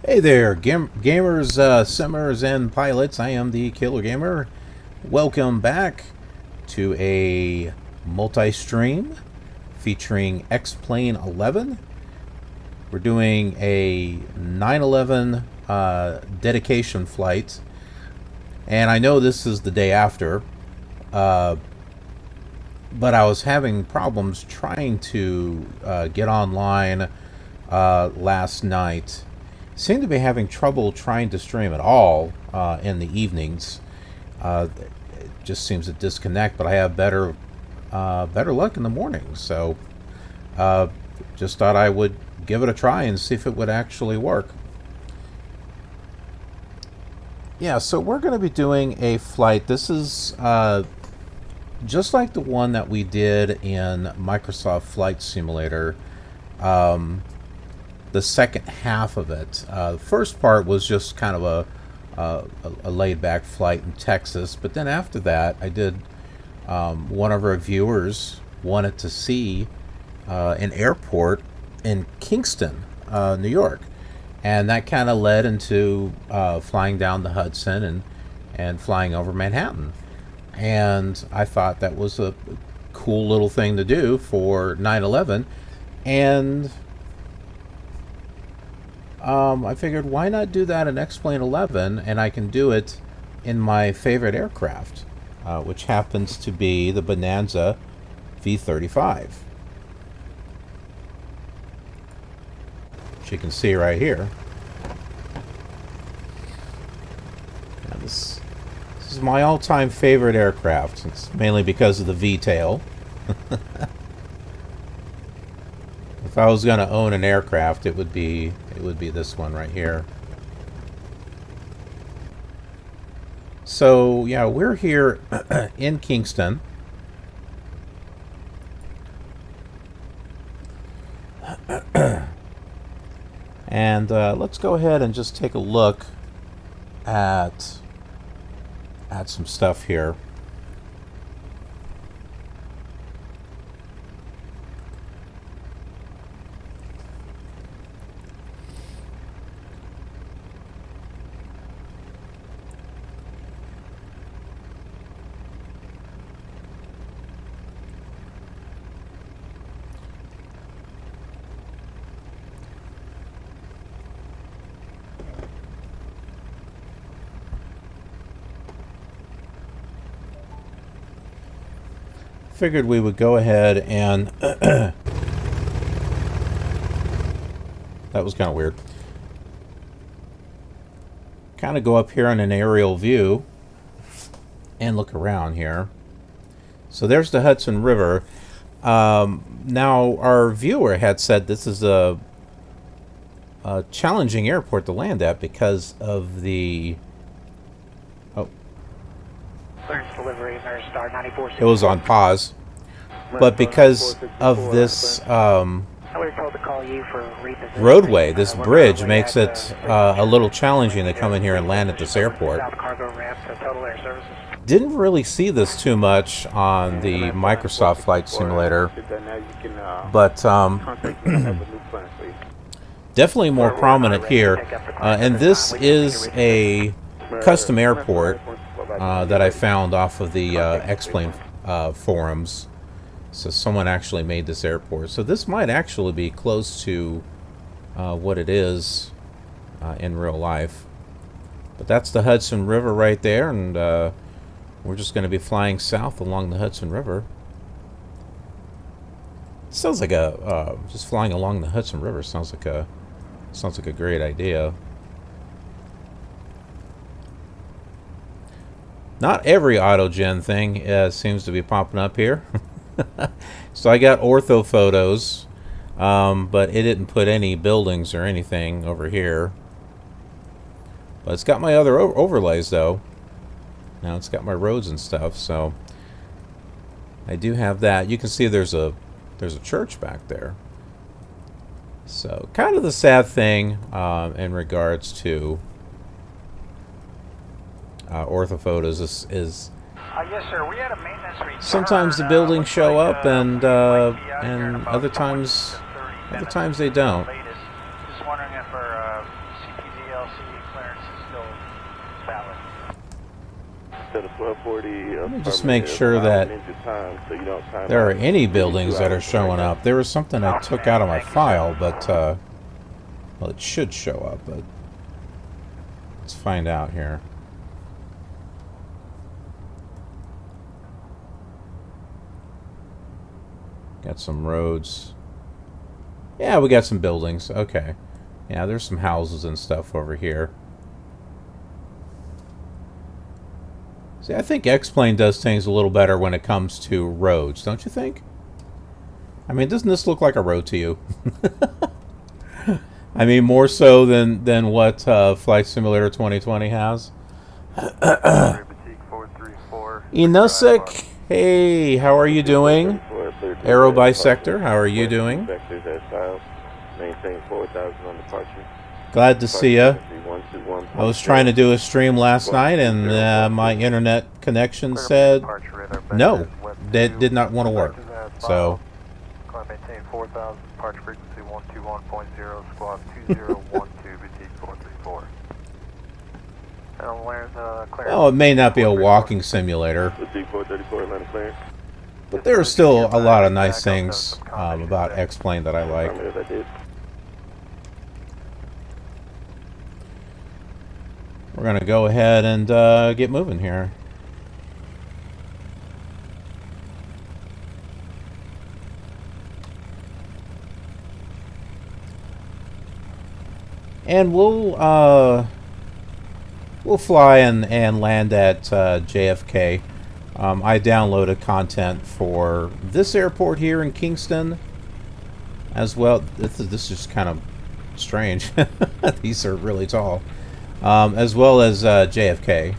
Hey there, gamers, simmers, and pilots. I am the Killer Gamer. Welcome back to a multi-stream featuring X-Plane 11. We're doing a 9/11 dedication flight, and I know this is the day after, but I was having problems trying to get online last night. Seem to be having trouble trying to stream at all in the evenings. It just seems to disconnect, but I have better luck in the morning. So just thought I would give it a try and see if it would actually work. Yeah, so we're going to be doing a flight. This is just like the one that we did in Microsoft Flight Simulator. The second half of it. The first part was just kind of a laid-back flight in Texas, but then after that, I did. One of our viewers wanted to see an airport in Kingston, New York, and that kind of led into flying down the Hudson and flying over Manhattan. And I thought that was a cool little thing to do for 9/11, and I figured, why not do that in X-Plane 11, and I can do it in my favorite aircraft, which happens to be the Bonanza V35. Which you can see right here. Now this is my all-time favorite aircraft. It's mainly because of the V-tail. If I was going to own an aircraft, it would be this one right here. So yeah, we're here in Kingston. And let's go ahead and just take a look at some stuff here. Figured we would go ahead and that was kind of weird. Kind of go up here on an aerial view and look around here. So there's the Hudson River. Now our viewer had said this is a challenging airport to land at because of the it was on pause, but because of this roadway, this bridge makes it a little challenging to come in here and land at this airport. Didn't really see this too much on the Microsoft Flight Simulator, but definitely more prominent here. And this is a custom airport that I found off of the X-Plane forums. So someone actually made this airport. So this might actually be close to what it is in real life. But that's the Hudson River right there, and we're just going to be flying south along the Hudson River. It sounds like just flying along the Hudson River sounds like a great idea. Not every autogen thing seems to be popping up here. So I got ortho photos, but it didn't put any buildings or anything over here. But it's got my other overlays though. Now it's got my roads and stuff, so I do have that. You can see there's a church back there. So kind of the sad thing in regards to orthophotos is yes, sir. We had a maintenance return. Sometimes the buildings show up, and other times they don't. Just wondering if our CPD Let me just make sure that there are any buildings that are showing up. There was something I took out of my file, but, well, it should show up, but let's find out here. Got some roads. Yeah, we got some buildings. Okay. Yeah, there's some houses and stuff over here. See, I think X-Plane does things a little better when it comes to roads, don't you think? I mean, doesn't this look like a road to you? I mean, more so than what Flight Simulator 2020 has. Inusik, hey, how are you doing? Aero Bisector, how are you doing? Glad to see ya. I was trying to do a stream last night, and my internet connection said no, that did not want to work. So. Maintain 4000, departure frequency 121.0, squawk 2012, boutique 434. Oh, it may not be a walking simulator, but there are still a lot of nice things about X-Plane that I like. We're going to go ahead and get moving here. And we'll fly and land at JFK. I downloaded content for this airport here in Kingston as well. This is kind of strange. These are really tall. As well as JFK.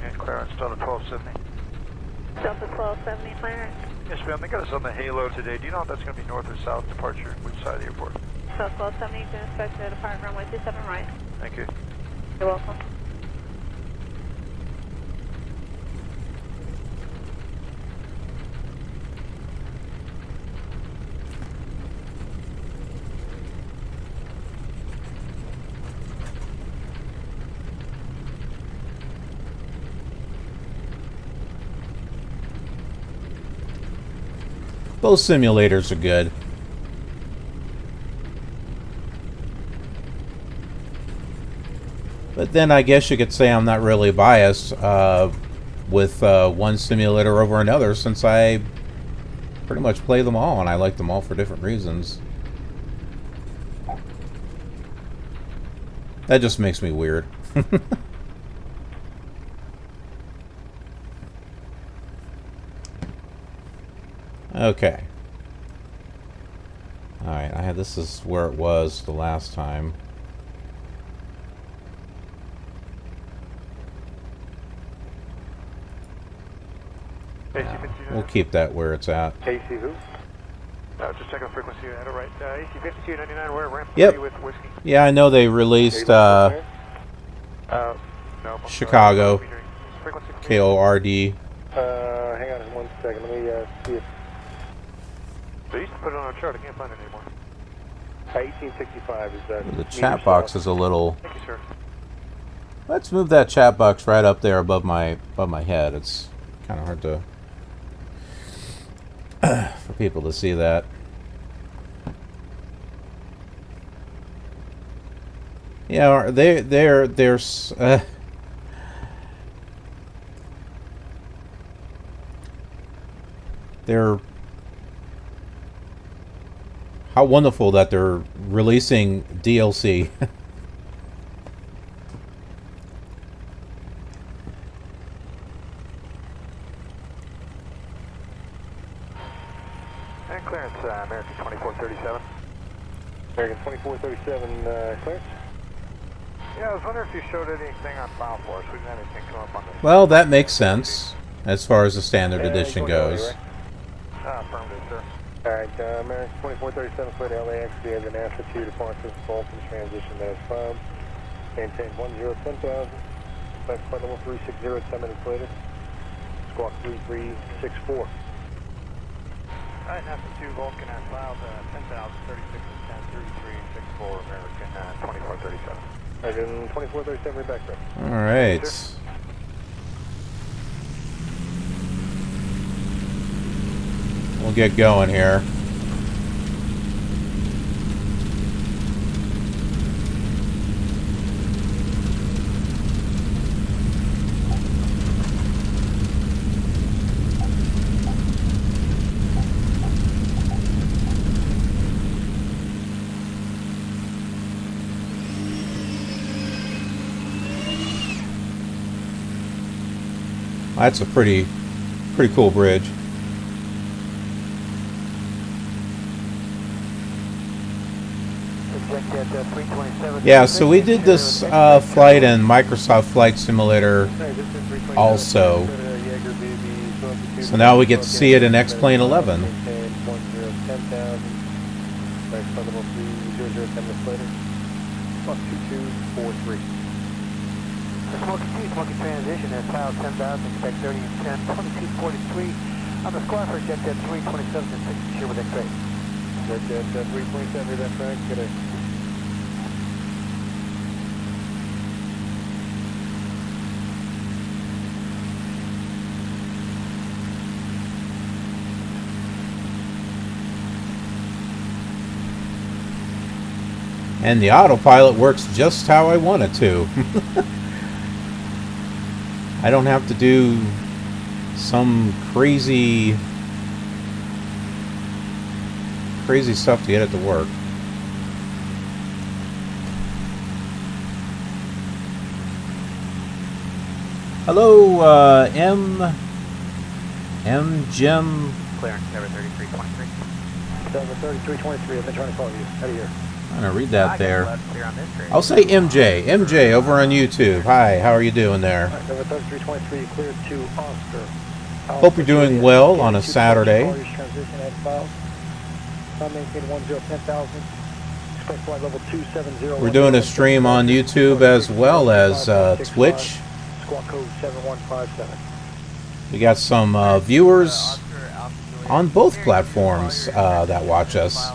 And clearance Delta 1270. Delta 1270 clearance. Yes, ma'am. They got us on the Halo today. Do you know if that's going to be north or south departure? Which side of the airport? Delta 1270, you can expect to depart runway 27 right. Thank you. You're welcome. Both simulators are good. But then I guess you could say I'm not really biased with one simulator over another, since I pretty much play them all and I like them all for different reasons. That just makes me weird. Okay. Alright, this is where it was the last time. We'll keep that where it's at. KC who? Just checking the frequency at it, right. AC 5299, we're ramp 3 Yep. with whiskey. Yeah, I know they released No, Chicago. Frequency KORD. hang on 1 second, let me see if... They used to put it on our chart, I can't find it anymore. 1865 is that. The chat box is a little... Thank you, sir. Let's move that chat box right up there above my head. It's kind of hard to... for people to see that. Yeah, they're how wonderful that they're releasing DLC. And clearance, American 2437. American 2437, clearance? Yeah, I was wondering if you showed anything on file for us. We didn't have anything come up on this. Well, that makes sense as far as the standard edition goes. Affirmative, sir. Alright, American 2437, clear to LAX. We have an NASA 2 departure, Fulton transition to S5. Maintain 1010,000. Flight level 360 at 10 minutes later. Squawk 3364. Alright, NASA 2 Vulcan at cloud, 10,000, 36 10, 3364 American, 2437. American 2437, read back, sir. All right. We'll get going here. That's a pretty cool bridge. Yeah, so we did this flight in Microsoft Flight Simulator also. So now we get to see it in X-Plane 11. Smoky transition at cloud 10,000, expect 30 and 10, 2243. On the squad for jet 327 and 60 here with X-ray. Jet 327, that's right. Good day. And the autopilot works just how I want it to. I don't have to do some crazy stuff to get it to work. Hello, Jim. Clearance, number 3323. 3323, I've been trying to call you. Out of here. I'm gonna read that there. I'll say MJ. MJ over on YouTube. Hi, how are you doing there? Alright, number 3323, cleared to Oscar. Hope you're doing well on a Saturday. Transition at cloud. Maintain 10,000. Expect flight level 270. We're doing a stream on YouTube as well as Twitch. Squawk code 7157. We got some viewers on both platforms that watch us.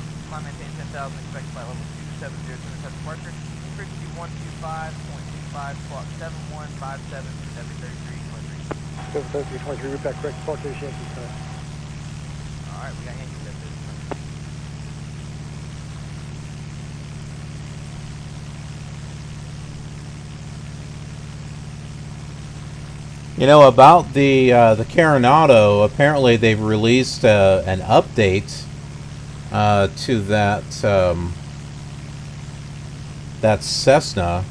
Go 3323, route back correct, Park Yankee time. Alright, we got Yankees at this. You know, about the Coronado, apparently they've released an update to that Cessna.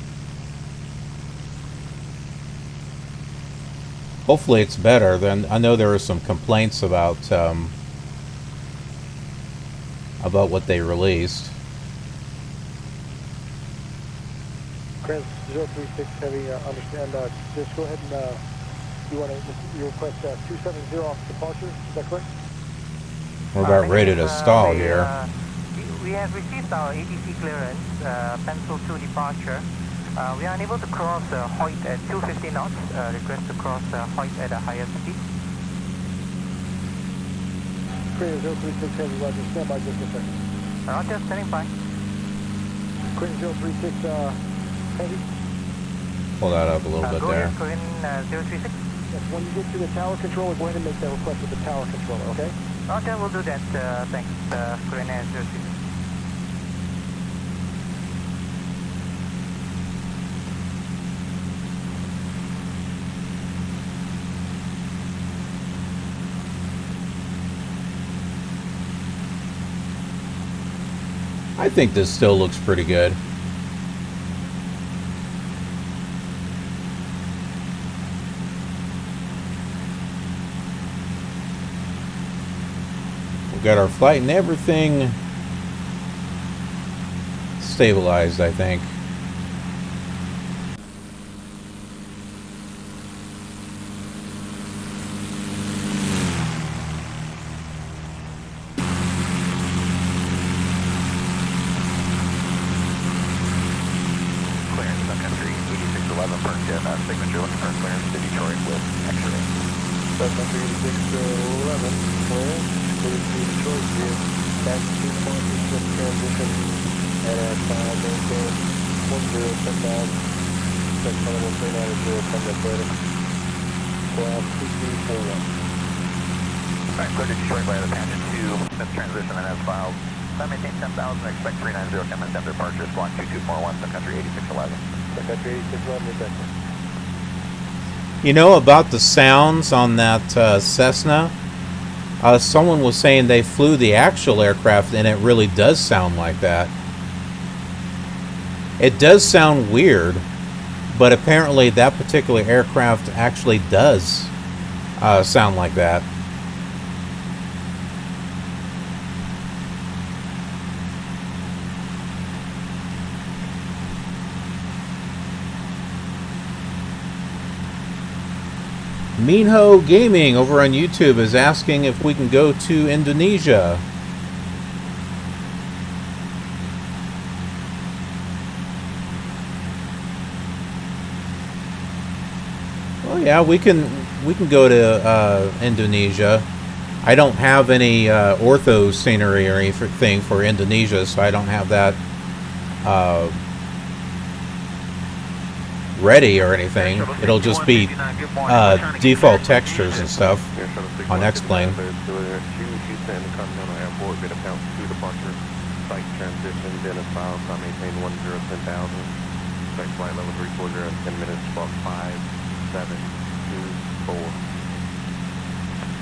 Hopefully it's better. Then I know there were some complaints about what they released. Chris 036 Heavy, understand. Just go ahead and you request 270 off departure. Is that correct? We're about ready to stall here. We have received our ATC clearance, pencil to departure. We are unable to cross Hoyt at 250 knots. Request to cross Hoyt at a higher speed. Korean 036 Heavy, Roger. Stand by just a second. Roger, standing by. Korean 036 Heavy. Pull that up a little bit Go there. ahead, Korean 036. Yes, when you get to the tower controller, go ahead and make that request with the tower controller, okay? Roger, we'll do that. Thanks, Korean 036. I think this still looks pretty good. We've got our flight and everything stabilized, I think. Signature looking for clearance to Detroit with X-ray. 736 to 11, clear. Detroit here. Back to sponsorship transition at our 5, maintain 10, 10,000. Check final 390, 10 minutes later. Ground 2341. Alright, clear to Detroit by the Tangent 2, Smith transition and as filed. I maintain 10,000, expect 390, 10 minutes after departure, squawk 2241, Sun Country 8611. Sun Country 8611, you're back. You know about the sounds on that Cessna? Someone was saying they flew the actual aircraft and it really does sound like that. It does sound weird, but apparently that particular aircraft actually does sound like that. Minho Gaming over on YouTube is asking if we can go to Indonesia. Well, yeah, we can go to Indonesia. I don't have any ortho scenery or anything for Indonesia, so I don't have that ready or anything. It'll just be default textures and stuff on X-Plane. Houston Continental Airport, bit of pound 2 departure. Site transition, Dennis Files, I maintain 10, 10,000. Expect flight level 340, 10 minutes, spark 5, 7, 2, 4.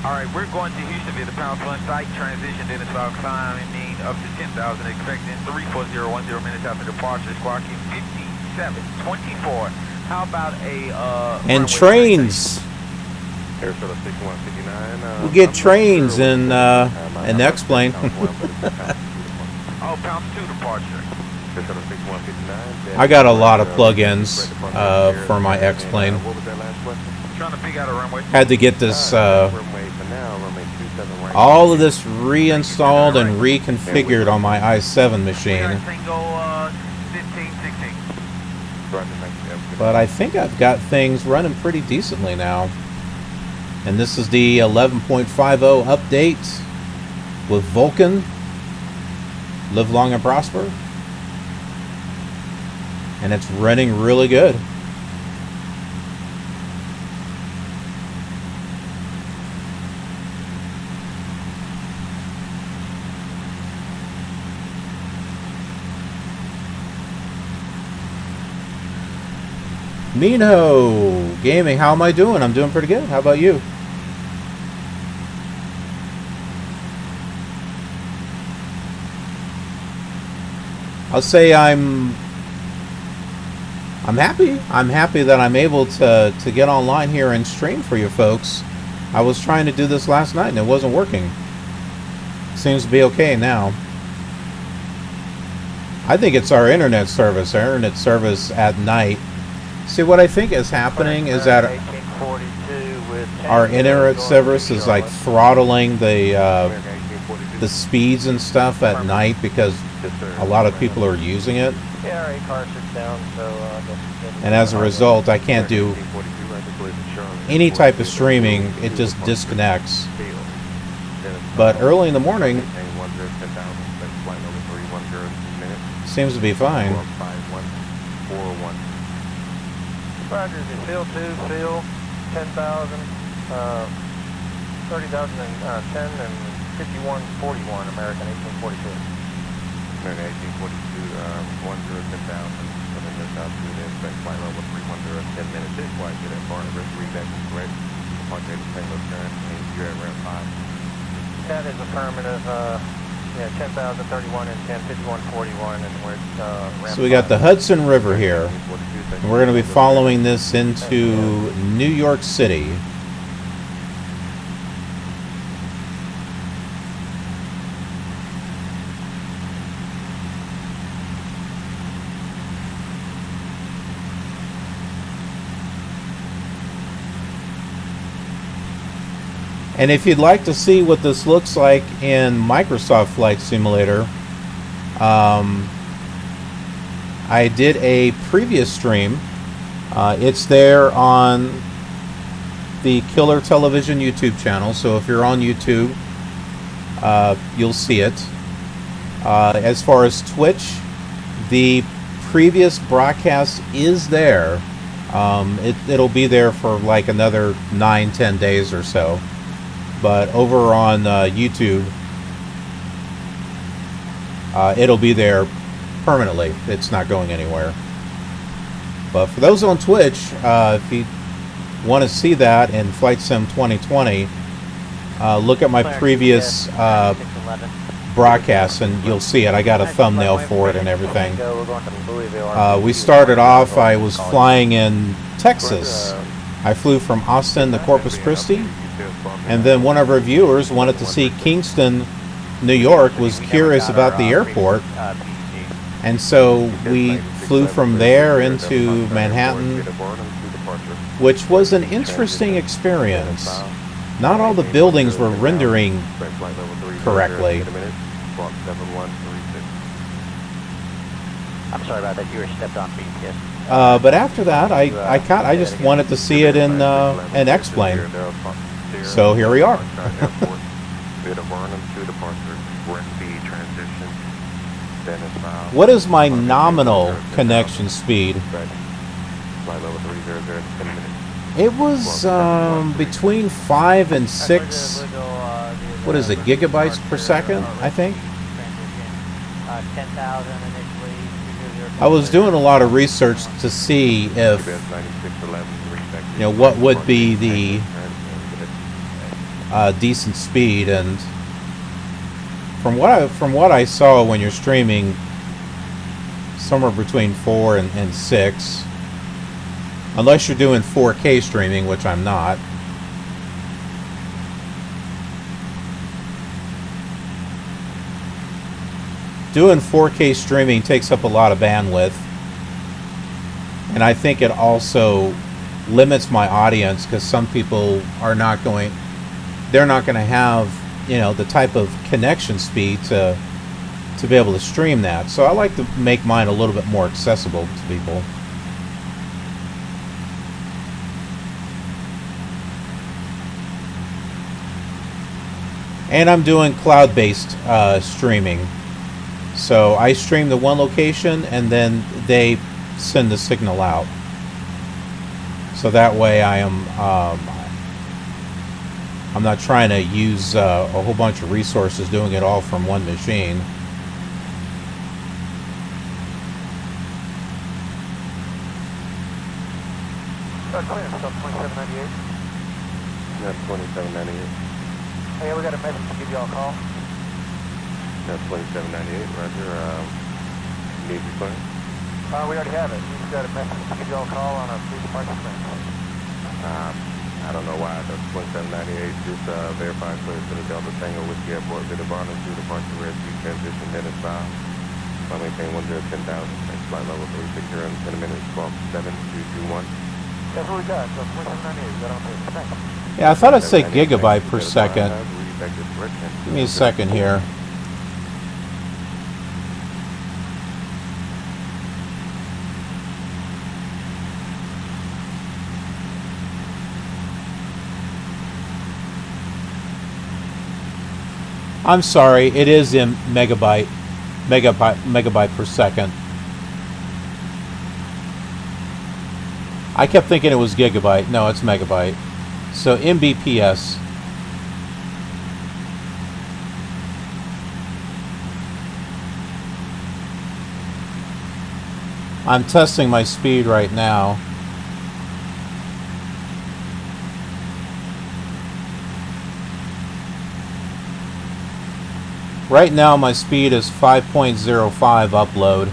Alright, we're going to Houston via the pound 1 site transition, Dennis Files, climbing up to 10,000, expecting 340, 10 minutes after departure, squawking 5724. How about a and trains. Airfield 6159. We get trains in X-Plane. Oh, pound 2 departure. Airfield 6159. I got a lot of plugins for my X-Plane. What was that last question? Trying to pick out a runway. Had to get this Runway for now, runway 27 right. all of this reinstalled and reconfigured on my i7 machine. Single 15, 16. But I think I've got things running pretty decently now. And this is the 11.50 update with Vulcan. Live long and prosper. And it's running really good. Minho Gaming, how am I doing? I'm doing pretty good. How about you? I'll say I'm happy. I'm happy that I'm able to get online here and stream for you folks. I was trying to do this last night and it wasn't working. Seems to be okay now. I think it's our internet service. Our internet service at night. See, what I think is happening is that our internet service is like throttling the speeds and stuff at night because a lot of people are using it. And as a result, I can't do any type of streaming. It just disconnects. But early in the morning, seems to be fine. Roger, field 2, field 10,000, 30,010 and 5141, American 1842. American 1842, 10,000, coming this out to the expect flight level 310, 10 minutes. This why I get that far, the rest readback is correct. Departure at the same turn, and you're at ramp 5. That is affirmative, yeah, 10,031 and 105141, and we're ramp So we got the Hudson River here. And we're going to be following this into New York City. And if you'd like to see what this looks like in Microsoft Flight Simulator, I did a previous stream. It's there on the Killer Television YouTube channel. So if you're on YouTube, you'll see it. As far as Twitch, the previous broadcast is there. It'll be there for like another 9-10 days or so. But over on YouTube, it'll be there permanently. It's not going anywhere. But for those on Twitch, if you want to see that in Flight Sim 2020, look at my previous broadcasts and you'll see it. I got a thumbnail for it and everything. We started off, I was flying in Texas. I flew from Austin to Corpus Christi, and then one of our viewers wanted to see Kingston, New York, was curious about the airport, and so we flew from there into Manhattan, which was an interesting experience. Not all the buildings were rendering correctly. I'm sorry about that. You were stepped on beat, yes. But after that, I just wanted to see it in X-Plane. So here we are. What is my nominal connection speed? It was between 5 and 6. What is it? Gigabytes per second, I think. 10,000 initially. I was doing a lot of research to see if, what would be the decent speed, and from what I saw when you're streaming, somewhere between 4 and 6, unless you're doing 4K streaming, which I'm not. Doing 4K streaming takes up a lot of bandwidth, and I think it also limits my audience because some people are not going, they're not going to have, the type of connection speed to be able to stream that. So I like to make mine a little bit more accessible to people. And I'm doing cloud-based streaming. So I stream to one location and then they send the signal out. So that way I'm not trying to use a whole bunch of resources doing it all from one machine. Clear, stop 2798. That's 2798. Hey, we got a message to give you all a call. That's 2798, Roger. Need to clear? We already have it. We just got a message to give you all a call on our free departure plan. I don't know why. That's 2798. Just verify clear to the Delta Tango Whiskey Airport. Bit of Bonanza to departure rescue transition Dennis 5. I'll maintain 110,000. Next flight level 360 in 10 minutes. 127 221. That's what we got. So 2798. Got on the thanks. Yeah, I thought it said gigabyte per second. Give me a second here. I'm sorry, it is in megabyte per second. I kept thinking it was gigabyte. No, it's megabyte. So Mbps. I'm testing my speed right now. Right now my speed is 5.05 upload.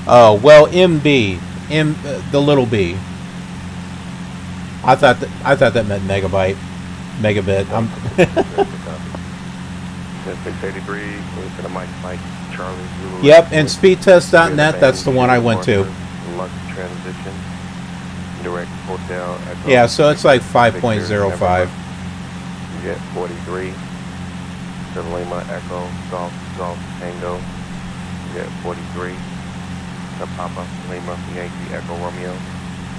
Oh, well, MB, the little b. I thought that meant megabit. I'm 683, going to the Mike Charlie. Yep, and speedtest.net, that's the one I went to. Lux transition, direct hotel. Echo. Yeah, so it's like 5.05. You get 43. To Lima Echo, Golf Tango. You get 43. Papa, Lima, Yankee, Echo, Romeo.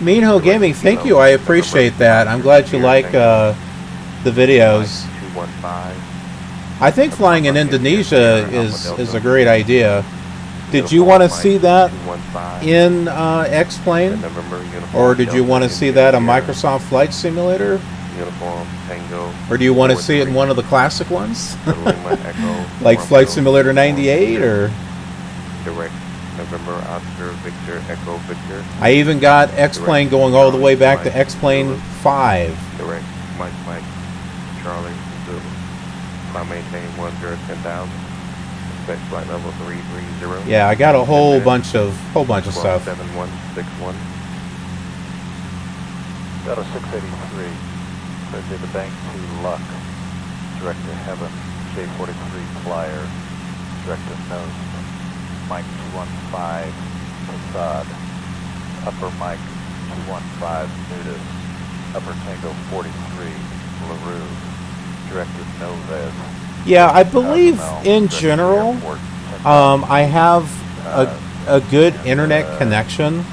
Minho Gaming, thank you. I appreciate that. I'm glad you like the videos. 215. I think flying in Indonesia is a great idea. Did you want to see that in X-Plane? Or did you want to see that on Microsoft Flight Simulator? Uniform, Tango. Or do you want to see it in one of the classic ones? Like Flight Simulator 98 or? Direct November, Oscar, Victor, Echo, Victor. I even got X-Plane going all the way back to X-Plane 5. Direct Mike, Charlie, Zulu. Climb maintain 10,000. Expect flight level 330. Yeah, I got a whole bunch of stuff. 7161. Got a 683. Cleared to the bank to Luck. Direct to Heaven. J43 Flyer. Direct to Nose. Mike 215 Facade. Upper Mike 215 Nudist. Upper Tango 43 LaRue. Direct to Novez. Yeah, I believe in general, I have a good internet connection.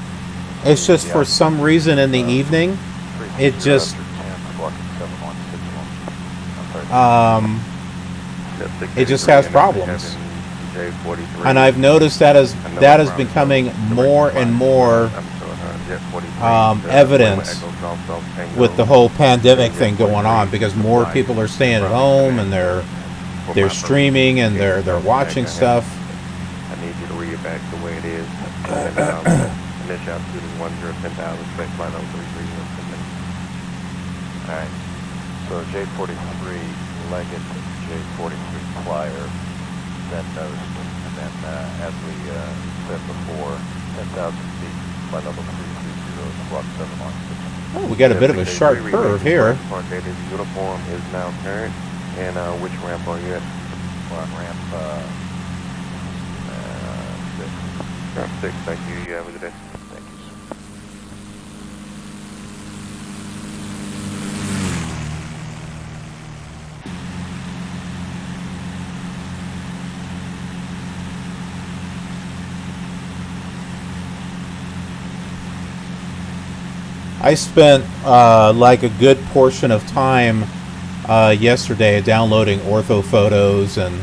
It's just for some reason in the evening, it just has problems. And I've noticed that is becoming more and more evident with the whole pandemic thing going on, because more people are staying at home and they're streaming and they're watching stuff. I need you to read it back the way it is. Initial altitude is 10,000. Expect flight level 330. Alright. So J43 Leggett, J43 Flyer, then Nose, and then as we said before, 10,000 feet, flight level 330, squawk 7 on 6. Oh, we got a bit of a sharp curve here. Uniform is now current. And which ramp are you at? We're on ramp 6. Ramp 6, thank you. You have a good day. Thank you, sir. I spent like a good portion of time yesterday downloading ortho photos and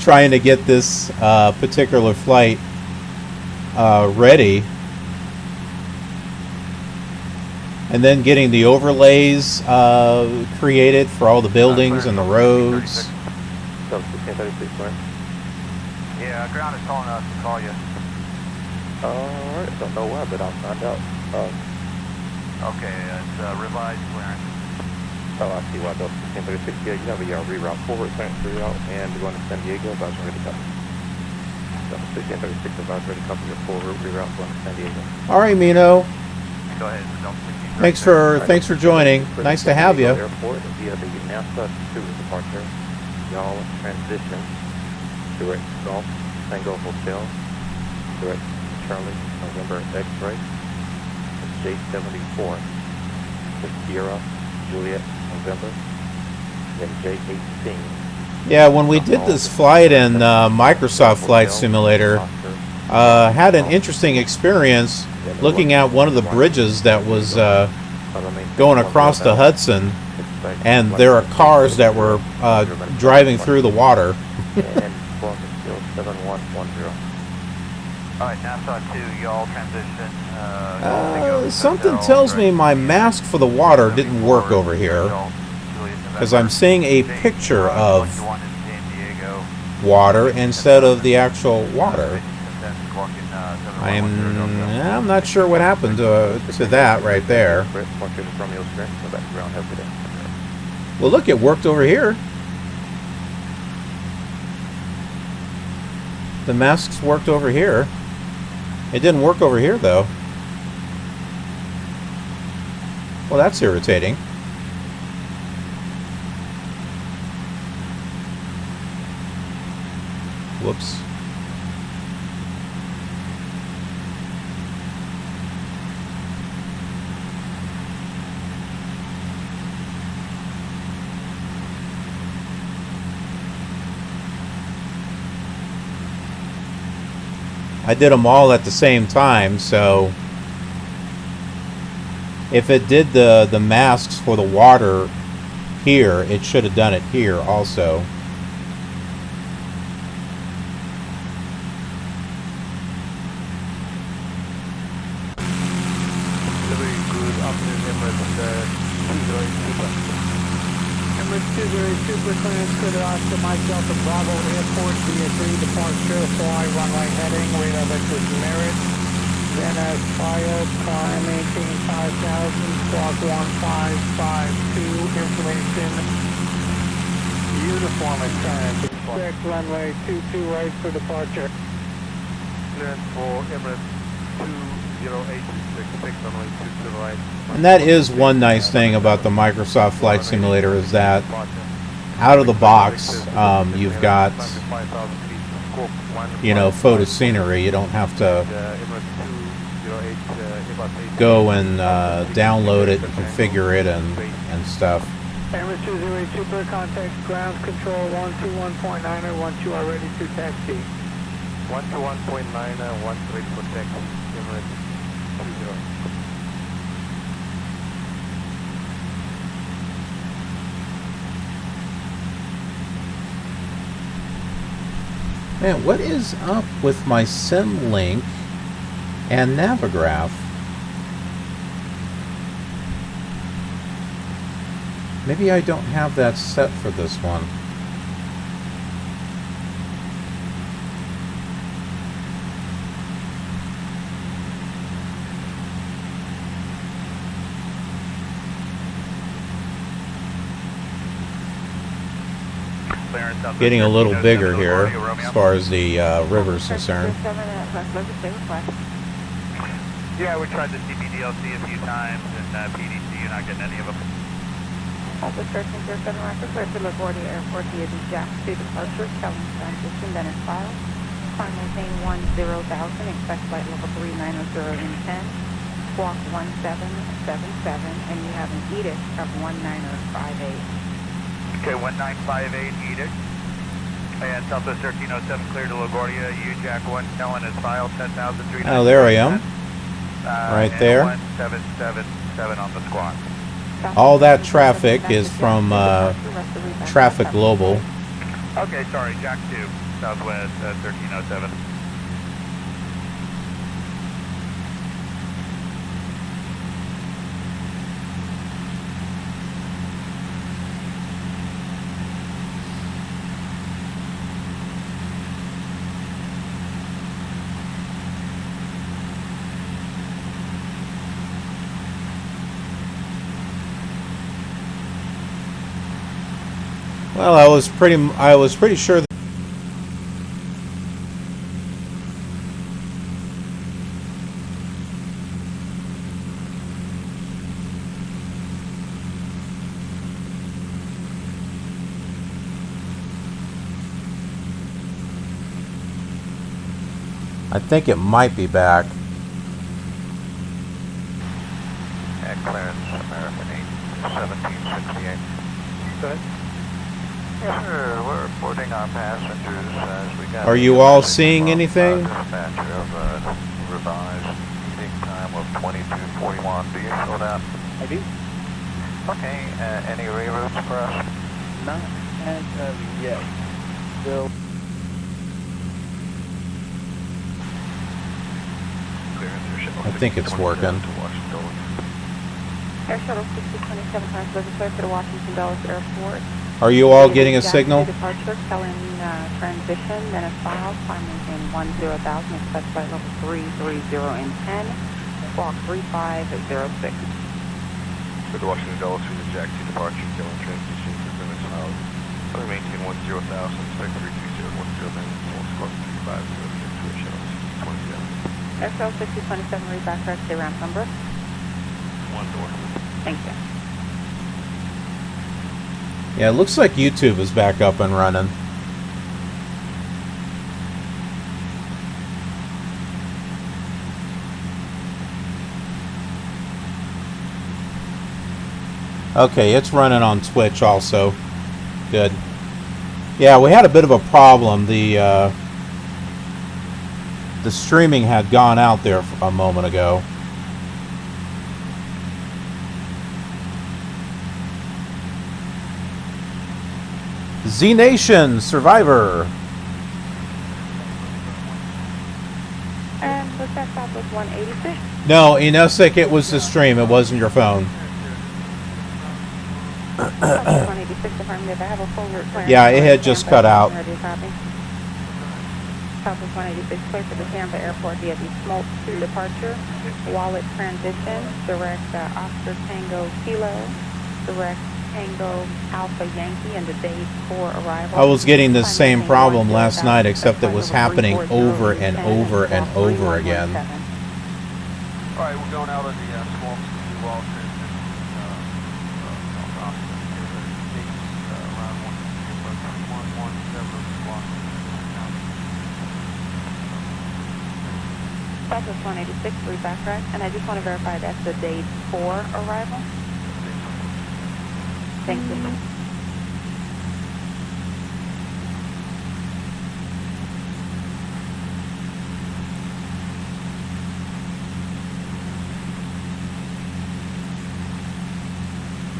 trying to get this particular flight ready, and then getting the overlays created for all the buildings and the roads. Yeah, ground is calling us to call you. Alright, don't know why, but I'll find out. Okay, it's revised clearance. Oh, I see why. Delta 1036, yeah, you have a reroute forward, clearance reroute, and going to San Diego, about ready to come. Delta 1036, about ready to come for your forward reroute going to San Diego. All right, Mino. Go ahead, Delta 1636. Thanks for joining. Nice to have you. Airport via the NASA 2 departure. Y'all transition. Direct Golf, Tango Hotel. Direct Charlie, November X-ray. J74. Sierra, Juliet, November. Then J18. Yeah, when we did this flight in Microsoft Flight Simulator, had an interesting experience looking at one of the bridges that was going across the Hudson, and there are cars that were driving through the water. And 7110. Alright, NASA 2, y'all transition. Something tells me my mask for the water didn't work over here, because I'm seeing a picture of water instead of the actual water. I'm not sure what happened to that right there. Well, look, it worked over here. The masks worked over here. It didn't work over here, though. Well, that's irritating. Whoops. I did them all at the same time, so if it did the masks for the water here, it should have done it here also. Very good afternoon, Emirates 208 Emirates 208 Super clearance cleared Oscar Mike Delta Bravo Airport via 3 departure, fly runway heading, radar vector Merit. Then as filed, climb maintain 5,000, squawk 1552, information, uniform and current. Expect runway 22 right for departure. Clearance for Emirates 208, expect runway 22 right. And that is one nice thing about the Microsoft Flight Simulator, is that out of the box, you've got, you know, photo scenery. You don't have to go and download it, configure it, and stuff. Emirates 208 Super, contact ground control 121.9 or 12 are ready to taxi. 121.9, 1 ready for taxi, Emirates 20. Man, what is up with my SimLink and Navigraph? Maybe I don't have that set for this one. Getting a little bigger here as far as the river is concerned. Yeah, we tried the CBDLC a few times, and PDC, you're not getting any of them. Also, 1307 Rocket, clear to LaGuardia Airport via the Jack 2 departure, Kelly transition, then is filed. Climb maintain 10,000, expect flight level 3900 in 10, squawk 1777, and you have an edict of 19058. Okay, 1958 edict. And Southwest 1307 clear to LaGuardia, Jack 1 Kellen is filed, 10,300. Oh, there I am. Right there. 1777 on the squawk. All that traffic is from Traffic Global. Okay, sorry, Jack 2, Southwest 1307. Well, I was pretty sure. I think it might be back. At clearance, American 8, 1768. Good. Yes, sir. We're reporting our passengers as we got. Are you all seeing anything? Dispatcher of revised meeting time of 22:41. Do you show that? I do. Okay. Any reroutes for us? Not as of yet. Still. I think it's working. Air Shuttle 6027 Transit clear to the Washington Dulles Airport. Are you all getting a signal? Departure, Kellen transition, then a file, climb maintain 10,000, expect flight level 330 in 10, squawk 3506. For the Washington Dulles through the Jack 2 departure, Kellen transition, limits filed. Clear maintain 10,000, expect 320 10, squawk 3506 to Air Shuttle 6027. Air Shuttle 6027, read back correct, say ramp number. 1 north. Thank you. Yeah, it looks like YouTube is back up and running. Okay, it's running on Twitch also. Good. Yeah, we had a bit of a problem. The the streaming had gone out there a moment ago. Z Nation Survivor. And was that Southwest 186? No, Inosik, it was the stream. It wasn't your phone. Southwest 186, affirmative. I have a full route clearance. Yeah, it had just cut out. Southwest 186, clear for the Tampa Airport via the Smoke to departure. Wallet transition, direct Oscar Tango Kilo, direct Tango Alpha Yankee, and the day 4 arrival. I was getting the same problem last night, except it was happening over and over and over again. Alright, we're going out of the small city wall transition. Around 117 block. Southwest 186, three backtrack, and I just want to verify that's the day 4 arrival. Thank you.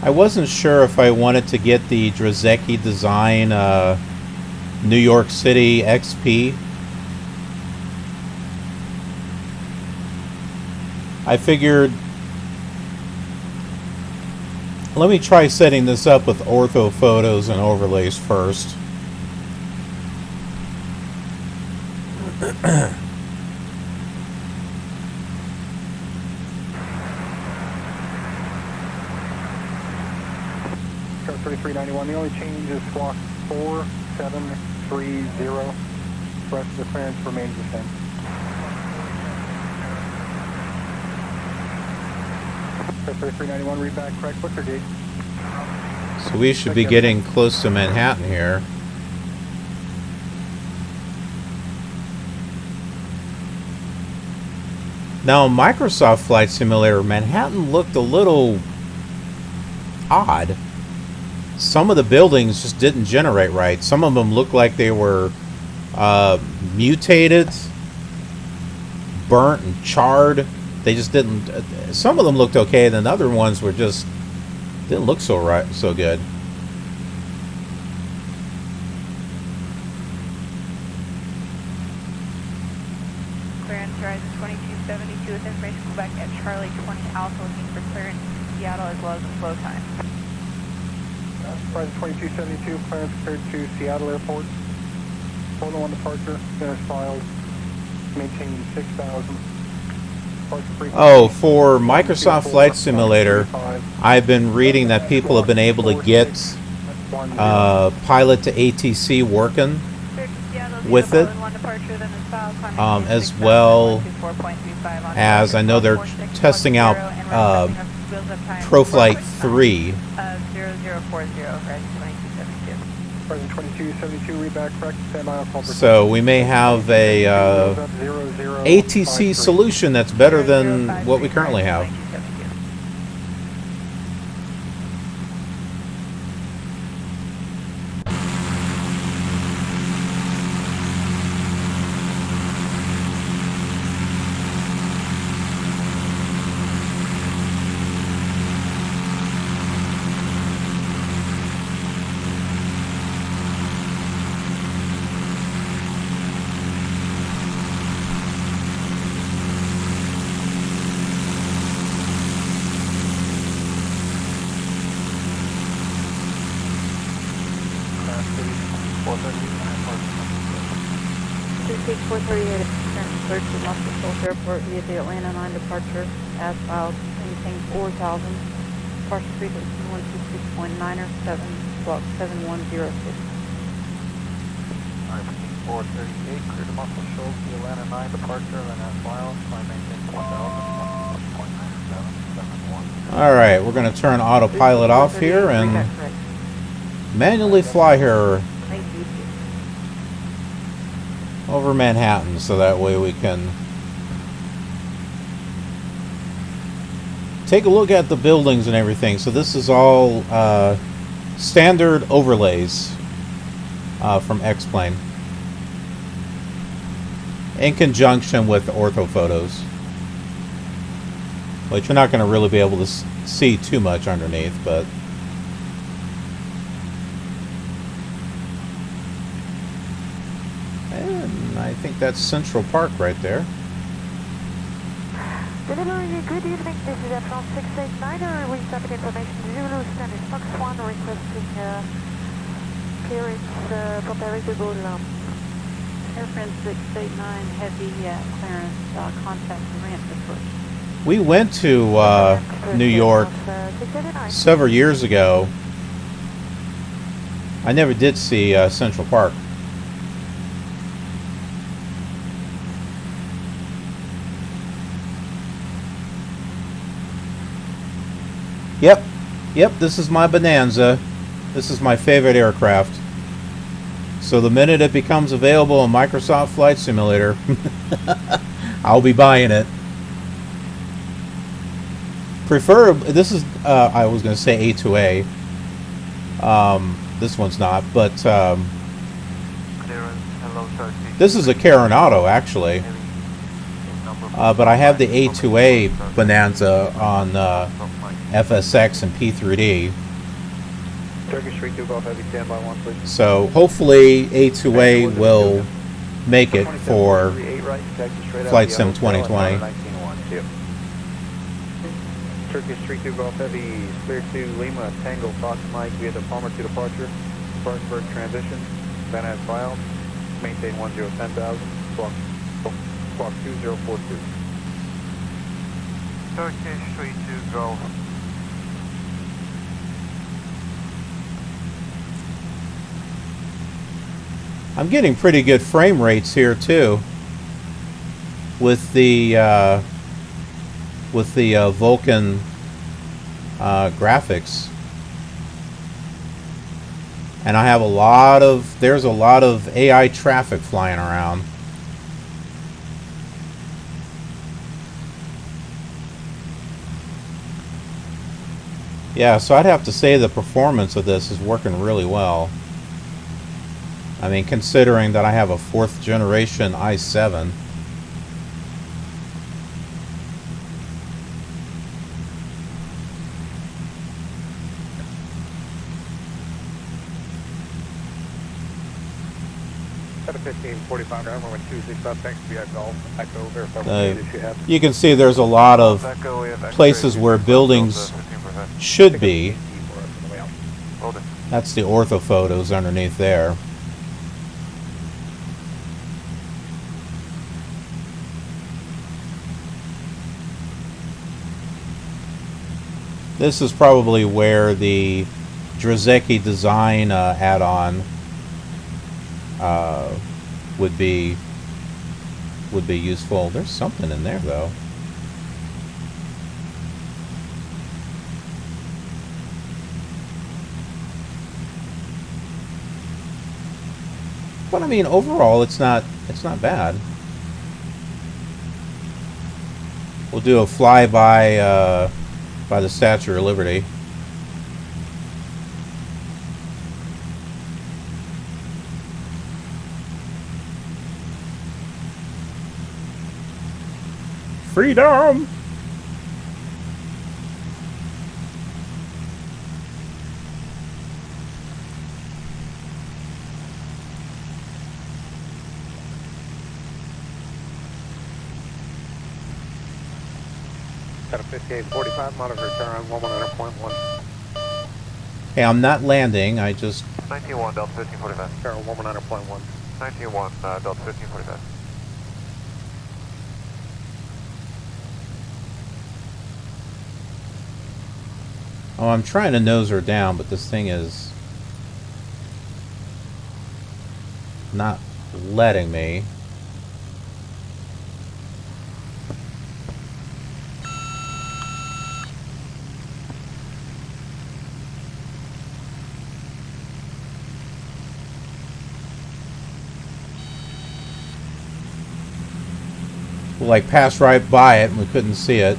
I wasn't sure if I wanted to get the Drazeki design New York City XP. I figured, let me try setting this up with ortho photos and overlays first. Car 3391, the only change is squawk 4730. The rest of the clearance remains the same. Car 3391, read back, correct, what's your date? So we should be getting close to Manhattan here. Now, Microsoft Flight Simulator, Manhattan looked a little odd. Some of the buildings just didn't generate right. Some of them looked like they were mutated, burnt and charred. They just didn't. Some of them looked okay, and then other ones were just didn't look so good. Clearance Horizon 2272 with information Quebec at Charlie 20 Alpha, looking for clearance to Seattle as well as the flow time. Horizon 2272, clearance cleared to Seattle Airport. Photo on departure, finish filed, maintain 6,000. Oh, for Microsoft Flight Simulator, I've been reading that people have been able to get pilot to ATC working with it, as well as I know they're testing out ProFlight 3. So we may have a ATC solution that's better than what we currently have. Take 438 cleared to Los Angeles Airport via the Atlanta 9 departure as filed, maintain 4,000, partial frequency 126.907, block 7106. 438, clear to Muscle Shoals, the Atlanta 9 departure, and as filed, climb maintain 4,000, 1.9771. Alright, we're going to turn autopilot off here and manually fly her over Manhattan, so that way we can take a look at the buildings and everything. So this is all standard overlays from X-Plane. in conjunction with ortho photos, which you're not going to really be able to see too much underneath, but and I think that's Central Park right there. Delivery, good evening. This is FS98. We submit information to Zulu Standard Fox 1 requesting clearance for Paris-de-Gaulle. Air France 689 heavy clearance, contact ramp approach. We went to New York several years ago. I never did see Central Park. Yep, this is my Bonanza. This is my favorite aircraft. So the minute it becomes available in Microsoft Flight Simulator, I'll be buying it. Preferably, this is, I was going to say A2A. This one's not, but this is a Caronado, actually. But I have the A2A Bonanza on FSX and P3D. Turkish 32 Golf Heavy, stand by 1, please. So hopefully A2A will make it for Flight Sim 2020. Turkish 32 Golf Heavy, clear to Lima, Tango, Fox Mike, via the Palmer to departure, Spartanburg transition, Van Ness filed, maintain 10,000, clock 2042. Turkish 32 Golf. I'm getting pretty good frame rates here too, with the Vulcan graphics, and I have there's a lot of AI traffic flying around. Yeah, so I'd have to say the performance of this is working really well. I mean, considering that I have a 4th generation i7. At a 1545, I'm going 265, thanks to the Golf, Echo, verify You can see there's a lot of places where buildings should be. That's the ortho photos underneath there. This is probably where the Drazeki design add-on would be useful. There's something in there though. But I mean, overall, it's not bad. We'll do a flyby by the Statue of Liberty. Freedom! At a 5845, monitor turn 119.1. Hey, I'm not landing, I just... 91 Delta 1545. Turn 119.1. 91 Delta 1545. Oh, I'm trying to nose her down, but this thing is not letting me. We like passed right by it and we couldn't see it.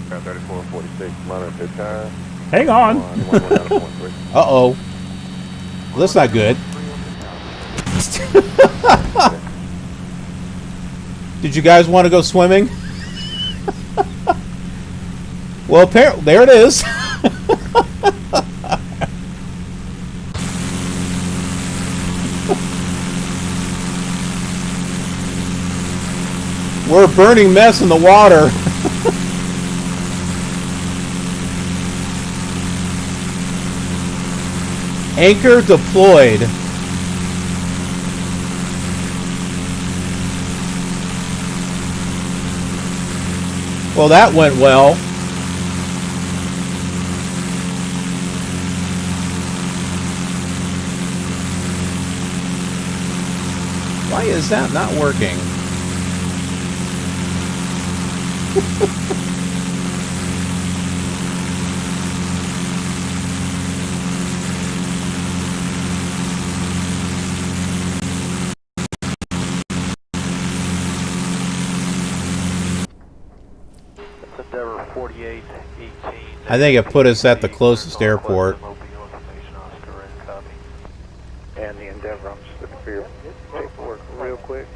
3446, monitor turn. Hang on. Uh-oh. Well, that's not good. Did you guys want to go swimming? Well, apparently, there it is. We're a burning mess in the water. Anchor deployed. Well, that went well. Why is that not working? Endeavor 4818. I think it put us at the closest airport. And the Endeavor, I'm just looking for your paperwork real quick.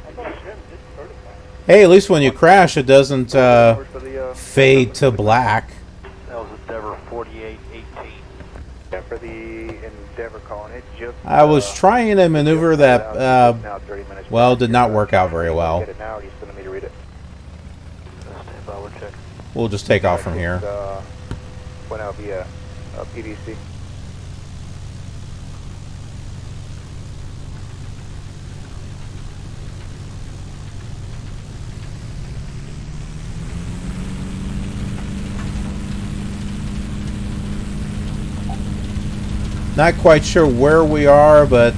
Hey, at least when you crash, it doesn't fade to black. That was Endeavor 4818. Yeah, for the Endeavor calling it just. I was trying to maneuver that, well, did not work out very well. Get it now, or are you still need me to read it? Stand by, we'll check. We'll just take off from here. Went out via PDC. Not quite sure where we are, but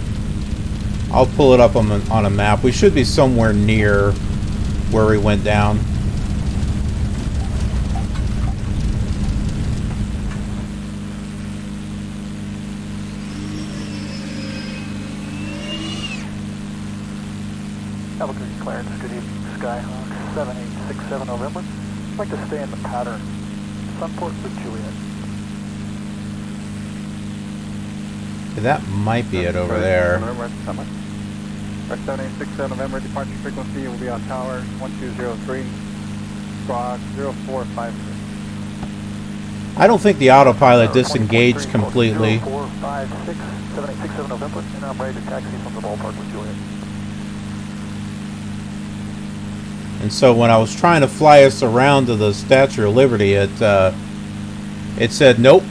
I'll pull it up on a map. We should be somewhere near where we went down. Albuquerque clearance, good evening, Skyhawk 7867 November. I'd like to stay in the pattern. Sunport for Juliet. That might be it over there. November, 7867 November, departure frequency will be on tower 1203, squawk 0453. I don't think the autopilot disengaged completely. 0456, 7867 November, and I'm ready to taxi from the ballpark with Juliet. And so when I was trying to fly us around to the Statue of Liberty, it said nope.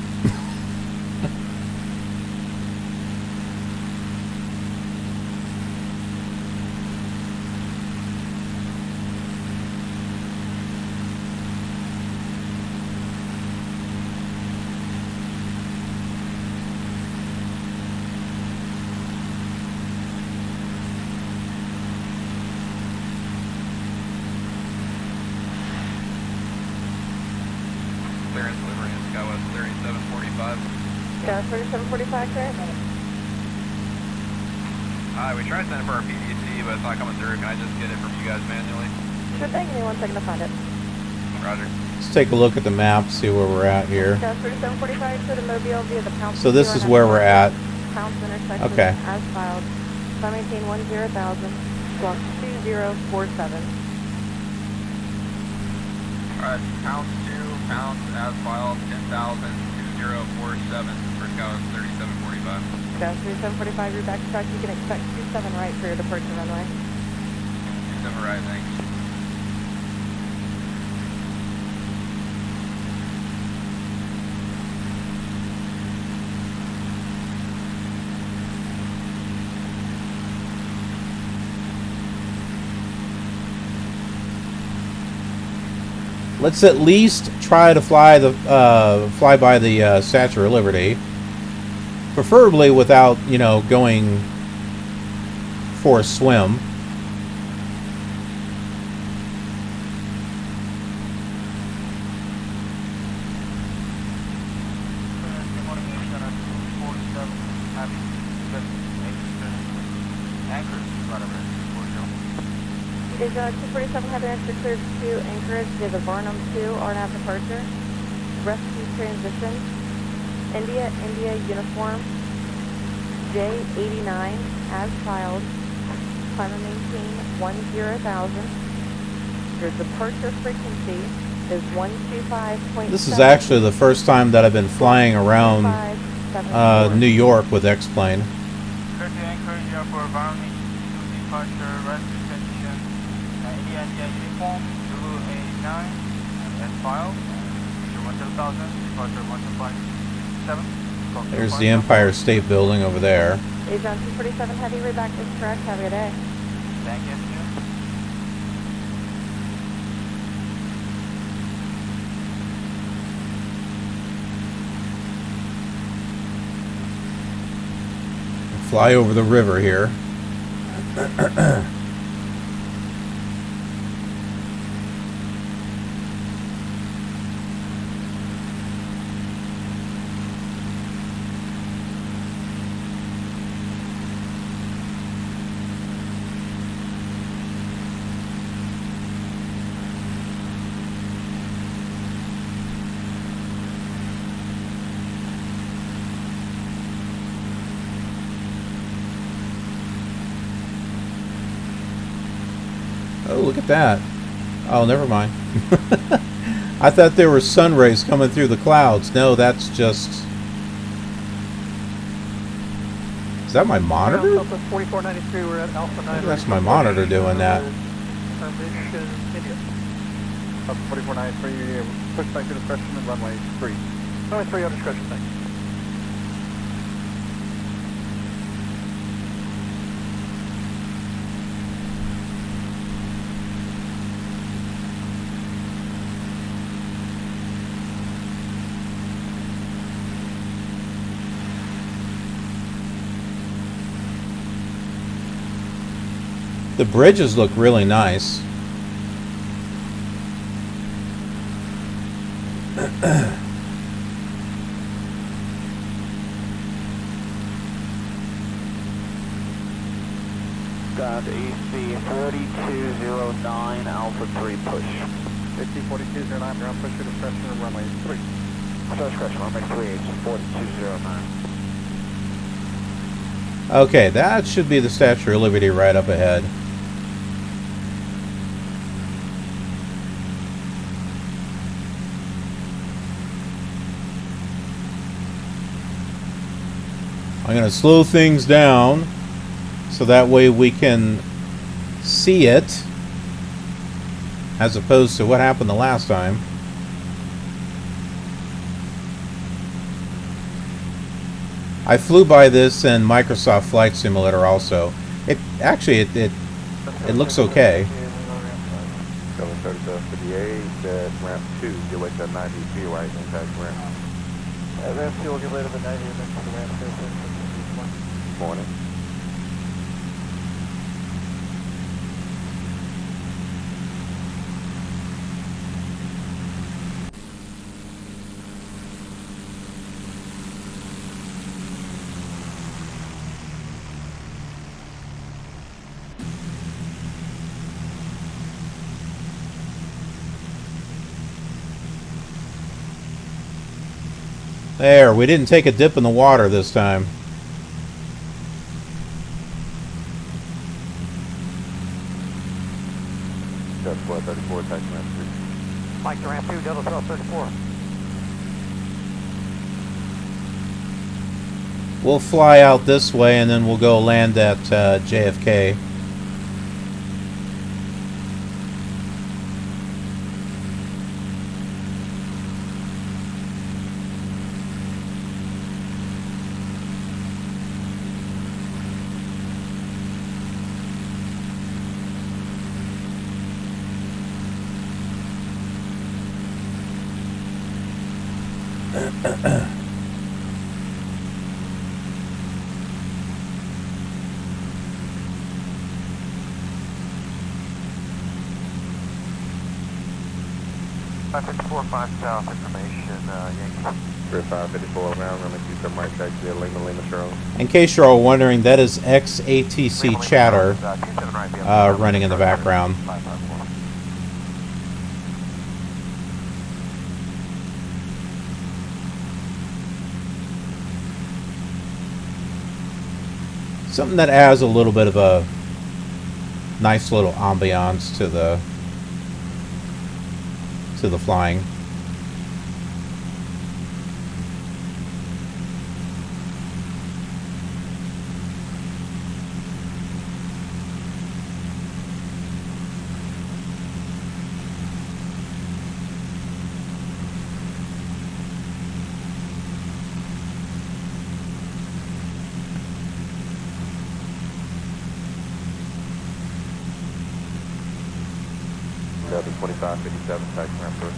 Clearance delivery in Skywest 3745. Skywest 3745, clear. We tried sending for our PDC, but it's not coming through. Can I just get it from you guys manually? Sure thing, give me 1 second to find it. Roger. Let's take a look at the map, see where we're at here. Skywest 3745 to the Mobile via the Pounce. So this is where we're at. Pounce intersection Okay. as filed. 518-10,000, squawk 2047. Alright, pound 2, pound as filed, 10,000, 2047 for Skywest 3745. Skywest 3745, you're back to track. You can expect 27 right for your departure runway. 27 right, thanks. Let's at least try to fly by the Statue of Liberty, preferably without, you know, going for a swim. Is 247 Heather Answer cleared to Anchorage via the Barnum 2 RNAV departure? Rescue transition. India uniform. J89 as filed. Climb and maintain 10,000. Your departure frequency is 125.7. This is actually the first time that I've been flying around New York with X-Plane. Currently anchoring you for Bounty to departure rest detention. India uniform, Zulu 89, and file. Departure 1000, departure 125.7. There's the Empire State Building over there. Avion 247 Heavy, read back is correct. Have a good day. Thank you. Fly over the river here. Oh, look at that. Oh, never mind. I thought there were sun rays coming through the clouds. No, that's just... Is that my monitor? 4493, we're at Alpha 9. That's my monitor doing that. Mission India. 4493, push back to discretion and runway 3. Runway 3 on discretion, thanks. The bridges look really nice. Got AC 4209 Alpha 3 push. AC 4209, ground push to discretion and runway 3. Start discretion, runway 3, AC 4209. Okay, that should be the Statue of Liberty right up ahead. I'm going to slow things down so that way we can see it as opposed to what happened the last time. I flew by this in Microsoft Flight Simulator also. It actually it looks okay. 737 at ramp 2, get away to 90 feet right, impact ramp. Ramp 2 will get later than 90 and then to the ramp 2. Morning. There, we didn't take a dip in the water this time. Delta 1234, taxi ramp 3. Mike to ramp 2, Delta 1234. We'll fly out this way and then we'll go land at JFK. South information, Yankee. 554 around, running through some right taxi at Lima Charles. In case you're all wondering, that is XATC chatter running in the background. Something that adds a little bit of a nice little ambiance to the to the flying. Delta 2557, taxi ramp 3.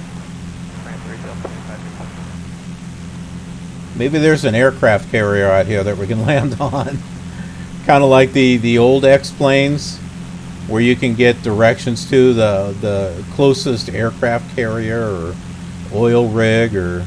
Ramp 3, Delta 2557. Maybe there's an aircraft carrier out here that we can land on. Kind of like the old X-planes, where you can get directions to the closest aircraft carrier or oil rig or...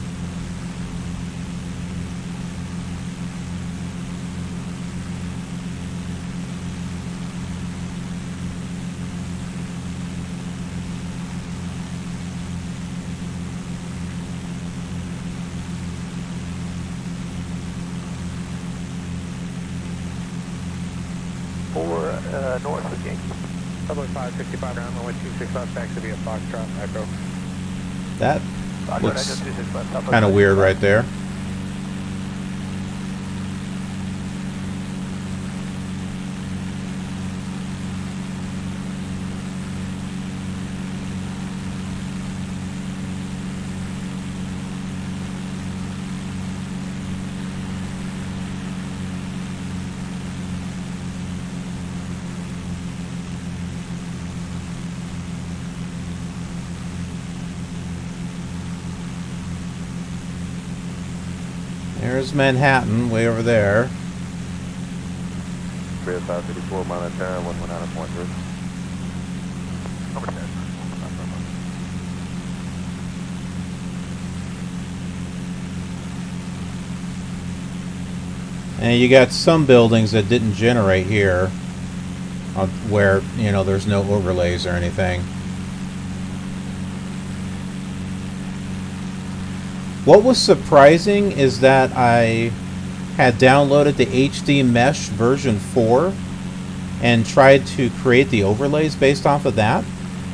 North of Kingston. Public 565 ground, runway 265, taxi via Foxtrot, Echo. That Roger, looks Echo 265, kind of weird right there. There's Manhattan, way over there. Red 554, mile and turn, 119.3. Over 10. And you got some buildings that didn't generate here, where, you know, there's no overlays or anything. What was surprising is that I had downloaded the HD Mesh version 4 and tried to create the overlays based off of that,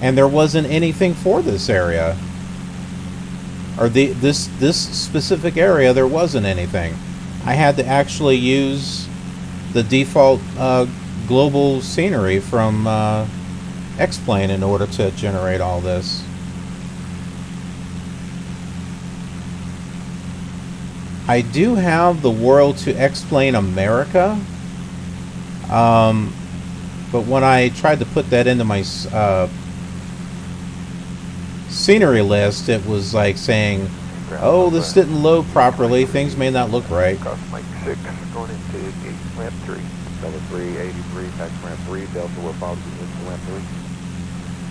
and there wasn't anything for this area. Or this specific area, there wasn't anything. I had to actually use the default global scenery from X-Plane in order to generate all this. I do have the World to X-Plane America, but when I tried to put that into my scenery list, it was like saying, oh, this didn't load properly, things may not look right. Cross Mike 6, going into gate ramp 3. Delta 383, taxi ramp 3, Delta will follow to ramp 3.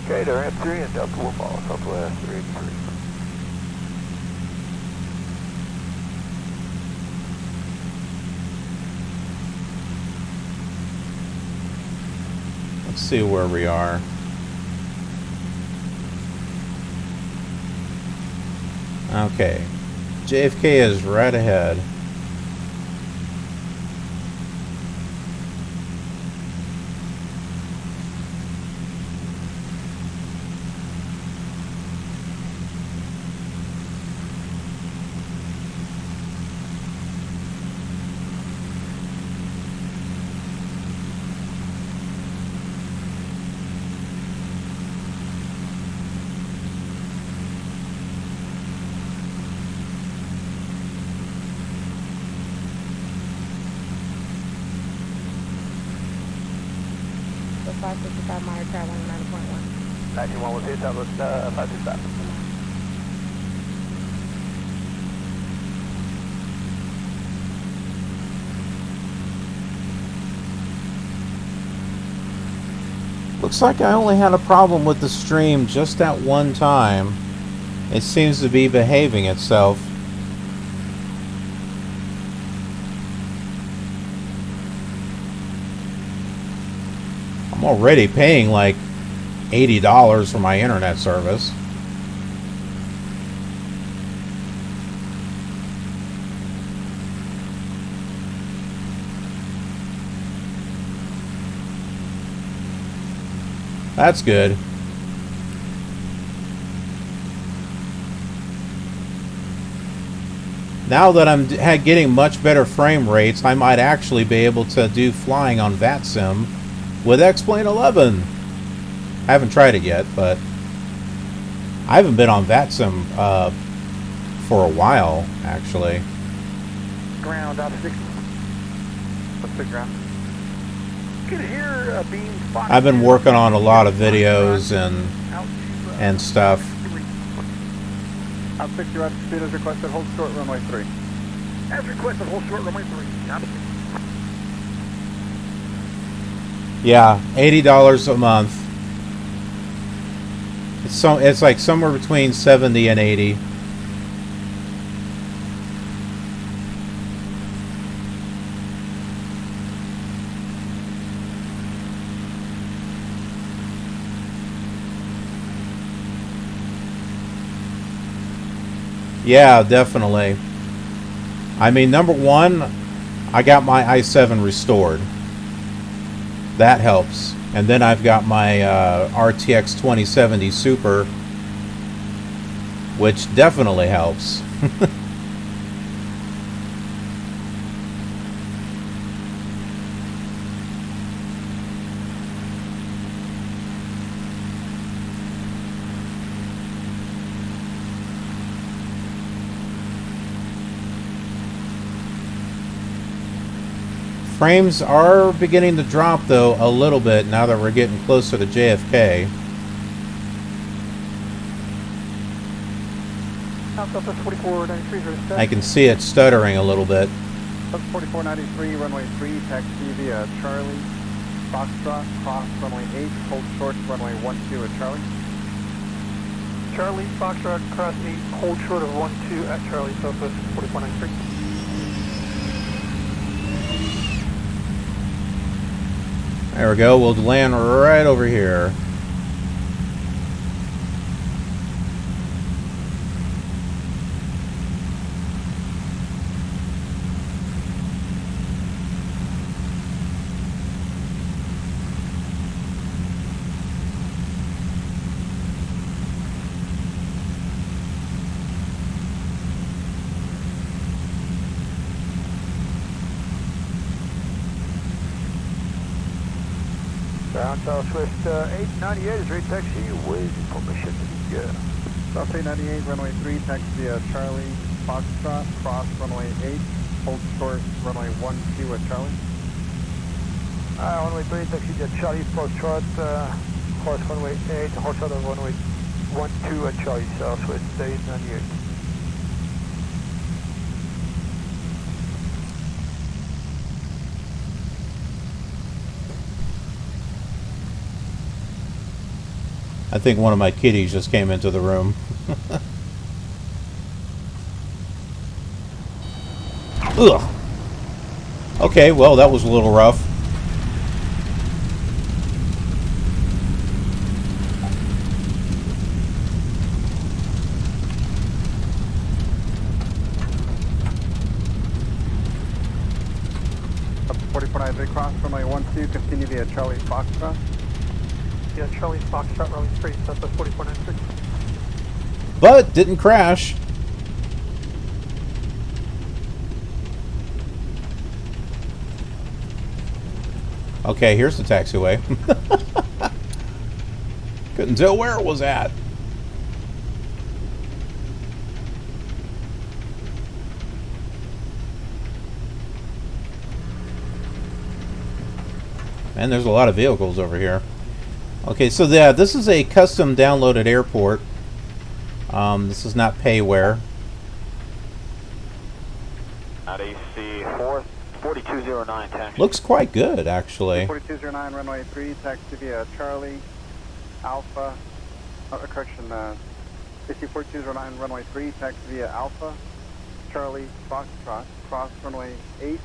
Okay, to ramp 3 and Delta will follow, Southwest 383. Let's see where we are. Okay, JFK is right ahead. So 555 Meyer Tower 19.1. 91 will hit Southwest 525. Looks like I only had a problem with the stream just at one time. It seems to be behaving itself. I'm already paying like $80 for my internet service. That's good. Now that I'm getting much better frame rates, I might actually be able to do flying on VATSIM with X-Plane 11. I haven't tried it yet, but I haven't been on VATSIM for a while, actually. Ground, out of 6. What's the ground? Could hear a beam spot. I've been working on a lot of videos and stuff. Out 60 right speed as requested, hold short runway 3. As requested, hold short runway 3. Yeah, $80 a month. It's like somewhere between 70 and 80. Yeah, definitely. I mean, number one, I got my i7 restored. That helps. And then I've got my RTX 2070 Super, which definitely helps. Frames are beginning to drop, though, a little bit now that we're getting closer to JFK. I can see it stuttering a little bit. 4493, runway 3, taxi via Charlie, Foxtrot, cross runway 8, hold short runway 12 at Charlie. Charlie, Foxtrot, cross 8, hold short of 12 at Charlie, Southwest 4493. There we go. We'll land right over here. Ground Southwest 898 is ready taxi with information. South 898, runway 3, taxi via Charlie, Foxtrot, cross runway 8, hold short runway 12 at Charlie. Runway 3, taxi via Charlie, Foxtrot, cross runway 8, hold short of runway 12 at Charlie, Southwest 898. I think one of my kitties just came into the room. Ugh. Okay, well, that was a little rough. Up 4493, cross runway 12, continue via Charlie, Foxtrot. Yeah, Charlie, Foxtrot, runway 3, Southwest 4493. But didn't crash. Okay, here's the taxiway. Couldn't tell where it was at. And there's a lot of vehicles over here. Okay, so yeah, this is a custom downloaded airport. This is not payware. At AC 4209 taxi. Looks quite good, actually. 4209, runway 3, taxi via Charlie, Alpha, correction, AC 4209, runway 3, taxi via Alpha, Charlie, Foxtrot, cross runway 8,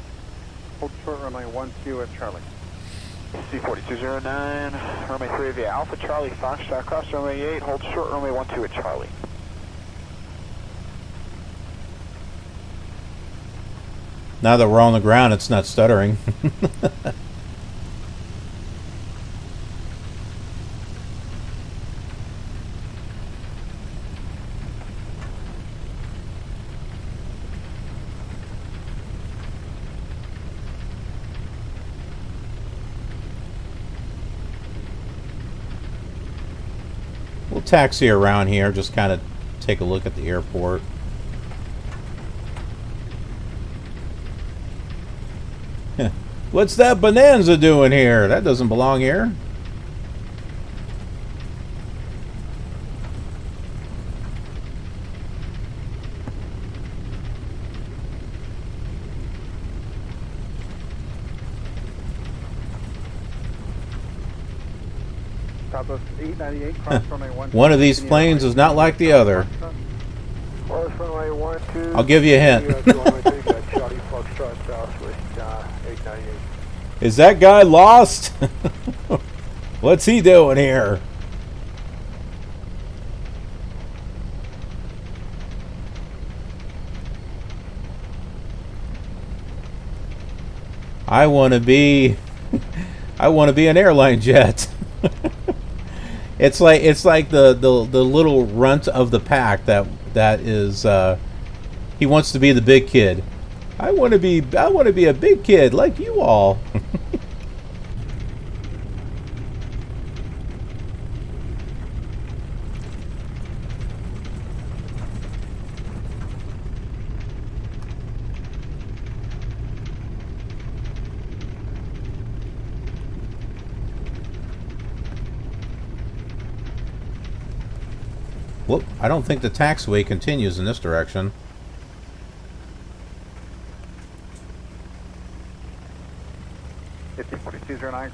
hold short runway 12 at Charlie. C4209, runway 3 via Alpha Charlie, Foxtrot, cross runway 8, hold short runway 12 at Charlie. Now that we're on the ground, it's not stuttering. taxi around here, just kind of take a look at the airport. What's that Bonanza doing here? That doesn't belong here. Southwest 898, cross runway 12. One of these planes is not like the other. Cross runway 12. I'll give you a hint. Charlie Foxtrot, Southwest 898. Is that guy lost? What's he doing here? I want to be an airline jet. It's like the little runt of the pack that is he wants to be the big kid. I want to be a big kid like you all. Whoop, I don't think the taxiway continues in this direction.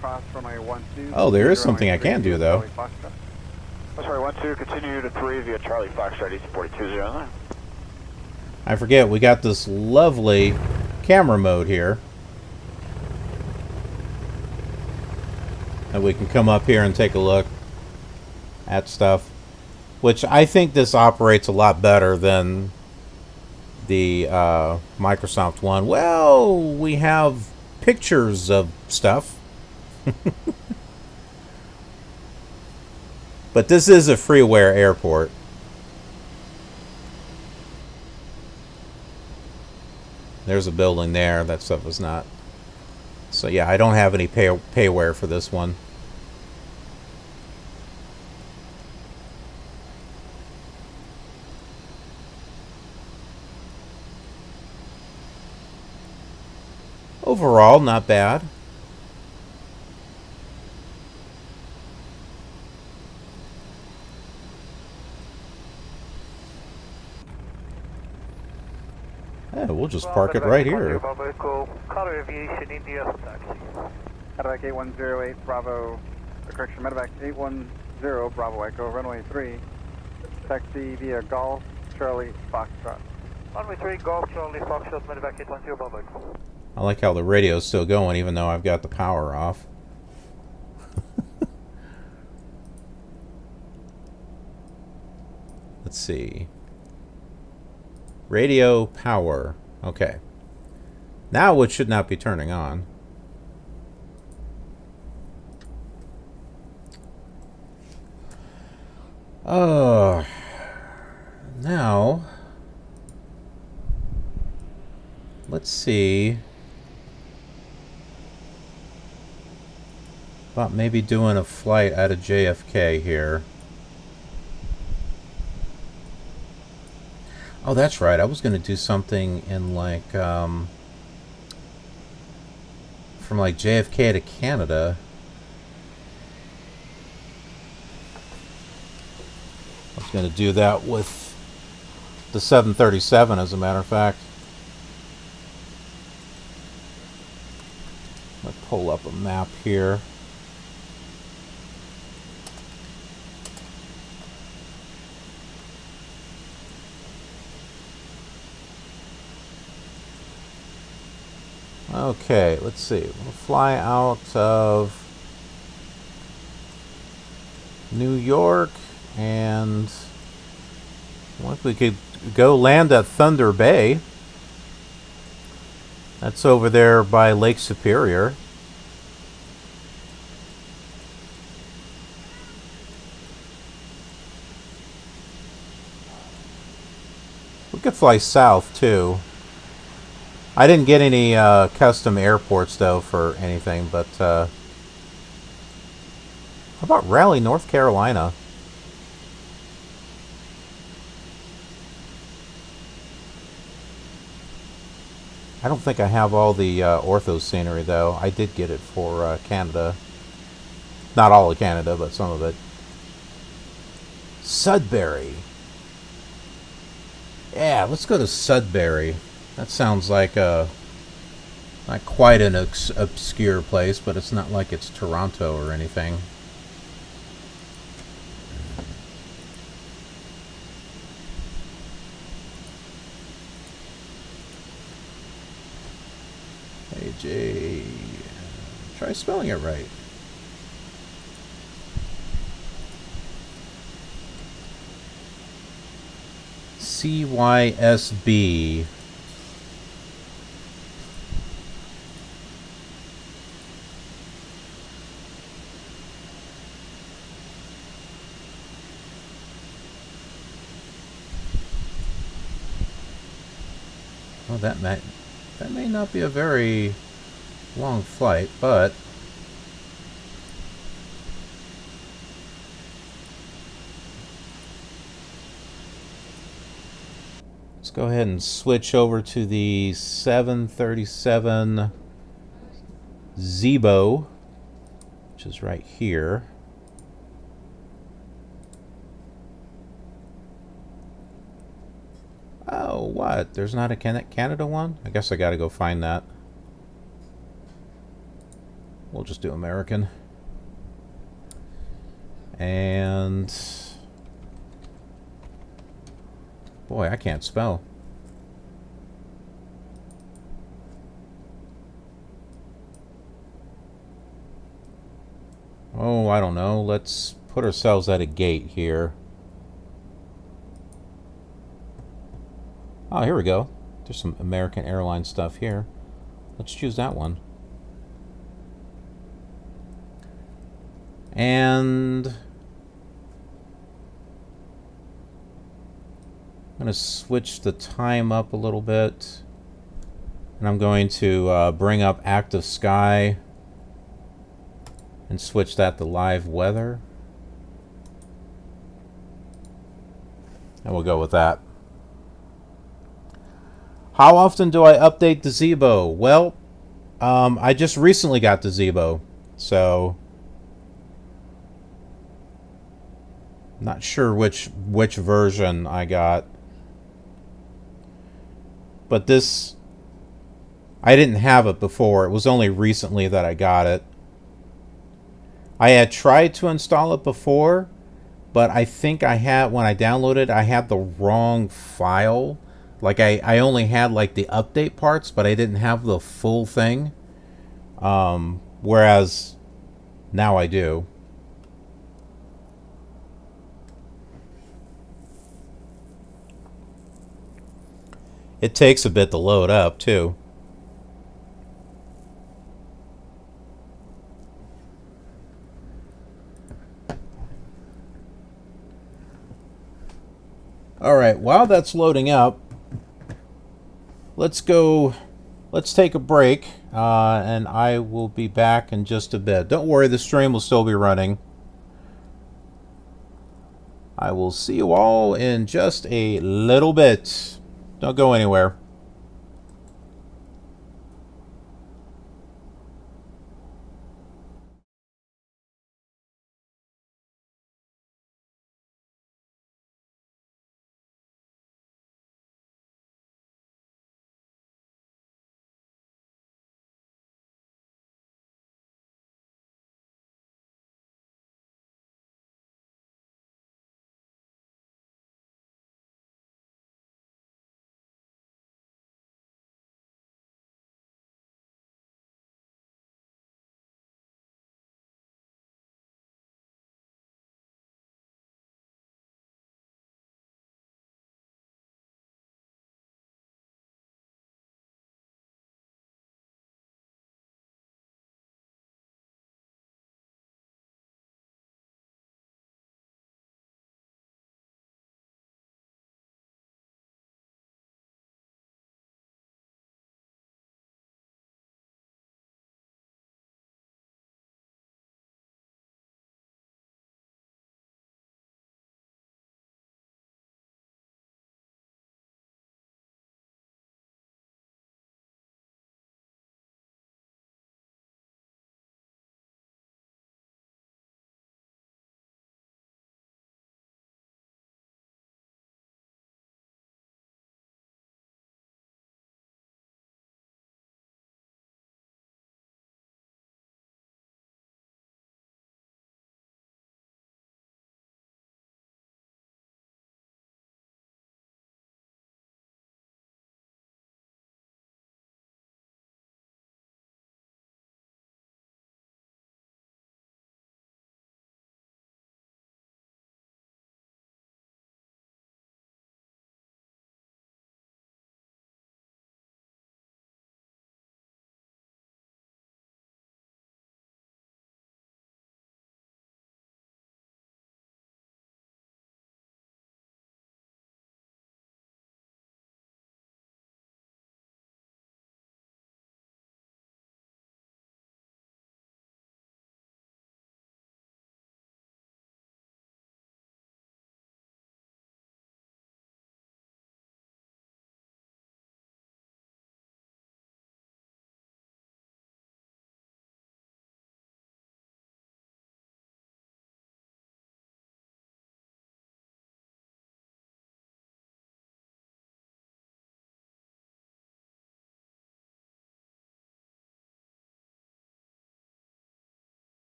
Cross runway 12. Oh, there is something I can do, though. Sorry, 12, continue to 3 via Charlie Foxtrot, East 420. I forget, we got this lovely camera mode here. And we can come up here and take a look at stuff. Which I think this operates a lot better than the Microsoft one. Well, we have pictures of stuff. But this is a freeware airport. There's a building there. That stuff was not. So yeah, I don't have any payware for this one. Overall, not bad. Yeah, we'll just park it right here. Color Aviation India taxi. Medevac 8108 Bravo, correction, Medevac 810 Bravo Echo, runway 3. Taxi via Golf, Charlie Foxtrot. Runway 3, Golf, Charlie Foxtrot, Medevac 810 Bravo Echo. I like how the radio's still going even though I've got the power off. Let's see. Radio power. Okay. Now it should not be turning on. Now let's see about maybe doing a flight out of JFK here. Oh, that's right. I was going to do something in like from like JFK to Canada. I was going to do that with the 737, as a matter of fact. Let's pull up a map here. Okay, let's see. We'll fly out of New York, and what if we could go land at Thunder Bay? That's over there by Lake Superior. We could fly south too. I didn't get any custom airports though for anything, but how about Raleigh, North Carolina? I don't think I have all the ortho scenery, though. I did get it for Canada. Not all of Canada, but some of it. Sudbury. Yeah, let's go to Sudbury. That sounds like a... Not quite an obscure place, but it's not like it's Toronto or anything. AJ... Try spelling it right. CYSB. Well, that may not be a very long flight, but let's go ahead and switch over to the 737 Zibo, which is right here. Oh, what? There's not a Canada one? I guess I gotta go find that. We'll just do American. And... boy, I can't spell. Oh, I don't know. Let's put ourselves at a gate here. Oh, here we go. There's some American Airlines stuff here. Let's choose that one. And... I'm going to switch the time up a little bit. And I'm going to bring up active sky. And switch that to live weather. And we'll go with that. How often do I update the Zibo? Well, I just recently got the Zibo, so not sure which version I got. But this, I didn't have it before. It was only recently that I got it. I had tried to install it before, but I think I had, when I downloaded, I had the wrong file. Like, I only had, like, the update parts, but I didn't have the full thing. Whereas, now I do. It takes a bit to load up, too. Alright, while that's loading up, let's take a break, and I will be back in just a bit. Don't worry, the stream will still be running. I will see you all in just a little bit. Don't go anywhere.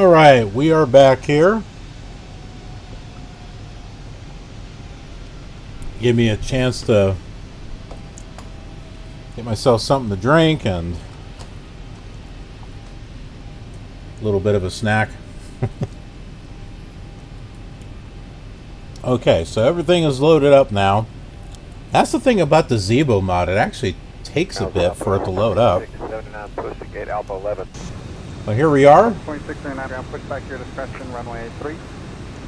Alright, we are back here. Give me a chance to get myself something to drink and a little bit of a snack. Okay, so everything is loaded up now. That's the thing about the Zibo mod. It actually takes a bit for it to load up. 79, push to gate Alpha 11. Well, here we are. 2679, ground push back here, discretion, runway 3.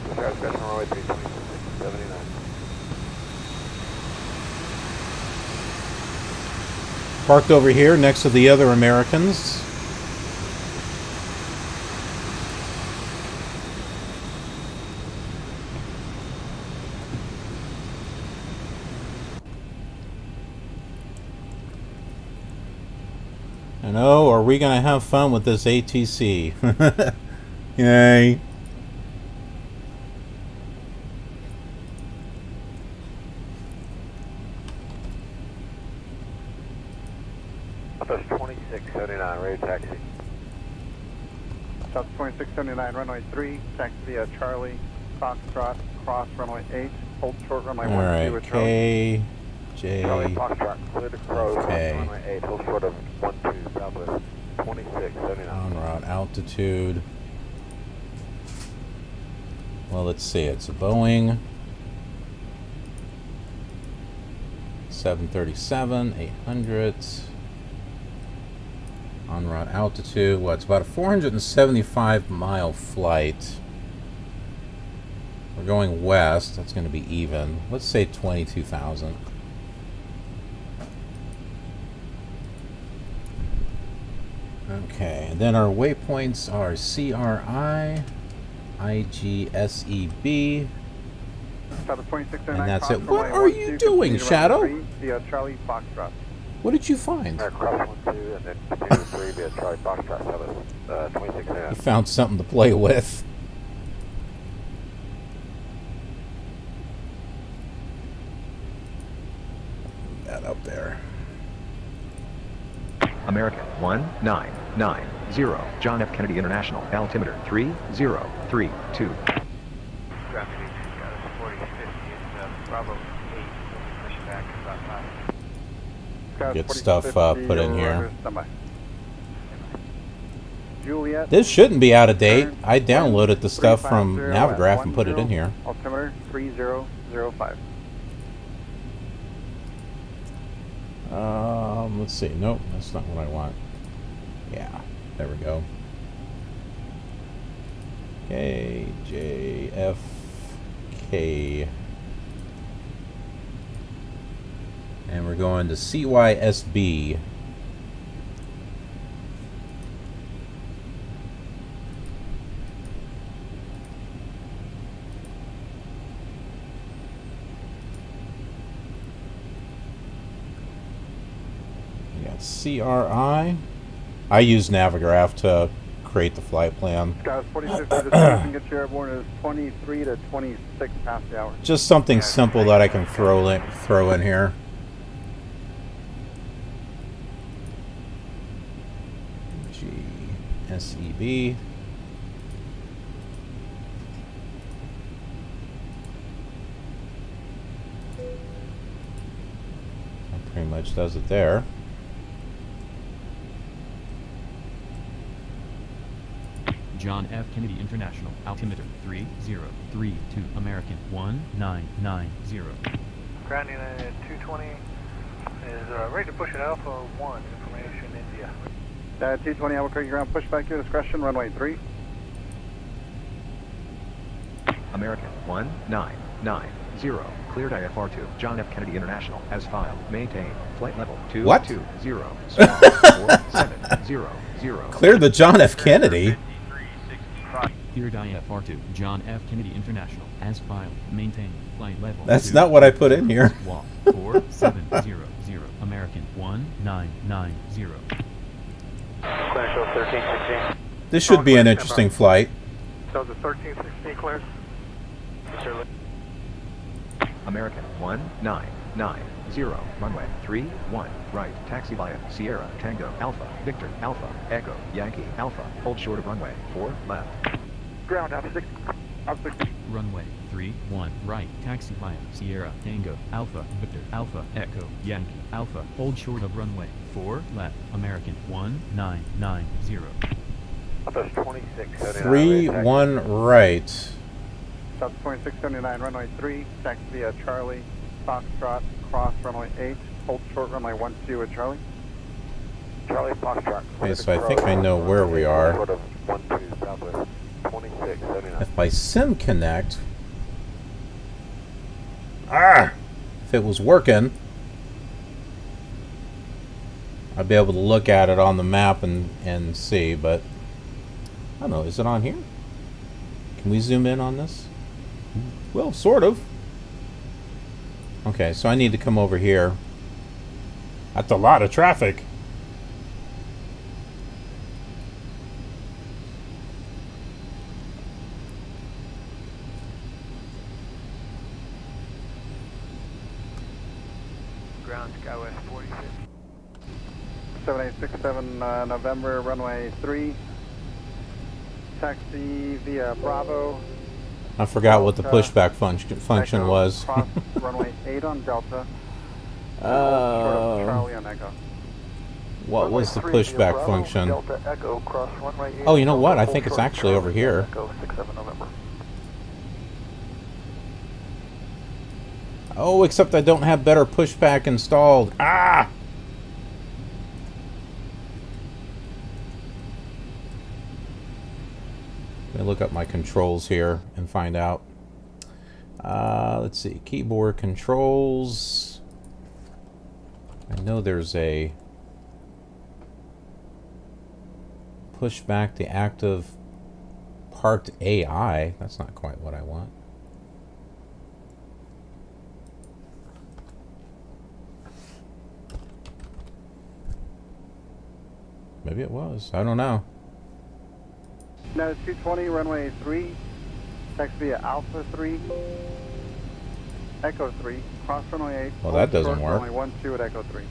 Discretion, runway 3, 2679. Parked over here next to the other Americans. And oh, are we going to have fun with this ATC? Yay. FS 2679, ready to taxi. South 2679, runway 3, taxi via Charlie, Foxtrot, cross runway 8, hold short runway 1, Alright, with Charlie. Charlie KJ. Foxtrot, clear to cross, Okay. runway 8, hold short of 12, southwest 2679. On route altitude. Well, let's see. It's a Boeing 737, 800. En route altitude. Well, it's about a 475-mile flight. We're going west. That's going to be even. Let's say 22,000. Okay, and then our waypoints are CRI, IGSEB, South 2679, and that's cross it. What runway are 1, you 2, doing, continue to Shadow? runway 3 via Charlie, Foxtrot. What did you find? Cross 1, 2, and then continue to 3 via Charlie Foxtrot, southwest 2679. You found something to play with. That up there. American 1990, John F. Kennedy International, altimeter 3032. Traffic 4050, it's Bravo 8, push back about 5. Get stuff put in here. Juliet. This shouldn't be out of date. I downloaded the stuff from Navigraph and put it in here. Altimeter 3005. Let's see. Nope, that's not what I want. Yeah, there we go. KJFK. And we're going to CYSB. We got CRI. I use Navigraph to create the flight plan. Guys, 4050, the can get you airborne is 23 to 26 past the hour. Just something simple that I can throw in here. GSEB. That pretty much does it there. John F. Kennedy International, altimeter 3032, American 1990. Ground Unit 220 is ready to push at Alpha 1, information India. 220 Albuquerque ground, push back your discretion, runway 3. American 1990, cleared IFR2, John F. Kennedy International, as filed, maintain, flight level 220, small 4700. Cleared the John F. Kennedy. Cleared IFR2, John F. Kennedy International, as filed, maintain, flight level. That's not what I put in here. Walk 4700, American 1990. Clear show 1316. This should be an interesting flight. So the 1316 clears. American 1990, runway 31, right, taxi via Sierra, Tango, Alpha, Victor, Alpha, Echo, Yankee, Alpha, hold short of runway 4, left. Ground, up 6. Runway 31 right, taxi via Sierra, Tango, Alpha, Victor, Alpha, Echo, Yankee, Alpha, hold short of runway 4 left, American 1990. FS 2679. 3-1 right. South 2679, runway 3, taxi via Charlie, Foxtrot, cross runway 8, hold short runway 12 at Charlie. Charlie, Foxtrot. Okay, so I think I know where we are. Short of 12, southwest 2679. If by sim connect, if it was working, I'd be able to look at it on the map and see, but I don't know, is it on here? Can we zoom in on this? Well, sort of. Okay, so I need to come over here. That's a lot of traffic. Ground Skywest 46. 7867 November, runway 3, taxi via Bravo. I forgot what the pushback function Echo, was. cross runway 8 on Delta. Short of Charlie on Echo. What Runway was the 3 via pushback Bravo, function? Delta Echo, cross runway 8. Oh, you know what? I hold think it's short of actually over Charlie here. Echo 67 November. Oh, except I don't have better pushback installed. Ah! Let me look up my controls here and find out. Let's see. Keyboard controls. I know there's a push back the active parked AI. That's not quite what I want. Maybe it was. I don't know. No, 220, runway 3, taxi via Alpha 3, Echo 3, cross runway 8. Well, that doesn't work. Runway 12 at Echo 3.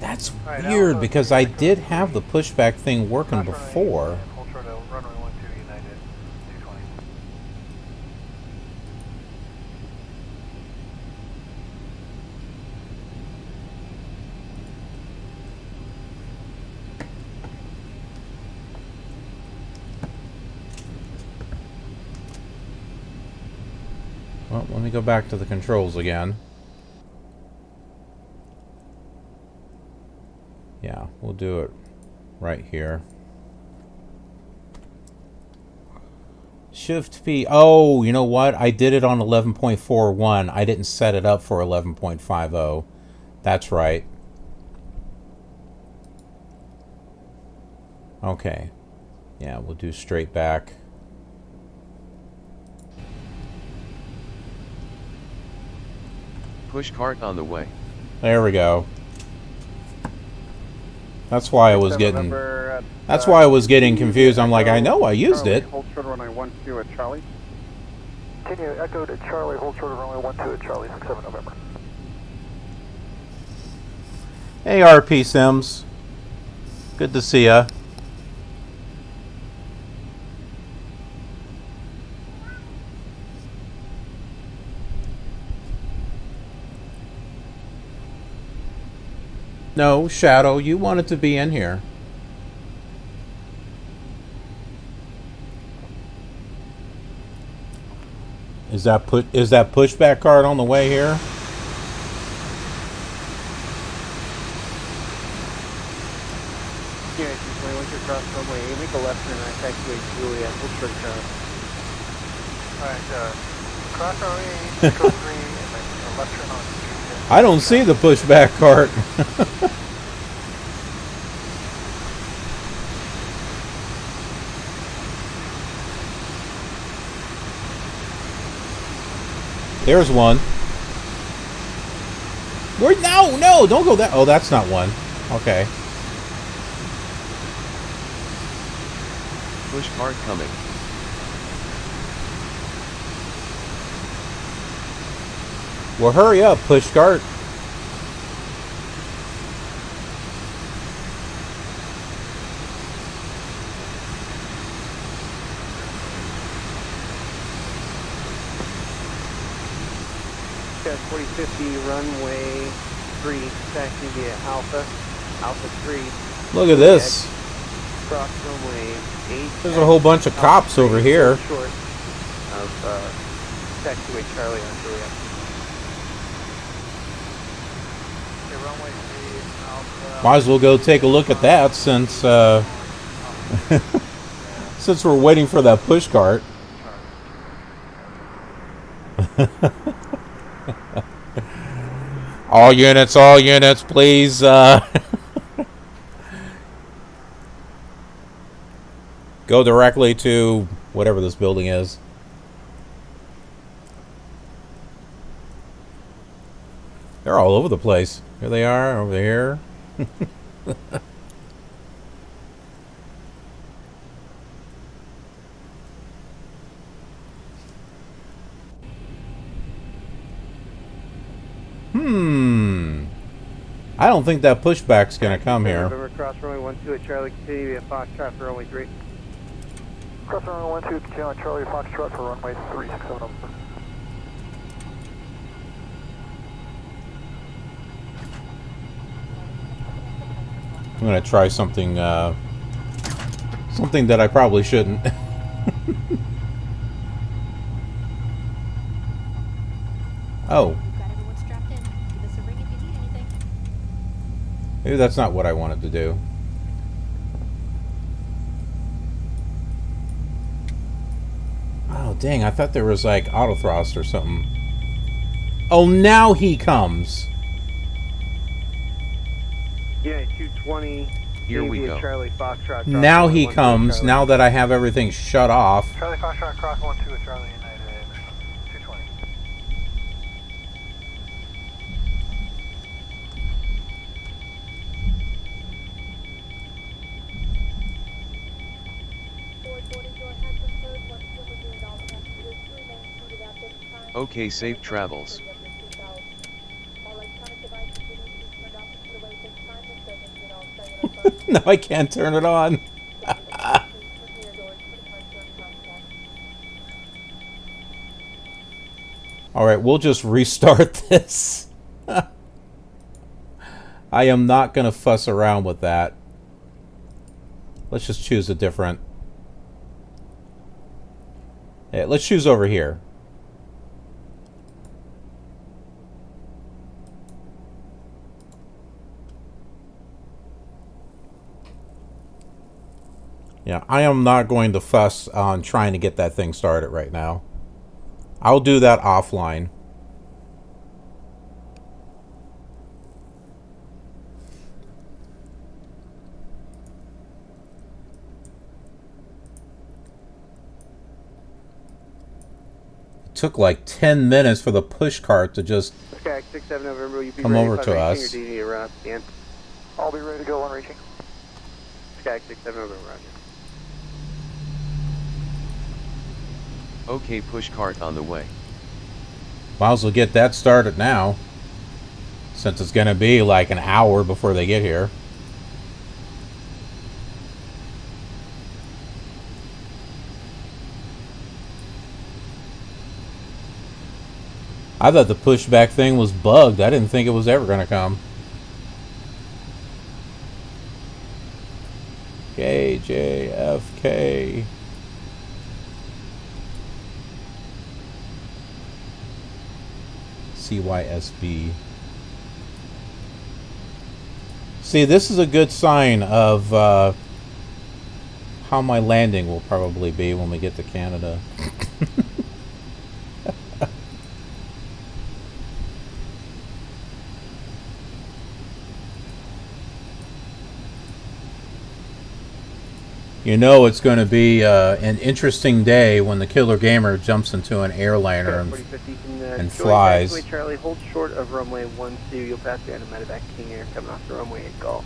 That's weird because I did have the pushback thing working before. Hold short of runway 12 United 220. Well, let me go back to the controls again. Yeah, we'll do it right here. Shift P. Oh, you know what? I did it on 11.41. I didn't set it up for 11.50. That's right. Okay. Yeah, we'll do straight back. Push cart on the way. There we go. That's why I was getting. That's why I was getting confused. I'm like, I know I used it. Hold short of runway 12 at Charlie. Continue Echo to Charlie. Hold short of runway 12 at Charlie. 67 November. Hey, RP Sims. Good to see ya. No, Shadow, you wanted to be in here. Is that pushback card on the way here? Yeah, once you cross runway 8, make a left turn on taxiway Juliet, hold short turn. Alright, cross runway 8, Echo 3, and then a left turn on Juliet. I don't see the pushback cart. There's one. Where? No, don't go that. Oh, that's not one. Okay. Push cart coming. Well, hurry up, pushcart. Got 4050 runway 3, taxi via Alpha 3. Look at this. Cross runway 8. There's a whole bunch of cops over here. Short of taxiway Charlie on Juliet. Okay, runway 3, Alpha. Might as well go take a look at that since since we're waiting for that pushcart. All units, please. Go directly to whatever this building is. They're all over the place. Here they are, over here. I don't think that pushback's gonna come here. November cross runway 12 at Charlie, continue via Foxtrot for runway 3. Cross runway 12, continue on Charlie, Foxtrot for runway 367 over. I'm gonna try something, something that I probably shouldn't. Oh. Maybe that's not what I wanted to do. Oh, dang, I thought there was like auto thrust or something. Oh, now he comes. Yeah, 220. Here we go. Charlie, Foxtrot, Now he comes, now that I have everything shut off. Charlie, Foxtrot, cross 12 at Charlie, United, 220. Okay, safe travels. No, I can't turn it on. Alright, we'll just restart this. I am not going to fuss around with that. Let's just choose a different... Yeah, let's choose over here. Yeah, I am not going to fuss on trying to get that thing started right now. I'll do that offline. It took like 10 minutes for the pushcart to just Sky 67 November, will you be come ready over to us. Or do you need a route stand? I'll be ready to go on reaching. Sky 67 November, roger. Okay, pushcart on the way. Might as well get that started now, since it's going to be like an hour before they get here. I thought the pushback thing was bugged. I didn't think it was ever going to come. KJFK. CYSB. See, this is a good sign of how my landing will probably be when we get to Canada. You know it's going to be an interesting day when the Killer Gamer jumps into an airliner and flies. Charlie, hold short of runway 12. You'll pass the medevac King Air coming off the runway 8 Golf.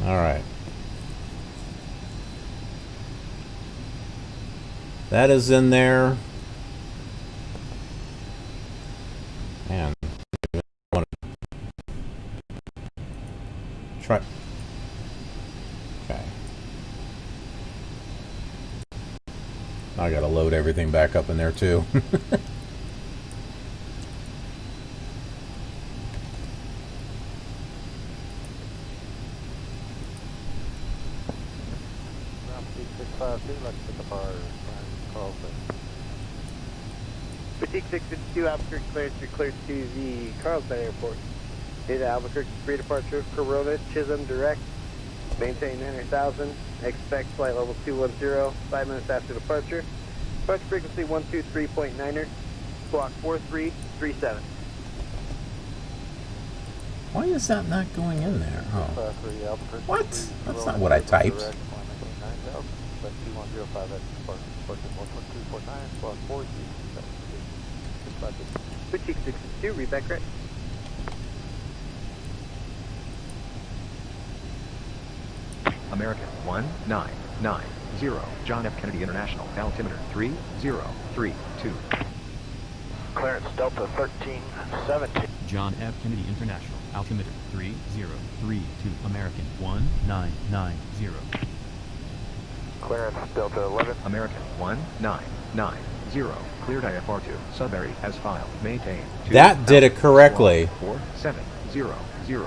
All right. That is in there. Man, I want to try. Okay. I gotta load everything back up in there too. Boutique 652 Albuquerque cleared to the Carlsbad Airport. Data Albuquerque pre-departure Corona Chisholm direct. Maintain 900,000. Expect flight level 210. 5 minutes after departure. Departure frequency 123.9er. Squawk 4337. Why is that not going in there? Oh. What? That's not what I typed. Boutique 652, read back correct. American 1990, John F. Kennedy International, altimeter 3032. Clearance Delta 1317. John F. Kennedy International, altimeter 3032, American 1990. Clearance Delta 11. American 1990, cleared IFR2, Sudbury as filed, maintain. That did it correctly. 4700.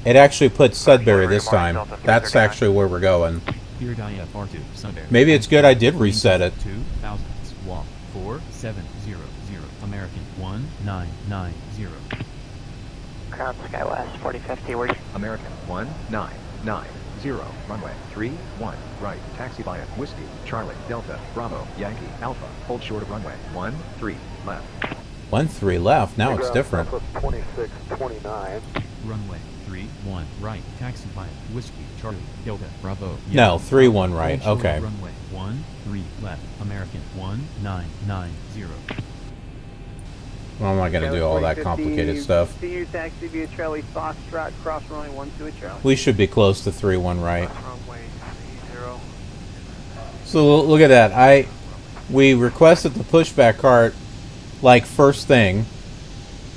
It actually put Sudbury this time. That's actually where we're going. Cleared IFR2, Sudbury. Maybe it's good I did reset it. 2000, walk 4700, American 1990. Crown Skywest 4050, where American 1990, runway 31, right, taxi via Whiskey, Charlie, Delta, Bravo, Yankee, Alpha, hold short of runway 13, left. 13 left, now it's different. 2629. Runway 31, right, taxi via Whiskey, Charlie, Delta, Bravo. Yankee, No, 31 right, hold short okay. of runway 13 left, American 1990. Well, I'm not going to do all that complicated stuff. CU taxi via Charlie Foxtrot, cross runway 12 Charlie. We should be close to 31 right. Runway 30. So look at that. We requested the pushback cart like first thing,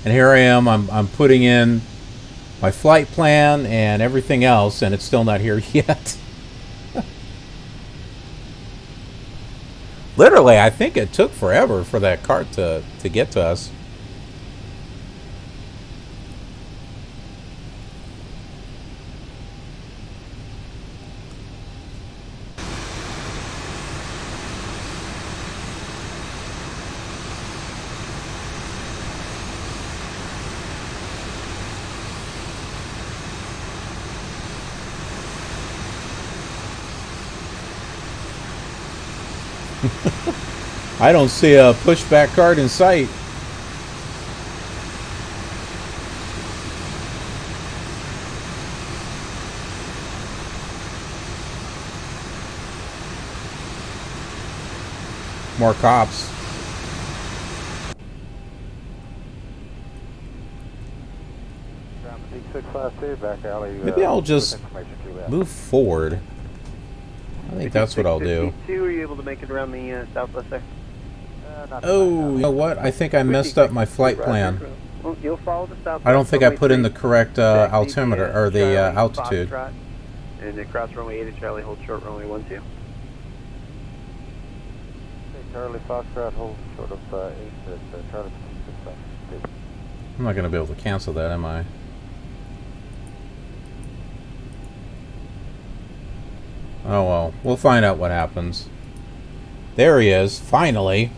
and here I am. I'm putting in my flight plan and everything else, and it's still not here yet. Literally, I think it took forever for that cart to get to us. I don't see a pushback cart in sight. More cops. Maybe I'll just move forward. I think that's what I'll do. Are you able to make it around the southwest there? Oh, you know what? I think I messed up my flight plan. Well, you'll follow the southwest. I don't think I put in the correct altimeter or the altitude. And then cross runway 8 at Charlie, hold short runway 12. Charlie Foxtrot, hold short of 8 at Charlie. I'm not going to be able to cancel that, am I? Oh well, we'll find out what happens. There he is, finally.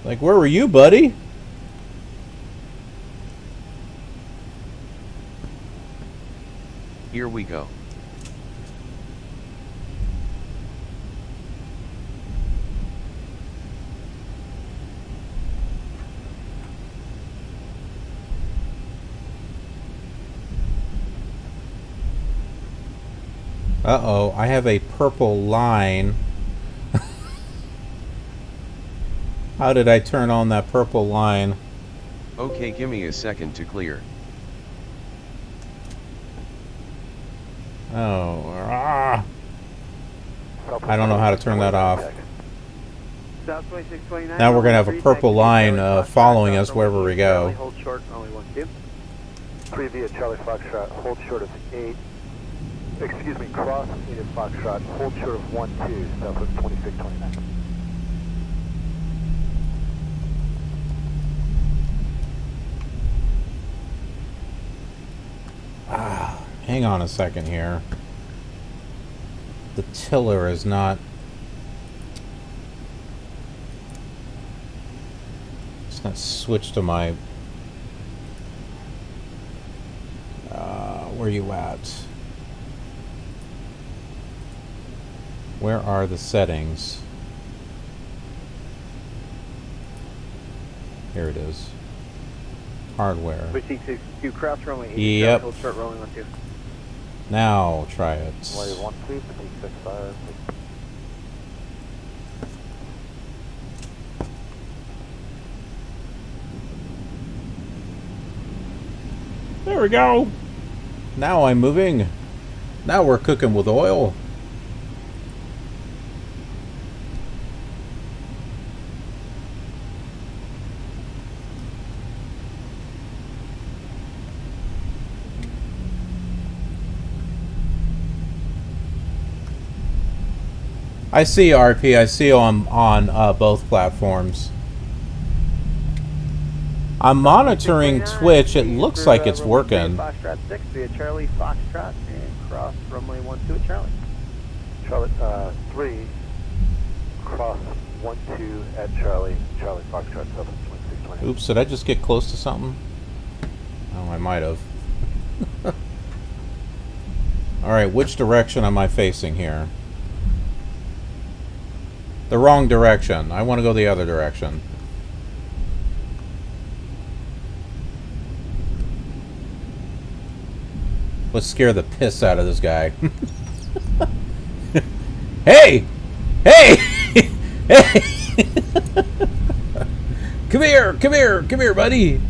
Like, where were you, buddy? Here we go. Uh-oh, I have a purple line. How did I turn on that purple line? Okay, give me a second to clear. Oh, I don't know how to turn that off. Southwest 629. Now we're going to have a purple line following us wherever we go. Hold short, only 12. 3 via Charlie Foxtrot, hold short of 8. Excuse me, cross 8 at Foxtrot, hold short of 12, Southwest 2629. Hang on a second here. The tiller is not... It's not switched to my... where you at? Where are the settings? Here it is. Hardware. 3662, cross runway 8. Yep. Hold short, rolling 12. Now try it. Runway 12, 665. There we go. Now I'm moving. Now we're cooking with oil. I see RP. I see on both platforms. I'm monitoring Twitch. It looks like it's working. Foxtrot 6 via Charlie Foxtrot and cross runway 12 at Charlie. Charlie 3 cross 12 at Charlie. Charlie Foxtrot 72620. Oops, did I just get close to something? Oh, I might have. Alright, which direction am I facing here? The wrong direction. I want to go the other direction. Let's scare the piss out of this guy. Hey! Hey! Hey! Come here! Come here! Come here, buddy!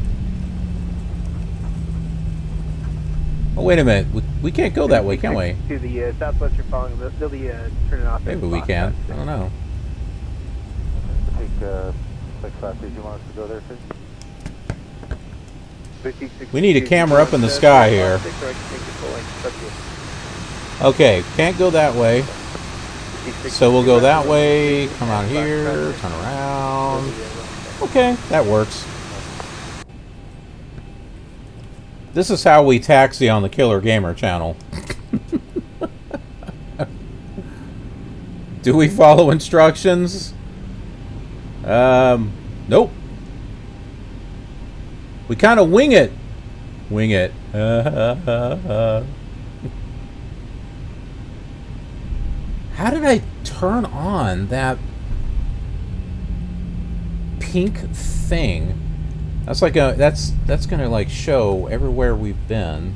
Oh, wait a minute. We can't go that way, can we? To the southwest, you're following. They'll be turning off. Maybe we can. I don't know. Take 6 classes. You want us to go there, please? We need a camera up in the sky here. Okay, can't go that way. So we'll go that way, come out here, turn around. Okay, that works. This is how we taxi on the Killer Gamer channel. Do we follow instructions? Nope. We kind of wing it. Wing it. How did I turn on that pink thing? That's like a that's gonna like show everywhere we've been.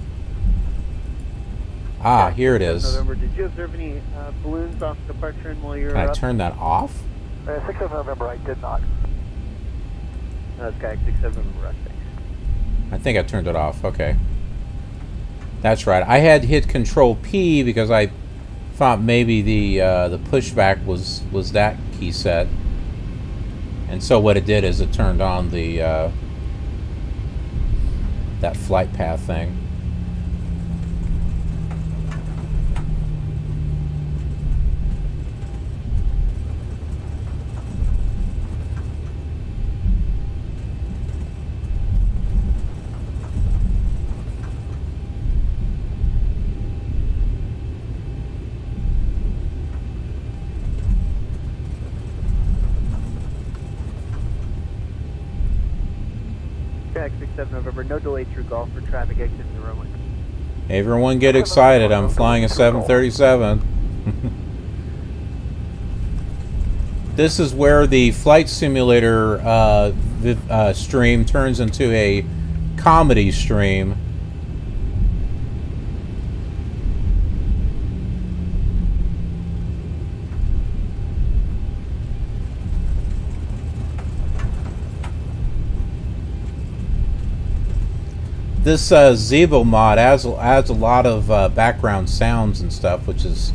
Ah, here it is. November. Did you observe any balloons off departure and while you're Can I up? turn that off? 6 of November, I did not. That's guy 6 of November, I think. I think I turned it off. Okay. That's right. I had hit Control P because I thought maybe the pushback was that key set. And so what it did is it turned on the that flight path thing. Jack 6-7 November, no delay through Gulf for traffic exit in the runway. Everyone get excited. I'm flying a 737. This is where the flight simulator stream turns into a comedy stream. This Zibo mod adds a lot of background sounds and stuff, which is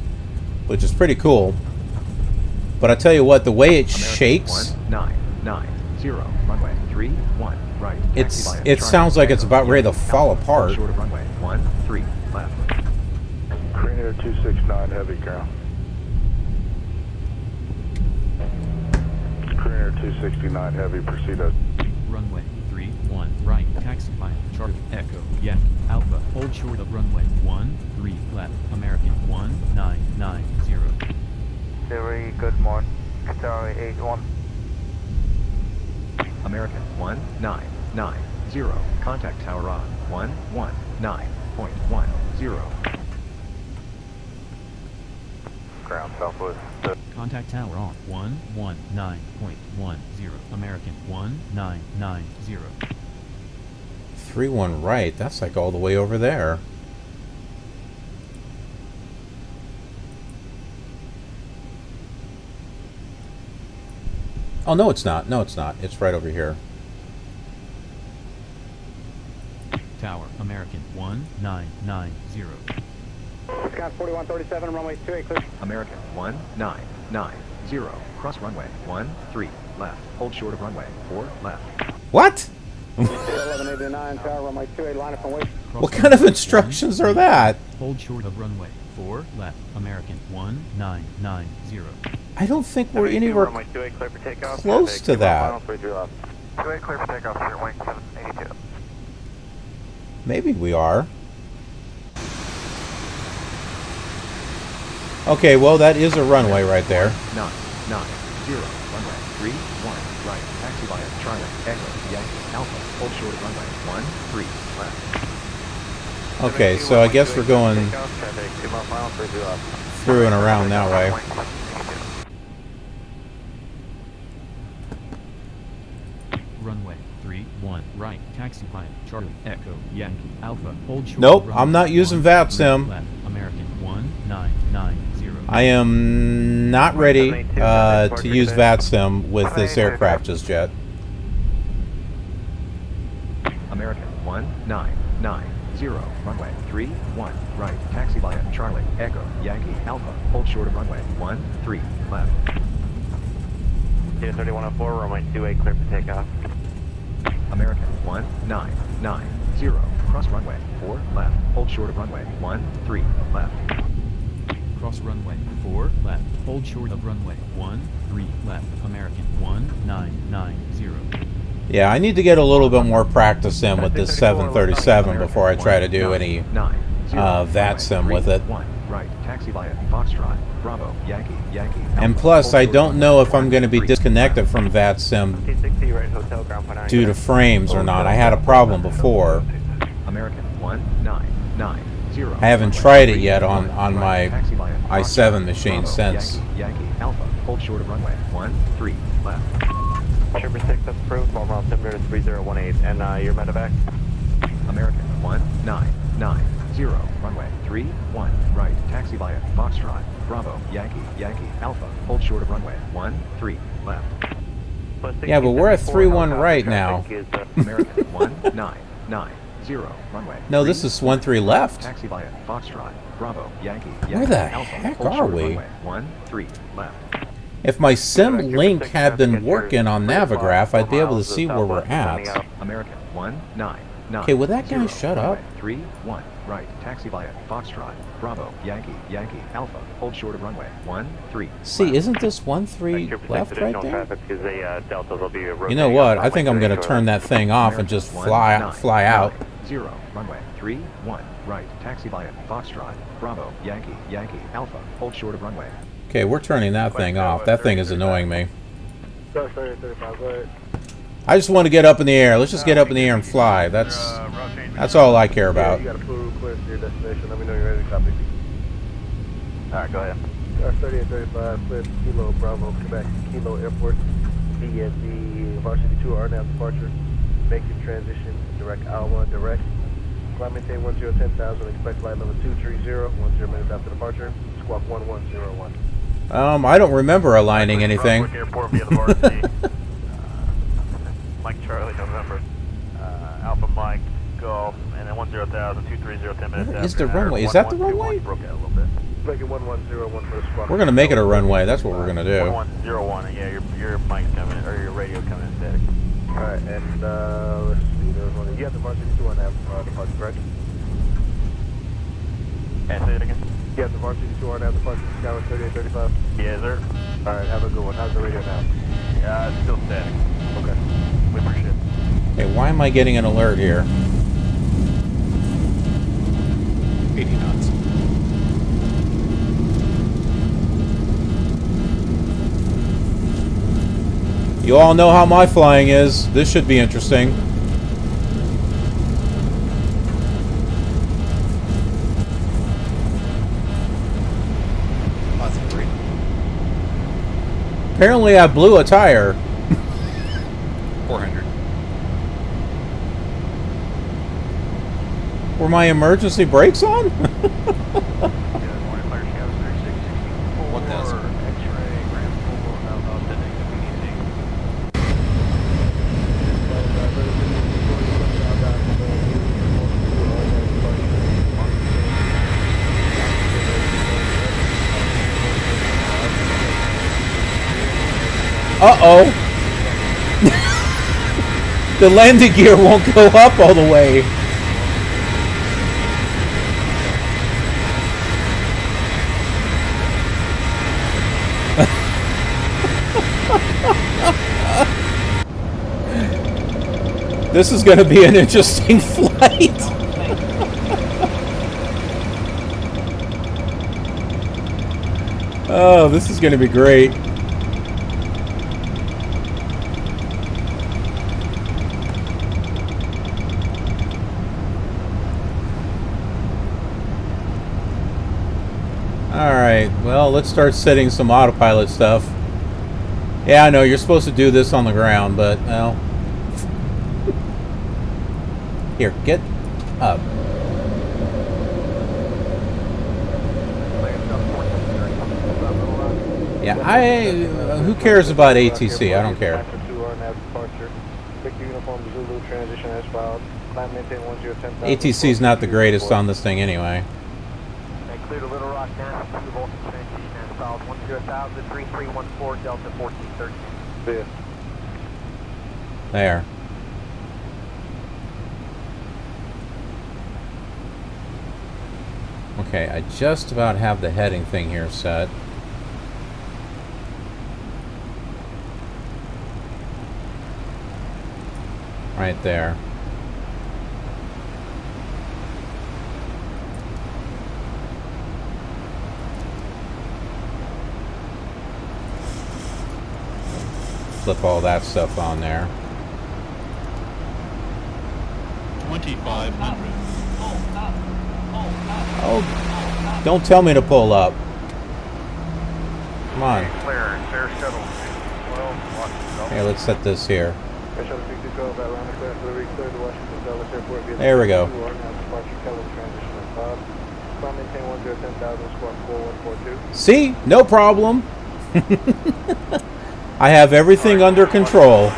pretty cool. But I tell you what, the way it shakes, 1990 runway 31 right. it sounds like it's about ready to fall apart. Short of runway 13 left. Green Air 269 heavy ground. Green Air 269 heavy, proceed as Runway 31 right. Taxi via Charlie Echo Yankee Alpha. Hold short of runway 13 left. American 1990. Very good morning. Sorry, 81. American 1990. Contact tower on 119.10. Ground southwest. Contact tower on 119.10. American 1990. 3-1 right. That's like all the way over there. Oh, no, it's not. No, it's not. It's right over here. Tower American 1990. Scott 4137, runway 28 clear. American 1990. Cross runway 13 left. Hold short of runway 4 left. What? 1189, tower, runway 28, line up and wait. What kind of instructions are that? Hold short of runway 4 left. American 1990. I don't think we're anywhere close to that. 28 clear for takeoff, clear wing 782. Maybe we are. Okay, well, that is a runway right there. 990 runway 31 right. Taxi via Charlie Echo Yankee Alpha. Hold short of runway 13 left. Okay, so I guess we're going through and around that way. Runway 31 right. Taxi via Charlie Echo Yankee Alpha. Hold short. Nope, runway I'm not using 13 VATSIM. left. American 1990. I am not ready to use VATSIM with this aircraft just yet. American 1990 runway 31 right. Taxi via Charlie Echo Yankee Alpha. Hold short of runway 13 left. 3104, runway 28 clear for takeoff. American 1990. Cross runway 4 left. Hold short of runway 13 left. Cross runway 4 left. Hold short of runway 13 left. American 1990. Yeah, I need to get a little bit more practice in with this 737 before I try to do any VATSIM with it. Right. Taxi via Foxtrot Bravo Yankee And plus, I don't know if I'm going to be disconnected from VATSIM due to frames or not. I had a problem before. American 1990. I haven't tried it yet on my i7 machine since. Yankee Alpha. Hold short of runway 13 left. Trooper 6, that's approved. Form altimeter 3018. And your medevac? American 1990. Runway 31 right. Taxi via Foxtrot Bravo Yankee Alpha. Hold short of runway 13 left. Yeah, but we're at 31 right now. American 1990 runway. No, this is 13 left. Taxi via Foxtrot Bravo Yankee Where the Alpha. heck Hold are short of we? runway 13 left. If my sim link had been working on Navigraph, I'd be able to see where we're at. American 199. Okay, will that guy shut up? 31 right. Taxi via Foxtrot Bravo Yankee Alpha. Hold short of runway 13. See, isn't this 13 left right there? You know what? I think I'm going to turn that thing off and just fly out. 0 runway 31 right. Taxi via Foxtrot Bravo Yankee Alpha. Hold short of runway. Okay, we're turning that thing off. That thing is annoying me. I just want to get up in the air. Let's just get up in the air and fly. That's all I care about. You got approved, clear to your destination. Let me know you're ready to copy. Alright, go ahead. 3835, clear to Kilo Bravo, Quebec, Kilo Airport. Be at the Varsity 2 RNAV departure. Make your transition direct Alma direct. Climb maintain 1010,000. Expect flight level 230. 10 minutes after departure. Squawk 1101. I don't remember aligning anything. Airport via the Varsity. Mike Charlie, November. Alpha Mike, Golf, and and 10,000, 230, 10 minutes. Where is the runway? Is that the runway? Broke out a little bit. Make it 1101 for the squawk. We're gonna make it a runway. That's what we're gonna do. 1101, yeah, your mic's coming, or your radio coming in static. Alright, and let's see, there's one. You have the varsity 2 on that departure, correct? And say it again? You have the varsity 2 on that departure, Skyward 3835? Yes, sir. Alright, have a good one. How's the radio now? It's still static. Okay. We appreciate it. Okay, why am I getting an alert here? 80 knots. You all know how my flying is. This should be interesting. That's great. Apparently I blew a tire. 400. Were my emergency brakes on? 1,000. Uh-oh. The landing gear won't go up all the way. This is going to be an interesting flight. Oh, this is going to be great. Alright, well, let's start setting some autopilot stuff. Yeah, I know, you're supposed to do this on the ground, but, well... Here, get up. Yeah, who cares about ATC? I don't care. ATC is not the greatest on this thing anyway. Clear to Little Rock now, 2 voltage transition as filed 10,000, 3314 Delta 1413. There. Okay, I just about have the heading thing here set. Right there. Flip all that stuff on there. 2,500. Oh, don't tell me to pull up. Come on. Hey, let's set this here. There we go. See? No problem. I have everything under control.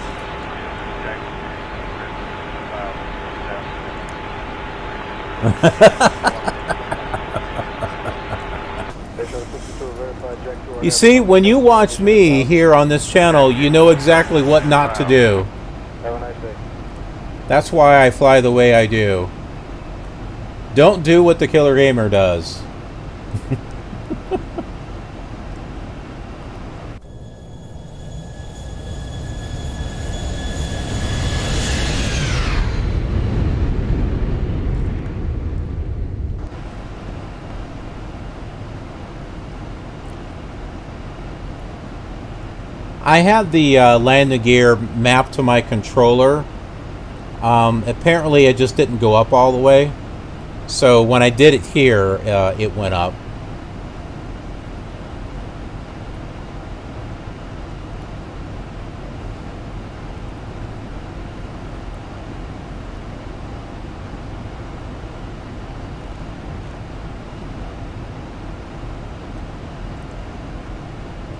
You see, when you watch me here on this channel, you know exactly what not to do. That's why I fly the way I do. Don't do what the Killer Gamer does. I had the landing gear mapped to my controller. Apparently it just didn't go up all the way. So when I did it here, it went up.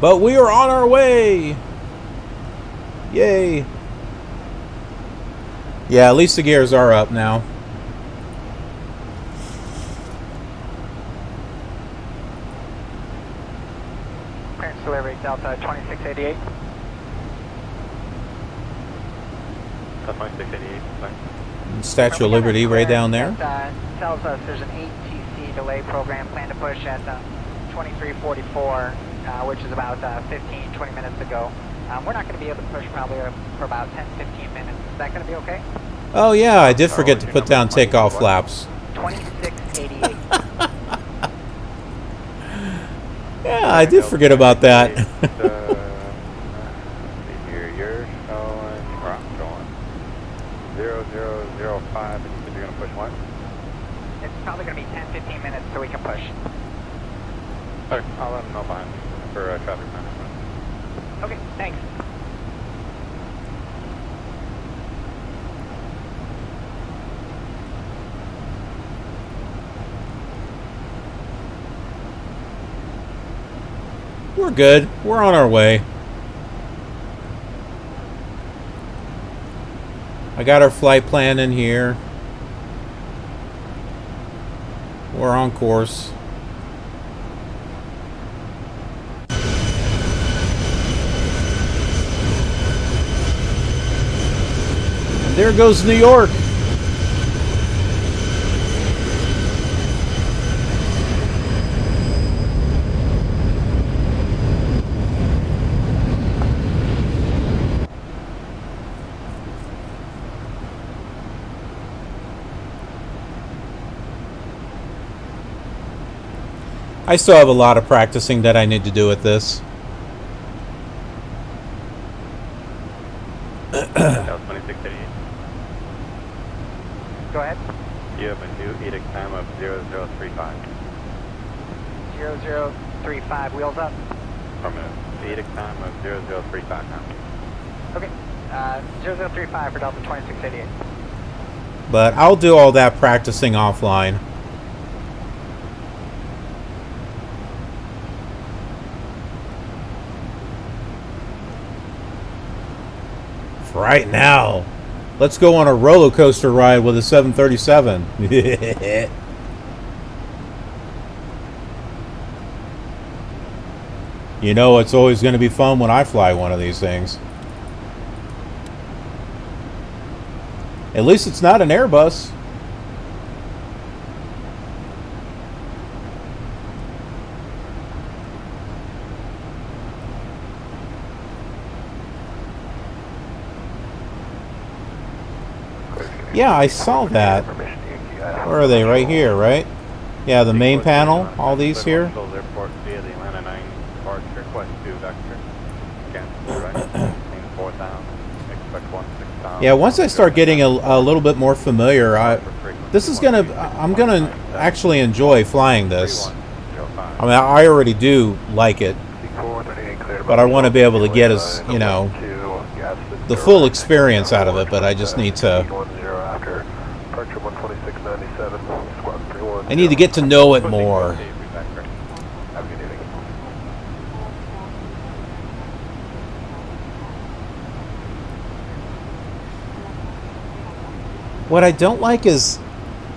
But we are on our way! Yay! Yeah, at least the gears are up now. clearance delivery, Delta 2688. Delta 2688, fine. Statue of Liberty right down there. That, tells us there's an 8 TC delay program planned to push at 2344, which is about 15-20 minutes ago. We're not going to be able to push probably for about 10-15 minutes. Is that going to be okay? Oh yeah, I did forget to put down takeoff flaps. 2688. Yeah, I did forget about that. You're showing 0005, and you said you're going to push one? It's probably going to be 10-15 minutes so we can push. Okay, I'll let them know behind me for traffic management. Okay, thanks. We're good. We're on our way. I got our flight plan in here. We're on course. And there goes New York. I still have a lot of practicing that I need to do with this. That was 2688. Go ahead. You have a new edict time of 0035. 0035, wheels up. From a edict time of 0035 now. Okay, 0035 for Delta 2688. But I'll do all that practicing offline. Right now, let's go on a roller coaster ride with a 737. You know, it's always going to be fun when I fly one of these things. At least it's not an Airbus. Yeah, I saw that. Where are they? Right here, right? Yeah, the main panel. All these here. Airport via the Atlanta 9 departure, request 2 vector. Cancel, right? 4,000. Expect 16,000. Yeah, once I start getting a little bit more familiar, I'm gonna actually enjoy flying this. I mean, I already do like it, but I want to be able to get as, you know, the full experience out of it. But I just need to. I need to get to know it more. What I don't like is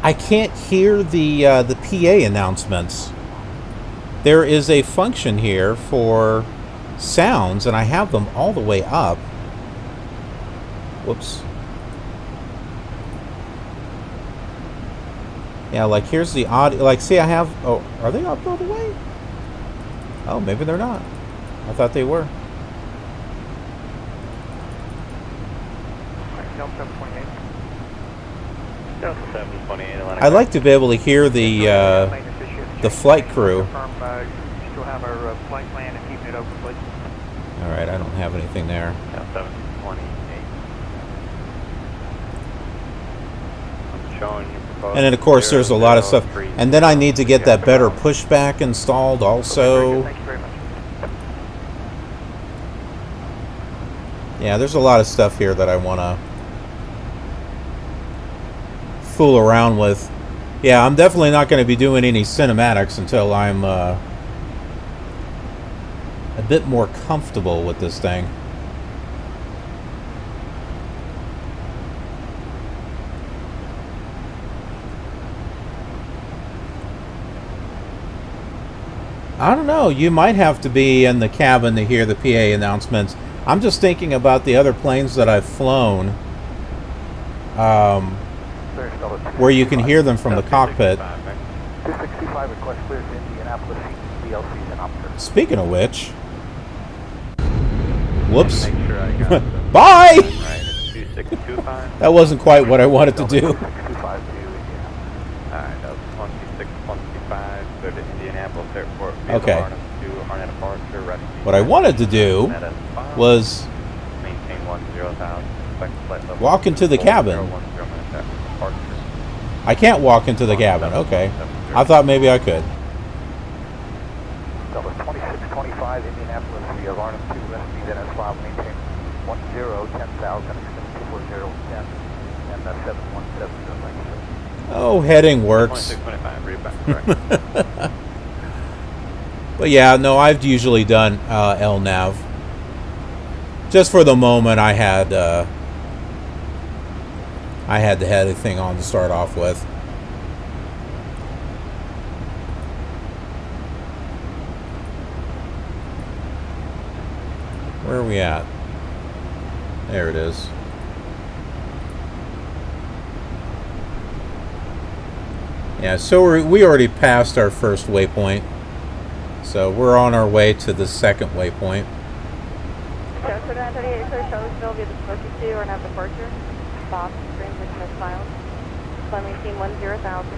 I can't hear the PA announcements. There is a function here for sounds, and I have them all the way up. Whoops. Yeah, like here's the audio. Like, see, I have. Oh, are they up all the way? Oh, maybe they're not. I thought they were. I'd like to be able to hear the flight crew. Still have our flight plan and keeping it open, please. All right, I don't have anything there. 728. I'm showing you. And then, of course, there's a lot of stuff. And then I need to get that better pushback installed also. Thank you very much. Yeah, there's a lot of stuff here that I want to fool around with. Yeah, I'm definitely not going to be doing any cinematics until I'm a bit more comfortable with this thing. I don't know. You might have to be in the cabin to hear the PA announcements. I'm just thinking about the other planes that I've flown, where you can hear them from the cockpit. 265 request clear to Indianapolis. VLCs and operators. Speaking of which, whoops. Make sure I got the Bye! right, it's 2625. That wasn't quite what I wanted to do. 625 to Indianapolis. Alright, that was 12625. Go to Indianapolis Airport. Okay. Arnett departure, rescue. What I wanted to do was maintain 10,000. Flight level walk into the cabin. 4010 minutes after departure. I can't walk into the cabin. Okay. I thought maybe I could. Delta 2625 Indianapolis via Arnett 2 rescue NS file maintain 10,000 extended 24010 and 717. Thank you, sir. Oh, heading works. 2625, read back, correct. But yeah, no, I've usually done LNAV. Just for the moment, I had the heading thing on to start off with. Where are we at? There it is. Yeah, so we already passed our first waypoint. So we're on our way to the second waypoint. Delta 938, sir, Charlottesville via the 42 or now departure. Bob, transition is filed. Flight maintain 10,000.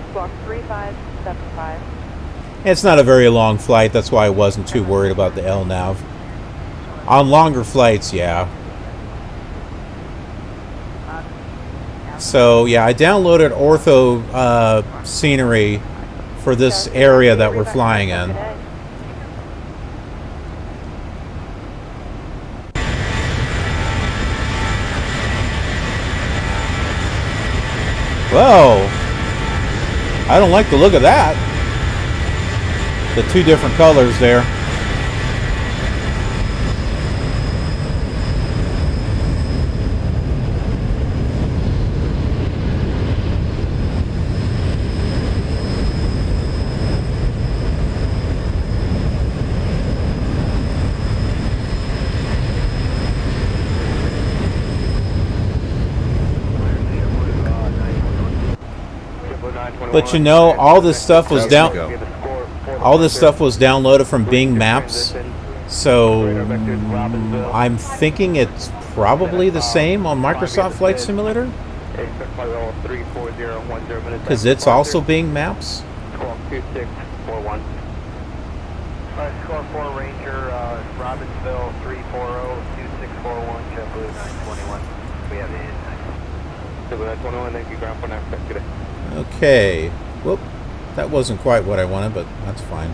Squawk 3575. It's not a very long flight, that's why I wasn't too worried about the LNAV. On longer flights, yeah. So yeah, I downloaded ortho scenery for this area that we're flying in. Whoa! I don't like the look of that. The two different colors there. But you know, all this stuff was downloaded from Bing Maps. So I'm thinking it's probably the same on Microsoft Flight Simulator, because it's also Bing Maps. Score 4 Ranger, Robbinsville 340-2641, JetBlue 921. We have the 921, thank you, ground for 9 today. Okay. Whoop. That wasn't quite what I wanted, but that's fine.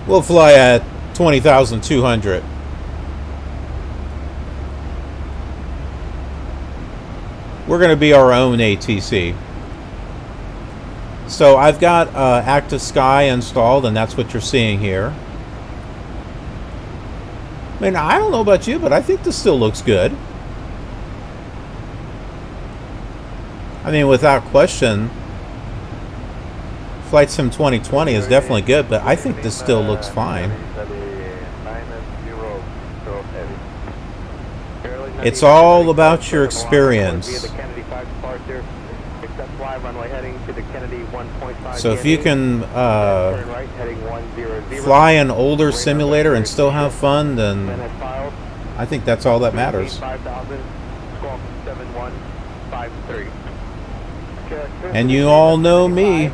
We'll fly at 20,200. We're going to be our own ATC. So I've got Active Sky installed, and that's what you're seeing here. I mean, I don't know about you, but I think this still looks good. I mean, without question, Flight Sim 2020 is definitely good, but I think this still looks fine. It's all about your experience. So if you can fly an older simulator and still have fun, then I think that's all that matters. And you all know me.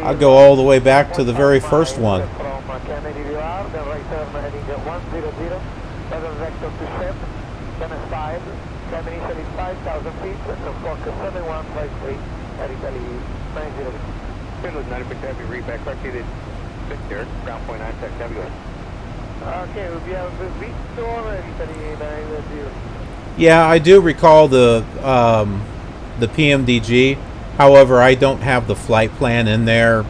I'll go all the way back to the very first one. Yeah, I do recall the PMDG. However, I don't have the flight plan in there.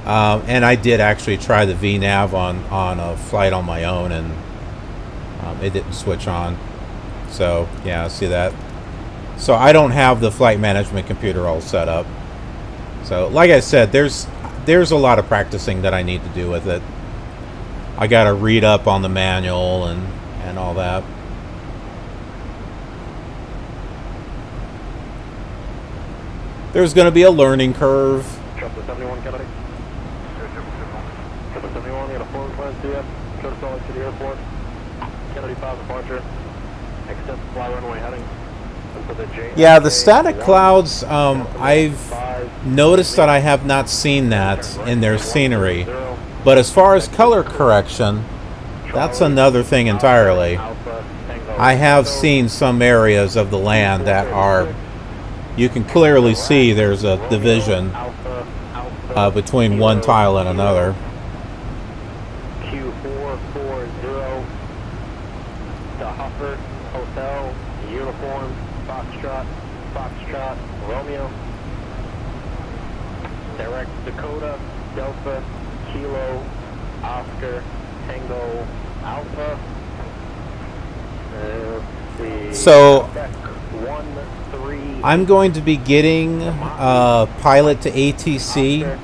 And I did actually try the VNAV on a flight on my own, and it didn't switch on. So, yeah, see that? So I don't have the flight management computer all set up. So, like I said, there's a lot of practicing that I need to do with it. I got to read up on the manual and all that. There's going to be a learning curve. Triple 71 Kennedy. Triple 71, you got a forward climb to you. Go to Salt Lake City Airport. Kennedy 5 departure. Extend fly runway heading. Yeah, the static clouds, I've noticed that I have not seen that in their scenery. But as far as color correction, that's another thing entirely. I have seen some areas of the land that are, you can clearly see there's a division between one tile and another. Q440 to Huffer Hotel Uniform Foxtrot Romeo. Direct Dakota Delta Kilo Oscar Tango Alpha. So I'm going to be getting pilot to ATC,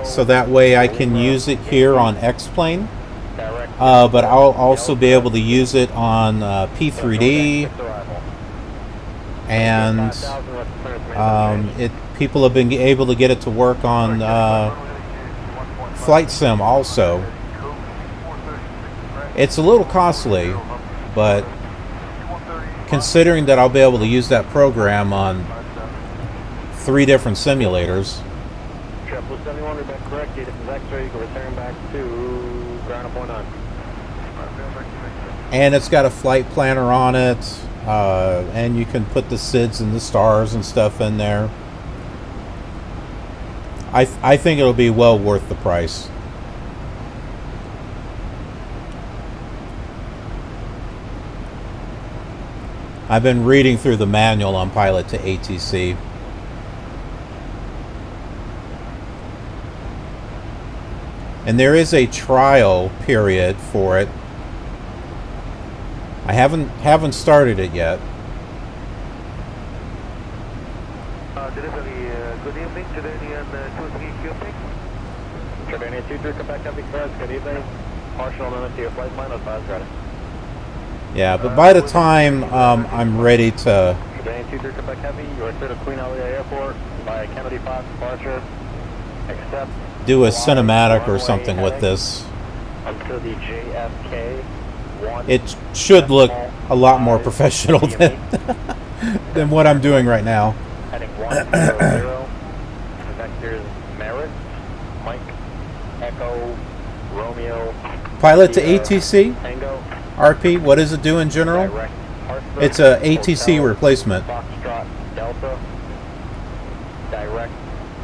so that way I can use it here on X-Plane. But I'll also be able to use it on P3D, and people have been able to get it to work on Flight Sim also. It's a little costly, but considering that I'll be able to use that program on 3 different simulators. 71, we've been corrected. If it's X-ray, you can return back to ground up 19. And it's got a flight planner on it, and you can put the SIDS and the stars and stuff in there. I think it'll be well worth the price. I've been reading through the manual on pilot to ATC. And there is a trial period for it. I haven't started it yet. Good evening, Jordanian 23 Jordanian 23, Quebec Heavy Cars, good evening. Partial limit to your flight plan, advise ready. Yeah, but by the time I'm ready to Jordanian 23, Quebec Heavy, you are clear to Queen Alia Airport by Kennedy 5 departure. Accept. Do a cinematic or something with this. Until the JFK. It should look a lot more professional than what I'm doing right now. Heading 100. Vectors Merit, Mike, Echo, Romeo. Pilot to ATC? Tango. RP, what does it do in general? It's a ATC replacement. Foxtrot Delta. Direct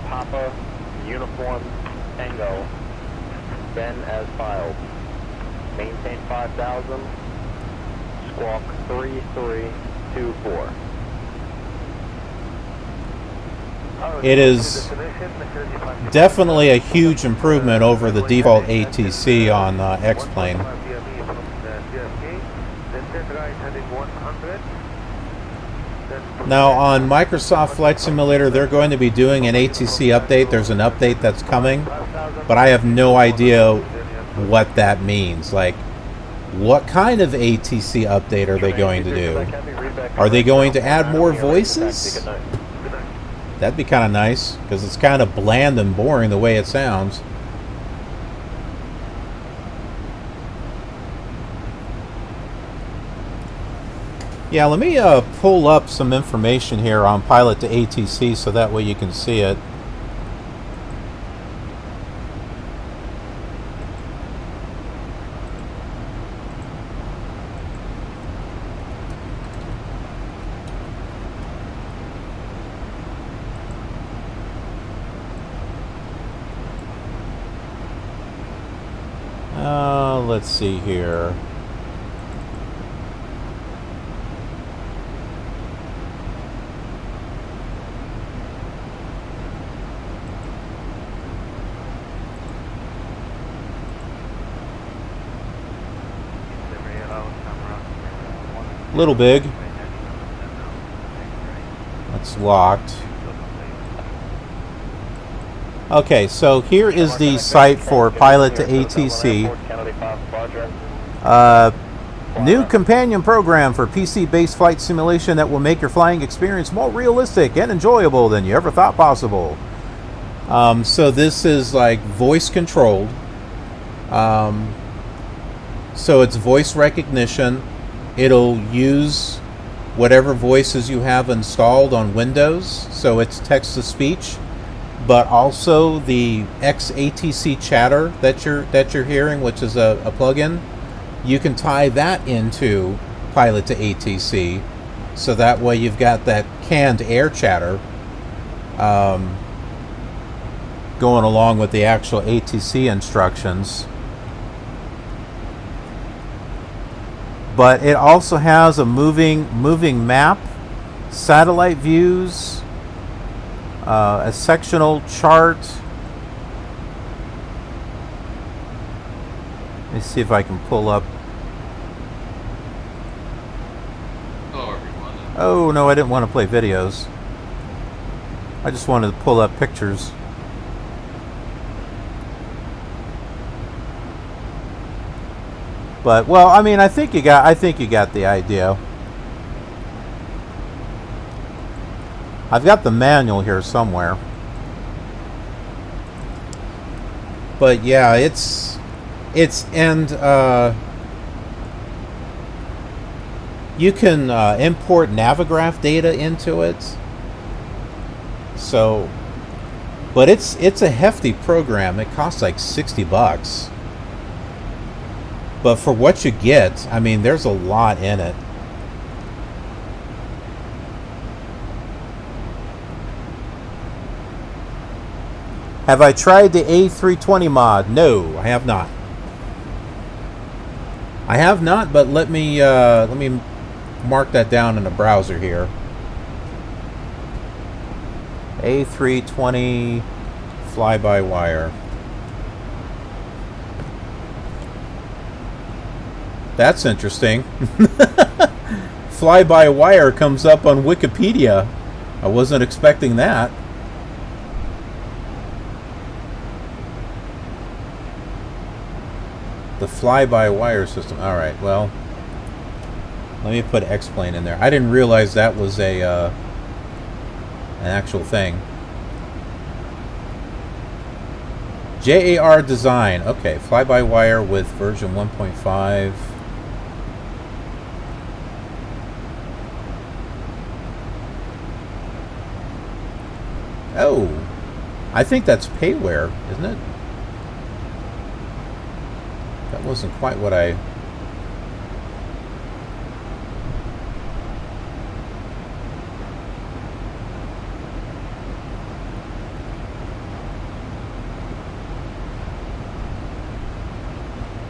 Papa Uniform Tango. Ben as filed. Maintain 5,000. Squawk 3324. It is definitely a huge improvement over the default ATC on X-Plane. Now on Microsoft Flight Simulator, they're going to be doing an ATC update. There's an update that's coming, but I have no idea what that means. Like, what kind of ATC update are they going to do? Are they going to add more voices? That'd be kind of nice, because it's kind of bland and boring the way it sounds. Yeah, let me pull up some information here on pilot to ATC so that way you can see it. Let's see here. Little big. That's locked. Okay, so here is the site for pilot to ATC. New companion program for PC-based flight simulation that will make your flying experience more realistic and enjoyable than you ever thought possible. So this is like voice controlled. So it's voice recognition. It'll use whatever voices you have installed on Windows. So it's text-to-speech, but also the XATC chatter that you're hearing, which is a plugin. You can tie that into Pilot to ATC, so that way you've got that canned air chatter going along with the actual ATC instructions. But it also has a moving map, satellite views, a sectional chart. Let me see if I can pull up. Oh no, I didn't want to play videos. I just wanted to pull up pictures. But well, I mean, I think you got the idea. I've got the manual here somewhere. But yeah, you can import Navigraph data into it. So, but it's a hefty program. It costs like $60. But for what you get, I mean, there's a lot in it. Have I tried the A320 mod? No, I have not. I have not, but let me mark that down in the browser here. A320 fly-by-wire. That's interesting. Fly-by-wire comes up on Wikipedia. I wasn't expecting that. The fly-by-wire system. All right, well, let me put X-plane in there. I didn't realize that was a an actual thing. JAR design. Okay, fly-by-wire with version 1.5. Oh, I think that's payware, isn't it? That wasn't quite what I...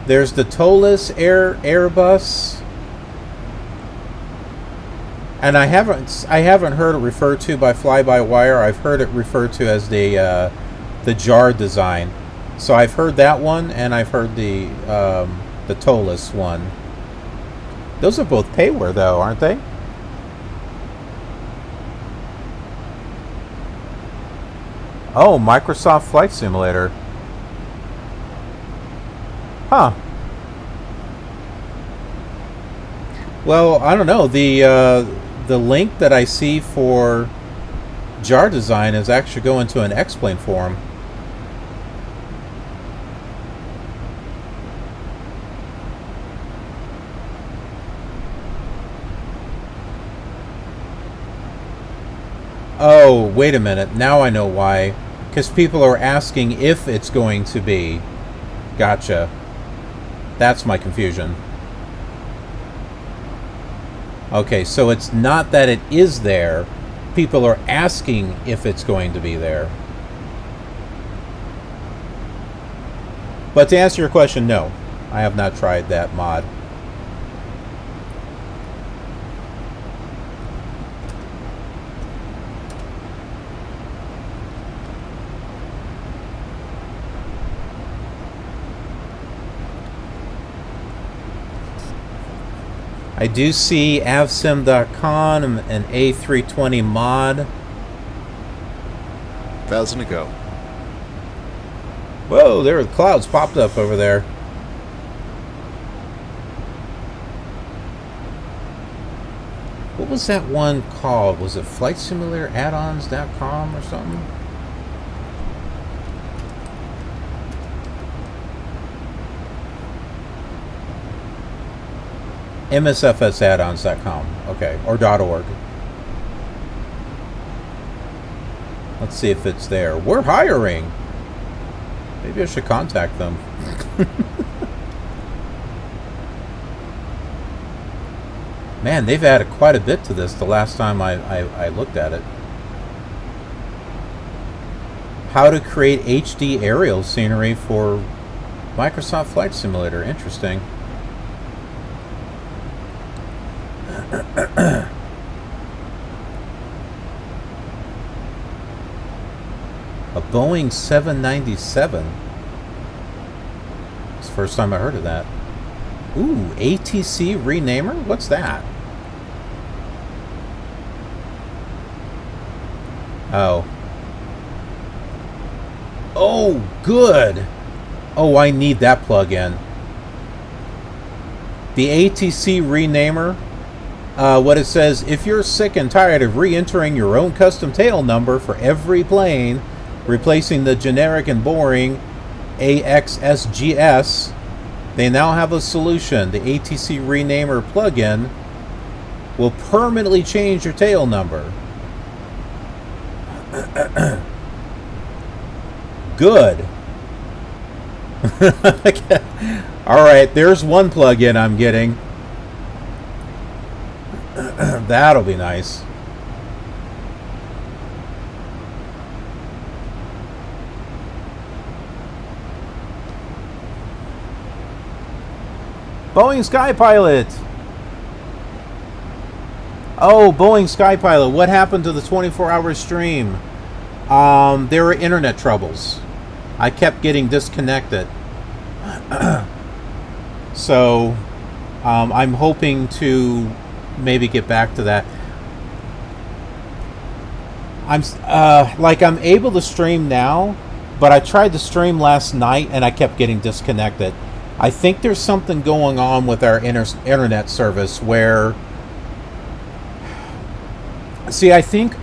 There's the tolless Airbus, and I haven't heard it referred to by fly-by-wire. I've heard it referred to as the JAR design. So I've heard that one, and I've heard the tolless one. Those are both payware, though, aren't they? Oh, Microsoft Flight Simulator. Huh. Well, I don't know. The link that I see for JAR design is actually going to an X-plane forum. Oh, wait a minute. Now I know why. Because people are asking if it's going to be. Gotcha. That's my confusion. Okay, so it's not that it is there. People are asking if it's going to be there. But to answer your question, no. I have not tried that mod. I do see avsim.com an A320 mod. 1,000 to go. Whoa, there the clouds popped up over there. What was that one called? Was it FlightSimulatorAddons.com or something? MSFSAddons.com. Okay, or .org. Let's see if it's there. We're hiring. Maybe I should contact them. Man, they've added quite a bit to this the last time I looked at it. How to create HD aerial scenery for Microsoft Flight Simulator. Interesting. A Boeing 797. It's the first time I heard of that. Ooh, ATC renamer? What's that? Oh. Oh, good. Oh, I need that plug-in. The ATC renamer. What it says, if you're sick and tired of re-entering your own custom tail number for every plane, replacing the generic and boring AXSGS, they now have a solution. The ATC Renamer plugin will permanently change your tail number. Good. Alright, there's one plugin I'm getting. That'll be nice. Boeing Sky Pilot. Oh, Boeing Sky Pilot. What happened to the 24-hour stream? There were internet troubles. I kept getting disconnected. So, I'm hoping to maybe get back to that. I'm able to stream now, but I tried to stream last night and I kept getting disconnected. I think there's something going on with our internet service where... See, I think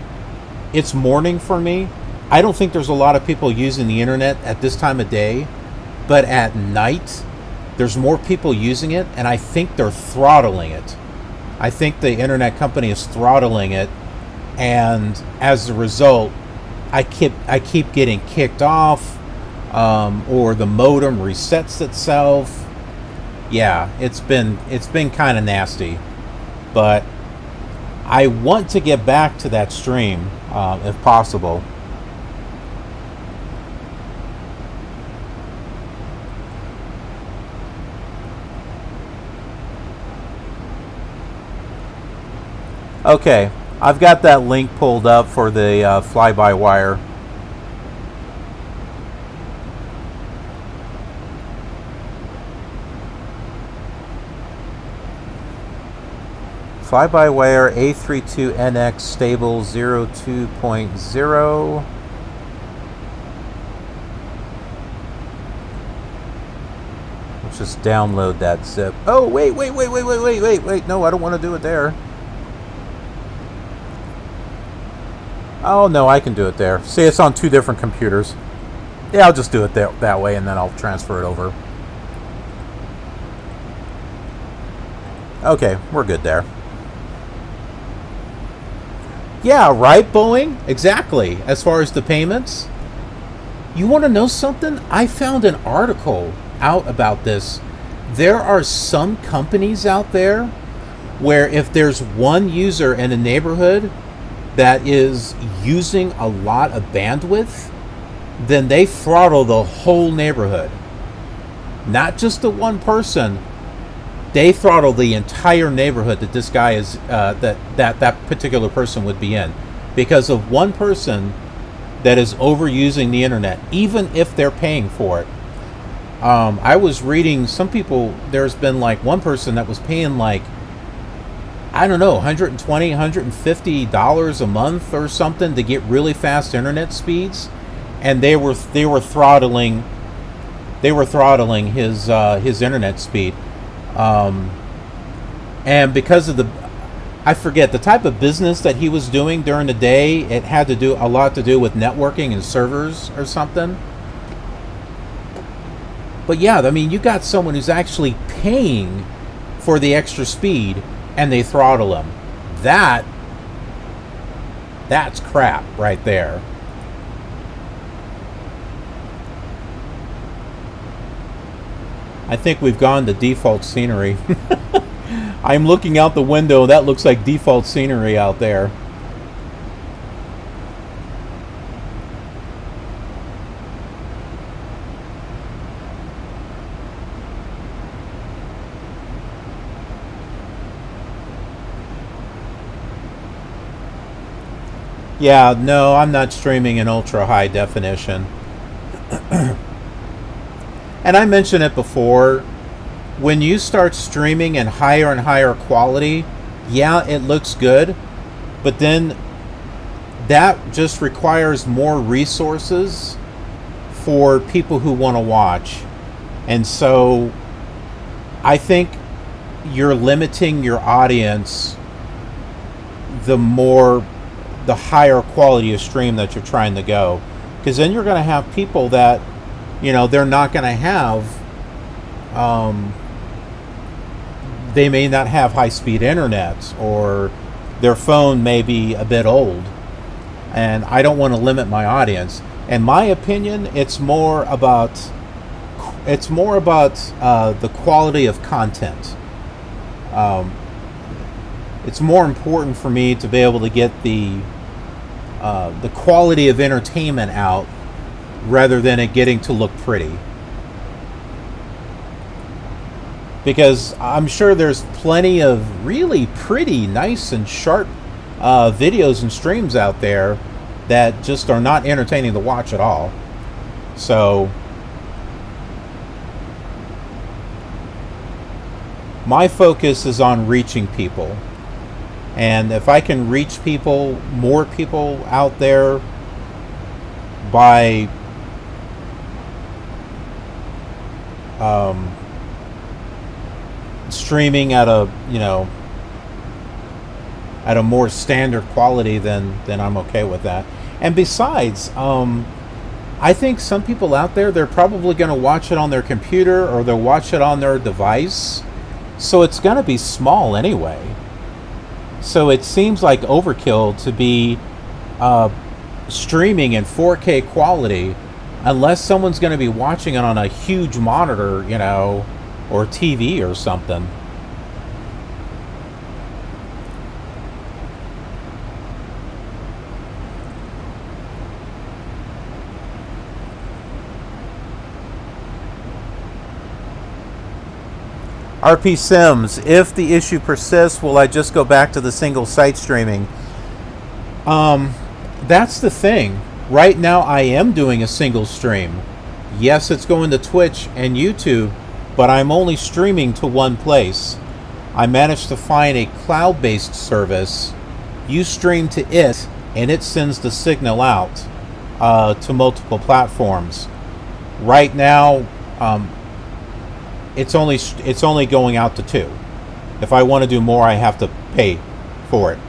it's morning for me. I don't think there's a lot of people using the internet at this time of day, but at night, there's more people using it, and I think they're throttling it. I think the internet company is throttling it, and as a result, I keep getting kicked off. Or the modem resets itself. Yeah, it's been kind of nasty, but I want to get back to that stream if possible. Okay, I've got that link pulled up for the fly-by-wire. Fly-by-wire A32NX stable 02.0. Let's just download that zip. Oh, wait. No, I don't want to do it there. Oh, no, I can do it there. See, it's on two different computers. Yeah, I'll just do it that way, and then I'll transfer it over. Okay, we're good there. Yeah, right, Boeing? Exactly. As far as the payments. You want to know something? I found an article out about this. There are some companies out there where if there's one user in a neighborhood that is using a lot of bandwidth, then they throttle the whole neighborhood. Not just the one person. They throttle the entire neighborhood that this guy is, that particular person would be in, because of one person that is overusing the internet, even if they're paying for it. I was reading some people. There's been like one person that was paying like, I don't know, $120, $150 a month or something to get really fast internet speeds, and they were throttling they were throttling his internet speed, and because of I forget the type of business that he was doing during the day. It had to do a lot to do with networking and servers or something. But yeah, I mean, you got someone who's actually paying for the extra speed, and they throttle him. That's crap right there. I think we've gone to default scenery. I'm looking out the window. That looks like default scenery out there. Yeah, no, I'm not streaming in ultra high definition. And I mentioned it before, when you start streaming in higher and higher quality, yeah, it looks good, but then that just requires more resources for people who want to watch. And so I think you're limiting your audience the higher quality of stream that you're trying to go, because then you're going to have people that, they're not going to have they may not have high-speed internet, or their phone may be a bit old, and I don't want to limit my audience. In my opinion, it's more about the quality of content. It's more important for me to be able to get the quality of entertainment out rather than it getting to look pretty. Because I'm sure there's plenty of really pretty, nice and sharp videos and streams out there that just are not entertaining to watch at all. So my focus is on reaching people. And if I can reach more people out there by streaming at a more standard quality, then I'm okay with that. And besides, I think some people out there, they're probably going to watch it on their computer or they'll watch it on their device, so it's going to be small anyway. So it seems like overkill to be streaming in 4K quality unless someone's going to be watching it on a huge monitor, or TV or something. RP Sims, if the issue persists, will I just go back to the single site streaming? That's the thing. Right now I am doing a single stream. Yes, it's going to Twitch and YouTube, but I'm only streaming to one place. I managed to find a cloud-based service. You stream to it, and it sends the signal out to multiple platforms. Right now, it's only going out to 2. If I want to do more, I have to pay for it.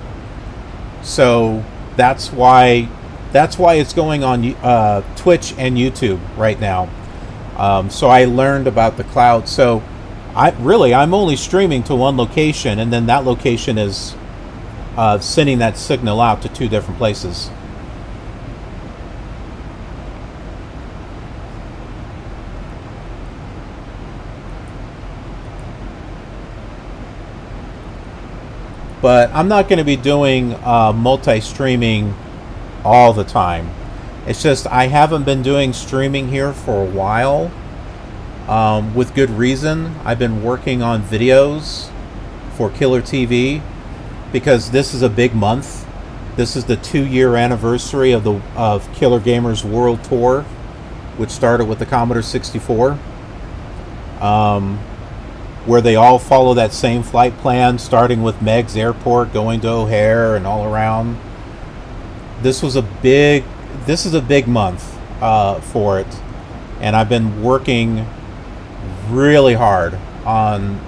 So that's why it's going on Twitch and YouTube right now. So I learned about the cloud. So I'm only streaming to one location, and then that location is sending that signal out to 2 different places. But I'm not going to be doing multi-streaming all the time. It's just I haven't been doing streaming here for a while, with good reason. I've been working on videos for Killer TV because this is a big month. This is the 2-year anniversary of Killer Gamers World Tour, which started with the Commodore 64. Where they all follow that same flight plan, starting with Meigs Airport, going to O'Hare, and all around. This is a big month for it, and I've been working really hard on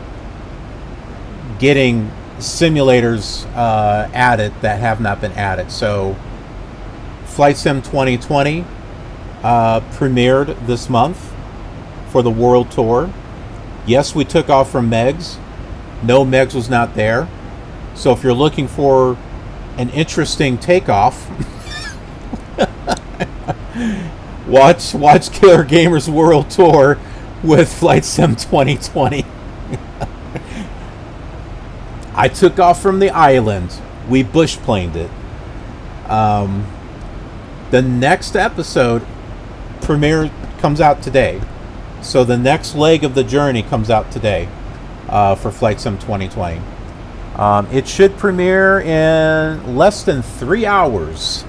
getting simulators added that have not been added. So Flight Sim 2020 premiered this month for the World Tour. Yes, we took off from Megs. No, Megs was not there. So if you're looking for an interesting takeoff, watch Killer Gamer's World Tour with Flight Sim 2020. I took off from the island. We bush-planed it. The next episode comes out today. So the next leg of the journey comes out today for Flight Sim 2020. It should premiere in less than 3 hours.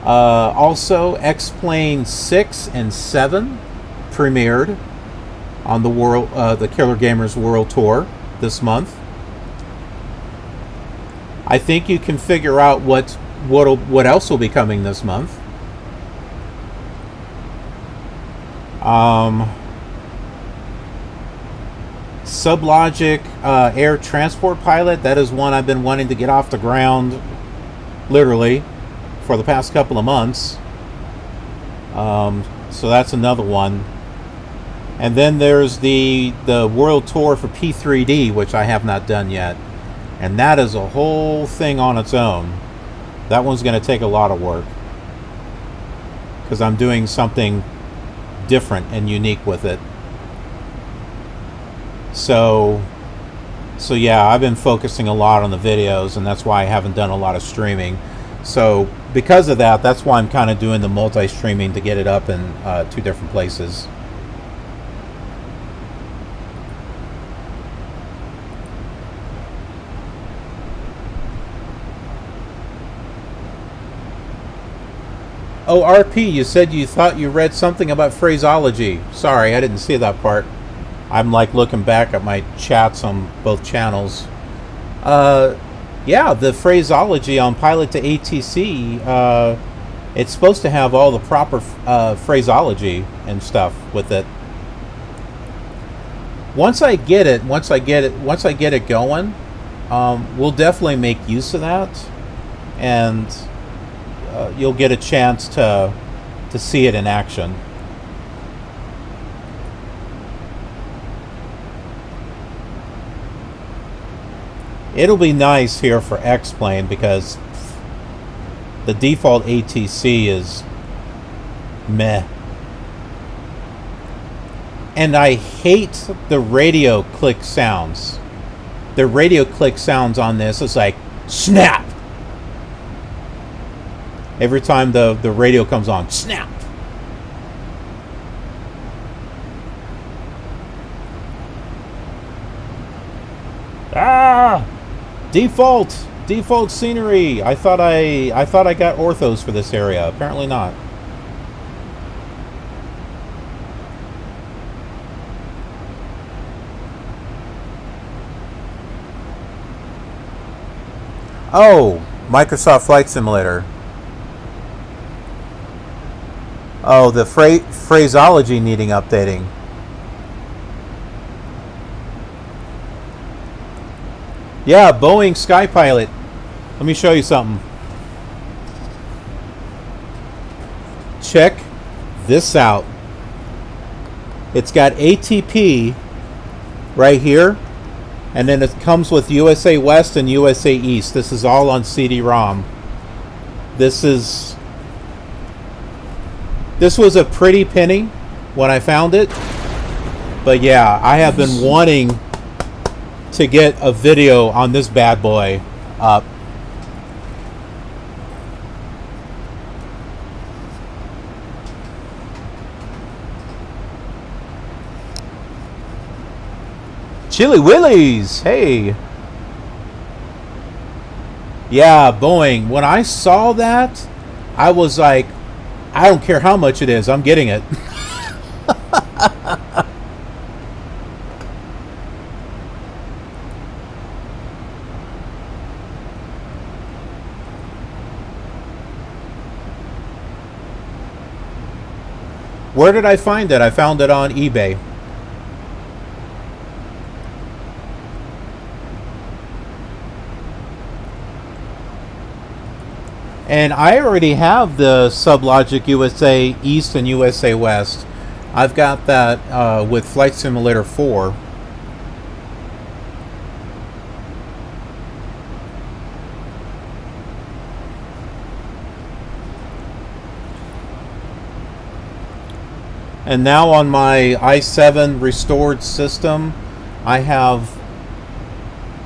Also, X-Plane 6 and 7 premiered on the Killer Gamers World Tour this month. I think you can figure out what else will be coming this month. Sublogic air transport pilot. That is one I've been wanting to get off the ground, literally, for the past couple of months. So that's another one. And then there's the World Tour for P3D, which I have not done yet. And that is a whole thing on its own. That one's going to take a lot of work, because I'm doing something different and unique with it. So yeah, I've been focusing a lot on the videos, and that's why I haven't done a lot of streaming. So because of that, that's why I'm kind of doing the multi-streaming, to get it up in 2 different places. Oh, RP, you said you thought you read something about phraseology. Sorry, I didn't see that part. I'm like looking back at my chats on both channels. Yeah, the phraseology on Pilot to ATC, it's supposed to have all the proper phraseology and stuff with it. Once I get it going, we'll definitely make use of that, and you'll get a chance to see it in action. It'll be nice here for X-Plane, because the default ATC is meh. And I hate the radio click sounds. The radio click sounds on this is like snap. Every time the radio comes on, snap. Ah! Default scenery. I thought I got orthos for this area. Apparently not. Oh, Microsoft Flight Simulator. Oh, the phraseology needing updating. Yeah, Boeing Sky Pilot. Let me show you something. Check this out. It's got ATP right here, and then it comes with USA West and USA East. This is all on CD-ROM. This was a pretty penny when I found it, but yeah, I have been wanting to get a video on this bad boy up. Chili Willies, hey. Yeah, Boeing. When I saw that, I was like, I don't care how much it is, I'm getting it. Where did I find it? I found it on eBay. And I already have the Sublogic USA East and USA West. I've got that with Flight Simulator 4. And now on my i7 restored system, I have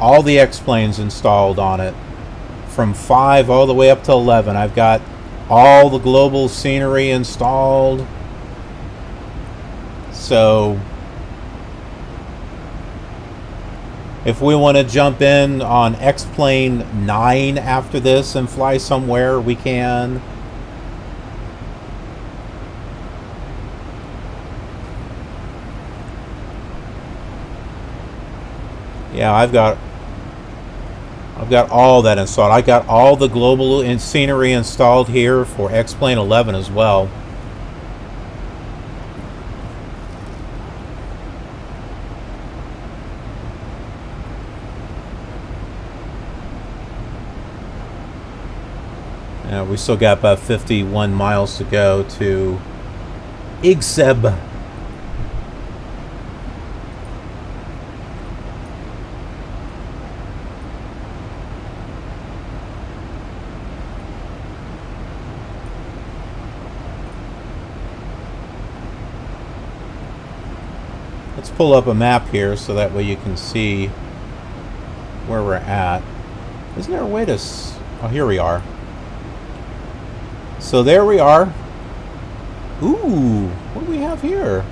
all the X-Planes installed on it. From 5 all the way up to 11. I've got all the global scenery installed. So if we want to jump in on X-Plane 9 after this and fly somewhere, we can. Yeah, I've got all that installed. I got all the global scenery installed here for X-Plane 11 as well. We still got about 51 miles to go to Igseb. Let's pull up a map here so that way you can see where we're at. Isn't there a way to... Oh, here we are. So there we are. Ooh, what do we have here?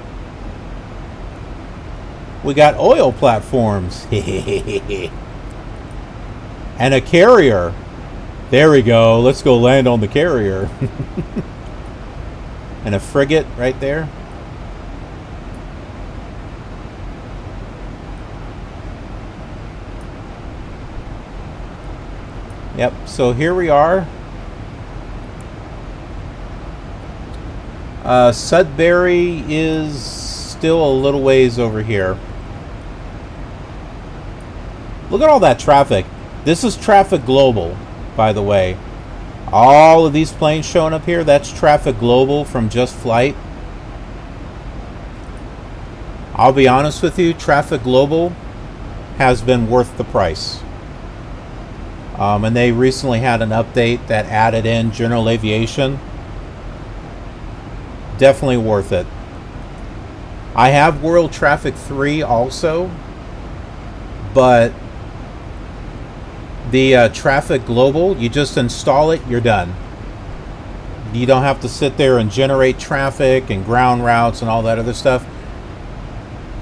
We got oil platforms. And a carrier. There we go. Let's go land on the carrier. And a frigate right there. Yep, so here we are. Sudbury is still a little ways over here. Look at all that traffic. This is traffic global, by the way. All of these planes showing up here, that's traffic global from Just Flight. I'll be honest with you, traffic global has been worth the price. And they recently had an update that added in general aviation. Definitely worth it. I have World Traffic 3 also, but the Traffic Global, you just install it, you're done. You don't have to sit there and generate traffic and ground routes and all that other stuff.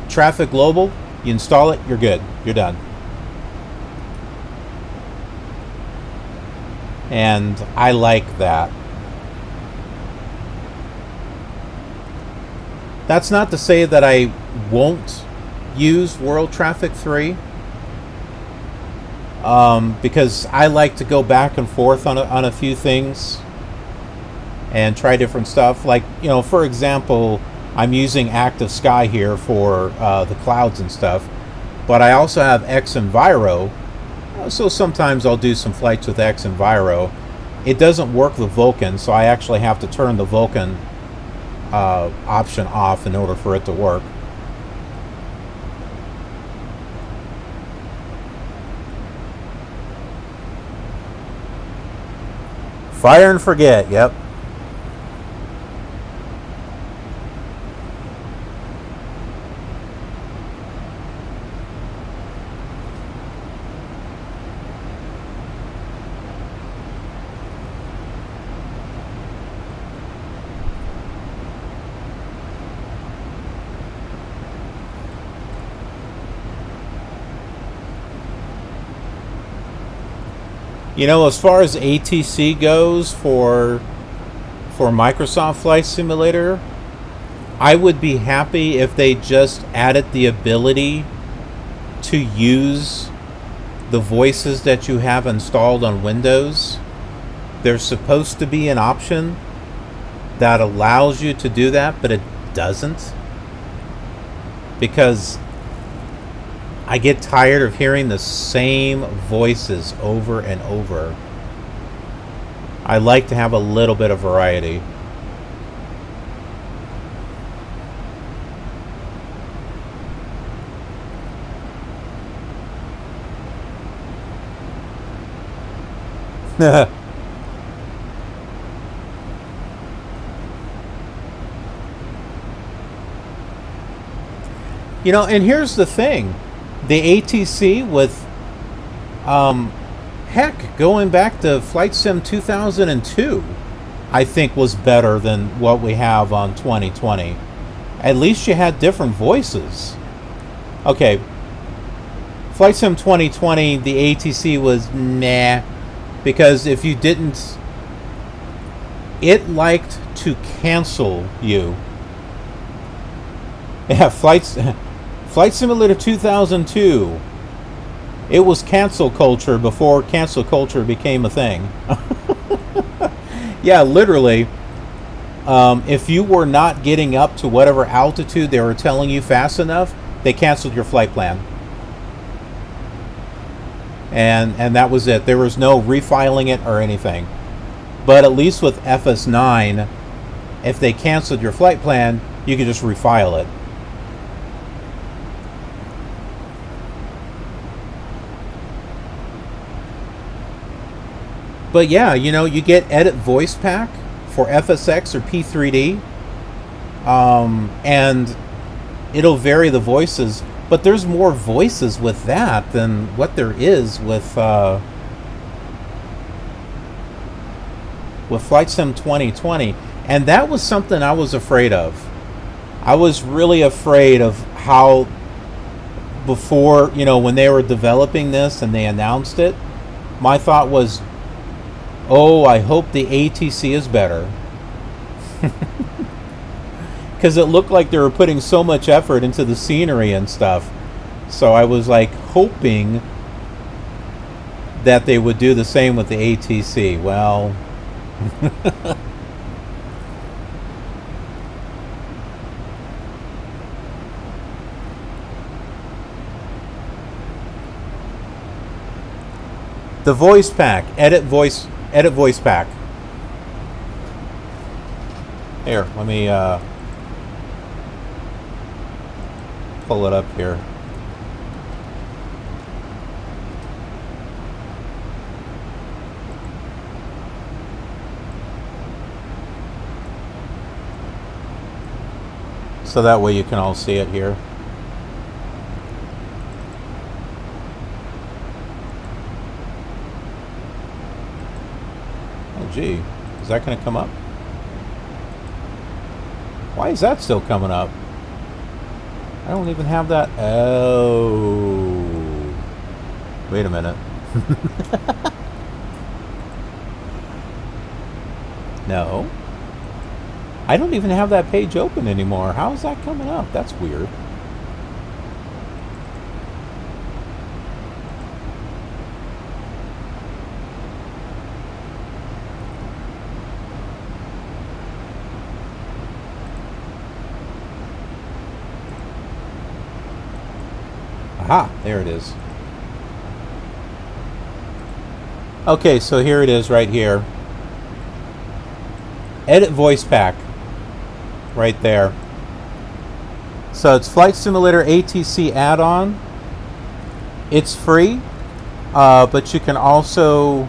Traffic Global, you install it, you're good. You're done. And I like that. That's not to say that I won't use World Traffic 3. Because I like to go back and forth on a few things and try different stuff. Like, you know, for example, I'm using Active Sky here for the clouds and stuff, but I also have X Enviro, so sometimes I'll do some flights with X Enviro. It doesn't work with Vulcan, so I actually have to turn the Vulcan option off in order for it to work. Fire and forget, yep. You know, as far as ATC goes for Microsoft Flight Simulator, I would be happy if they just added the ability to use the voices that you have installed on Windows. There's supposed to be an option that allows you to do that, but it doesn't. Because I get tired of hearing the same voices over and over. I like to have a little bit of variety. You know, and here's the thing. The ATC with, heck, going back to Flight Sim 2002, I think was better than what we have on 2020. At least you had different voices. Okay, Flight Sim 2020, the ATC was meh, because if you didn't, it liked to cancel you. Yeah, Flight Simulator 2002. It was cancel culture before cancel culture became a thing. Yeah, literally. If you were not getting up to whatever altitude they were telling you fast enough, they canceled your flight plan. And that was it. There was no refiling it or anything. But at least with FS9, if they canceled your flight plan, you could just refile it. But yeah, you know, you get edit voice pack for FSX or P3D, and it'll vary the voices. But there's more voices with that than what there is with Flight Sim 2020, and that was something I was afraid of. I was really afraid of how, before, you know, when they were developing this and they announced it, my thought was, oh, I hope the ATC is better. Because it looked like they were putting so much effort into the scenery and stuff. So I was like hoping that they would do the same with the ATC. Well, the voice pack, edit voice pack. Here, let me pull it up here. So that way you can all see it here. Oh gee, is that going to come up? Why is that still coming up? I don't even have that. Oh. Wait a minute. No. I don't even have that page open anymore. How is that coming up? That's weird. Aha, there it is. Okay, so here it is right here. Edit voice pack. Right there. So it's Flight Simulator ATC add-on. It's free, but you can also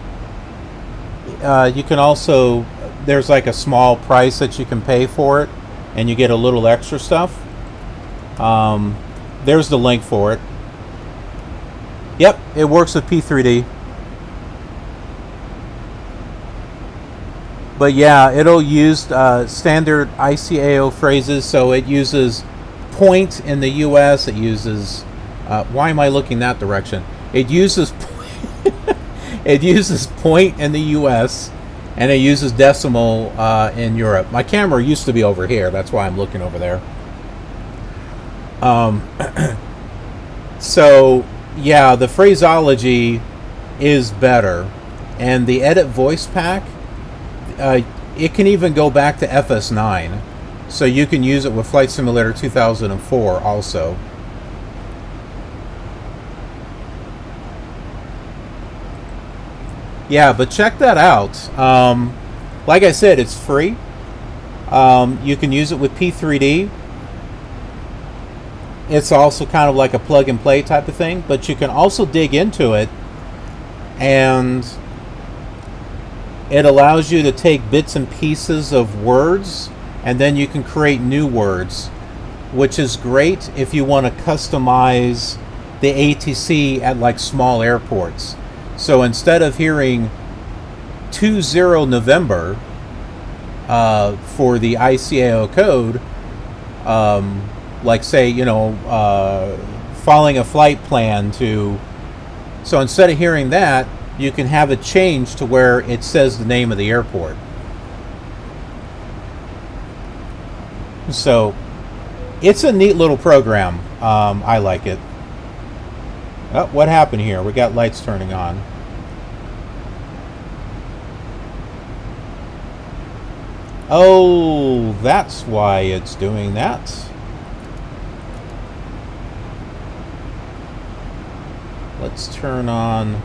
there's like a small price that you can pay for it, and you get a little extra stuff. There's the link for it. Yep, it works with P3D. But yeah, it'll use standard ICAO phrases, so it uses point in the US, it uses, why am I looking that direction? It uses, it uses point in the US, and it uses decimal in Europe. My camera used to be over here, that's why I'm looking over there. So, yeah, the phraseology is better, and the edit voice pack, it can even go back to FS9. So you can use it with Flight Simulator 2004 also. Yeah, but check that out. Like I said, it's free. You can use it with P3D. It's also kind of like a plug and play type of thing, but you can also dig into it, and it allows you to take bits and pieces of words, and then you can create new words, which is great if you want to customize the ATC at like small airports. So instead of hearing 20 November for the ICAO code, like say, you know, following a flight plan to, so instead of hearing that, you can have it changed to where it says the name of the airport. So it's a neat little program. I like it. Oh, what happened here? We got lights turning on. Oh, that's why it's doing that. Let's turn on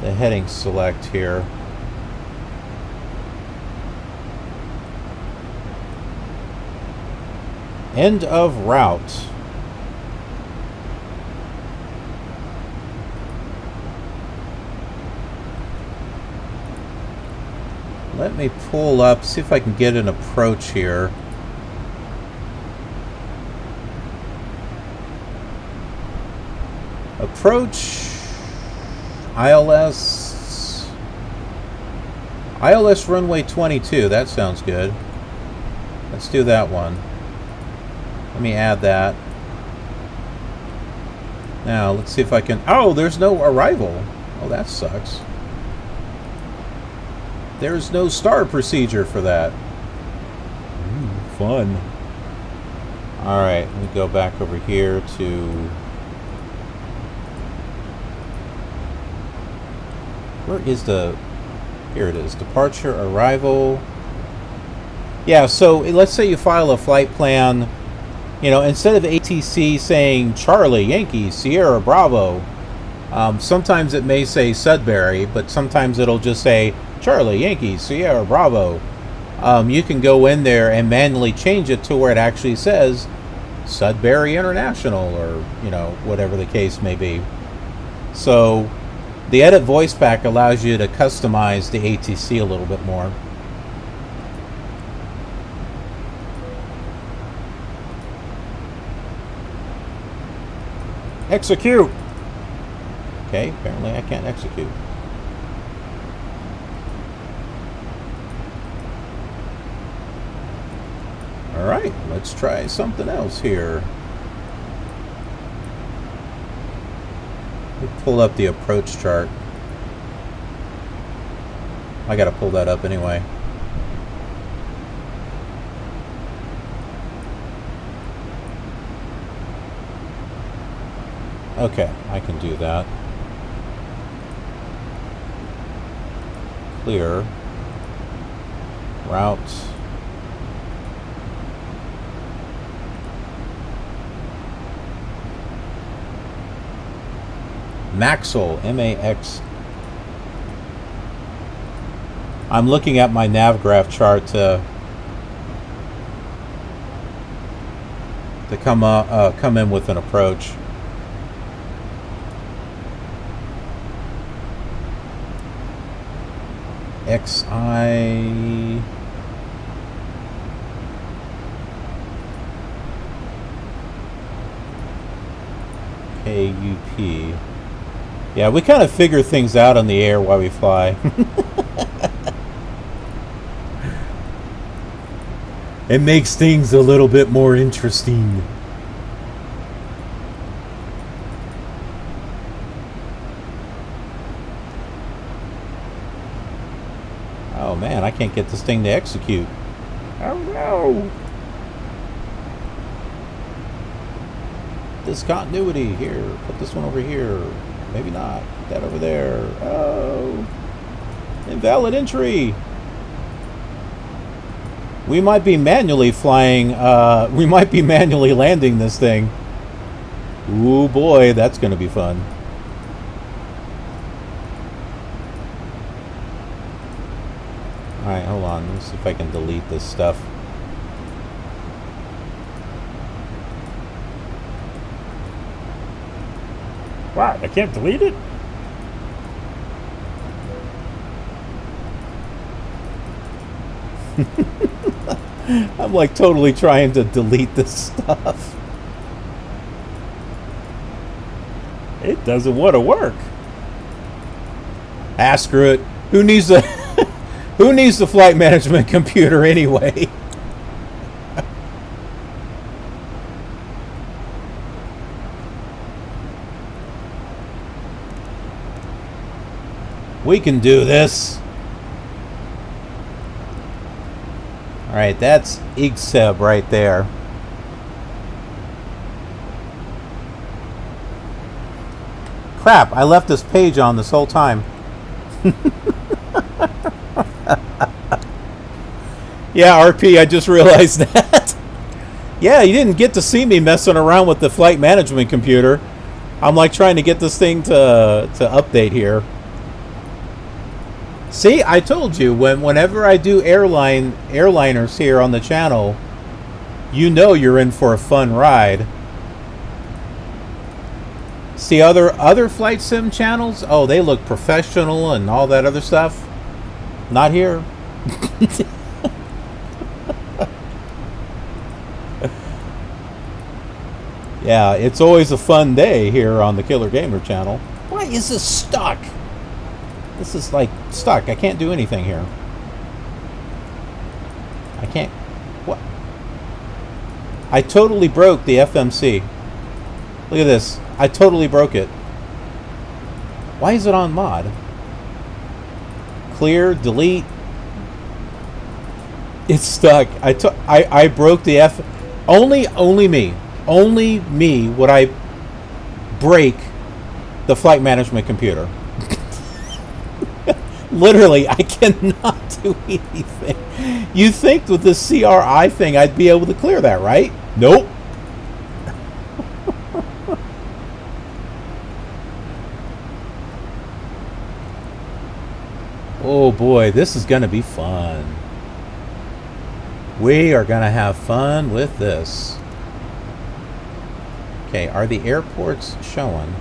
the heading select here. End of route. Let me pull up, see if I can get an approach here. Approach ILS runway 22. That sounds good. Let's do that one. Let me add that. Now let's see if I can. Oh, there's no arrival. Oh, that sucks. There's no star procedure for that. Fun. All right, let me go back over here to. Where is the... Here it is. Departure, arrival. Yeah, so let's say you file a flight plan. You know, instead of ATC saying Charlie, Yankee, Sierra, Bravo, sometimes it may say Sudbury, but sometimes it'll just say Charlie, Yankee, Sierra, Bravo. You can go in there and manually change it to where it actually says Sudbury International, or, you know, whatever the case may be. So the Edit Voice Pack allows you to customize the ATC a little bit more. Execute! Okay, apparently I can't execute. Alright, let's try something else here. Let me pull up the approach chart. I gotta pull that up anyway. Okay, I can do that. Clear. Route. Maxel, M-A-X. I'm looking at my NavGraph chart to come in with an approach. XI KUP. Yeah, we kind of figure things out on the air while we fly. It makes things a little bit more interesting. Oh man, I can't get this thing to execute. Oh no! Discontinuity. Here, put this one over here. Maybe not. Put that over there. Oh! Invalid entry! We might be manually flying, we might be manually landing this thing. Ooh boy, that's gonna be fun. Alright, hold on. Let's see if I can delete this stuff. Wow, I can't delete it? I'm like totally trying to delete this stuff. It doesn't want to work. Ah, screw it. Who needs the who needs the flight management computer anyway? We can do this. All right, that's IGSEB right there. Crap, I left this page on this whole time. Yeah, RP, I just realized that. Yeah, you didn't get to see me messing around with the flight management computer. I'm like trying to get this thing to update here. See, I told you, whenever I do airliners here on the channel, you know you're in for a fun ride. See other flight sim channels? Oh, they look professional and all that other stuff. Not here. Yeah, it's always a fun day here on the Killer Gamer channel. Why is this stuck? This is like stuck. I can't do anything here. I can't. What? I totally broke the FMC. Look at this. I totally broke it. Why is it on mod? Clear, delete. It's stuck. I broke the F. Only me. Only me would I break the flight management computer. Literally, I cannot do anything. You think with the CRI thing I'd be able to clear that, right? Nope. Oh boy, this is going to be fun. We are going to have fun with this. Okay, are the airports showing?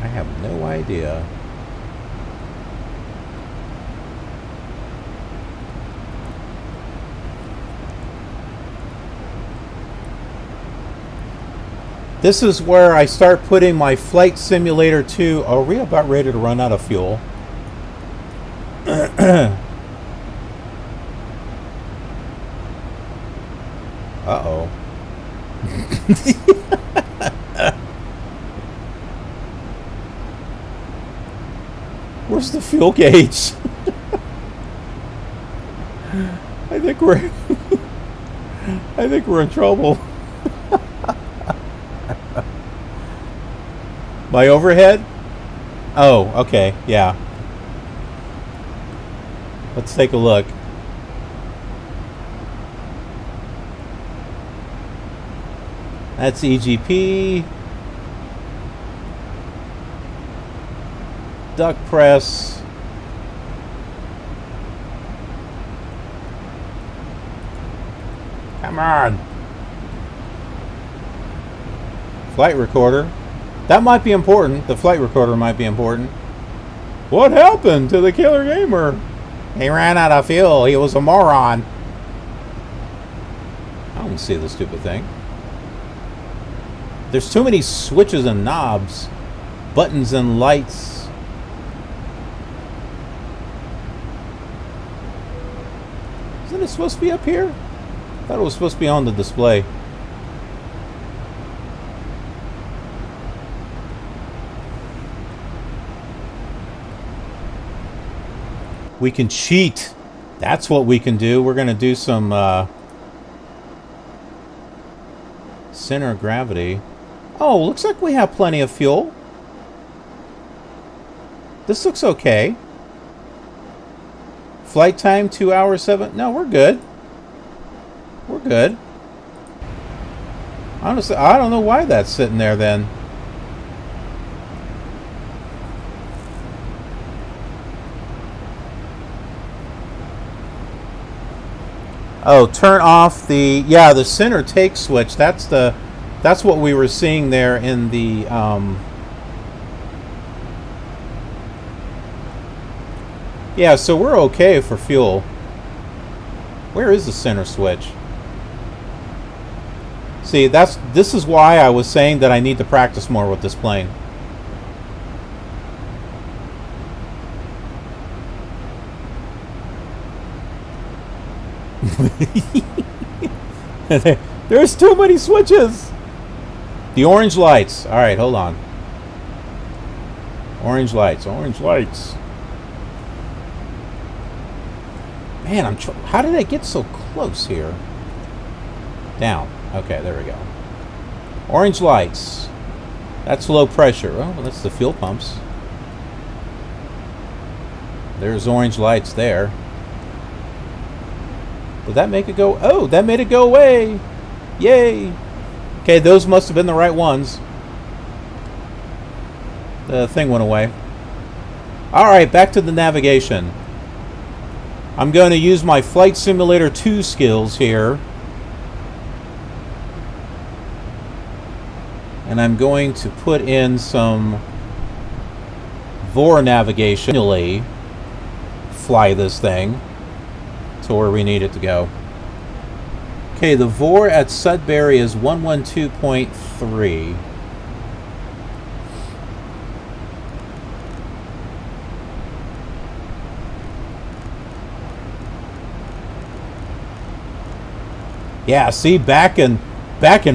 I have no idea. This is where I start putting my Flight Simulator 2. Are we about ready to run out of fuel? Uh-oh. Where's the fuel gauge? I think we're in trouble. My overhead? Oh, okay, yeah. Let's take a look. That's EGP. Duck press. Come on. Flight recorder. That might be important. The flight recorder might be important. What happened to the Killer Gamer? He ran out of fuel. He was a moron. I don't see the stupid thing. There's too many switches and knobs. Buttons and lights. Isn't it supposed to be up here? I thought it was supposed to be on the display. We can cheat. That's what we can do. We're going to do some center of gravity. Oh, looks like we have plenty of fuel. This looks okay. Flight time 2 hours 7. No, we're good. We're good. Honestly, I don't know why that's sitting there then. Oh, turn off the the center take switch. That's what we were seeing there in the yeah, so we're okay for fuel. Where is the center switch? See, this is why I was saying that I need to practice more with this plane. There's too many switches. The orange lights. All right, hold on. Orange lights. Orange lights. Man, how did I get so close here? Down. Okay, there we go. Orange lights. That's low pressure. Oh, well, that's the fuel pumps. There's orange lights there. Did that make it go? Oh, that made it go away. Yay. Okay, those must have been the right ones. The thing went away. All right, back to the navigation. I'm going to use my Flight Simulator 2 skills here. And I'm going to put in some VOR navigation. Fly this thing to where we need it to go. Okay, the VOR at Sudbury is 112.3. Yeah, see, back in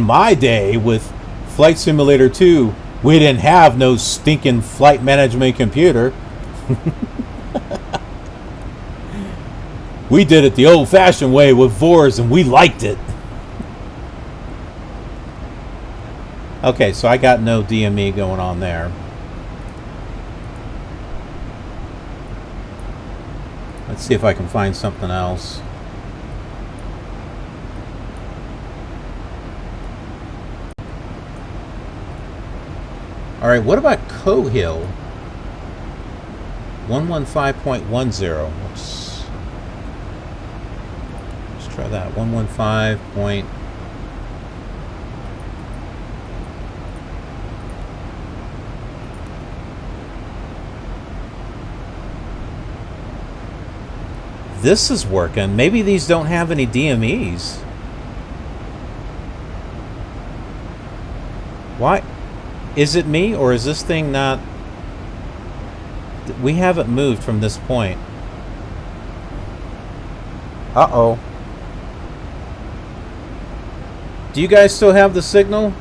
my day with Flight Simulator 2, we didn't have no stinking flight management computer. We did it the old-fashioned way with VORs, and we liked it. Okay, so I got no DME going on there. Let's see if I can find something else. All right, what about Cohill? 115.10. Let's try that. 115. This is working. Maybe these don't have any DMEs. Why? Is it me, or is this thing not... We haven't moved from this point. Uh-oh. Do you guys still have the signal?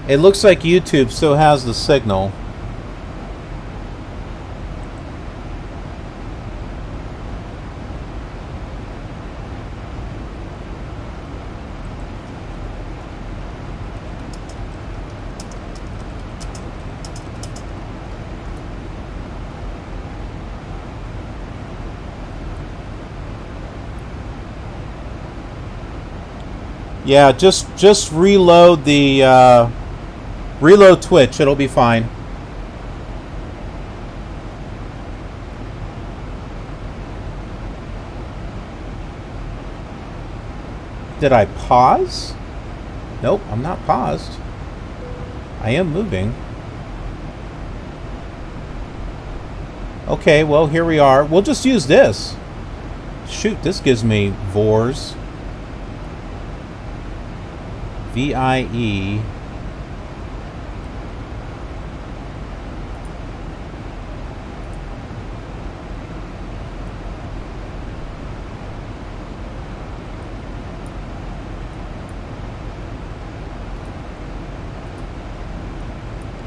It looks like YouTube still has the signal. Yeah, just reload the reload Twitch. It'll be fine. Did I pause? Nope, I'm not paused. I am moving. Okay, well, here we are. We'll just use this. Shoot, this gives me VORs. VIE.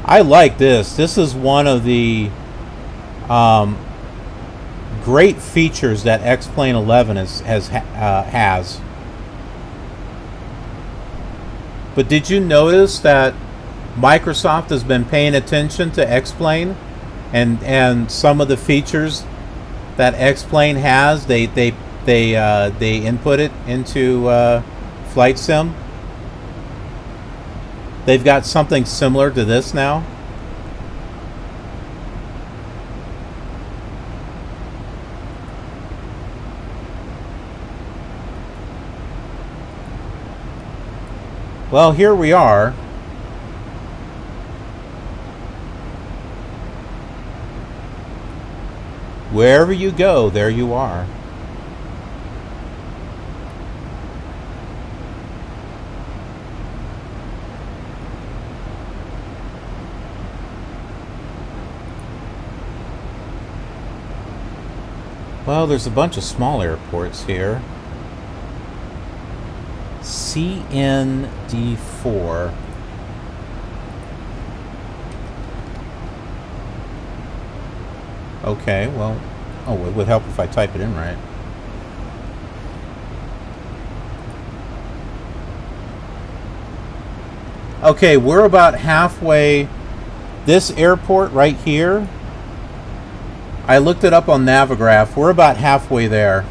I like this. This is one of the great features that X-Plane 11 has. But did you notice that Microsoft has been paying attention to X-Plane and some of the features that X-Plane has. They input it into Flight Sim. They've got something similar to this now. Well, here we are. Wherever you go, there you are. Well, there's a bunch of small airports here. CND4. Okay, well, oh, it would help if I type it in right. Okay, we're about halfway. This airport right here, I looked it up on Navigraph. We're about halfway there.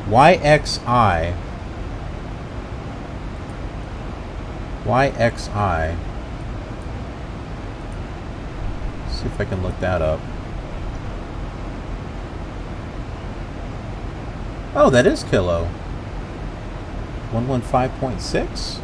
YXI. YXI. See if I can look that up. Oh, that is Kilo. 115.6?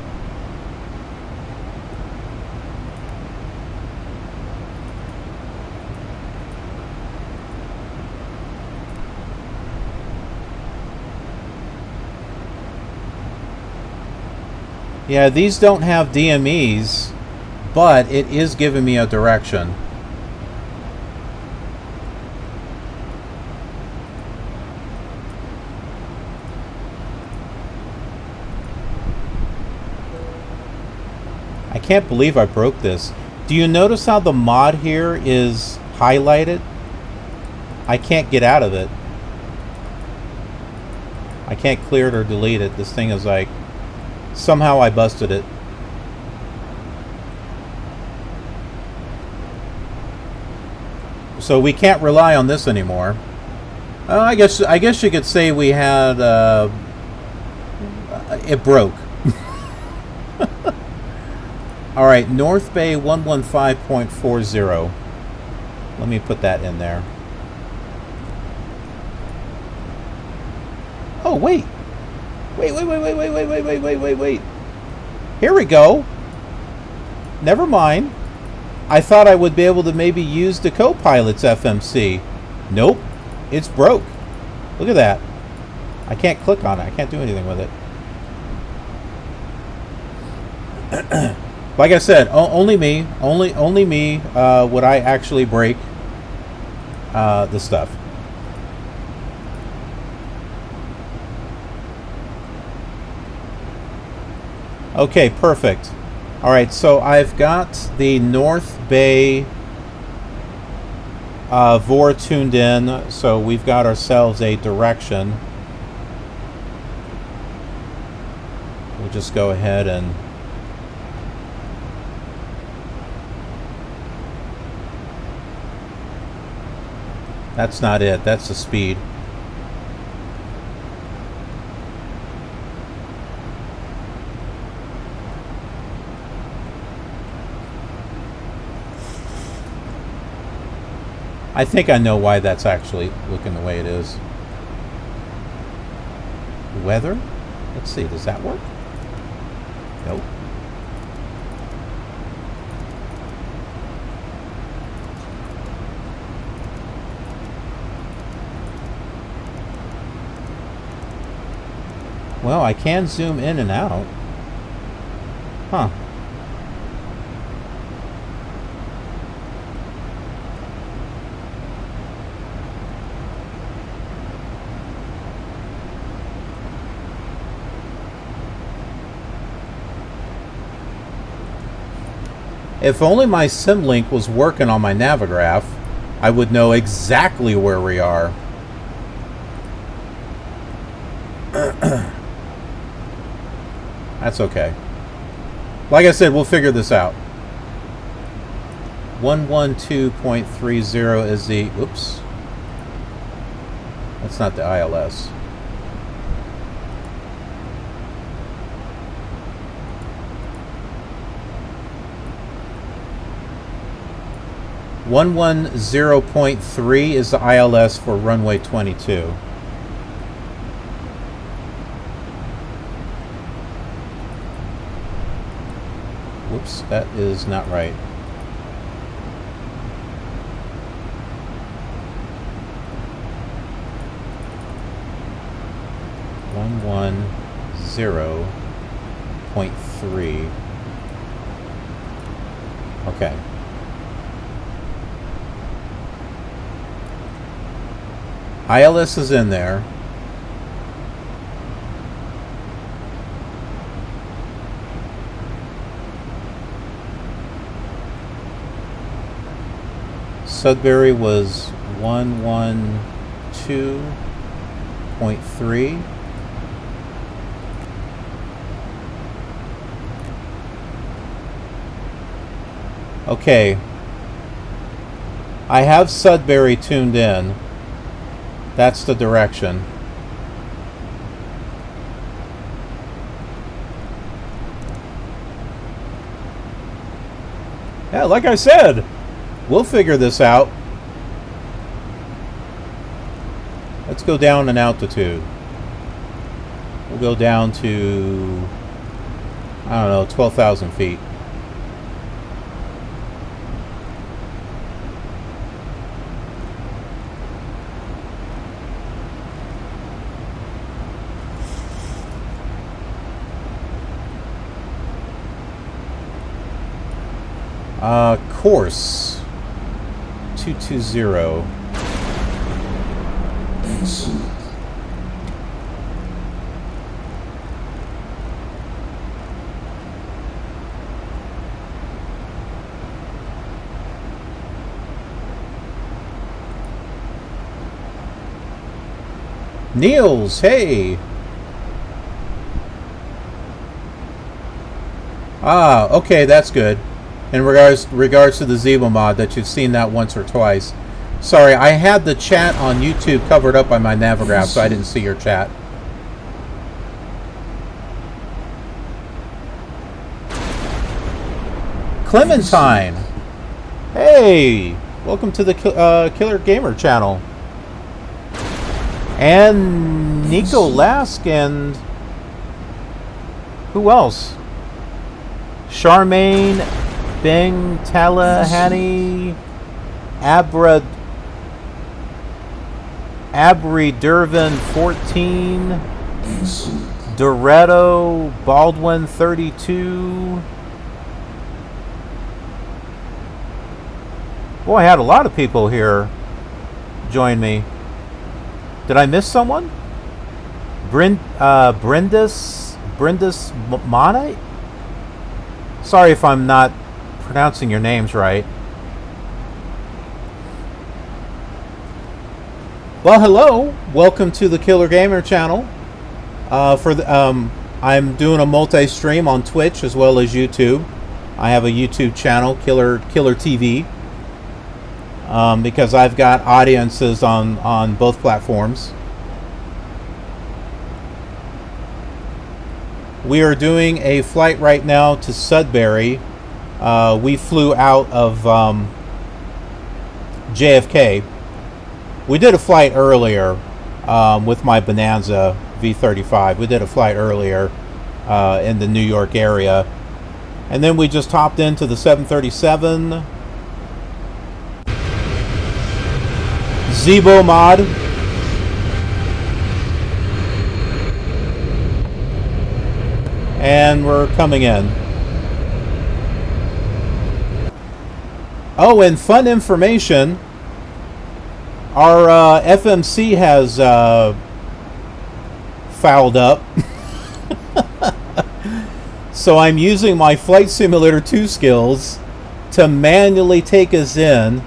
Yeah, these don't have DMEs, but it is giving me a direction. I can't believe I broke this. Do you notice how the mod here is highlighted? I can't get out of it. I can't clear it or delete it. This thing is like... Somehow I busted it. So we can't rely on this anymore. I guess you could say we had... it broke. Alright, North Bay 115.40. Let me put that in there. Oh, wait. Wait. Here we go. Never mind. I thought I would be able to maybe use the co-pilot's FMC. Nope. It's broke. Look at that. I can't click on it. I can't do anything with it. Like I said, only me. Only me would I actually break the stuff. Okay, perfect. Alright, so I've got the North Bay VOR tuned in, so we've got ourselves a direction. We'll just go ahead and... That's not it, that's the speed. I think I know why that's actually looking the way it is. Weather? Let's see, does that work? Nope. Well, I can zoom in and out. Huh. If only my SimLink was working on my Navigraph, I would know exactly where we are. That's okay. Like I said, we'll figure this out. 112.30 is the... Oops. That's not the ILS. .3 is the ILS for runway 22. Whoops, that is not right. .3. Okay. ILS is in there. Sudbury was 112.3. Okay. I have Sudbury tuned in. That's the direction. Yeah, like I said, we'll figure this out. Let's go down in altitude. We'll go down to, I don't know, 12,000 feet. Course 220. Niels, hey. Ah, okay, that's good. In regards to the Zibo mod, that you've seen that once or twice. Sorry, I had the chat on YouTube covered up by my Navigraph, so I didn't see your chat. Clementine! Hey! Welcome to the Killer Gamer channel. And Nico Lask and... who else? Charmaine... Bing, Talahani, Abri Dervin 14, Doretto, Baldwin 32. Boy, I had a lot of people here join me. Did I miss someone? Brindis Monite? Sorry if I'm not pronouncing your names right. Well, hello. Welcome to the Killer Gamer channel. I'm doing a multi-stream on Twitch as well as YouTube. I have a YouTube channel, Killer TV, because I've got audiences on both platforms. We are doing a flight right now to Sudbury. We flew out of JFK. We did a flight earlier with my Bonanza V35. We did a flight earlier in the New York area. And then we just hopped into the 737. Zibo mod. And we're coming in. Oh, and fun information. Our FMC has fouled up. So I'm using my Flight Simulator 2 skills to manually take us in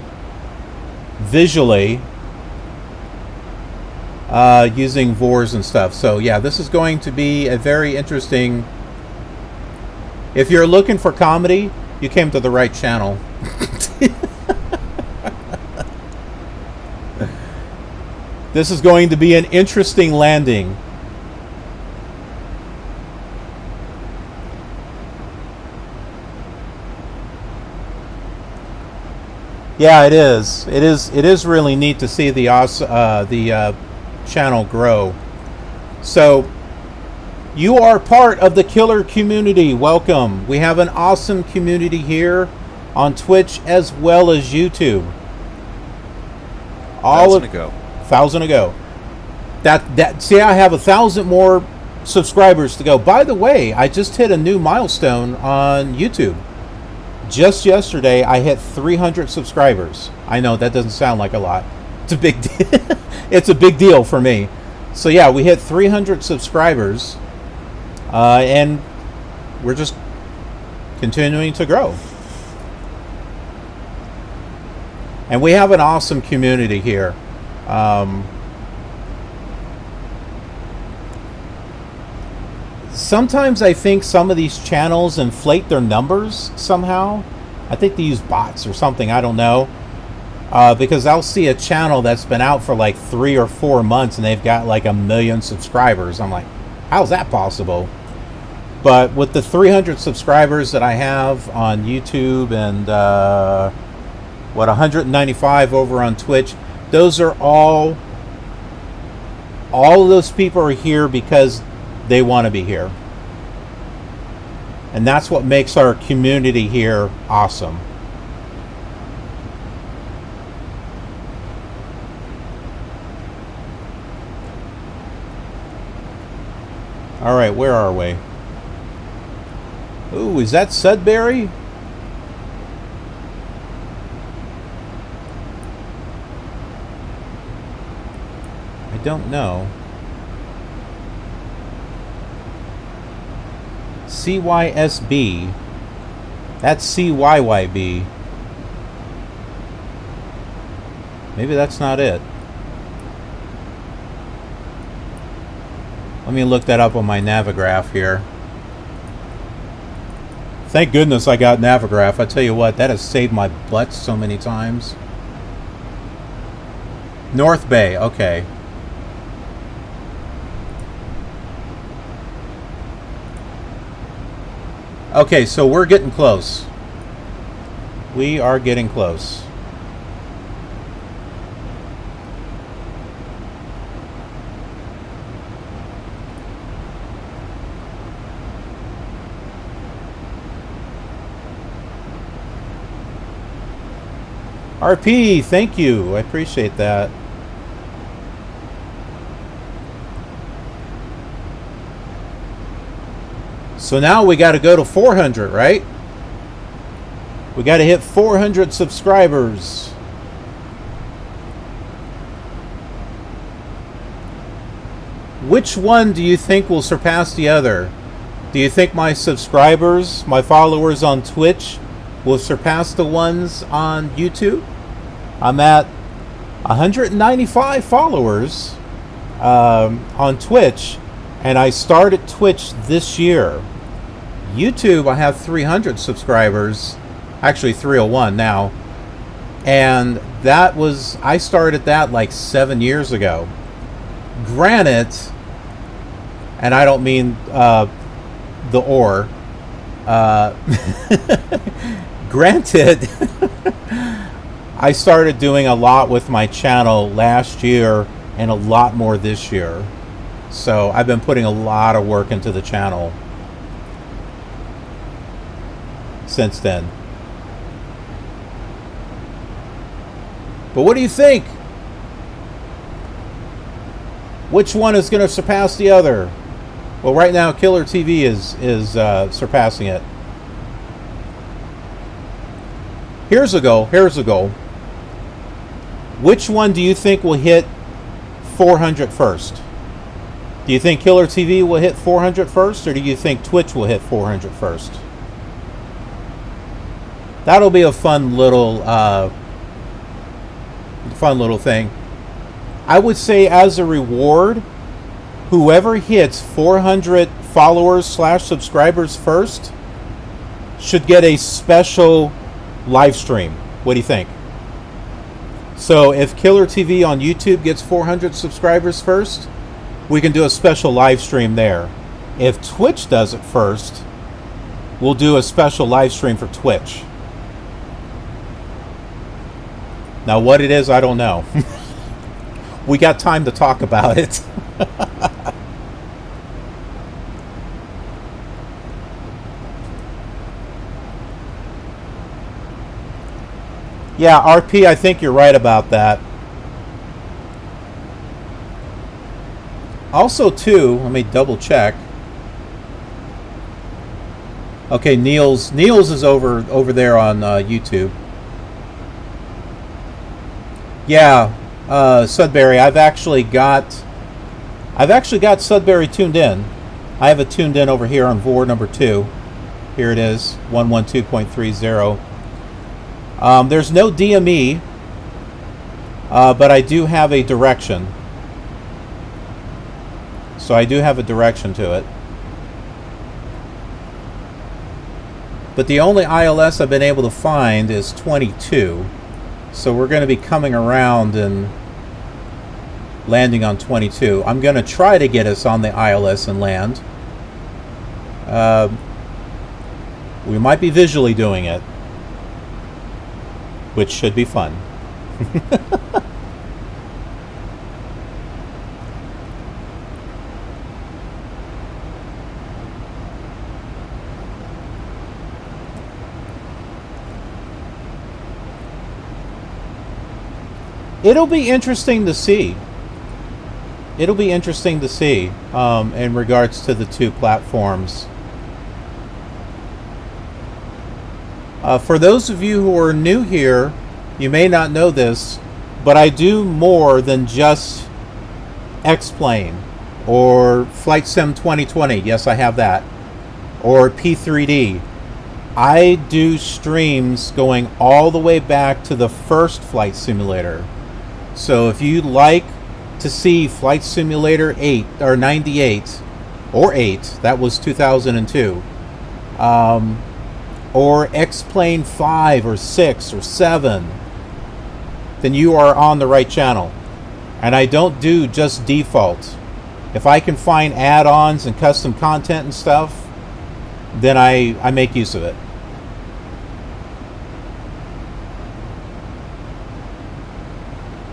visually using VORs and stuff. So yeah, this is going to be a very interesting If you're looking for comedy, you came to the right channel. This is going to be an interesting landing. Yeah, it is. It is really neat to see the channel grow. So, you are part of the killer community. Welcome. We have an awesome community here on Twitch as well as YouTube. 1,000 to go. 1,000 to go. See, I have 1,000 more subscribers to go. By the way, I just hit a new milestone on YouTube. Just yesterday, I hit 300 subscribers. I know that doesn't sound like a lot. It's a big deal. It's a big deal for me. So yeah, we hit 300 subscribers, and we're just continuing to grow. And we have an awesome community here. Sometimes I think some of these channels inflate their numbers somehow. I think they use bots or something, I don't know. Because I'll see a channel that's been out for like 3 or 4 months and they've got like 1 million subscribers. I'm like, how's that possible? But with the 300 subscribers that I have on YouTube and 195 over on Twitch, those are all of those people are here because they want to be here. And that's what makes our community here awesome. All right, where are we? Ooh, is that Sudbury? I don't know. CYSB. That's CYYB. Maybe that's not it. Let me look that up on my Navigraph here. Thank goodness I got Navigraph. I tell you what, that has saved my butt so many times. North Bay, okay. Okay, so we're getting close. We are getting close. RP, thank you. I appreciate that. So now we got to go to 400, right? We got to hit 400 subscribers. Which one do you think will surpass the other? Do you think my subscribers, my followers on Twitch, will surpass the ones on YouTube? I'm at 195 followers on Twitch, and I started Twitch this year. YouTube, I have 300 subscribers, actually 301 now, and that was, I started that like 7 years ago. Granted, and I don't mean the or, granted, I started doing a lot with my channel last year and a lot more this year. So I've been putting a lot of work into the channel since then. But what do you think? Which one is going to surpass the other? Well, right now Killer TV is surpassing it. Here's a goal. Here's a goal. Which one do you think will hit 400 first? Do you think Killer TV will hit 400 first, or do you think Twitch will hit 400 first? That'll be a fun little thing. I would say as a reward, whoever hits 400 followers / subscribers first should get a special live stream. What do you think? So if Killer TV on YouTube gets 400 subscribers first, we can do a special live stream there. If Twitch does it first, we'll do a special live stream for Twitch. Now what it is, I don't know. We got time to talk about it. Yeah, RP, I think you're right about that. Also, too, let me double check. Okay, Niels is over there on YouTube. Yeah, Sudbury, I've actually got Sudbury tuned in. I have it tuned in over here on VOR number 2. Here it is, 112.30. There's no DME, but I do have a direction. So I do have a direction to it. But the only ILS I've been able to find is 22. So we're going to be coming around and landing on 22. I'm going to try to get us on the ILS and land. We might be visually doing it, which should be fun. It'll be interesting to see. It'll be interesting to see in regards to the two platforms. For those of you who are new here, you may not know this, but I do more than just X-Plane or Flight Sim 2020. Yes, I have that. Or P3D. I do streams going all the way back to the first Flight Simulator. So if you'd like to see Flight Simulator 8 or 98 or 8, that was 2002, or X-Plane 5 or 6 or 7, then you are on the right channel. And I don't do just default. If I can find add-ons and custom content and stuff, then I make use of it.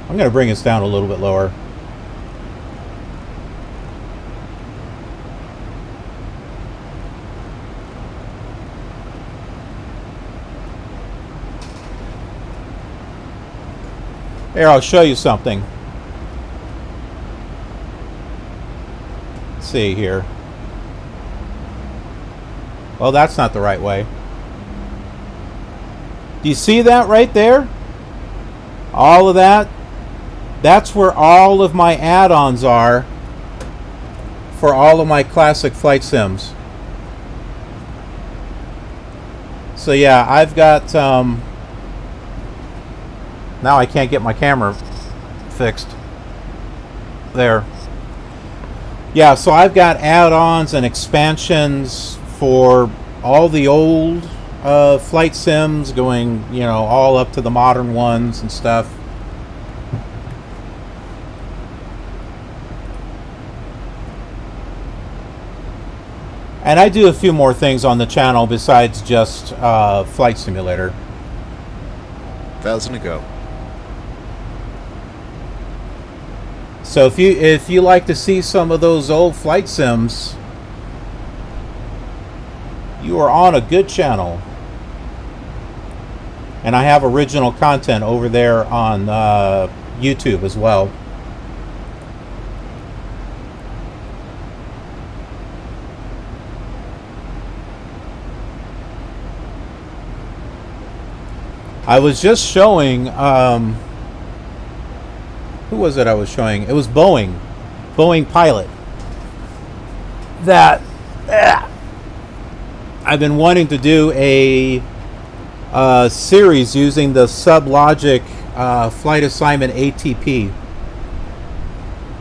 I'm going to bring us down a little bit lower. Here, I'll show you something. Let's see here. Well, that's not the right way. Do you see that right there? All of that? That's where all of my add-ons are for all of my classic flight sims. So yeah, I've got now I can't get my camera fixed there. Yeah, so I've got add-ons and expansions for all the old flight sims, going, you know, all up to the modern ones and stuff. And I do a few more things on the channel besides just Flight Simulator. 1,000 to go. So if you like to see some of those old flight sims, you are on a good channel. And I have original content over there on YouTube as well. I was just showing, who was it I was showing? It was Boeing Pilot. That I've been wanting to do a series using the SubLogic flight assignment ATP.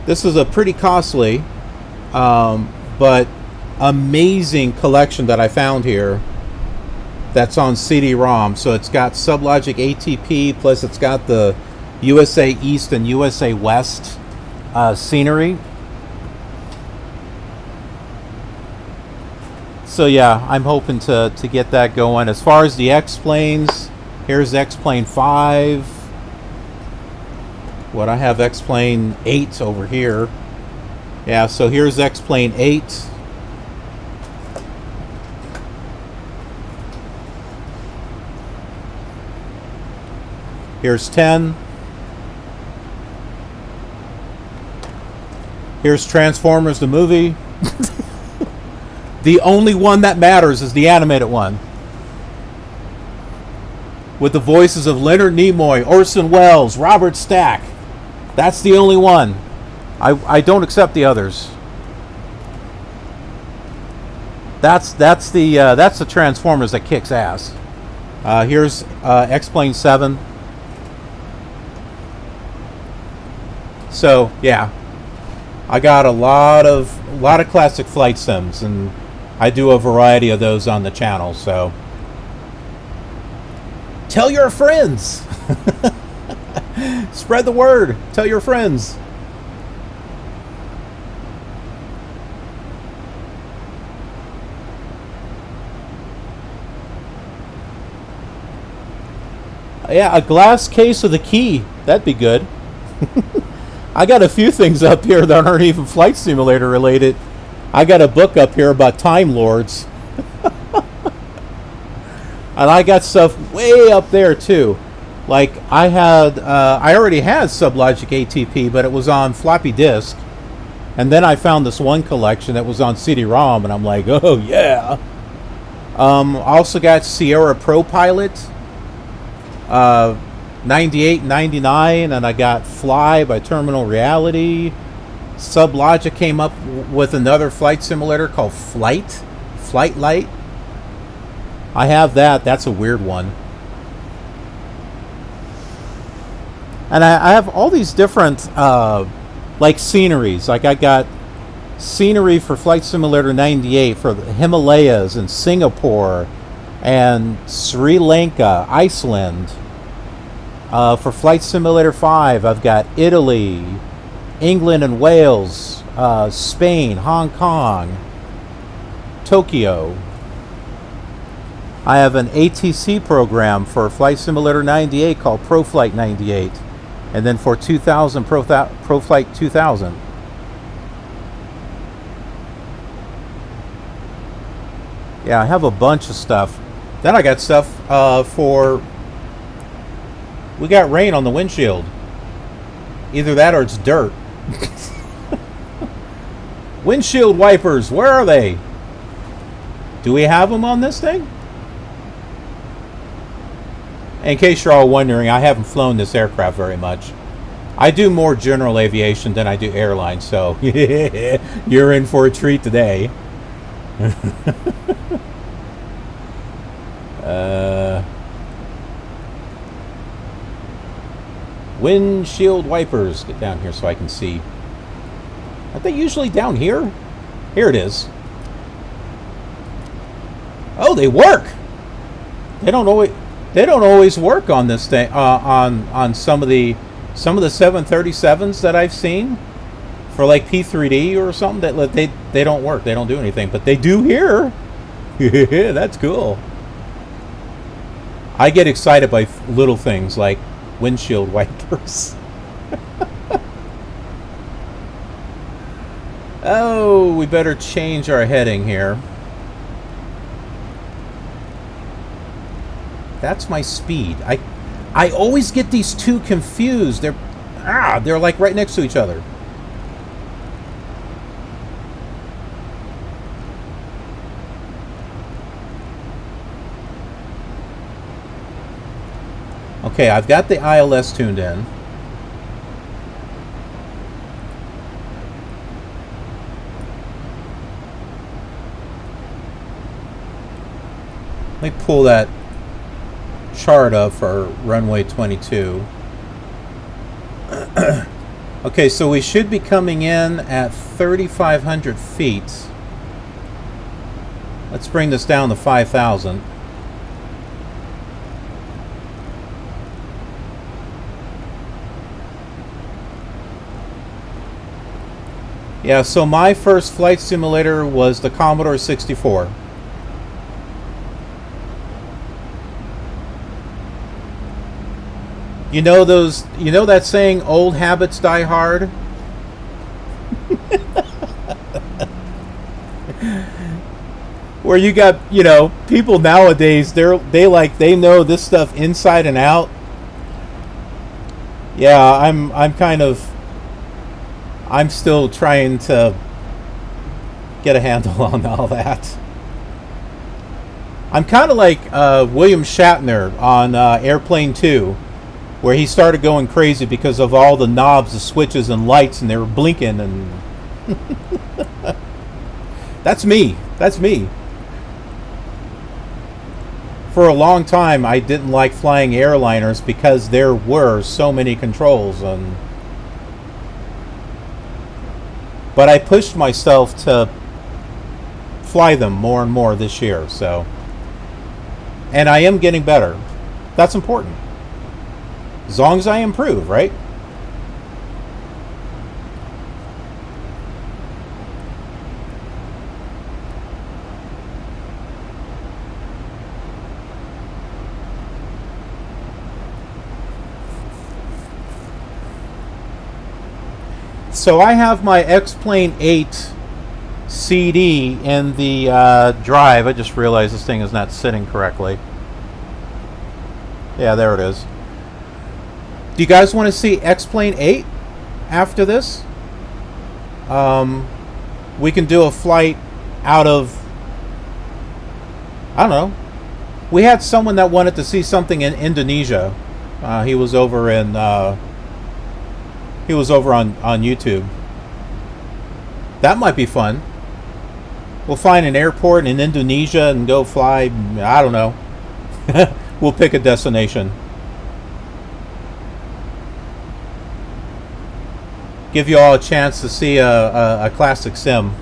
This is a pretty costly, but amazing collection that I found here. that's on CD-ROM. So it's got Sublogic ATP, plus it's got the USA East and USA West scenery. So yeah, I'm hoping to get that going. As far as the X-planes, here's X-plane 5. What I have X-plane 8 over here. Yeah, so here's X-plane 8. Here's 10. Here's Transformers the movie. The only one that matters is the animated one. With the voices of Leonard Nimoy, Orson Welles, Robert Stack. That's the only one. I don't accept the others. That's the Transformers that kicks ass. Here's X-plane 7. So yeah, I got a lot of classic flight sims, and I do a variety of those on the channel. So tell your friends. Spread the word. Tell your friends. Yeah, a glass case of the key. That'd be good. I got a few things up here that aren't even flight simulator related. I got a book up here about Time Lords. And I got stuff way up there too. Like I already had Sublogic ATP, but it was on floppy disk. And then I found this one collection that was on CD-ROM, and I'm like, oh yeah. I also got Sierra Pro Pilot. 98, 99, and I got Fly by Terminal Reality. Sublogic came up with another flight simulator called Flight Light. I have that. That's a weird one. And I have all these different like sceneries. Like I got scenery for Flight Simulator 98 for the Himalayas and Singapore and Sri Lanka, Iceland. For Flight Simulator 5, I've got Italy, England and Wales, Spain, Hong Kong, Tokyo. I have an ATC program for Flight Simulator 98 called ProFlight 98. And then for 2000, ProFlight 2000. Yeah, I have a bunch of stuff. Then I got stuff for... We got rain on the windshield. Either that or it's dirt. Windshield wipers, where are they? Do we have them on this thing? In case you're all wondering, I haven't flown this aircraft very much. I do more general aviation than I do airline, so you're in for a treat today. Windshield wipers. Get down here so I can see. Aren't they usually down here? Here it is. Oh, they work. They don't always work on this thing. On some of the 737s that I've seen for like P3D or something, that they don't work. They don't do anything, but they do here. That's cool. I get excited by little things like windshield wipers. Oh, we better change our heading here. That's my speed. I always get these two confused. They're like right next to each other. Okay, I've got the ILS tuned in. Let me pull that chart up for runway 22. Okay, so we should be coming in at 3,500 feet. Let's bring this down to 5,000. Yeah, so my first flight simulator was the Commodore 64. You know that saying, old habits die hard? Where you got, people nowadays, they know this stuff inside and out. Yeah, I'm still trying to get a handle on all that. I'm kind of like William Shatner on Airplane 2, where he started going crazy because of all the knobs, the switches, and lights, and they were blinking, and that's me. For a long time, I didn't like flying airliners because there were so many controls, but I pushed myself to fly them more and more this year, and I am getting better. That's important. As long as I improve, right? So I have my X-Plane 8 CD in the drive. I just realized this thing is not sitting correctly. Yeah, there it is. Do you guys want to see X-Plane 8 after this? We can do a flight out of, I don't know. We had someone that wanted to see something in Indonesia. He was over on YouTube. That might be fun. We'll find an airport in Indonesia and go fly. I don't know. We'll pick a destination. Give you all a chance to see a classic sim.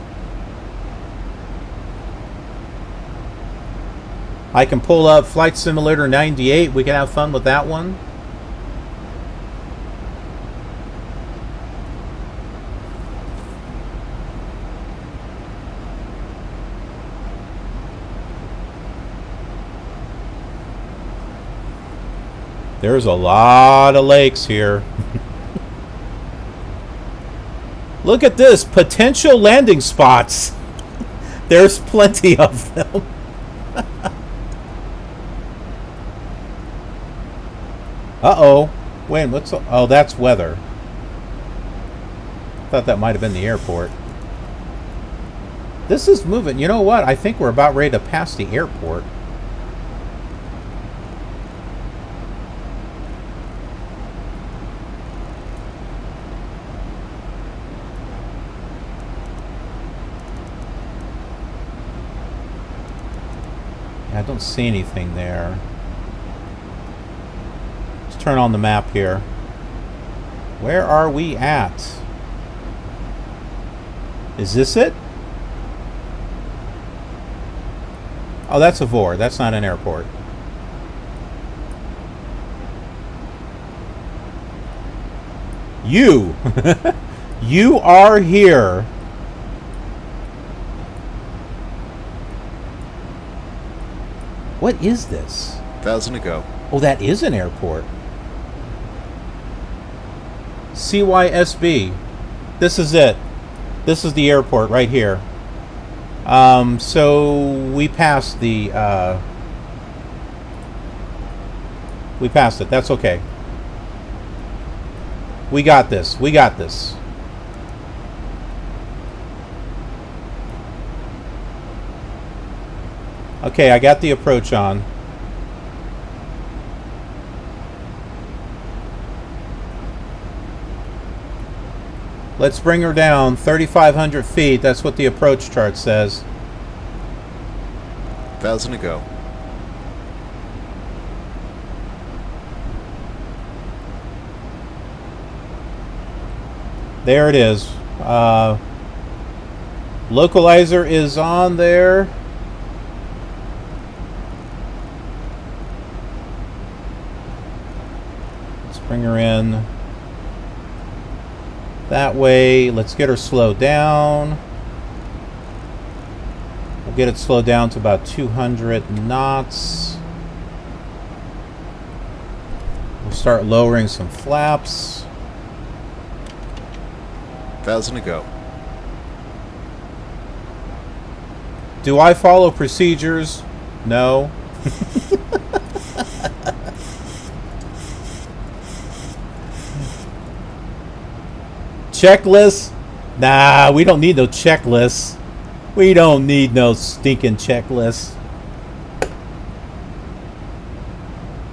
I can pull up Flight Simulator 98. We can have fun with that one. There's a lot of lakes here. Look at this, potential landing spots. There's plenty of them. Uh-oh. Wait, oh, that's weather. Thought that might have been the airport. This is moving. You know what? I think we're about ready to pass the airport. I don't see anything there. Let's turn on the map here. Where are we at? Is this it? Oh, that's a VOR. That's not an airport. You! You are here. What is this? 1,000 to go. Oh, that is an airport. CYSB. This is it. This is the airport right here. So we passed the we passed it. That's okay. We got this. We got this. Okay, I got the approach on. Let's bring her down 3,500 feet. That's what the approach chart says. 1,000 to go. There it is. Localizer is on there. Let's bring her in. That way, let's get her slowed down. We'll get it slowed down to about 200 knots. We'll start lowering some flaps. 1,000 to go. Do I follow procedures? No. Checklist? Nah, we don't need no checklists. We don't need no stinking checklists.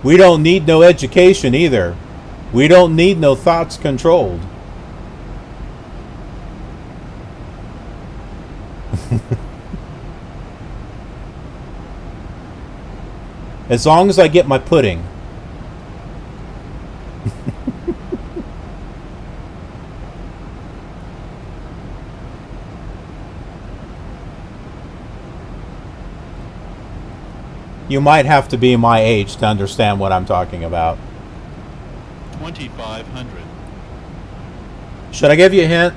We don't need no education either. We don't need no thoughts controlled. As long as I get my pudding. You might have to be my age to understand what I'm talking about. 2,500. Should I give you a hint?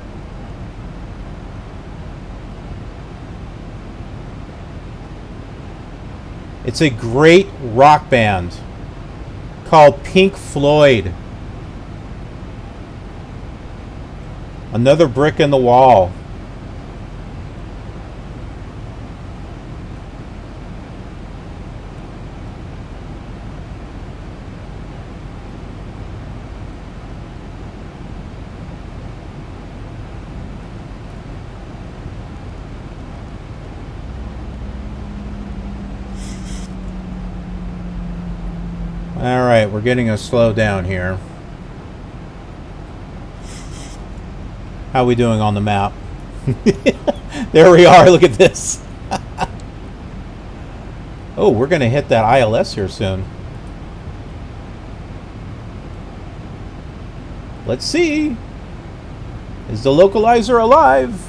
It's a great rock band called Pink Floyd. Another brick in the wall. Alright, we're getting a slow down here. How are we doing on the map? There we are, look at this. Oh, we're going to hit that ILS here soon. Let's see. Is the localizer alive?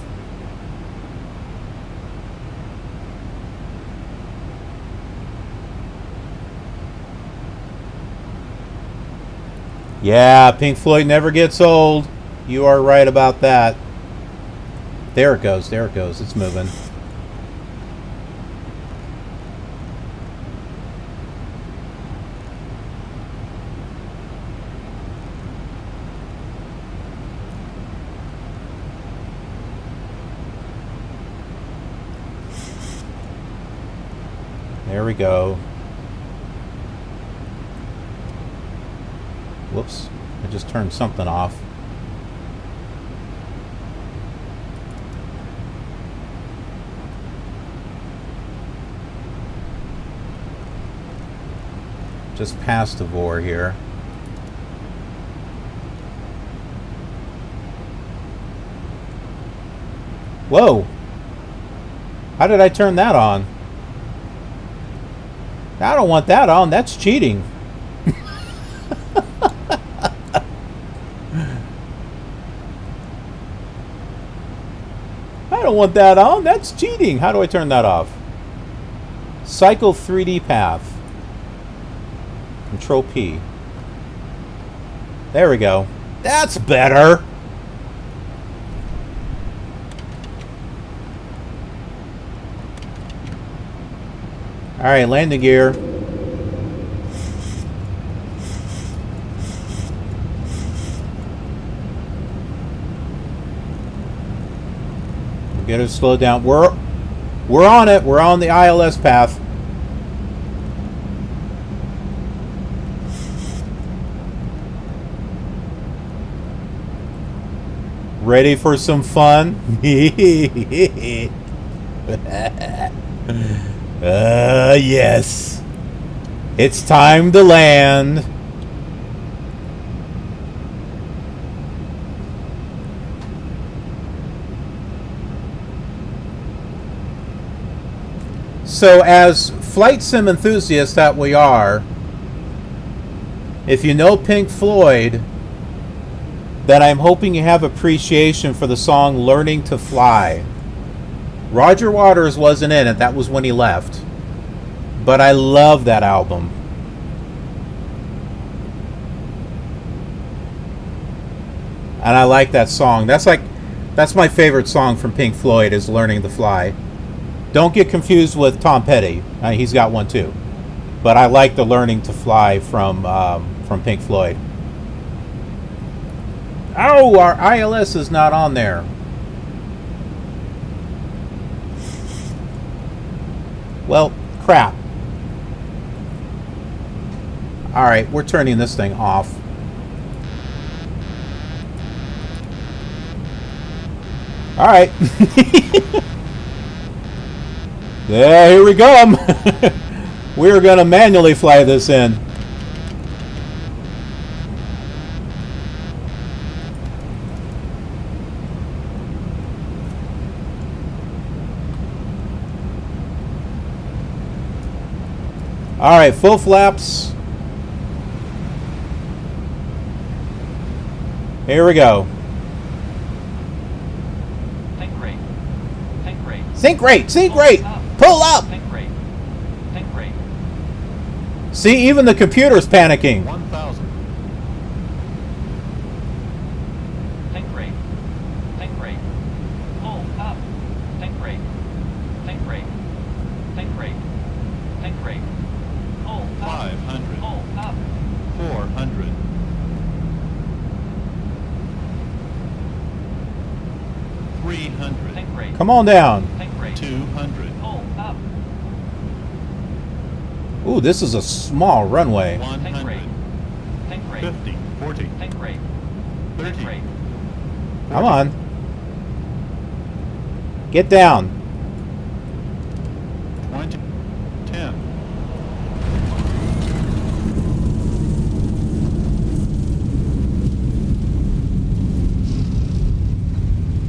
Yeah, Pink Floyd never gets old. You are right about that. There it goes, there it goes. It's moving. There we go. Whoops, I just turned something off. Just past the VOR here. Whoa! How did I turn that on? I don't want that on, that's cheating. I don't want that on. That's cheating. How do I turn that off? Cycle 3D path. Control P. There we go. That's better. All right, landing gear. Get it slowed down. We're on it. We're on the ILS path. Ready for some fun? Yes. It's time to land. So as flight sim enthusiasts that we are, if you know Pink Floyd, then I'm hoping you have appreciation for the song Learning to Fly. Roger Waters wasn't in it, that was when he left. But I love that album. And I like that song. That's my favorite song from Pink Floyd is Learning to Fly. Don't get confused with Tom Petty. He's got one too. But I like the Learning to Fly from Pink Floyd. Oh, our ILS is not on there. Well, crap. Alright, we're turning this thing off. Alright. There, here we come. We're going to manually fly this in. Alright, full flaps. Here we go. Think rate. Think rate. Sink rate! Sink rate! Pull up! Think rate. Think rate. See, even the computer's panicking. 1,000. Think rate. Think rate. Pull up. Think rate. Think rate. Think rate. Think rate. Pull up. 500. Pull up. 400. 300. Think rate. Come on down. Think rate. 200. Pull up. Ooh, this is a small runway. 100. Think rate. 50. 40. Think rate. 30. Think rate. Come on. Get down. 20. 10.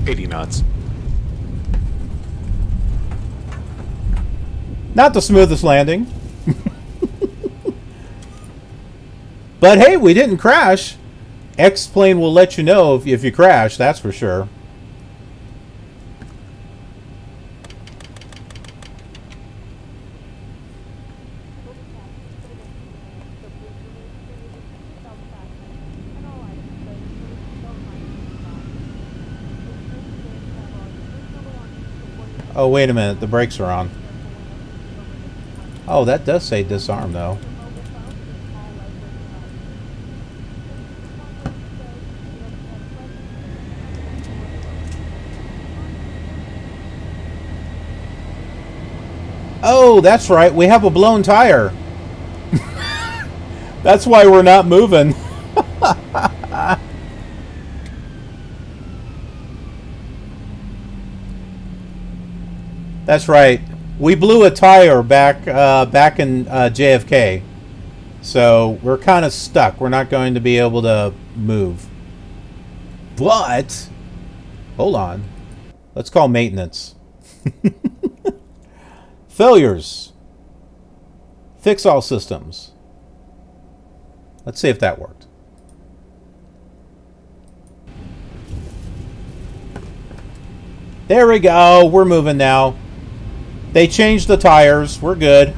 80 knots. Not the smoothest landing. But hey, we didn't crash. X-Plane will let you know if you crash, that's for sure. Oh, wait a minute. The brakes are on. Oh, that does say disarm, though. Oh, that's right. We have a blown tire. That's why we're not moving. That's right. We blew a tire back in JFK. So we're kind of stuck. We're not going to be able to move. But, hold on. Let's call maintenance. Failures. Fix all systems. Let's see if that worked. There we go. We're moving now. They changed the tires. We're good.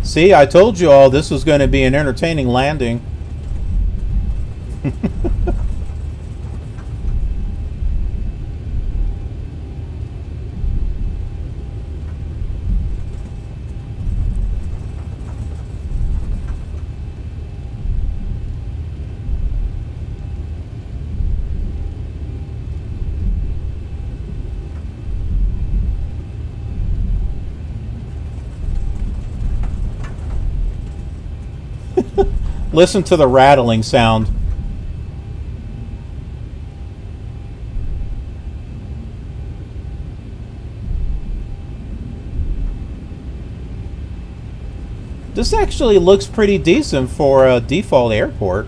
See, I told you all this was going to be an entertaining landing. Listen to the rattling sound. This actually looks pretty decent for a default airport.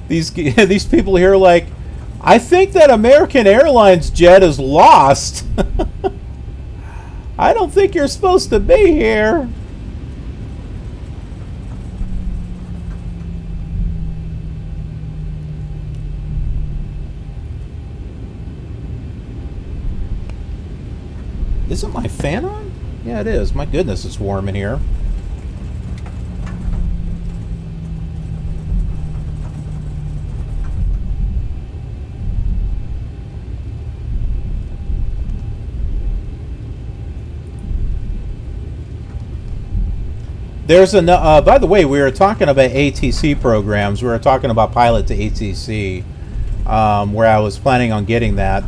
These people here are like, I think that American Airlines jet is lost. I don't think you're supposed to be here. Isn't my fan on? Yeah, it is. My goodness, it's warm in here. There's by the way, we were talking about ATC programs. We were talking about pilot to ATC, where I was planning on getting that.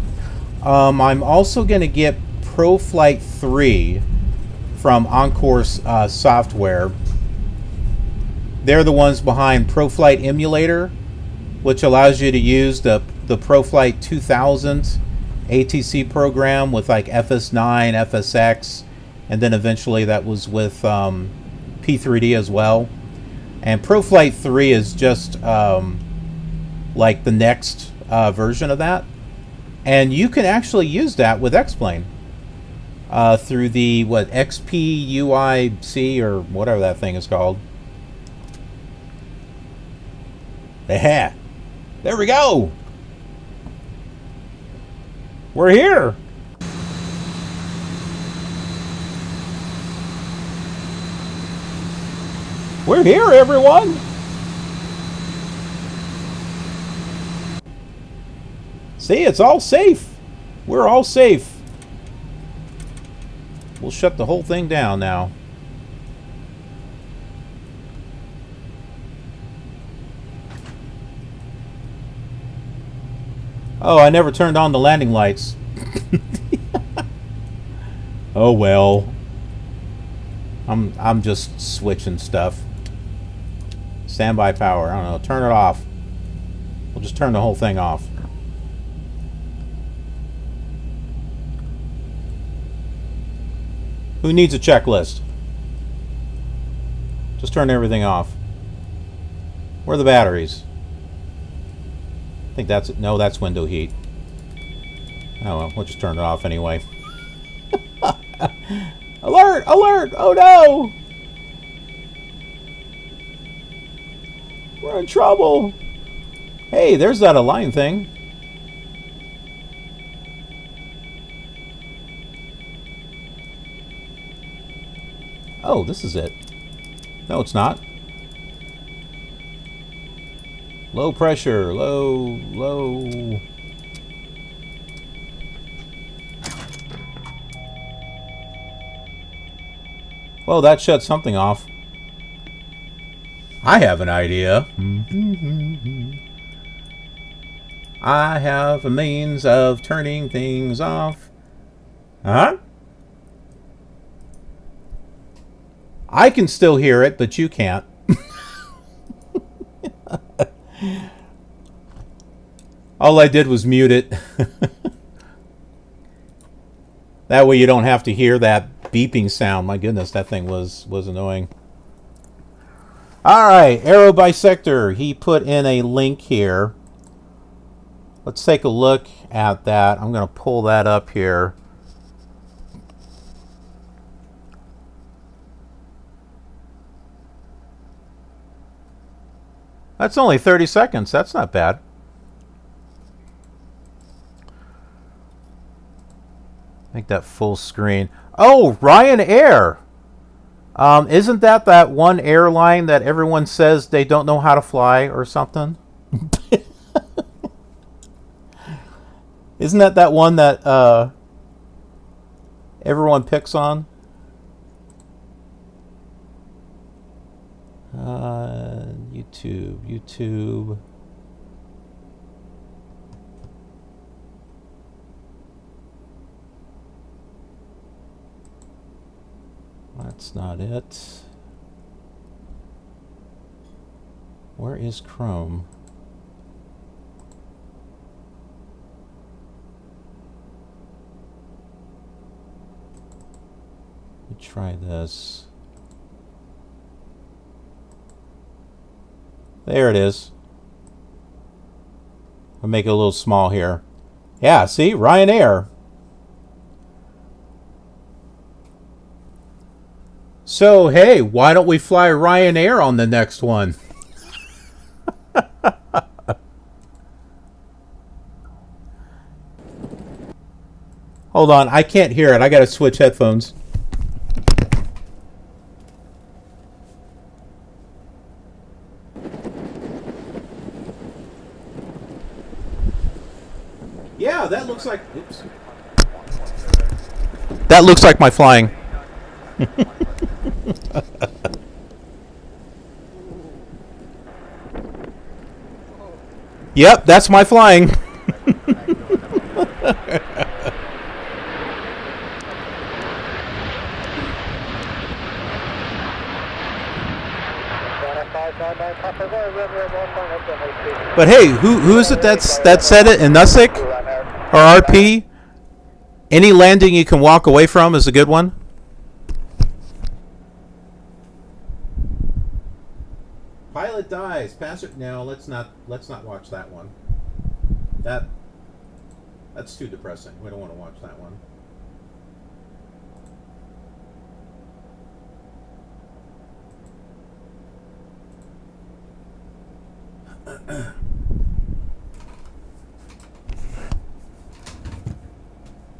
I'm also going to get ProFlight 3 from Encore's software. They're the ones behind ProFlight Emulator, which allows you to use the ProFlight 2000 ATC program with like FS9, FSX, and then eventually that was with P3D as well. And ProFlight 3 is just like the next version of that. And you can actually use that with X-Plane through the XPUIC or whatever that thing is called. Yeah, there we go. We're here. We're here, everyone. See, it's all safe. We're all safe. We'll shut the whole thing down now. Oh, I never turned on the landing lights. Oh well. I'm just switching stuff. Standby power. I don't know. Turn it off. We'll just turn the whole thing off. Who needs a checklist? Just turn everything off. Where are the batteries? I think that's it. No, that's window heat. Oh well, we'll just turn it off anyway. Alert! Alert! Oh no! We're in trouble! Hey, there's that align thing. Oh, this is it. No, it's not. Low pressure, low. Well, that shut something off. I have an idea. I have a means of turning things off. Huh? I can still hear it, but you can't. All I did was mute it. That way you don't have to hear that beeping sound. My goodness, that thing was annoying. Alright, Aero Bisector. He put in a link here. Let's take a look at that. I'm going to pull that up here. That's only 30 seconds. That's not bad. Make that full screen. Oh, Ryanair. Isn't that one airline that everyone says they don't know how to fly or something? Isn't that one that everyone picks on? YouTube. That's not it. Where is Chrome? Let me try this. There it is. I'll make it a little small here. Yeah, see? Ryanair. So, hey, why don't we fly Ryanair on the next one? Hold on, I can't hear it. I gotta switch headphones. Yeah, that looks like... Oops. That looks like my flying. Yep, that's my flying. But hey, who is it that said it in Nusik or RP? Any landing you can walk away from is a good one. Pilot dies. Passenger. No, let's not watch that one. That's too depressing. We don't want to watch that one.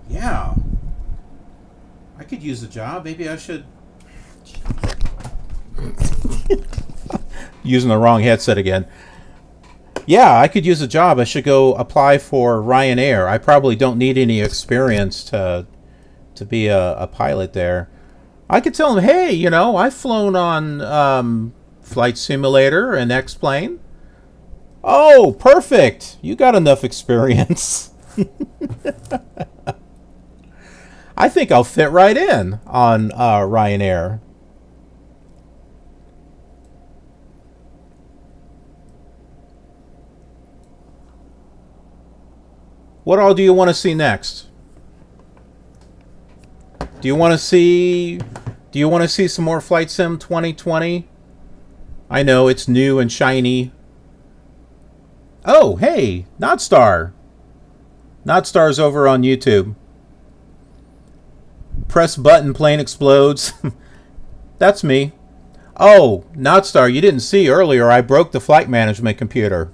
Yeah. I could use a job. Maybe I should... Using the wrong headset again. Yeah, I could use a job. I should go apply for Ryanair. I probably don't need any experience to be a pilot there. I could tell them, hey, you know, I've flown on Flight Simulator and X-Plane. Oh, perfect. You got enough experience. I think I'll fit right in on Ryanair. What all do you want to see next? Do you want to see some more Flight Sim 2020? I know it's new and shiny. Oh, hey, Nodstar. Nodstar's over on YouTube. Press button, plane explodes. That's me. Oh, Nodstar, you didn't see earlier I broke the flight management computer.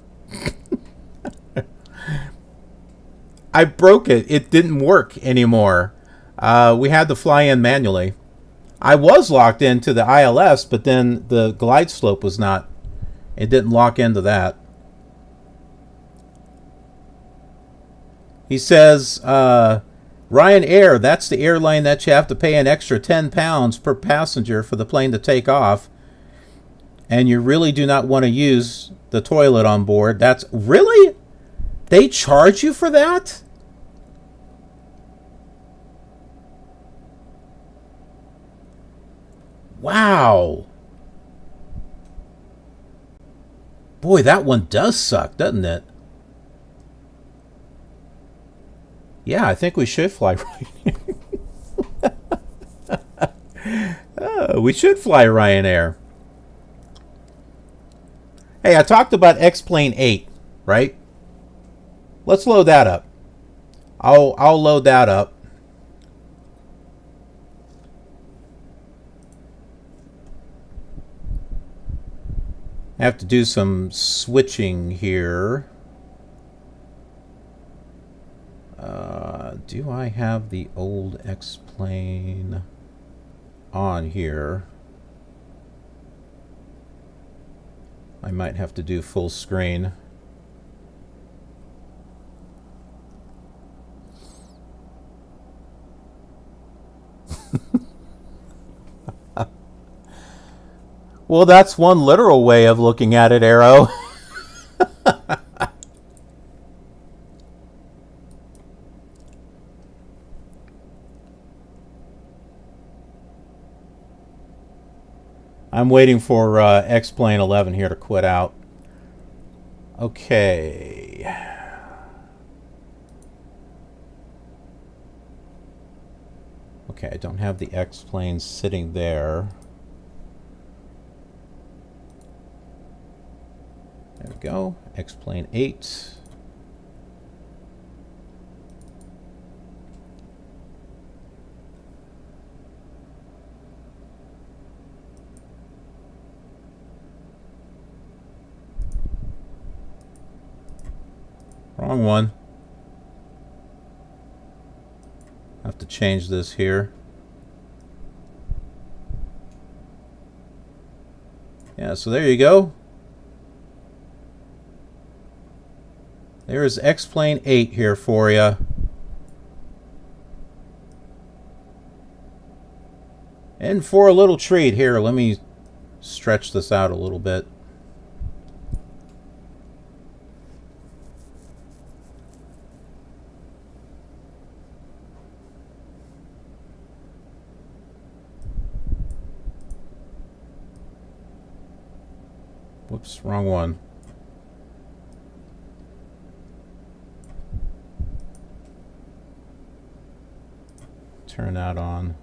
I broke it. It didn't work anymore. We had to fly in manually. I was locked into the ILS, but then the glide slope was not. It didn't lock into that. He says, Ryanair, that's the airline that you have to pay an extra 10 pounds per passenger for the plane to take off. And you really do not want to use the toilet on board. That's... Really? They charge you for that? Wow. Boy, that one does suck, doesn't it? Yeah, I think we should fly Ryanair. We should fly Ryanair. Hey, I talked about X-Plane 8, right? Let's load that up. I'll load that up. I have to do some switching here. Do I have the old X-Plane on here? I might have to do full screen. Well, that's one literal way of looking at it, Arrow. I'm waiting for X-Plane 11 here to quit out. Okay. Okay, I don't have the X-Plane sitting there. There we go. X-Plane 8. wrong one. Have to change this here. Yeah, so there you go. There's X-Plane 8 here for you. And for a little treat here, let me stretch this out a little bit. Whoops, wrong one. Turn that on.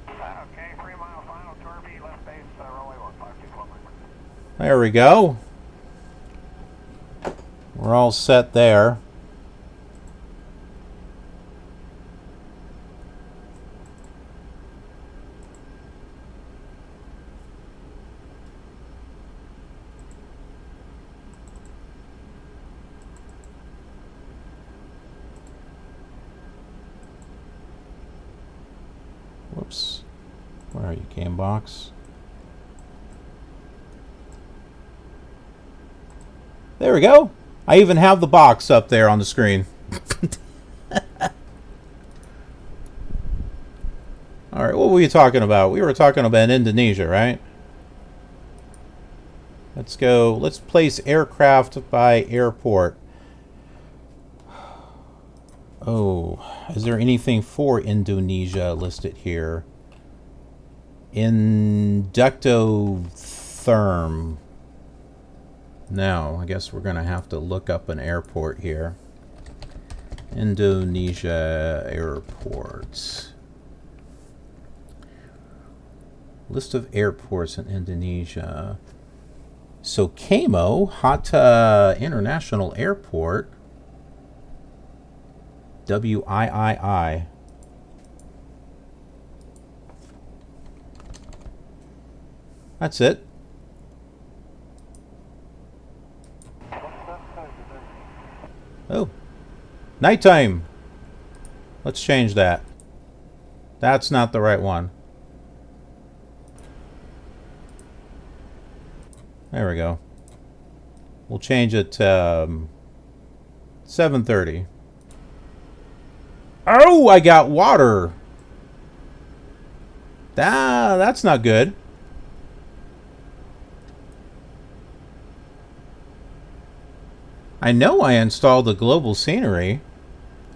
Okay, 3 mile final, Torby, left base, runway 152 kilometers. There we go. We're all set there. Whoops. Where are you, game box? There we go. I even have the box up there on the screen. Alright, what were we talking about? We were talking about Indonesia, right? Let's go. Let's place aircraft by airport. Oh, is there anything for Indonesia listed here? Inductotherm. No, I guess we're going to have to look up an airport here. Indonesia airports. List of airports in Indonesia. So Kemo, Hatta International Airport. WIII. That's it. Oh, nighttime. Let's change that. That's not the right one. There we go. We'll change it to 7:30. Oh, I got water. That's not good. I know I installed the global scenery.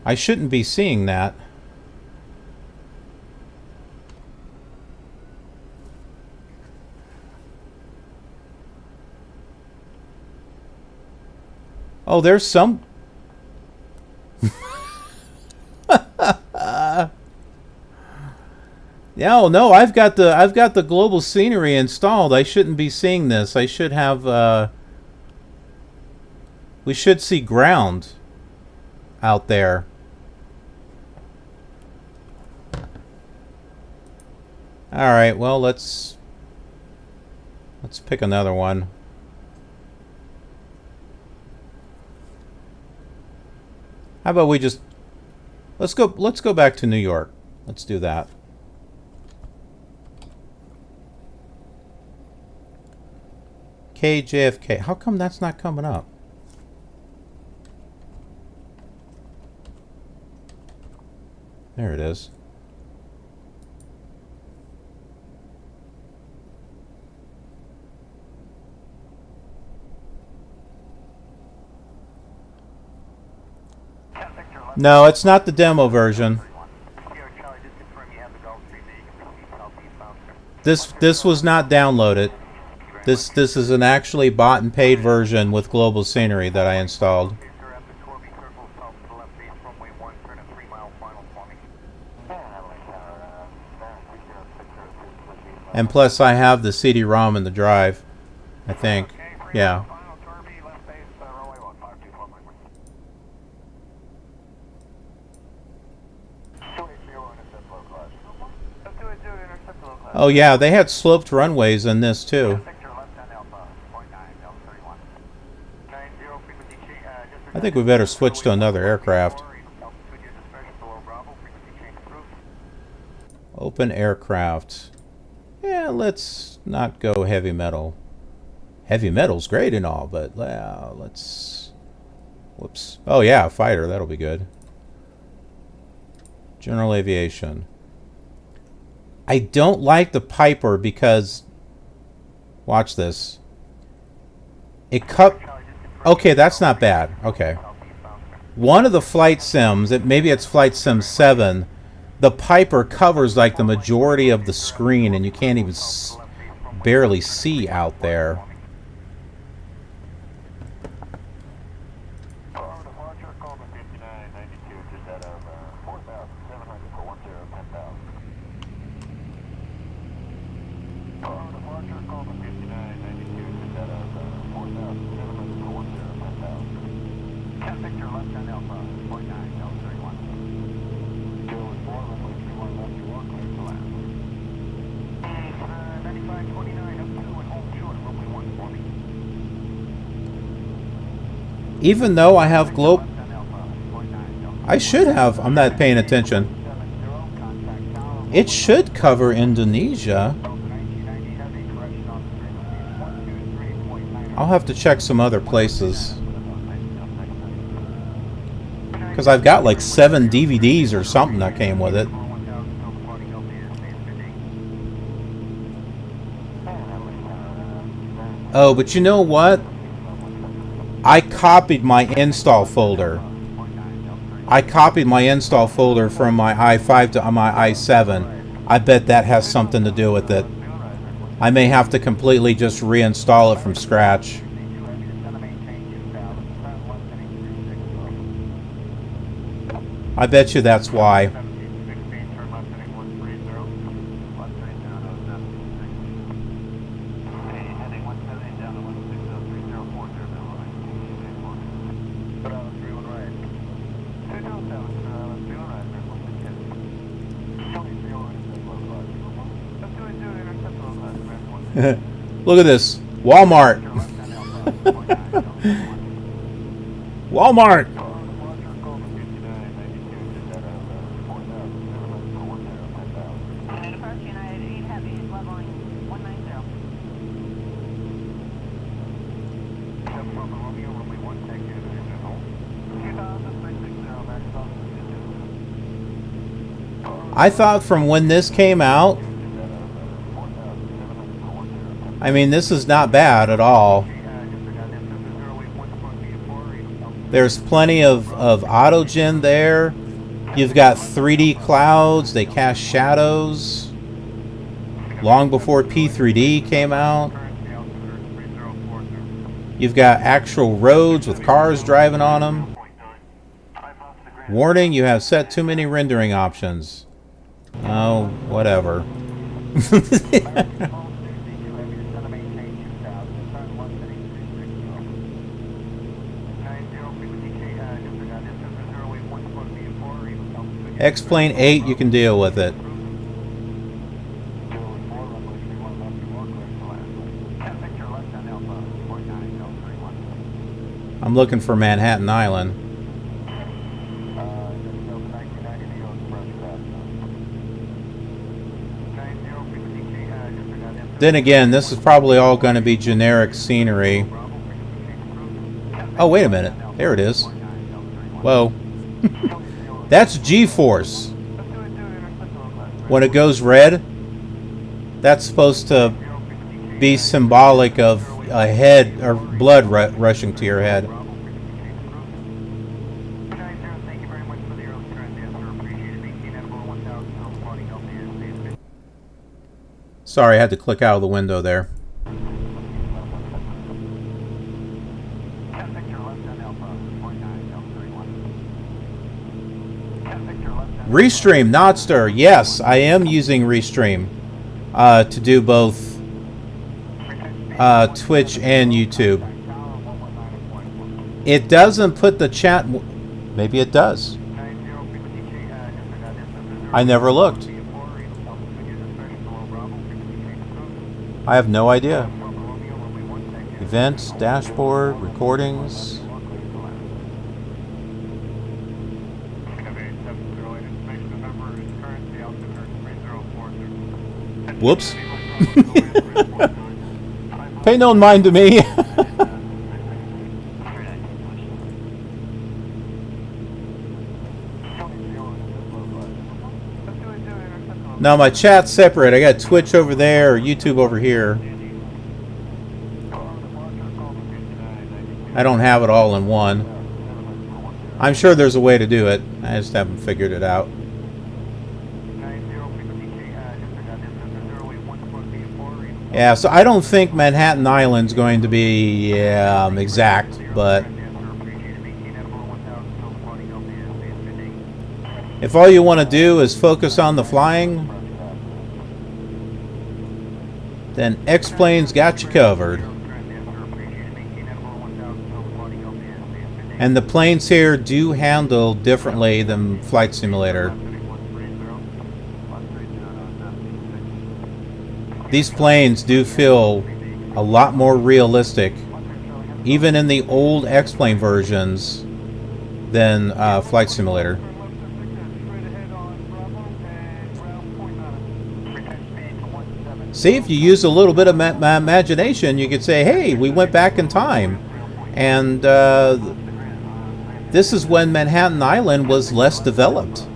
I shouldn't be seeing that. Oh, there's some... Yeah, oh, no, I've got the global scenery installed. I shouldn't be seeing this. I should have we should see ground out there. All right, well, let's pick another one. How about we just let's go back to New York. Let's do that. KJFK. How come that's not coming up? There it is. No, it's not the demo version. This was not downloaded. This is an actually bought and paid version with global scenery that I installed. And plus I have the CD-ROM in the drive, I think. Yeah. Oh yeah, they had sloped runways in this too. I think we better switch to another aircraft. Open aircraft. Yeah, let's not go heavy metal. Heavy metal's great and all, but let's... Whoops. Oh yeah, fighter. That'll be good. General aviation. I don't like the Piper because... Watch this. It cut... Okay, that's not bad. Okay. One of the flight sims, maybe it's Flight Sim 7, the Piper covers like the majority of the screen and you can't even barely see out there. Even though I have globe... I should have. I'm not paying attention. It should cover Indonesia. I'll have to check some other places. Because I've got like 7 DVDs or something that came with it. Oh, but you know what? I copied my install folder. I copied my install folder from my i5 to my i7. I bet that has something to do with it. I may have to completely just reinstall it from scratch. I bet you that's why. Look at this. Walmart. Walmart. I thought from when this came out, I mean, this is not bad at all. There's plenty of autogen there. You've got 3D clouds. They cast shadows. Long before P3D came out. You've got actual roads with cars driving on them. Warning, you have set too many rendering options. Oh, whatever. X-Plane 8, you can deal with it. I'm looking for Manhattan Island. Then again, this is probably all going to be generic scenery. Oh, wait a minute. There it is. Whoa. That's G-force. When it goes red, that's supposed to be symbolic of a head or blood rushing to your head. Sorry, I had to click out of the window there. Restream, Nodster. Yes, I am using Restream to do both Twitch and YouTube. It doesn't put the chat... Maybe it does. I never looked. I have no idea. Events, dashboard, recordings. Whoops. Pay no mind to me. No, my chat's separate. I got Twitch over there, YouTube over here. I don't have it all in one. I'm sure there's a way to do it. I just haven't figured it out. Yeah, so I don't think Manhattan Island's going to be exact, but if all you want to do is focus on the flying, then X-Plane's got you covered. And the planes here do handle differently than Flight Simulator. These planes do feel a lot more realistic, even in the old X-Plane versions, than Flight Simulator. See, if you use a little bit of imagination, you could say, hey, we went back in time. And this is when Manhattan Island was less developed.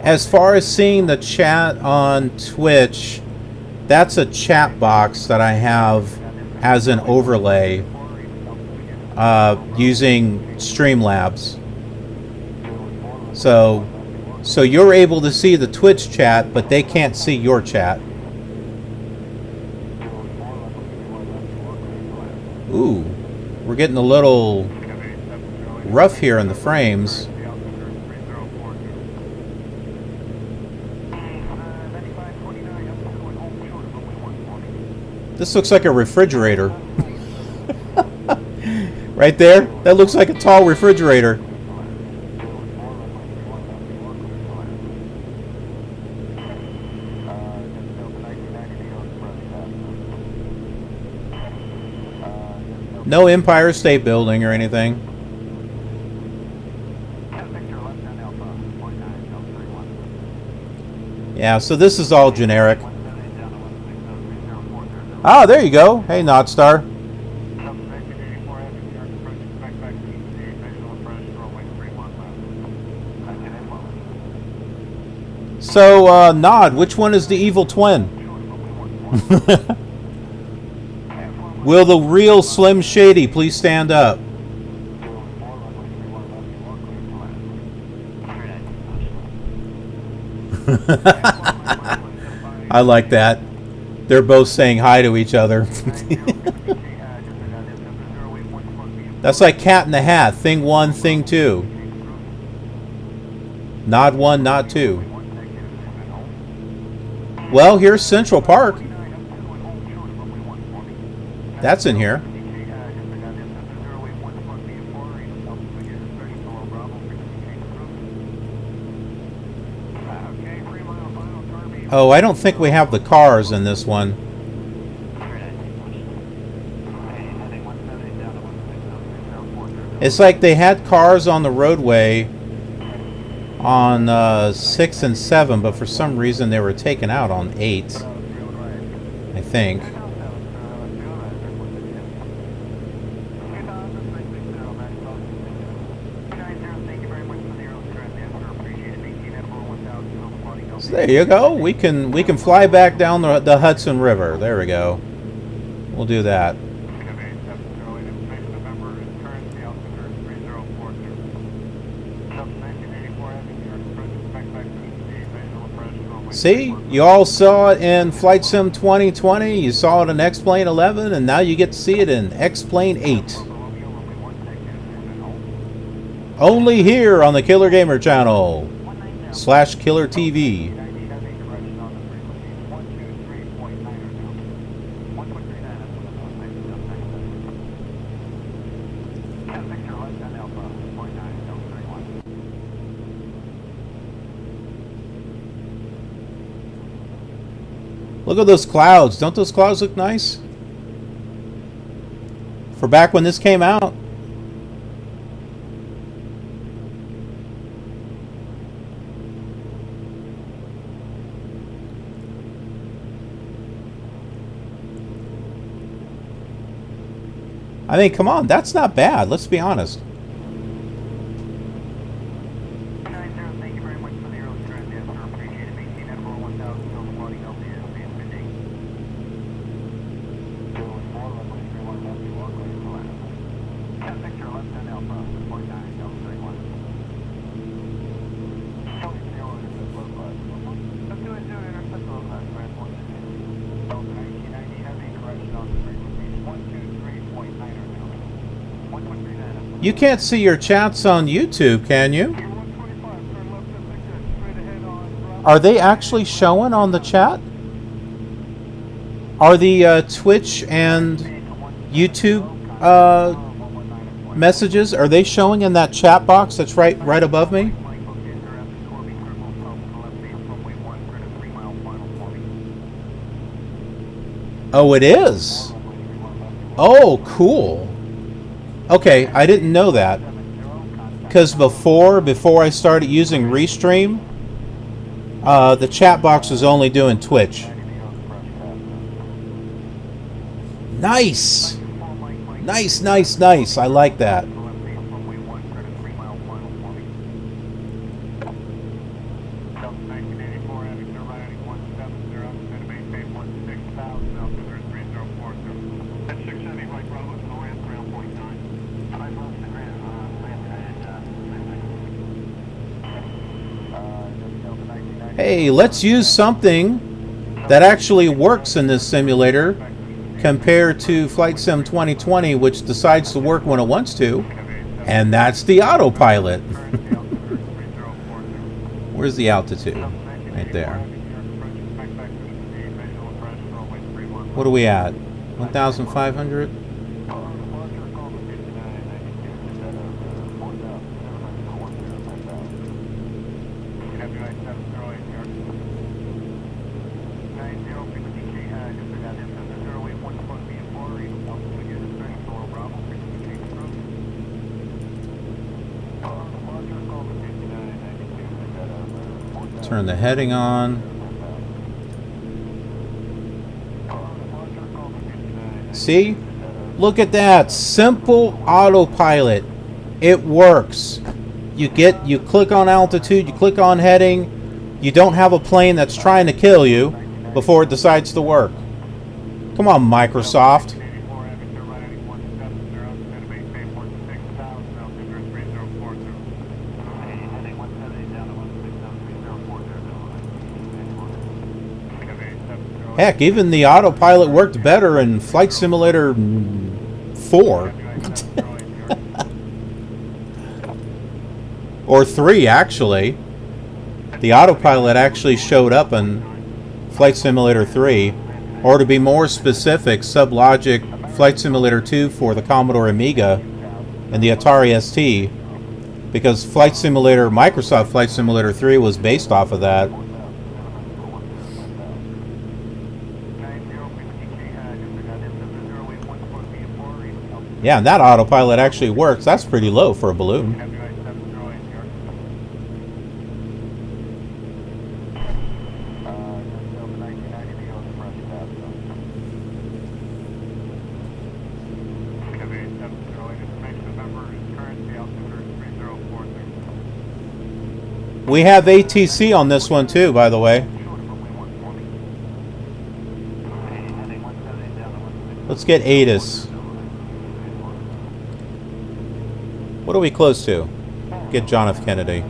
As far as seeing the chat on Twitch, that's a chat box that I have as an overlay using Streamlabs. So you're able to see the Twitch chat, but they can't see your chat. Ooh, we're getting a little rough here in the frames. This looks like a refrigerator. Right there? That looks like a tall refrigerator. No Empire State Building or anything. Yeah, so this is all generic. Ah, there you go. Hey, Nodstar. So, Nod, which one is the evil twin? Will the real Slim Shady please stand up? I like that. They're both saying hi to each other. That's like Cat in the Hat. Thing one, thing two. Nod one, nod two. Well, here's Central Park. That's in here. Oh, I don't think we have the cars in this one. It's like they had cars on the roadway on 6 and 7, but for some reason they were taken out on 8, I think. So there you go. We can fly back down the Hudson River. There we go. We'll do that. See, you all saw it in Flight Sim 2020, you saw it in X-Plane 11, and now you get to see it in X-Plane 8. Only here on the Killer Gamer channel / Killer TV. Look at those clouds. Don't those clouds look nice? For back when this came out. I mean, come on, that's not bad. Let's be honest. Thank you very much for the early transfer. Appreciate it. Maintain that for 1,000. Build the body up there. Have a good day. Victor, left 10 Alpha, 49, Delta 31. Let's do it, intercept low class, right? Delta 1990, have a correction on the frequency. 123.9 You can't see your chats on YouTube, can you? Are they actually showing on the chat? Are the Twitch and YouTube messages, are they showing in that chat box that's right above me? Oh, it is. Oh, cool. Okay, I didn't know that. Because before I started using Restream, the chat box was only doing Twitch. Nice! Nice, nice, nice. I like that. Hey, let's use something that actually works in this simulator compared to Flight Sim 2020, which decides to work when it wants to, and that's the autopilot. Where's the altitude? Right there. What are we at? 1,500? Turn the heading on. See? Look at that. Simple autopilot. It works. You click on altitude, you click on heading. You don't have a plane that's trying to kill you before it decides to work. Come on, Microsoft. Heck, even the autopilot worked better in Flight Simulator 4. Or 3, actually. The autopilot actually showed up in Flight Simulator 3. Or to be more specific, Sublogic Flight Simulator 2 for the Commodore Amiga and the Atari ST. Because Microsoft Flight Simulator 3 was based off of that. Yeah, and that autopilot actually works. That's pretty low for a balloon. We have ATC on this one too, by the way. Let's get ATIS. What are we close to? Get John F. Kennedy.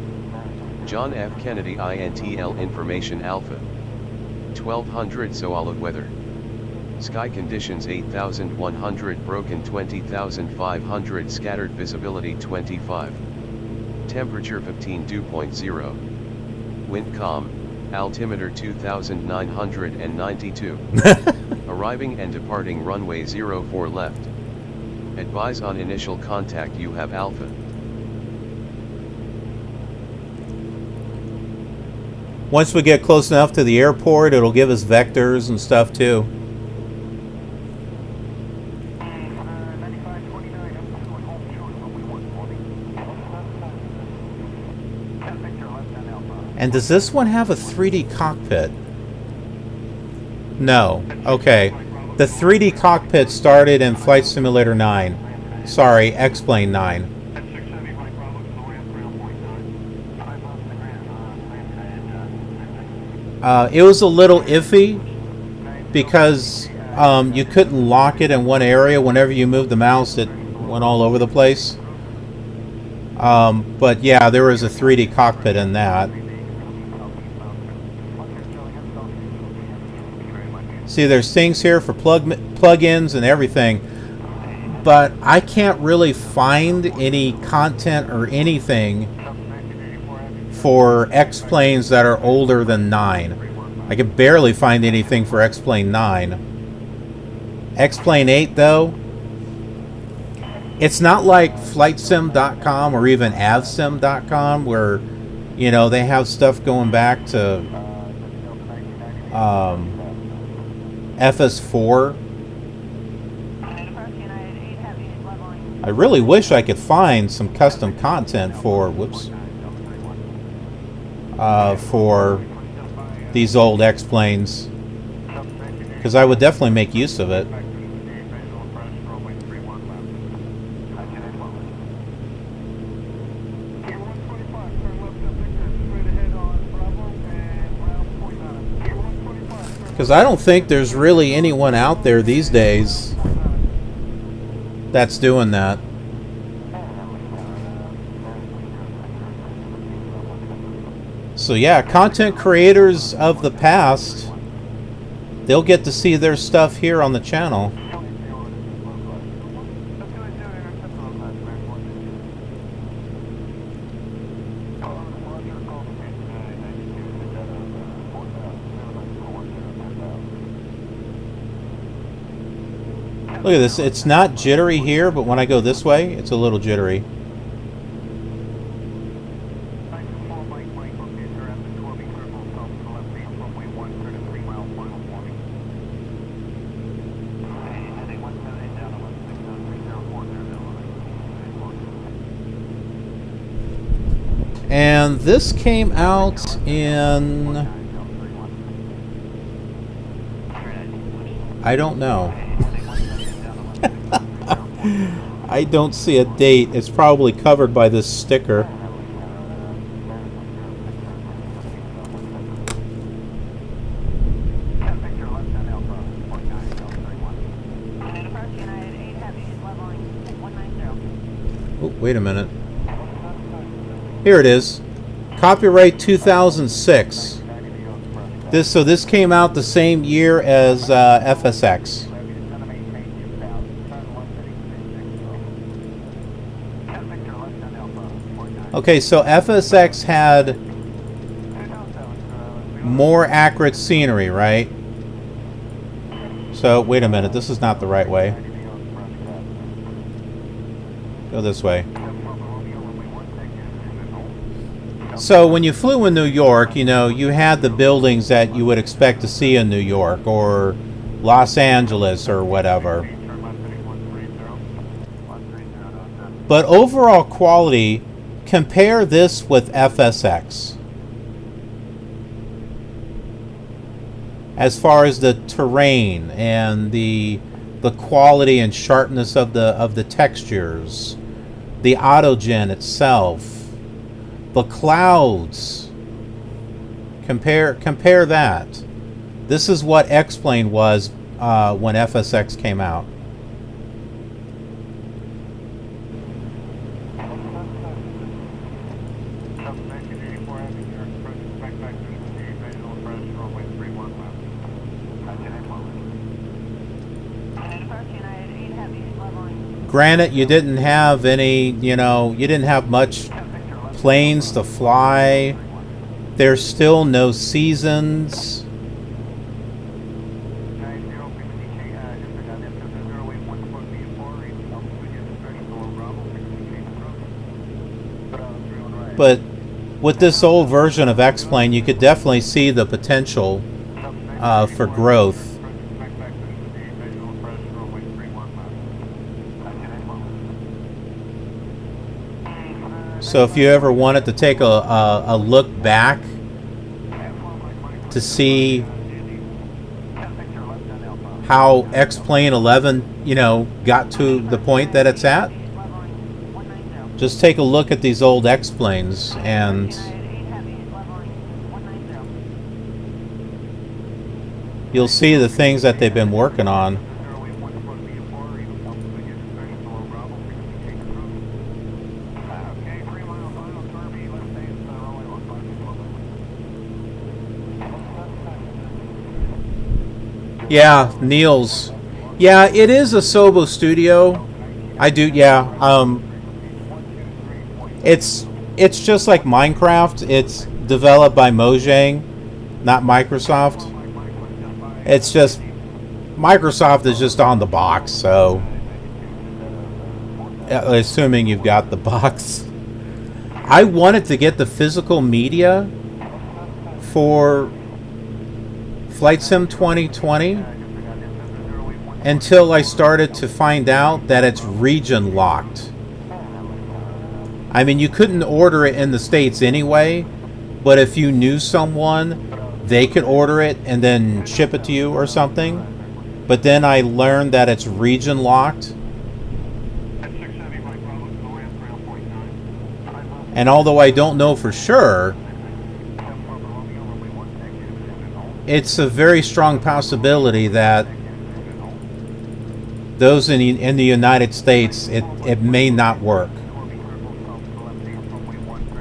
John F. Kennedy INTL Information Alpha. 1200 solid weather. Sky conditions 8,100 broken 20,500 scattered visibility 25. Temperature 15.2.0. Wind calm, altimeter 2,992. Arriving and departing runway 04 left. Advise on initial contact you have Alpha. Once we get close enough to the airport, it'll give us vectors and stuff too. And does this one have a 3D cockpit? No. Okay. The 3D cockpit started in Flight Simulator 9. Sorry, X-Plane 9. It was a little iffy because you couldn't lock it in one area. Whenever you moved the mouse, it went all over the place. But yeah, there was a 3D cockpit in that. See, there's things here for plug-ins and everything, but I can't really find any content or anything for X-Planes that are older than 9. I can barely find anything for X-Plane 9. X-Plane 8, though, it's not like FlightSim.com or even AvSim.com where, you know, they have stuff going back to FS4. I really wish I could find some custom content for, for these old X-Planes, because I would definitely make use of it. Because I don't think there's really anyone out there these days that's doing that. So yeah, content creators of the past, they'll get to see their stuff here on the channel. Look at this, it's not jittery here, but when I go this way, it's a little jittery. And this came out in... I don't know. I don't see a date. It's probably covered by this sticker. Oh, wait a minute. Here it is. Copyright 2006. This came out the same year as FSX. Okay, so FSX had more accurate scenery, right? So, wait a minute, this is not the right way. Go this way. So, when you flew in New York, you know, you had the buildings that you would expect to see in New York, or Los Angeles, or whatever. But overall quality, compare this with FSX. As far as the terrain and the quality and sharpness of the textures, the autogen itself, the clouds. Compare that. This is what X-Plane was when FSX came out. Granted, you didn't have any, you know, you didn't have much planes to fly. There's still no seasons. But with this old version of X-Plane, you could definitely see the potential for growth. So if you ever wanted to take a look back to see how X-Plane 11, you know, got to the point that it's at, just take a look at these old X-Planes and you'll see the things that they've been working on. Yeah, Neil's. Yeah, it is a Sobo studio. I do, yeah. It's just like Minecraft. It's developed by Mojang, not Microsoft. It's just Microsoft is just on the box, so assuming you've got the box. I wanted to get the physical media for Flight Sim 2020 until I started to find out that it's region locked. I mean, you couldn't order it in the States anyway, but if you knew someone, they could order it and then ship it to you or something. But then I learned that it's region locked. And although I don't know for sure, it's a very strong possibility that those in the United States, it may not work.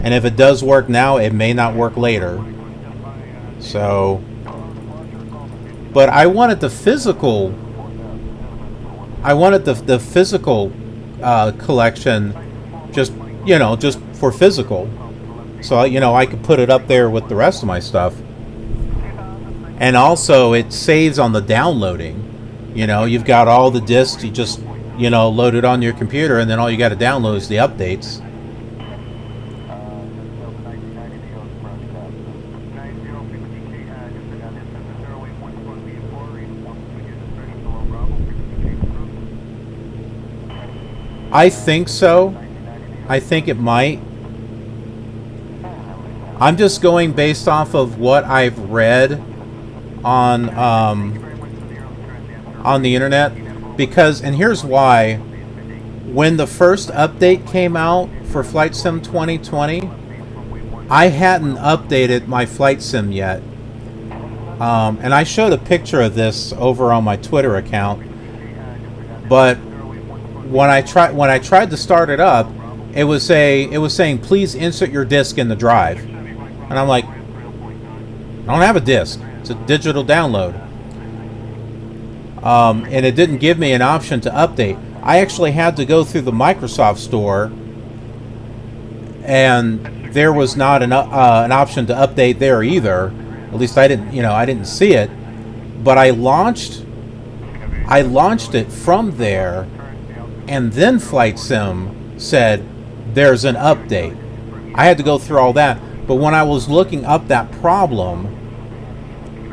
And if it does work now, it may not work later. So, but I wanted the physical. I wanted the physical collection, just for physical. So I could put it up there with the rest of my stuff. And also, it saves on the downloading. You've got all the discs. You just load it on your computer, and then all you got to download is the updates. I think so. I think it might. I'm just going based off of what I've read on the internet, because, and here's why. When the first update came out for Flight Sim 2020, I hadn't updated my Flight Sim yet. And I showed a picture of this over on my Twitter account. But when I tried to start it up, it was saying please insert your disc in the drive, and I'm like, I don't have a disc. It's a digital download. And it didn't give me an option to update. I actually had to go through the Microsoft Store, and there was not an option to update there either. At least I didn't see it. But I launched it from there, and then Flight Sim said there's an update. I had to go through all that. But when I was looking up that problem,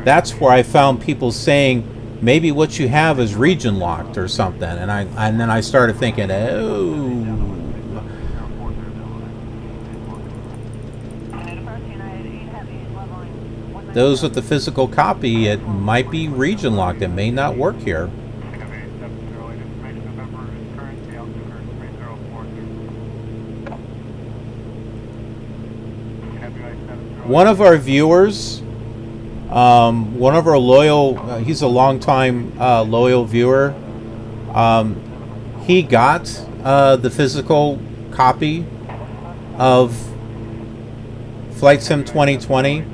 that's where I found people saying maybe what you have is region locked or something. And then I started thinking, oh. Those with the physical copy, it might be region locked. It may not work here. One of our viewers, one of our loyal, he's a long-time loyal viewer, he got the physical copy of Flight Sim 2020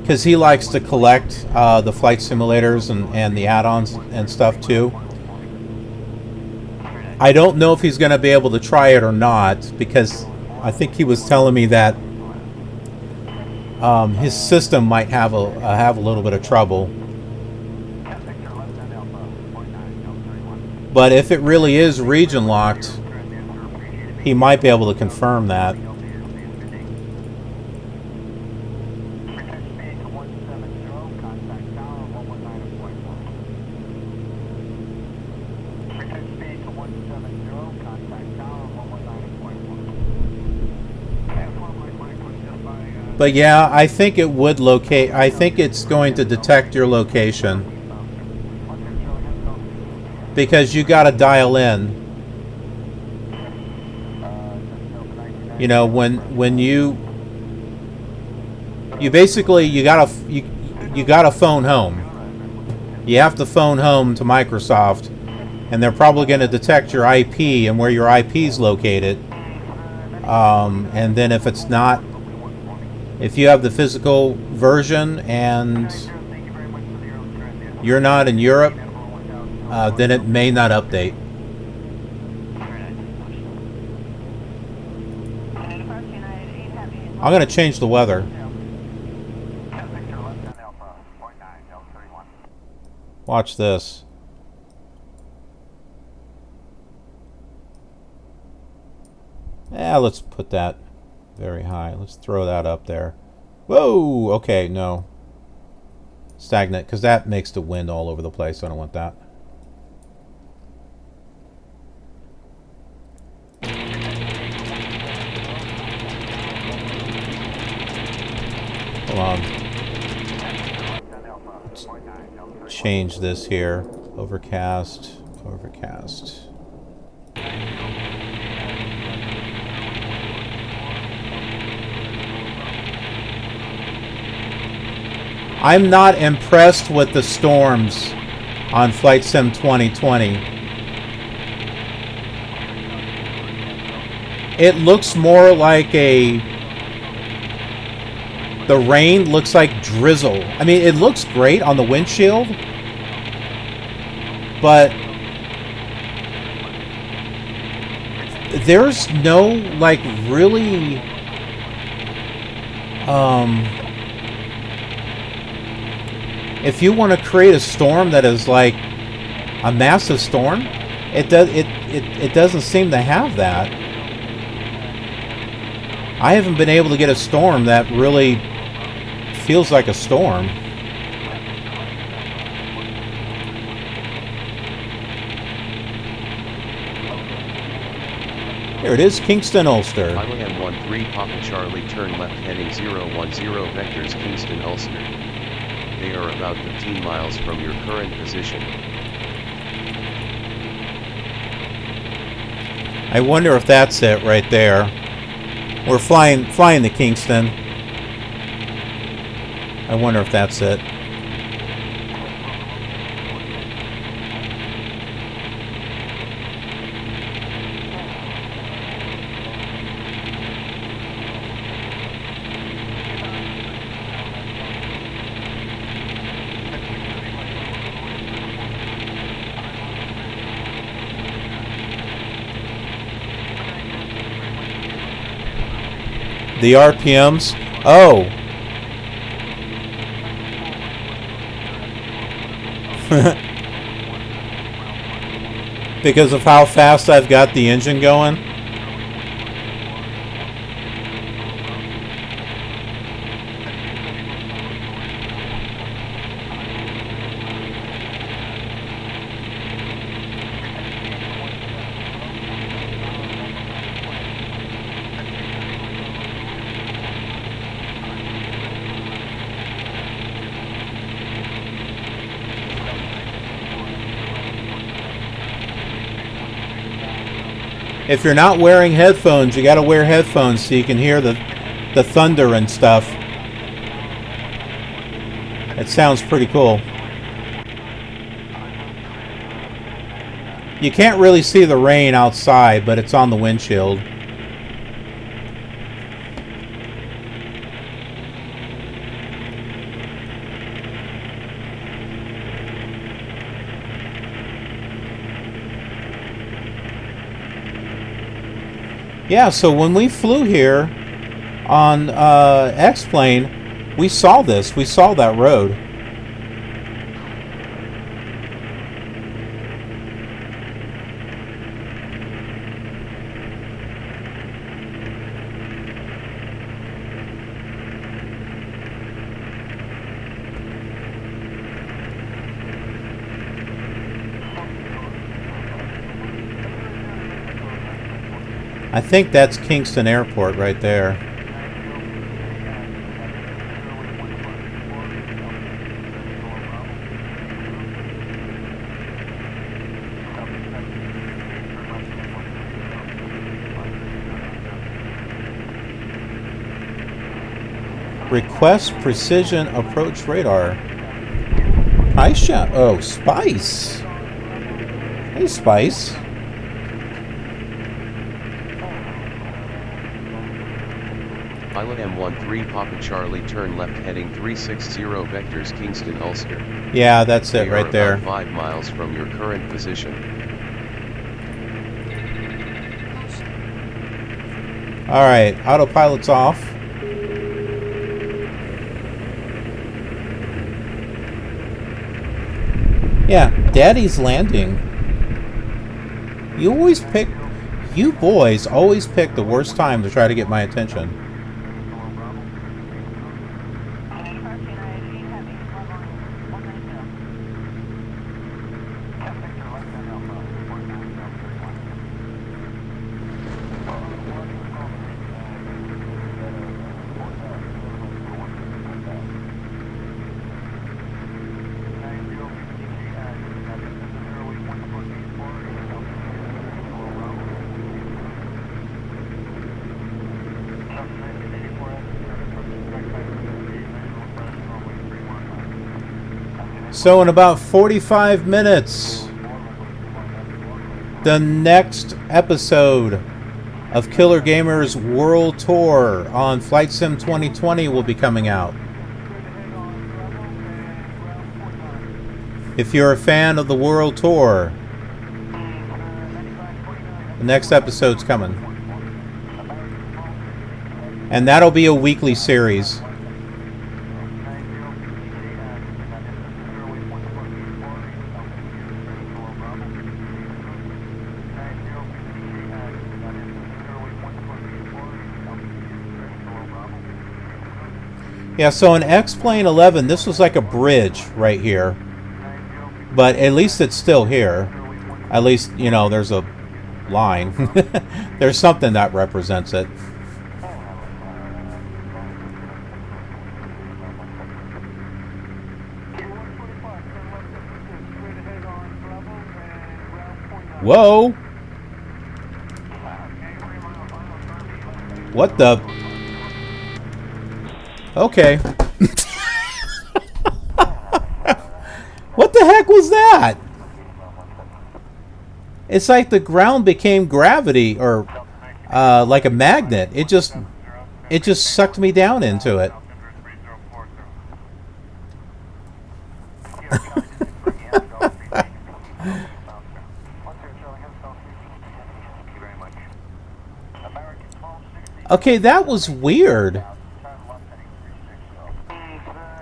because he likes to collect the flight simulators and the add-ons and stuff too. I don't know if he's going to be able to try it or not, because I think he was telling me that his system might have a little bit of trouble. But if it really is region locked, he might be able to confirm that. But yeah, I think it would locate. I think it's going to detect your location. Because you got to dial in. You know, when you basically you got to phone home. You have to phone home to Microsoft, and they're probably going to detect your IP and where your IP is located. And then if it's not, if you have the physical version and you're not in Europe, then it may not update. I'm going to change the weather. Watch this. Yeah, let's put that very high. Let's throw that up there. Whoa! Okay, no. Stagnant, because that makes the wind all over the place. I don't want that. Hold on. Let's change this here. Overcast. Overcast. I'm not impressed with the storms on Flight Sim 2020. It looks more like the rain looks like drizzle. I mean, it looks great on the windshield, but there's no, like, really, if you want to create a storm that is like a massive storm, it doesn't seem to have that. I haven't been able to get a storm that really feels like a storm. Here it is, Kingston, Ulster. ILM 13 Papa Charlie, turn left heading 010 vectors Kingston, Ulster. They are about 15 miles from your current position. I wonder if that's it right there. We're flying to Kingston. I wonder if that's it. The RPMs? Oh. Because of how fast I've got the engine going? If you're not wearing headphones, you gotta wear headphones so you can hear the thunder and stuff. It sounds pretty cool. You can't really see the rain outside, but it's on the windshield. Yeah, so when we flew here on X-Plane, we saw this. We saw that road. I think that's Kingston Airport right there. Request precision approach radar. Hi, oh, Spice. Hey, Spice. Pilot M13 Papa Charlie, turn left heading 360 vectors Kingston, Ulster. Yeah, that's it They right are there. about 5 miles from your current position. All right, autopilot's off. Yeah, Daddy's landing. You boys always pick the worst time to try to get my attention. So in about 45 minutes, the next episode of Killer Gamer's World Tour on Flight Sim 2020 will be coming out. If you're a fan of the World Tour, the next episode's coming. And that'll be a weekly series. Yeah, so in X-Plane 11, this was like a bridge right here. But at least it's still here. At least, you know, there's a line. There's something that represents it. Whoa! What the... Okay. What the heck was that? It's like the ground became gravity, or like a magnet. It just sucked me down into it. Okay, that was weird.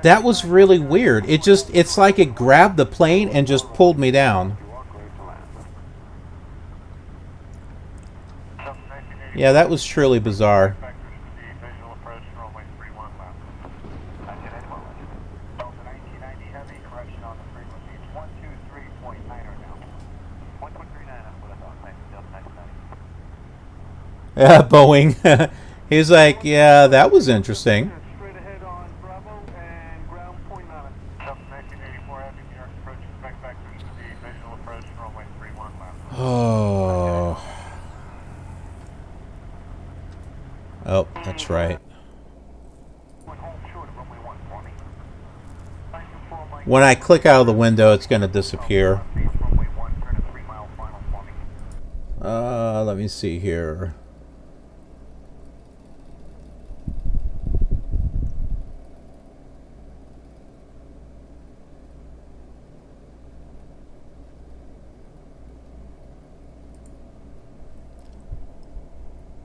That was really weird. It's like it grabbed the plane and just pulled me down. Yeah, that was truly bizarre. Yeah, Boeing. He's like, yeah, that was interesting. Oh. Oh, that's right. When I click out of the window, it's going to disappear. Let me see here.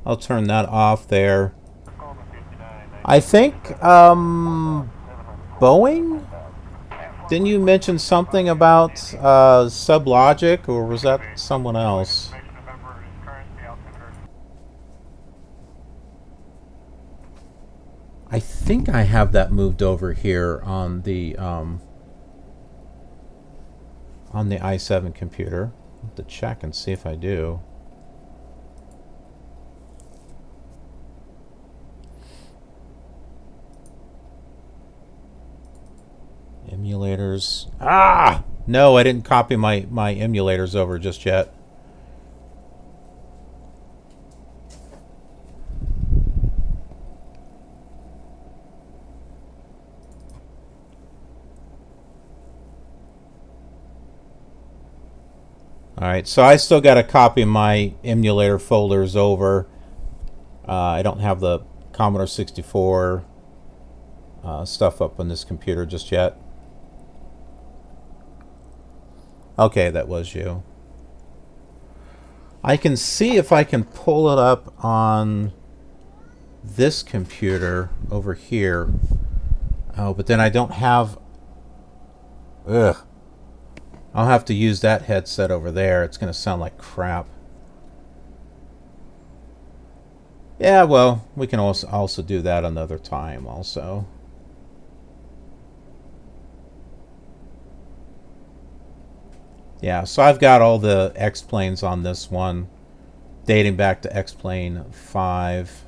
I'll turn that off there. I think, Boeing? Didn't you mention something about Sublogic, or was that someone else? I think I have that moved over here on the i7 computer. I'll have to check and see if I do. Emulators. Ah! No, I didn't copy my emulators over just yet. Alright, so I still got to copy my emulator folders over. I don't have the Commodore 64 stuff up on this computer just yet. Okay, that was you. I can see if I can pull it up on this computer over here. Oh, but then I don't have... Ugh. I'll have to use that headset over there. It's going to sound like crap. Yeah, well, we can also do that another time also. Yeah, so I've got all the X-planes on this one, dating back to X-plane 5.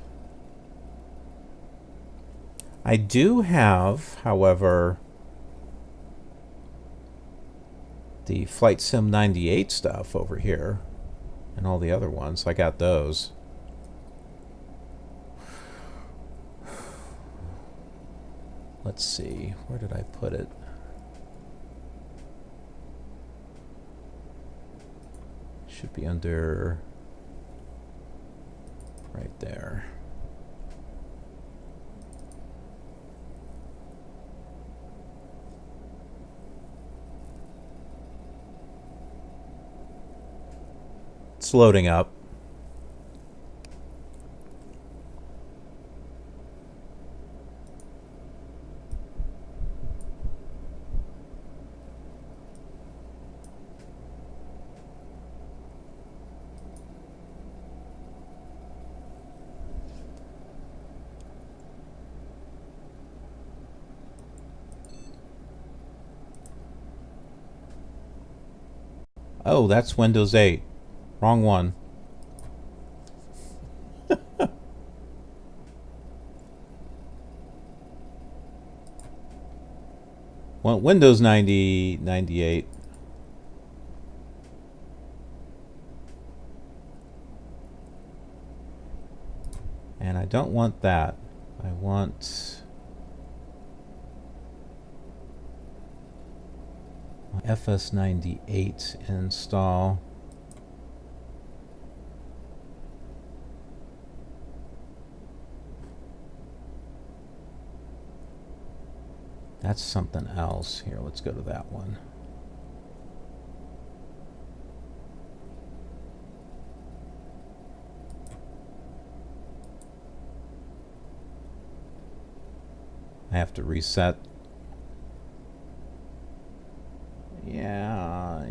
I do have, however, the Flight Sim 98 stuff over here, and all the other ones. I got those. Let's see, where did I put it? Should be under right there. It's loading up. Oh, that's Windows 8. Wrong one. Well, Windows 98. And I don't want that. I want FS98 install. That's something else. Here, let's go to that one. I have to reset. Yeah,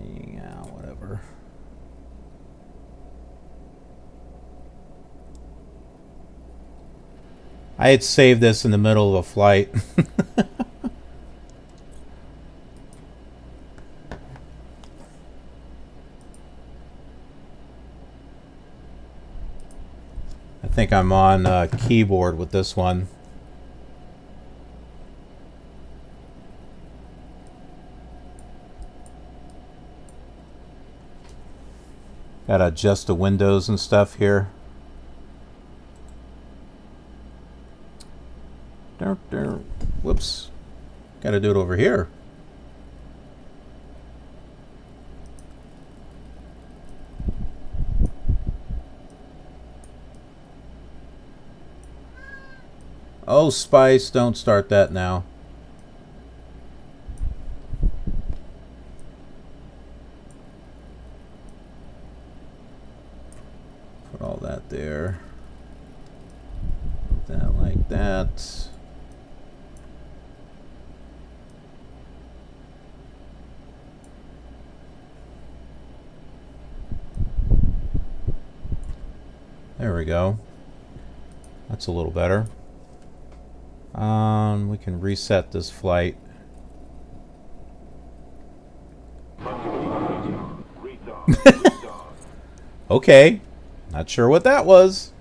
whatever. I had saved this in the middle of a flight. I think I'm on keyboard with this one. Gotta adjust the windows and stuff here. Whoops. Gotta do it over here. Oh, Spice, don't start that now. Put all that there. Put that like that. There we go. That's a little better. We can reset this flight. Okay. Not sure what that was.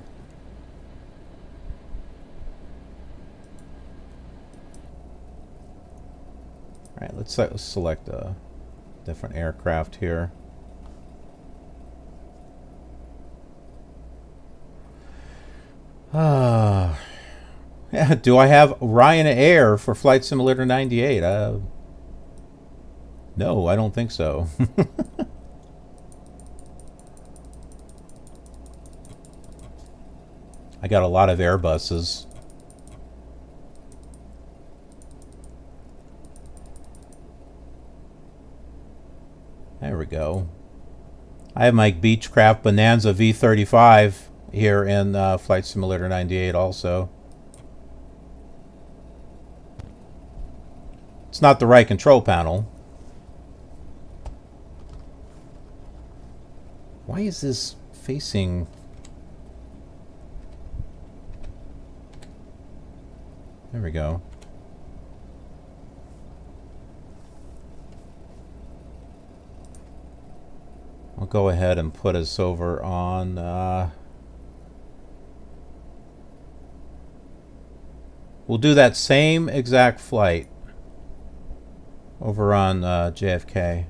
Alright, let's select a different aircraft here. Yeah, do I have Ryanair for Flight Simulator 98? No, I don't think so. I got a lot of Airbuses. There we go. I have my Beechcraft Bonanza V35 here in Flight Simulator 98 also. It's not the right control panel. Why is this facing... There we go. I'll go ahead and put us over on we'll do that same exact flight over on JFK.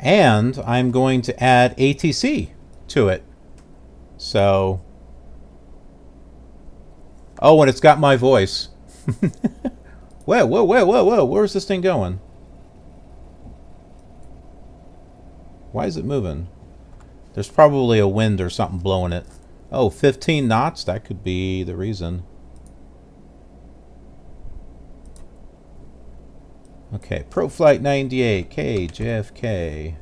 And I'm going to add ATC to it. So... Oh, and it's got my voice. Whoa, whoa, whoa, whoa, whoa. Where's this thing going? Why is it moving? There's probably a wind or something blowing it. Oh, 15 knots? That could be the reason. Okay, ProFlight 98, KJFK.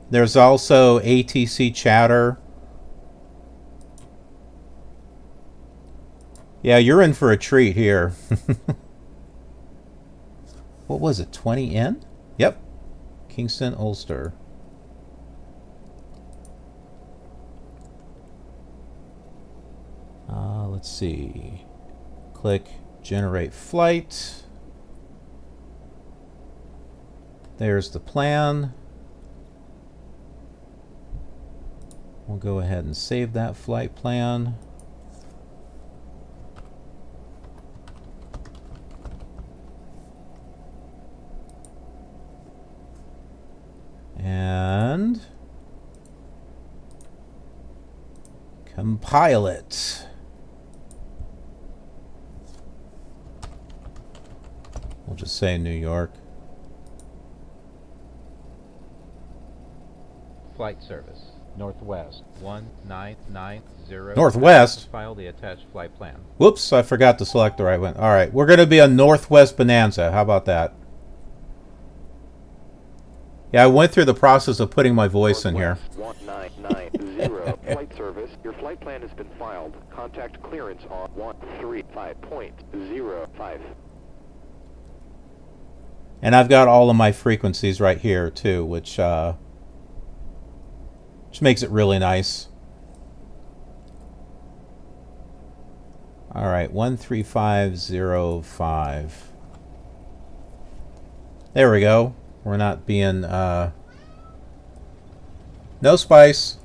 There's also ATC chatter. Yeah, you're in for a treat here. What was it, 20N? Yep. Kingston, Ulster. Let's see. Click Generate Flight. There's the plan. We'll go ahead and save that flight plan. And compile it. We'll just say New York. Flight service, Northwest 1990. Northwest? File the attached flight plan. Whoops, I forgot to select the right one. All right, we're going to be a Northwest Bonanza. How about that? Yeah, I went through the process of putting my voice in here. 1990 flight service. Your flight plan has been filed. Contact clearance on 135.05. And I've got all of my frequencies right here too, which makes it really nice. All right, 13505. There we go. We're not being, no spice.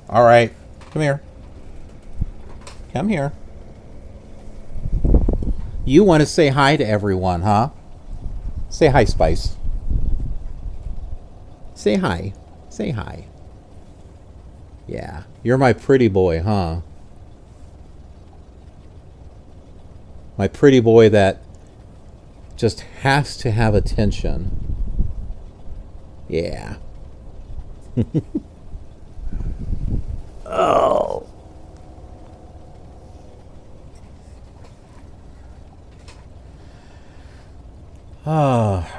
All right, come here. Come here. You want to say hi to everyone, huh? Say hi, Spice. Say hi. Say hi. Yeah, you're my pretty boy, huh? My pretty boy that just has to have attention. Yeah. Oh.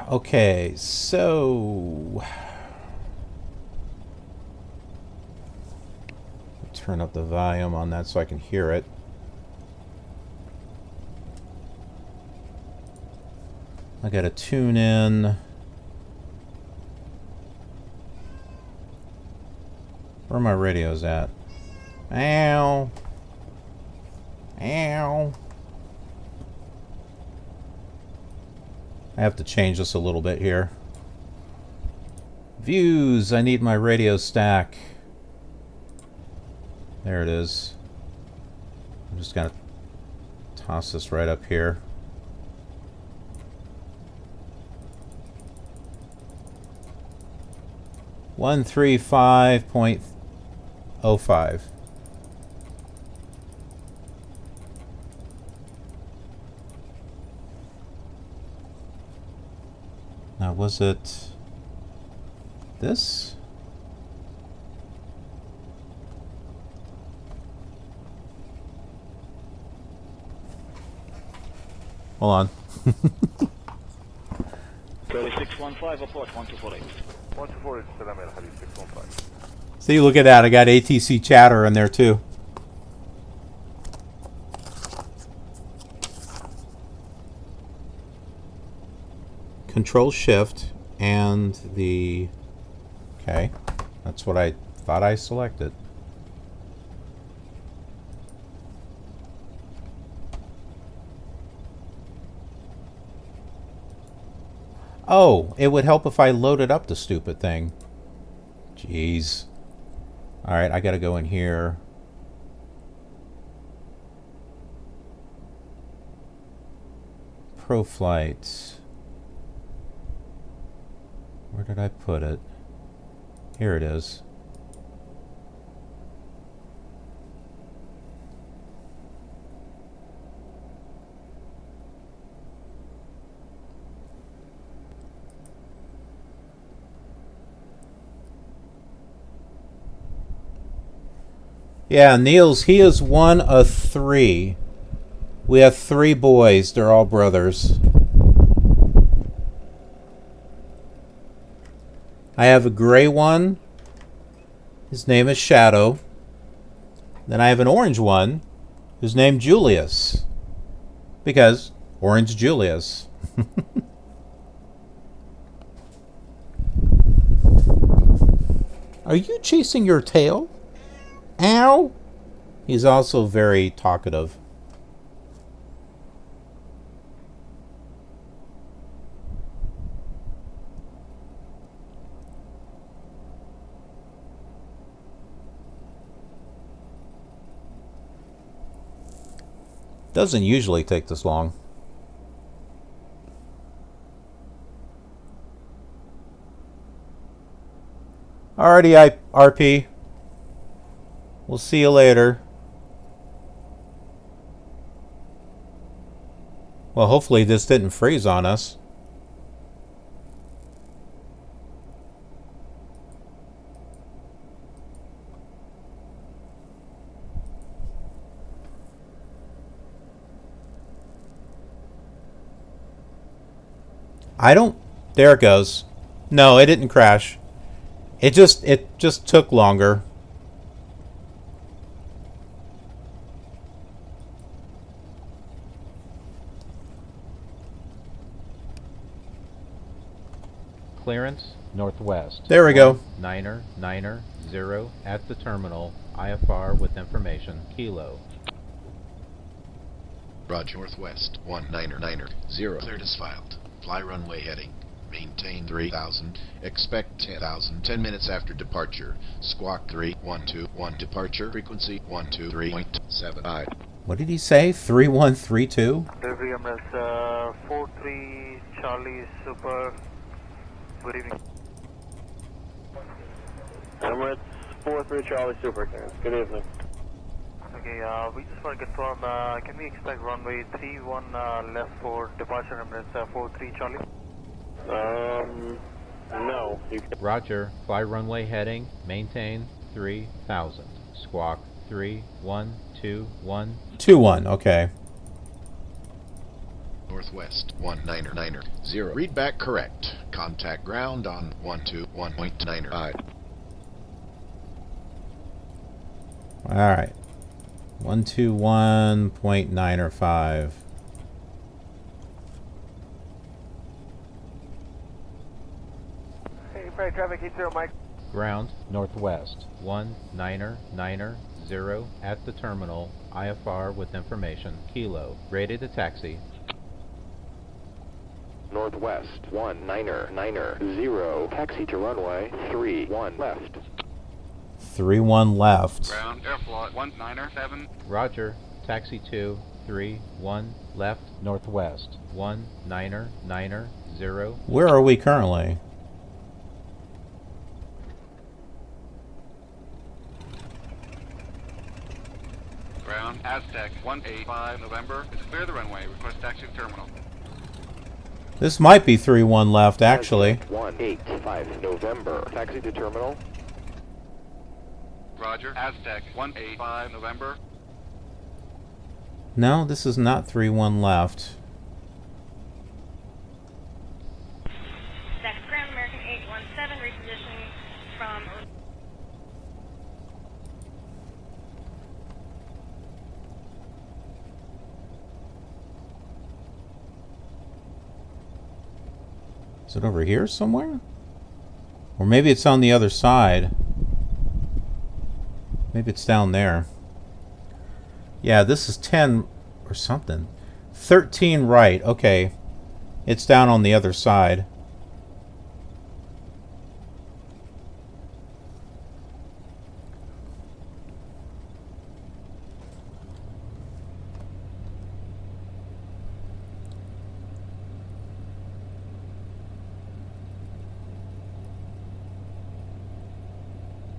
Okay, so turn up the volume on that so I can hear it. I gotta tune in. Where are my radios at? Ow. Ow. I have to change this a little bit here. Views. I need my radio stack. There it is. I'm just gonna toss this right up here. .05. Now, was it this? Hold on. 3615, report 1248. 124 السلام يا حبيبي 615. See, look at that. I got ATC chatter in there too. Control Shift and the... Okay. That's what I thought I selected. Oh, it would help if I loaded up the stupid thing. Jeez. Alright, I gotta go in here. ProFlight. Where did I put it? Here it is. Yeah, Niels, he is one of 3. We have 3 boys. They're all brothers. I have a gray one. His name is Shadow. Then I have an orange one who's named Julius. Because Orange Julius. Are you chasing your tail? Ow! He's also very talkative. Doesn't usually take this long. Alrighty, RP. We'll see you later. Well, hopefully this didn't freeze on us. I don't... There it goes. No, it didn't crash. It just took longer. Clearance, northwest. There we go. 990 at the terminal. IFR with information. Kilo. Roger. Northwest, 1990. Cleared as filed. Fly runway heading. Maintain 3000. Expect 10,000. 10 minutes after departure. Squawk 3121. Departure frequency 123.75. What did he say? 3132? Delivery Emirates 43 Charlie Super. Good evening. Emirates 43 Charlie Super. Good evening. Okay, we just want to confirm, can we expect runway 31 left for departure Emirates 43 Charlie? No. Roger. Fly runway heading. Maintain 3000. Squawk 3121. 21, okay. Northwest 1990. Read back correct. Contact ground on 121.95. Alright. 121.905. Hey, freight traffic 80 Mike. Ground, northwest 1990 at the terminal. IFR with information. Kilo. Rated to taxi. Northwest 1990. Taxi to runway 31 left. 31 left. Ground, airflow 197. Roger. Taxi 231 left, northwest 1990. Where are we currently? Ground, Aztec 185 November. Is clear the runway. Request taxi to terminal. This might be 3-1 left, actually. 185 November. Taxi to terminal. Roger. Aztec 185 November. No, this is not 3-1 left. Next Grand American 817, repositioning from... Is it over here somewhere? Or maybe it's on the other side. Maybe it's down there. Yeah, this is 10 or something. 13 right. Okay. It's down on the other side.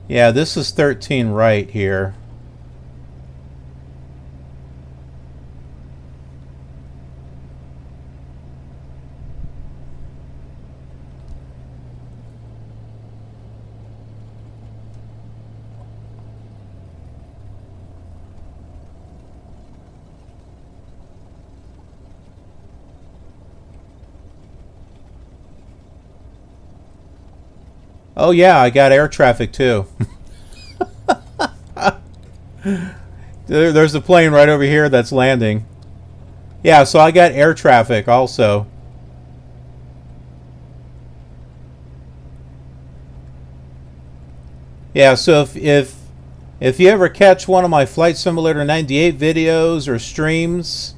Yeah, this is 13 right here. Oh yeah, I got air traffic too. There's a plane right over here that's landing. Yeah, so I got air traffic also. Yeah, so if you ever catch one of my Flight Simulator 98 videos or streams,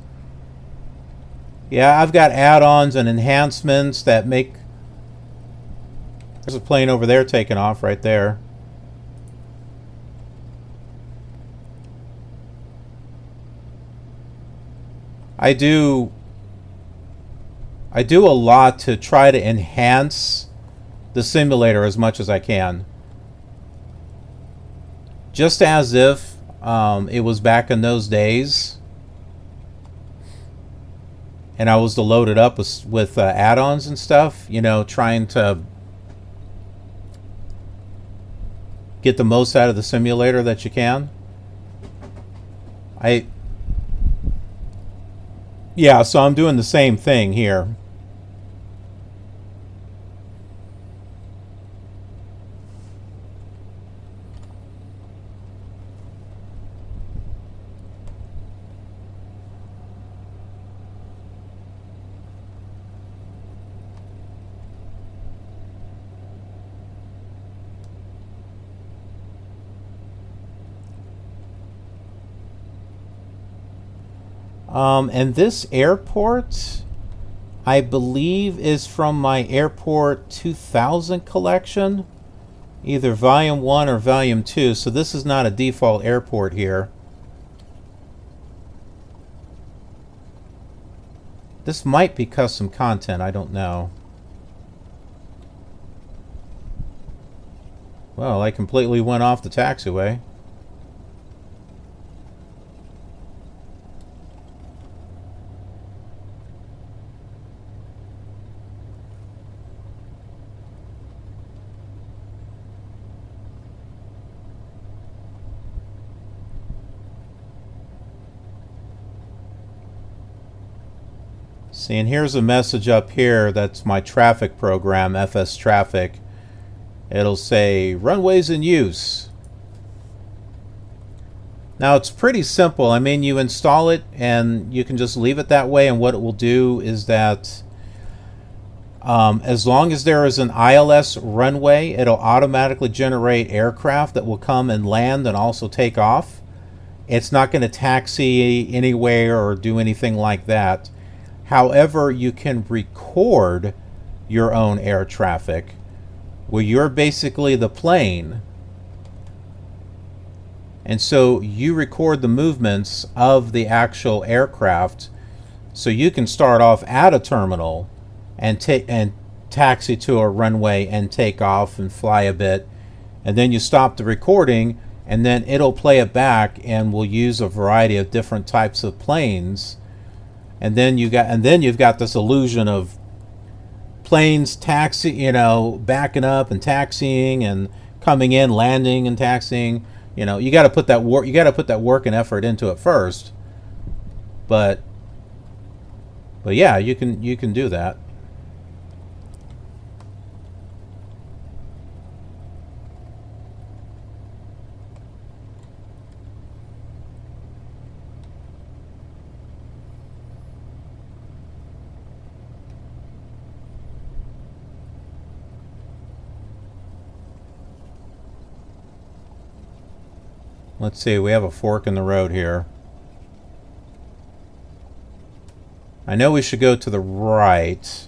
yeah, I've got add-ons and enhancements that make... There's a plane over there taking off right there. I do a lot to try to enhance the simulator as much as I can. Just as if it was back in those days and I was to load it up with add-ons and stuff, you know, trying to get the most out of the simulator that you can. Yeah, so I'm doing the same thing here. And this airport, I believe, is from my Airport 2000 collection. Either Volume 1 or Volume 2. So this is not a default airport here. This might be custom content, I don't know. Well, I completely went off the taxiway. See, and here's a message up here that's my traffic program, FS Traffic. It'll say, runways in use. Now, it's pretty simple. I mean, you install it and you can just leave it that way, and what it will do is that as long as there is an ILS runway, it'll automatically generate aircraft that will come and land and also take off. It's not going to taxi anywhere or do anything like that. However, you can record your own air traffic where you're basically the plane. And so you record the movements of the actual aircraft, so you can start off at a terminal and taxi to a runway and take off and fly a bit, and then you stop the recording, and then it'll play it back and will use a variety of different types of planes. And then you've got this illusion of planes taxi, you know, backing up and taxiing and coming in, landing and taxiing. You know, you got to put that work. You got to put that work and effort into it first. But yeah, you can do that. Let's see, we have a fork in the road here. I know we should go to the right,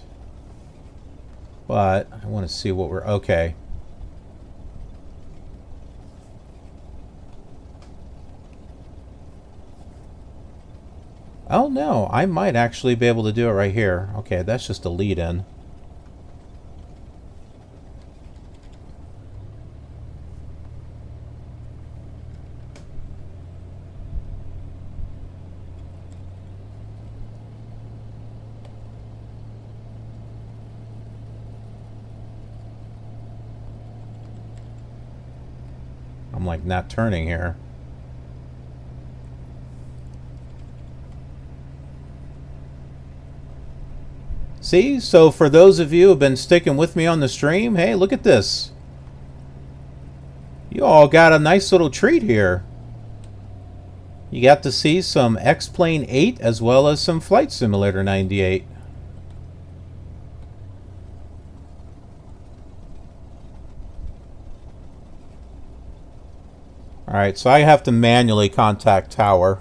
but I want to see what we're... Okay. Oh no, I might actually be able to do it right here. Okay, that's just a lead-in. I'm like not turning here. See, so for those of you who have been sticking with me on the stream, hey, look at this. You all got a nice little treat here. You got to see some X-Plane 8 as well as some Flight Simulator 98. Alright, so I have to manually contact tower.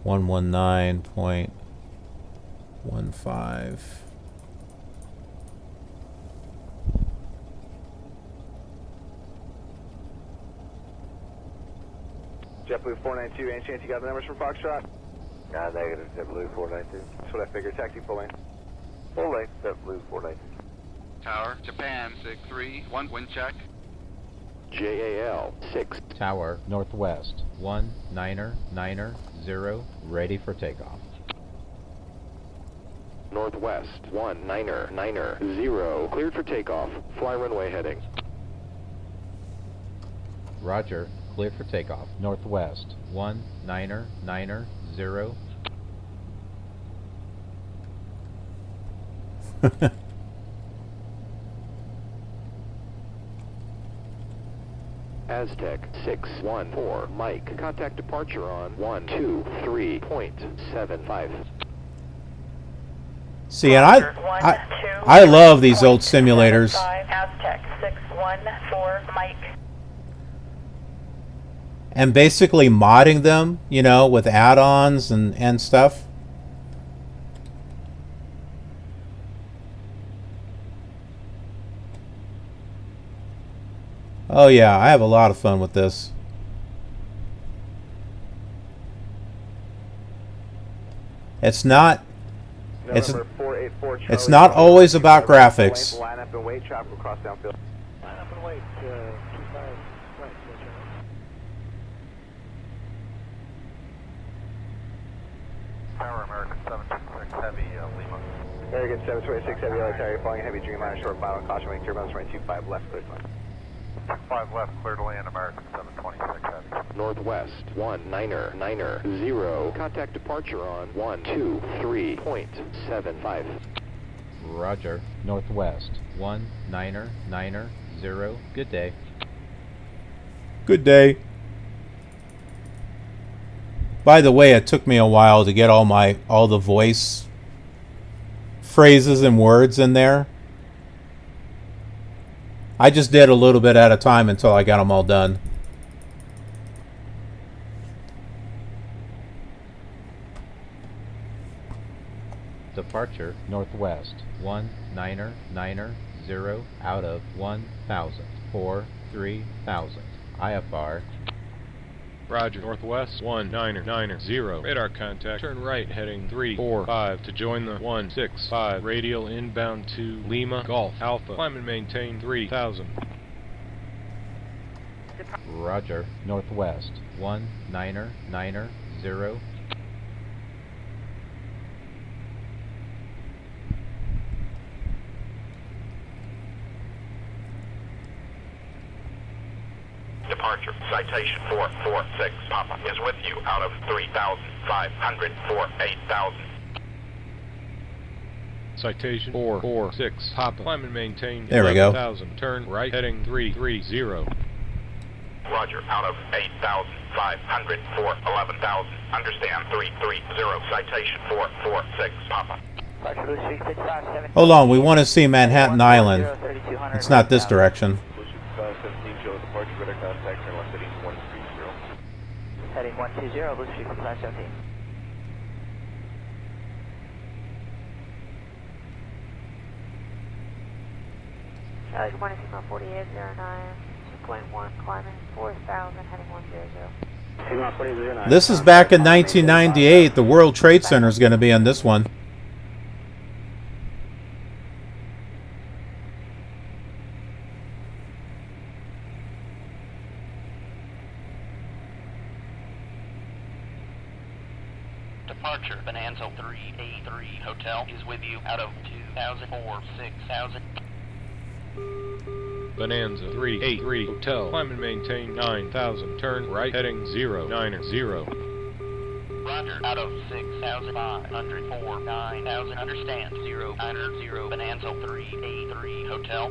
.15. JetBlue 492, any chance you got the numbers from Foxtrot? Nah, negative, JetBlue 492. That's what I figured. Taxi full lane. Full lane, JetBlue 492. Tower, Japan 631, wind check. JAL 6. Tower, northwest, 19990, ready for takeoff. Northwest, 19990, cleared for takeoff. Fly runway heading. Roger, cleared for takeoff. Northwest, 19990. Aztec 614, Mike. Contact departure on 123.75. See, and I love these old simulators. Aztec 614, Mike. And basically modding them, you know, with add-ons and stuff. Oh yeah, I have a lot of fun with this. It's not it's not always about graphics. Line up and wait, traffic across downfield. Line up and wait, 25 right, Tower American 726 Heavy, Lima. American 726 Heavy, Tower, flying a heavy Dreamliner, short final caution, wing turbines, runway 25 left, clear to land. 5 left, clear to land, American 726 Heavy. Northwest, 19990, contact departure on 123.75. Roger, northwest, 19990, good day. Good day. By the way, it took me a while to get all the voice phrases and words in there. I just did a little bit at a time until I got them all done. Departure northwest, 19990, out of 1000, 3000. IFR. Roger, northwest 19990, radar contact, turn right heading 345 to join the 165, radial inbound to Lima Golf Alpha, climb and maintain 3000. Roger, northwest 19990. departure. Citation 446. Papa is with you out of 3,500 for 8,000. Citation 446. Papa. Climb and maintain There we go. 11,000. Turn right heading 330. Roger, out of 8,500 for 11,000. Understand 330. Citation 446. Papa. Hold on, we want to see Manhattan Island. It's not this direction. 17, show departure, radar contact, turn left heading 130. Heading 120, Blue Street, flash 17. Good morning, Sigma 4809, 2.1, climbing 4,000, heading 100. This is back in 1998. The World Trade Center is going to be on this one. Departure, Bonanza 383 Hotel is with you out of 2,004, 6,000. Bonanza 383 Hotel. Climb and maintain 9,000. Turn right heading 090. Roger, out of 6,500 for 9,000. Understand 090 Bonanza 383 Hotel.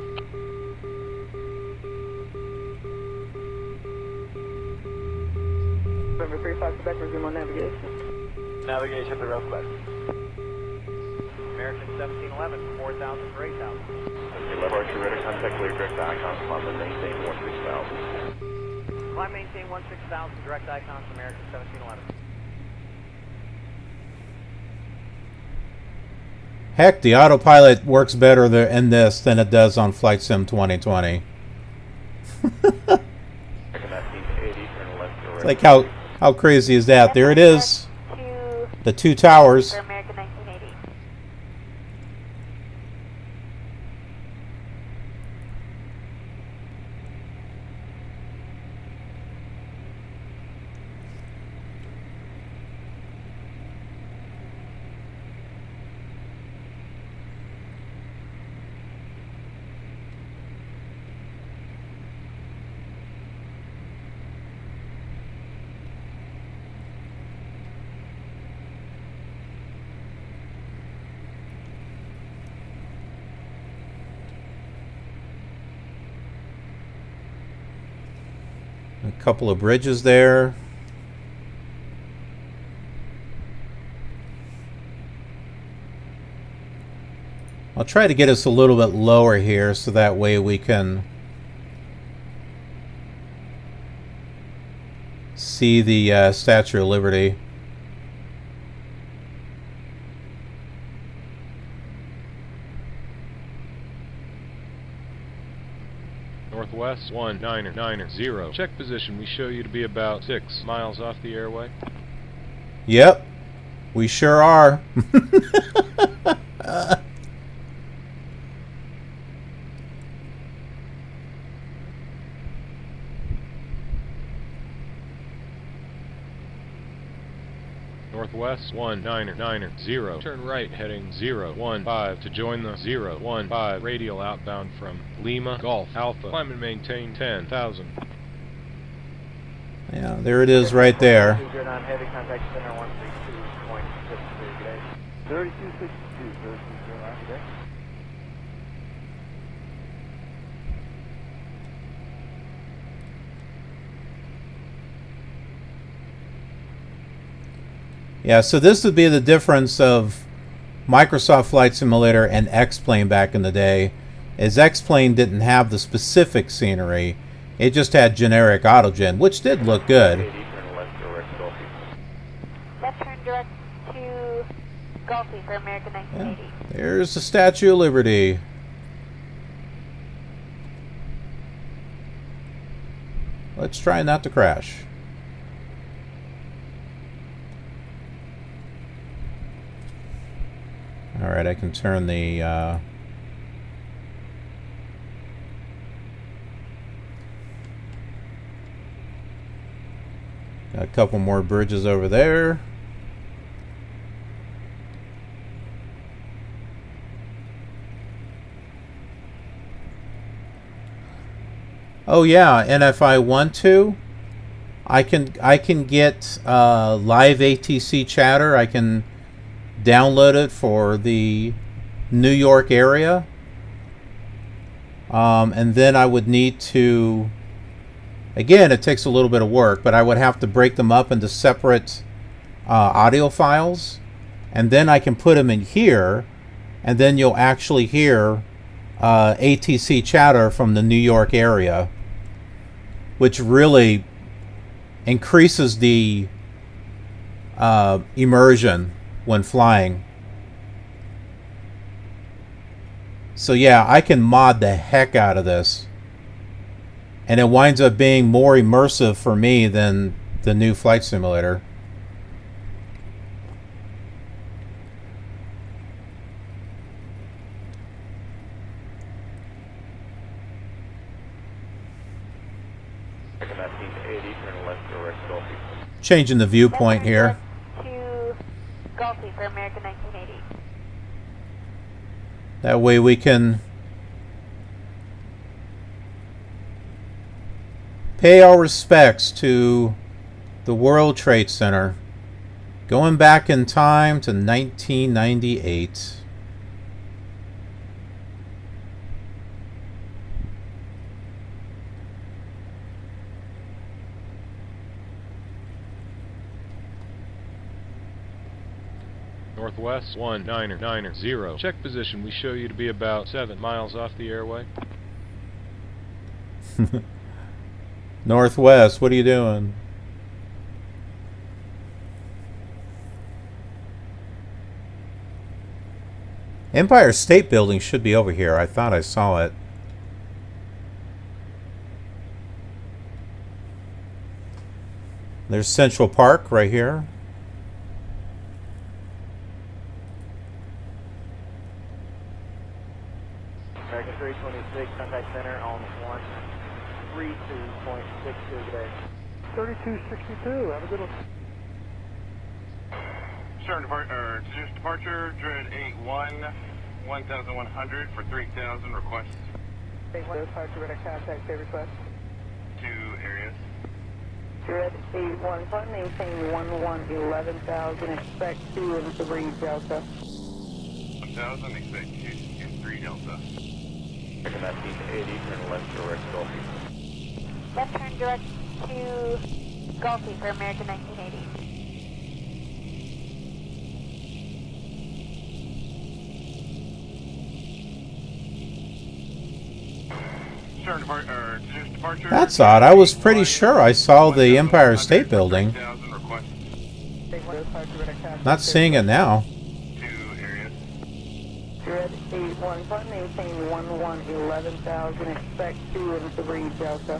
November 35 Quebec, resume on navigation. Navigation to West. American 1711, 4,000 for 8,000. Departure, radar contact, clear direct icons, climb and maintain 16,000. Climb maintain 16,000, direct icons, American 1711. Heck, the autopilot works better in this than it does on Flight Sim 2020. It's like how crazy is that? There it is. The two towers. A couple of bridges there. I'll try to get us a little bit lower here so that way we can see the Statue of Liberty. Northwest 1990. Check position. We show you to be about 6 miles off the airway. Yep, we sure are. Northwest 1990. Turn right heading 015 to join the 015 radial outbound from Lima Golf Alpha. Climb and maintain 10,000. Yeah, there it is right there. 209 heavy contact center 132.63 today. 3262, 3209 today. Yeah, so this would be the difference of Microsoft Flight Simulator and X-Plane back in the day, is X-Plane didn't have the specific scenery. It just had generic autogen, which did look good. Left turn direct to Gulfie for American 1980. Yeah, there's the Statue of Liberty. Let's try not to crash. Alright, I can turn the got a couple more bridges over there. Oh yeah, and if I want to, I can get live ATC chatter. I can download it for the New York area, and then I would need to. Again, it takes a little bit of work, but I would have to break them up into separate audio files, and then I can put them in here, and then you'll actually hear ATC chatter from the New York area, which really increases the immersion when flying. So yeah, I can mod the heck out of this, and it winds up being more immersive for me than the new flight simulator. Changing the viewpoint here. To Gulfie for American 1980. That way we can pay our respects to the World Trade Center, going back in time to 1998. Northwest 19990. Check position. We show you to be about 7 miles off the airway. Northwest, what are you doing? Empire State Building should be over here. I thought I saw it. There's Central Park right here. American 326, contact center on 132.62 today. 3262, have a good one. Start departure, Dread 81, 1100 for 3000 requests. Departure, ready contact, say request. 2 areas. Dread 81, maintain 11,000, expect 2 and 3 Delta. 1000, expect 2 and 3 Delta. American 1980, turn left direct Gulfie. Left turn direct to Gulfie for American 1980. Departure. That's odd. I was pretty sure I saw the Empire State Building. Not seeing it now. 2 areas. Dread 81, maintain 11,000, expect 2 and 3 Delta.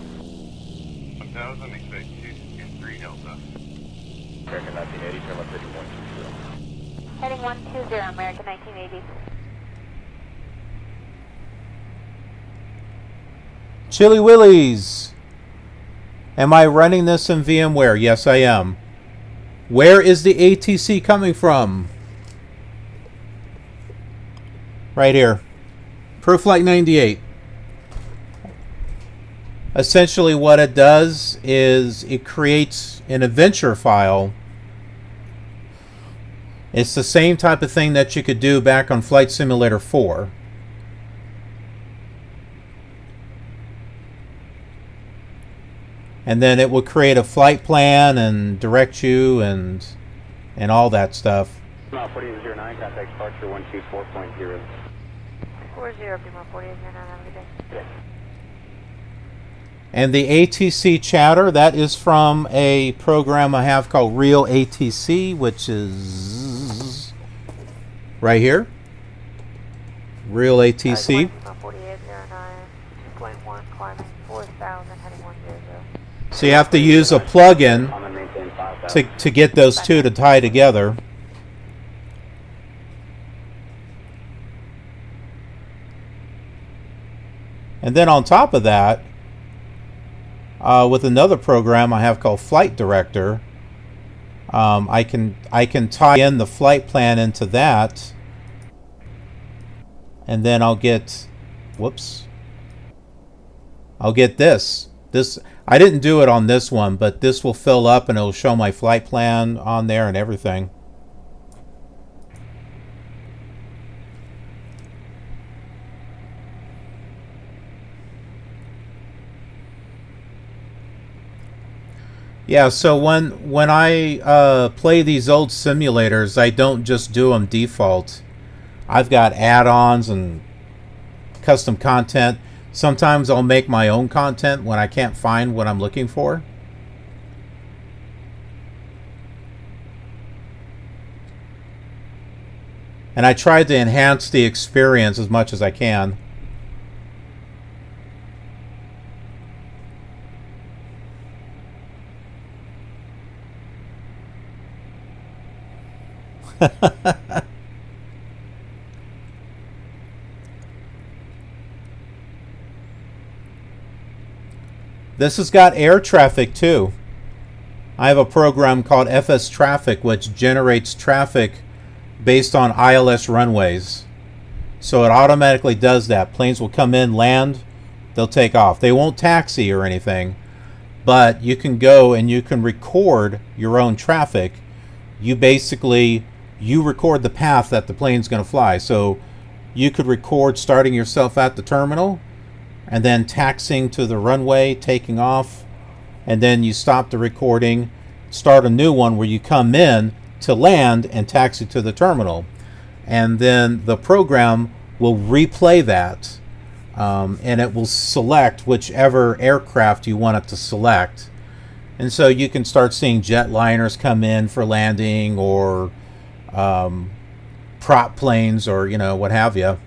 1000, expect 2 and 3 Delta. American 1980, turn left heading 120. Heading 120, American 1980. Chili Willies. Am I running this in VMware? Yes, I am. Where is the ATC coming from? Right here. ProFlight 98. Essentially what it does is it creates an adventure file. It's the same type of thing that you could do back on Flight Simulator 4. And then it will create a flight plan and direct you and all that stuff. 4809, contact departure 124.0. 40, Pima 4809, have a good day. And the ATC chatter, that is from a program I have called Real ATC, which is right here. Real ATC. Pima 4809, 2.1, climbing 4,000, heading 100. So you have to use a plug-in to get those two to tie together. And then on top of that, with another program I have called Flight Director, I can tie in the flight plan into that, and then I'll get, whoops, I'll get this. I didn't do it on this one, but this will fill up and it'll show my flight plan on there and everything. Yeah, so when I play these old simulators, I don't just do them default. I've got add-ons and custom content. Sometimes I'll make my own content when I can't find what I'm looking for. And I try to enhance the experience as much as I can. This has got air traffic too. I have a program called FS Traffic which generates traffic based on ILS runways. So it automatically does that. Planes will come in, land, they'll take off. They won't taxi or anything, but you can go and you can record your own traffic. You record the path that the plane's going to fly. So you could record starting yourself at the terminal and then taxiing to the runway, taking off, and then you stop the recording, start a new one where you come in to land and taxi to the terminal. And then the program will replay that, and it will select whichever aircraft you want it to select. And so you can start seeing jetliners come in for landing, or prop planes, or what have you.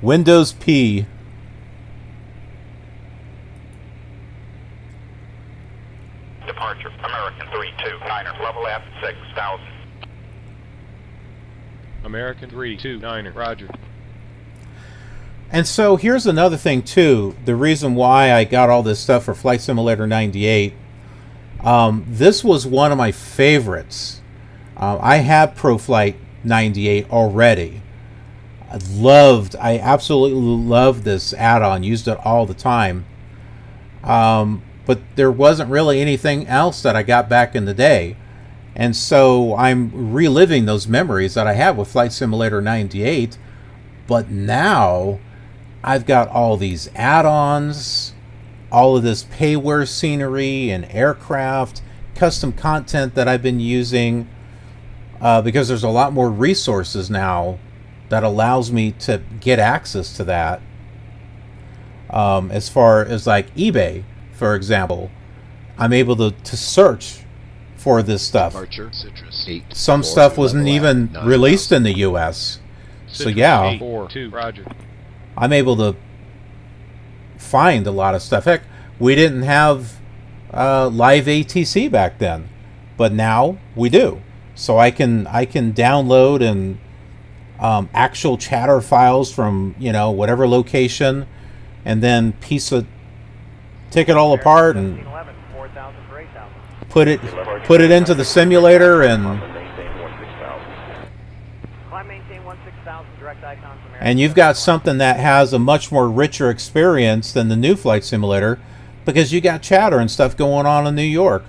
Windows P. Departure, American 329er, level F 6000. American 329er, roger. And so here's another thing too, the reason why I got all this stuff for Flight Simulator 98. This was one of my favorites. I had ProFlight 98 already. I absolutely loved this add-on, used it all the time. But there wasn't really anything else that I got back in the day. And so I'm reliving those memories that I had with Flight Simulator 98. But now I've got all these add-ons, all of this payware scenery and aircraft, custom content that I've been using, because there's a lot more resources now that allows me to get access to that. As far as like eBay, for example, I'm able to search for this stuff. Some stuff wasn't even released in the US. So yeah, I'm able to find a lot of stuff. Heck, we didn't have live ATC back then, but now we do. So I can download and actual chatter files from whatever location, and then take it all apart and put it into the simulator, and you've got something that has a much more richer experience than the new Flight Simulator, because you got chatter and stuff going on in New York.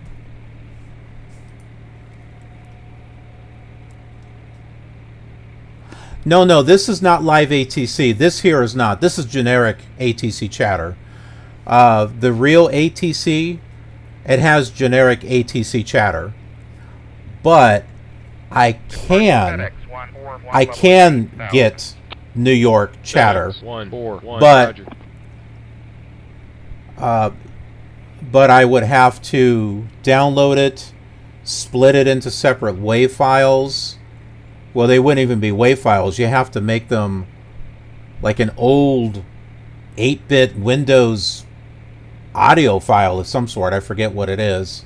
No, this is not live ATC. This here is not. This is generic ATC chatter. The real ATC, it has generic ATC chatter. But I can get New York chatter. But I would have to download it, split it into separate WAV files. Well, they wouldn't even be WAV files. You have to make them like an old 8-bit Windows audio file of some sort. I forget what it is.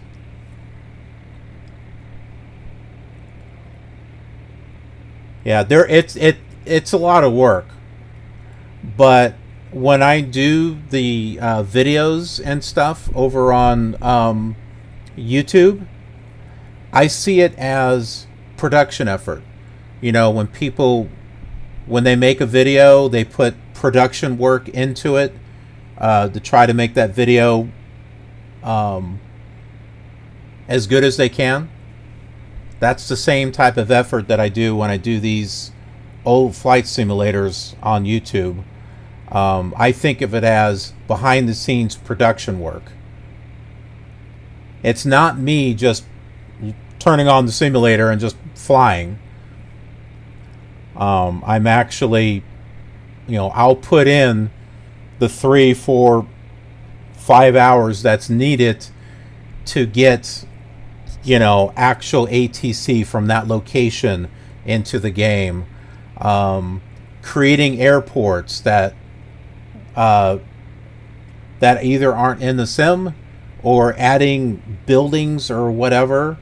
Yeah, it's a lot of work. But when I do the videos and stuff over on YouTube, I see it as production effort. You know, when they make a video, they put production work into it to try to make that video as good as they can. That's the same type of effort that I do when I do these old flight simulators on YouTube. I think of it as behind the scenes production work. It's not me just turning on the simulator and just flying. I'm actually, you know, I'll put in the 3, 4, 5 hours that's needed to get, you know, actual ATC from that location into the game. Creating airports that either aren't in the sim, or adding buildings or whatever,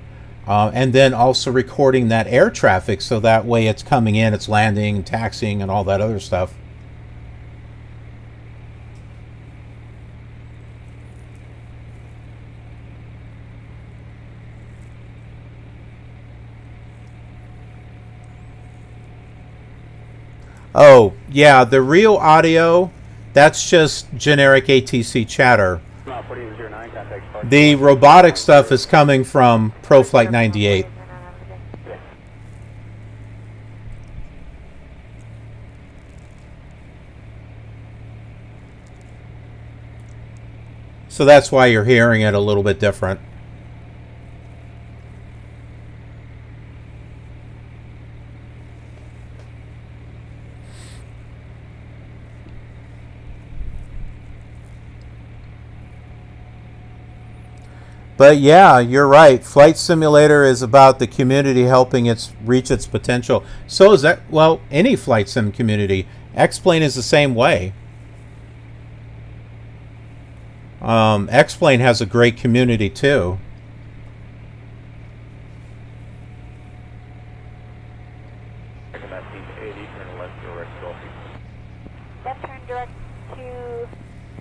and then also recording that air traffic so that way it's coming in, it's landing, taxiing, and all that other stuff. Oh, yeah, the real audio, that's just generic ATC chatter. The robotic stuff is coming from ProFlight 98. So that's why you're hearing it a little bit different. But yeah, you're right. Flight Simulator is about the community helping it reach its potential. So is that, well, any flight sim community. X-Plane is the same way. X-Plane has a great community too. Left turn direct to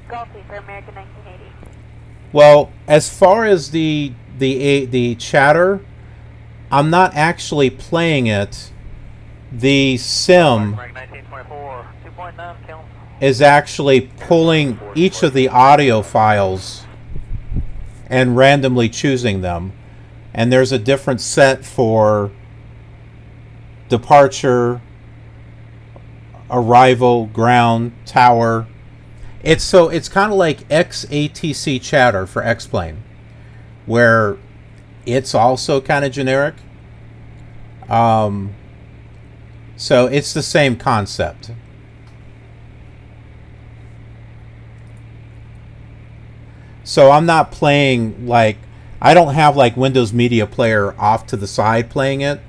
Gulfie for American 1980. Well, as far as the chatter, I'm not actually playing it. The sim is actually pulling each of the audio files and randomly choosing them. And there's a different set for departure, arrival, ground, tower. It's kind of like XATC chatter for X-Plane, where it's also kind of generic. So it's the same concept. So I'm not playing like, I don't have like Windows Media Player off to the side playing it.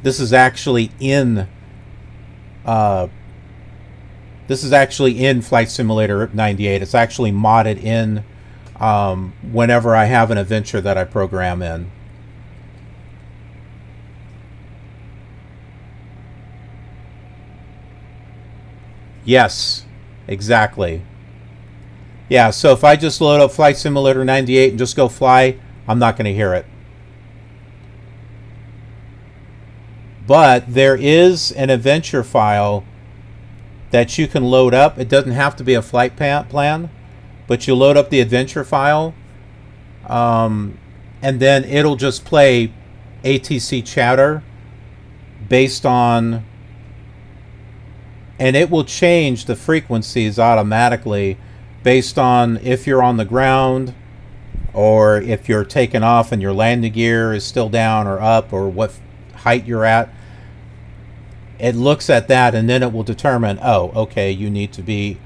This is actually in Flight Simulator 98. It's actually modded in whenever I have an adventure that I program in. Yes, exactly. Yeah, so if I just load up Flight Simulator 98 and just go fly, I'm not going to hear it. But there is an adventure file that you can load up. It doesn't have to be a flight plan, but you load up the adventure file, and then it'll just play ATC chatter based on, and it will change the frequencies automatically based on if you're on the ground or if you're taking off and your landing gear is still down or up, or what height you're at. It looks at that, and then it will determine, oh, okay, you need to be,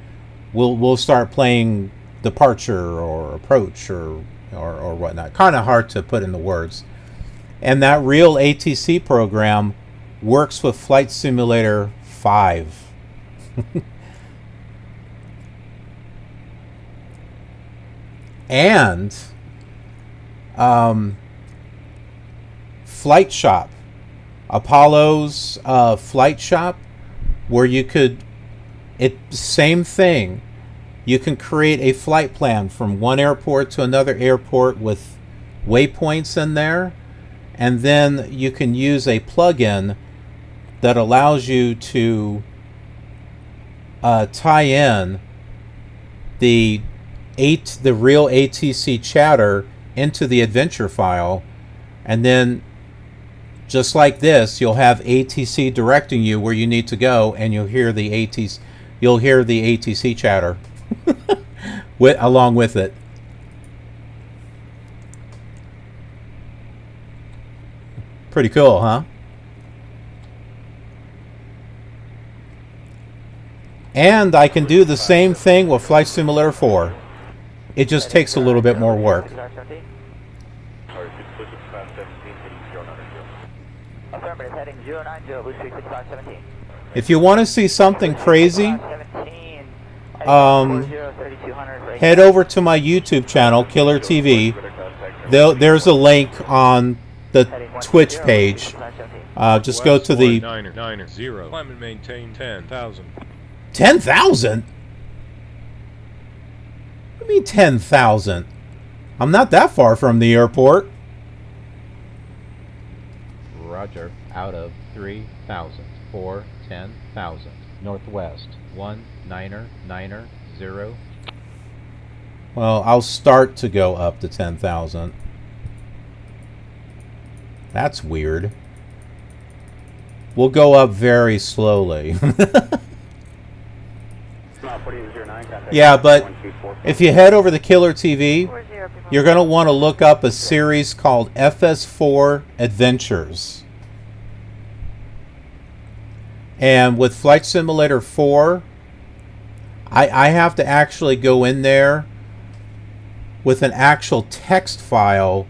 we'll start playing departure or approach or whatnot. Kind of hard to put into words. And that real ATC program works with Flight Simulator 5. And Flight Shop, Apollo's Flight Shop, where you could, same thing, you can create a flight plan from one airport to another airport with waypoints in there, and then you can use a plugin that allows you to tie in the real ATC chatter into the adventure file, and then just like this, you'll have ATC directing you where you need to go, and you'll hear the ATC chatter along with it. Pretty cool, huh? And I can do the same thing with Flight Simulator 4. It just takes a little bit more work. If you want to see something crazy, head over to my YouTube channel, Killer TV. There's a link on the Twitch page. Just go to the 990. Climb and maintain 10,000. 10,000? What do you mean 10,000? I'm not that far from the airport. Roger. Out of 3,000. 4, 10,000. Northwest. 1990. Well, I'll start to go up to 10,000. That's weird. We'll go up very slowly. Yeah, but if you head over to Killer TV, you're going to want to look up a series called FS4 Adventures. And with Flight Simulator 4, I have to actually go in there with an actual text file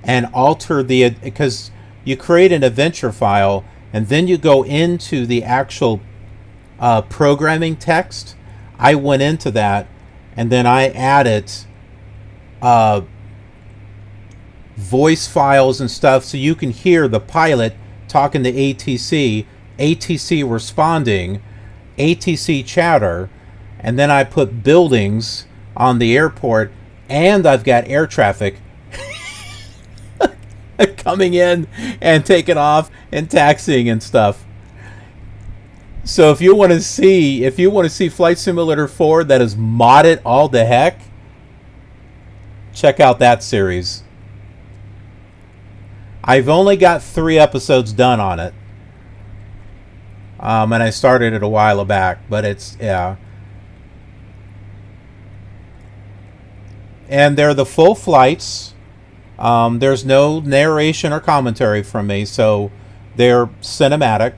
and alter because you create an adventure file and then you go into the actual programming text. I went into that and then I added voice files and stuff so you can hear the pilot talking to ATC, ATC responding, ATC chatter, and then I put buildings on the airport, and I've got air traffic coming in and taking off and taxiing and stuff. So if you want to see Flight Simulator 4 that is modded all the heck, check out that series. I've only got 3 episodes done on it. And I started it a while back, but yeah. And they're the full flights. There's no narration or commentary from me, so they're cinematic.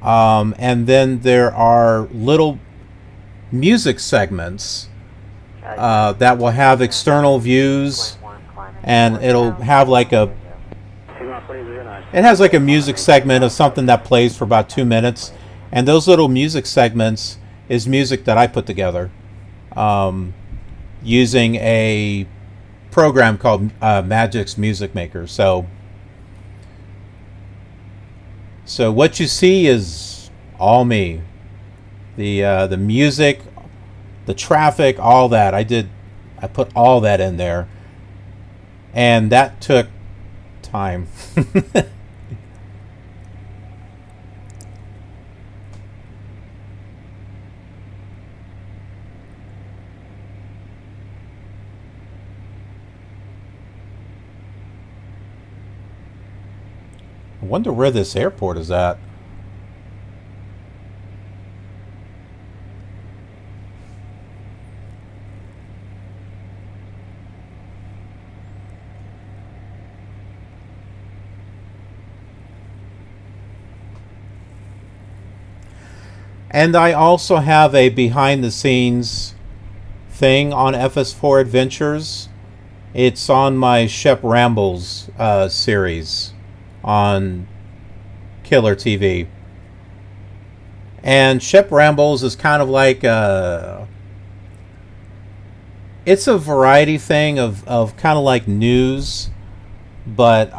And then there are little music segments that will have external views, and it'll have like a music segment of something that plays for about 2 minutes, and those little music segments is music that I put together using a program called Magic's Music Maker. So what you see is all me. The music, the traffic, all that. I put all that in there, and that took time. I wonder where this airport is at. And I also have a behind the scenes thing on FS4 Adventures. It's on my Shep Rambles series on Killer TV. And Shep Rambles is kind of like it's a variety thing of kind of like news, but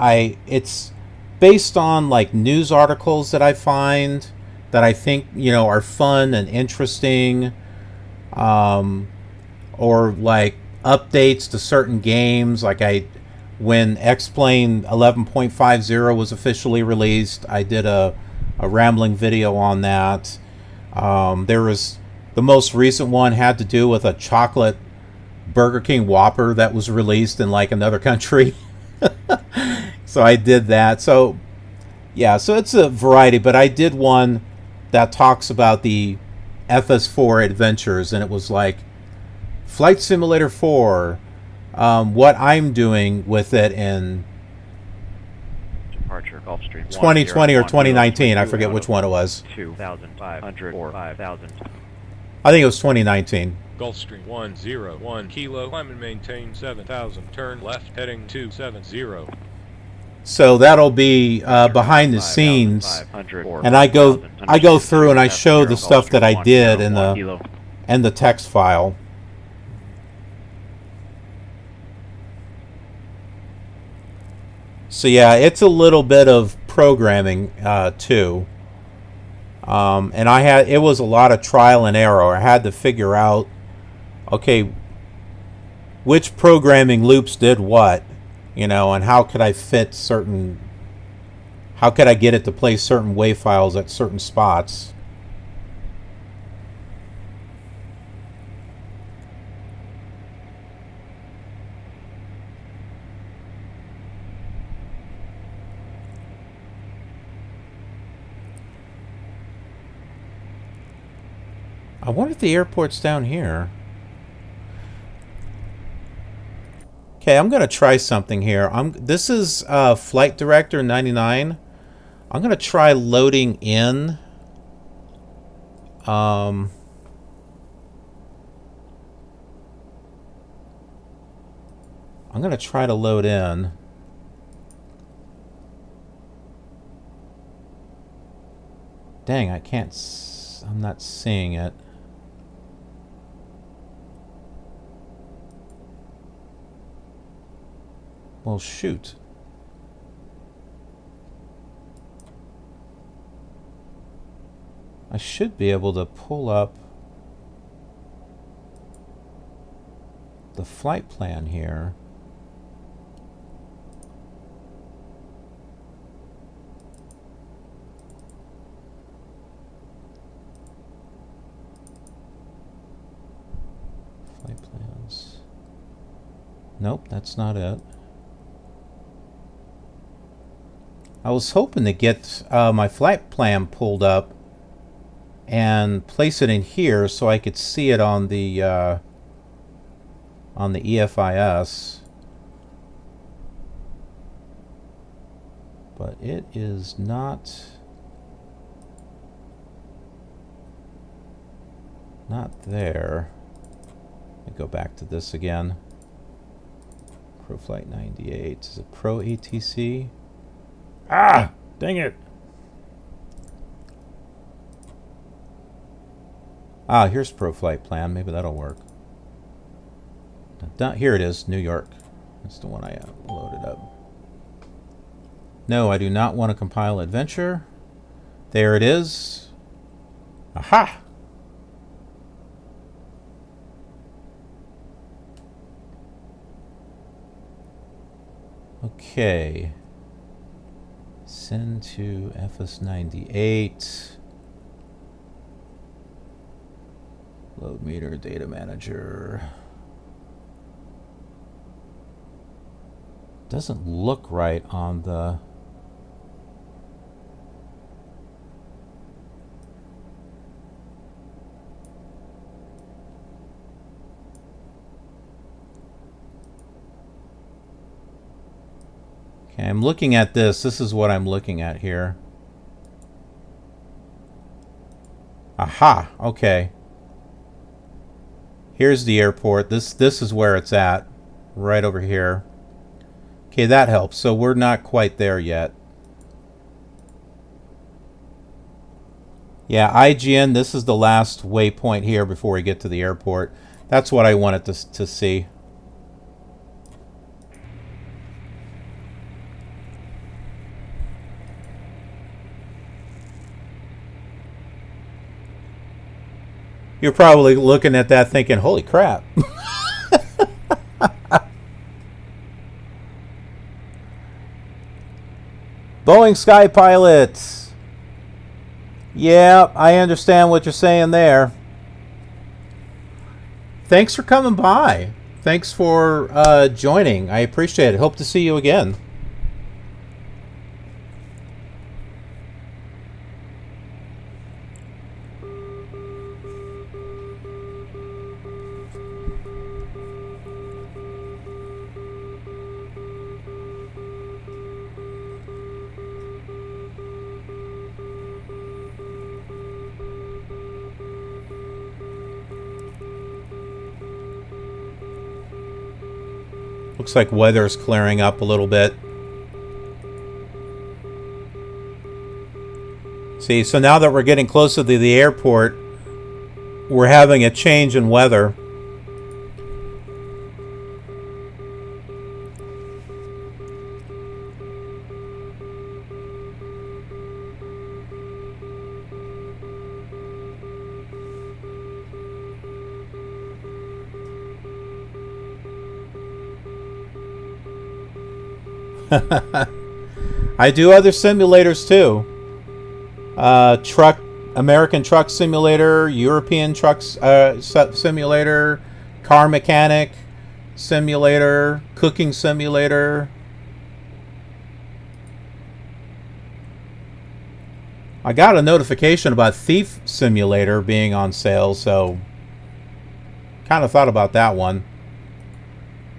it's based on like news articles that I find that I think, are fun and interesting, or like updates to certain games. Like when X-Plane 11.50 was officially released. I did a rambling video on that. There was the most recent one had to do with a chocolate Burger King Whopper that was released in like another country. So I did that. So yeah, so it's a variety, but I did one that talks about the FS4 adventures, and it was like Flight Simulator 4, what I'm doing with it in Departure Gulfstream 2020 or 2019. I forget which one it was. 2,500 or 5,000. I think it was 2019. Gulfstream 101 Kilo, climb and maintain 7,000, turn left heading 270. So that'll be behind the scenes, and I go through and I show the stuff that I did in the text file. So yeah, it's a little bit of programming too, and it was a lot of trial and error. I had to figure out, okay, which programming loops did what, you know, and how could I get it to play certain WAV files at certain spots. I wonder if the airport's down here. Okay, I'm gonna try something here. This is Flight Director 99. I'm gonna try loading in. I'm gonna try to load in. Dang, I can't. I'm not seeing it. Well, shoot. I should be able to pull up the flight plan here. Flight plans. Nope, that's not it. I was hoping to get my flight plan pulled up and place it in here so I could see it on the EFIS. But it is not there. Let me go back to this again. Pro Flight 98. Is it Pro ATC? Ah! Dang it! Ah, here's Pro Flight Plan. Maybe that'll work. Here it is, New York. That's the one I loaded up. No, I do not want to compile adventure. There it is. Aha! Okay. Send to FS98. Load meter, data manager. Doesn't look right on the... Okay, I'm looking at this. This is what I'm looking at here. Aha, okay. Here's the airport. This is where it's at. Right over here. Okay, that helps. So we're not quite there yet. Yeah, IGN, this is the last waypoint here before we get to the airport. That's what I wanted to see. You're probably looking at that thinking, holy crap. Boeing Sky Pilot. Yeah, I understand what you're saying there. Thanks for coming by. Thanks for joining. I appreciate it. Hope to see you again. Looks like weather's clearing up a little bit. See, so now that we're getting closer to the airport, we're having a change in weather. I do other simulators too. American Truck Simulator, European Truck Simulator, Car Mechanic Simulator, Cooking Simulator. I got a notification about Thief Simulator being on sale, so kind of thought about that one.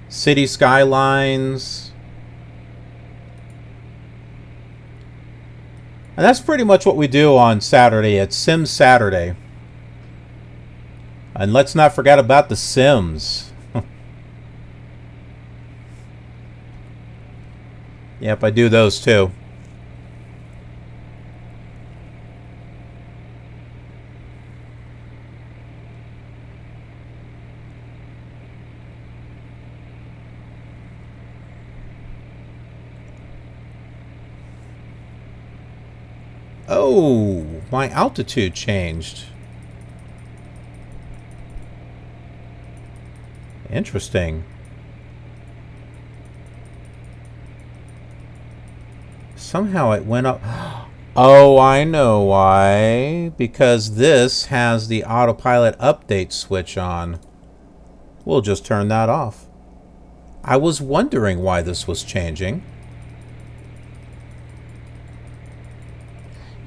City Skylines. And that's pretty much what we do on Saturday. It's Sim Saturday. And let's not forget about the Sims. Yep, I do those too. Oh, my altitude changed. Interesting. Somehow it went up. Oh, I know why. Because this has the autopilot update switch on. We'll just turn that off. I was wondering why this was changing.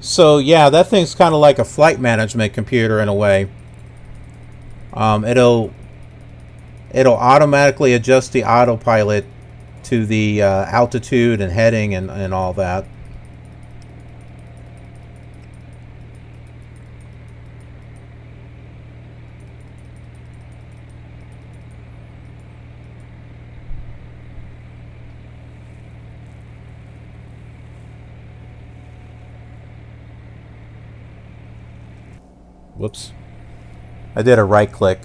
So yeah, that thing's kind of like a flight management computer in a way. It'll automatically adjust the autopilot to the altitude and heading and all that. Whoops. I did a right click.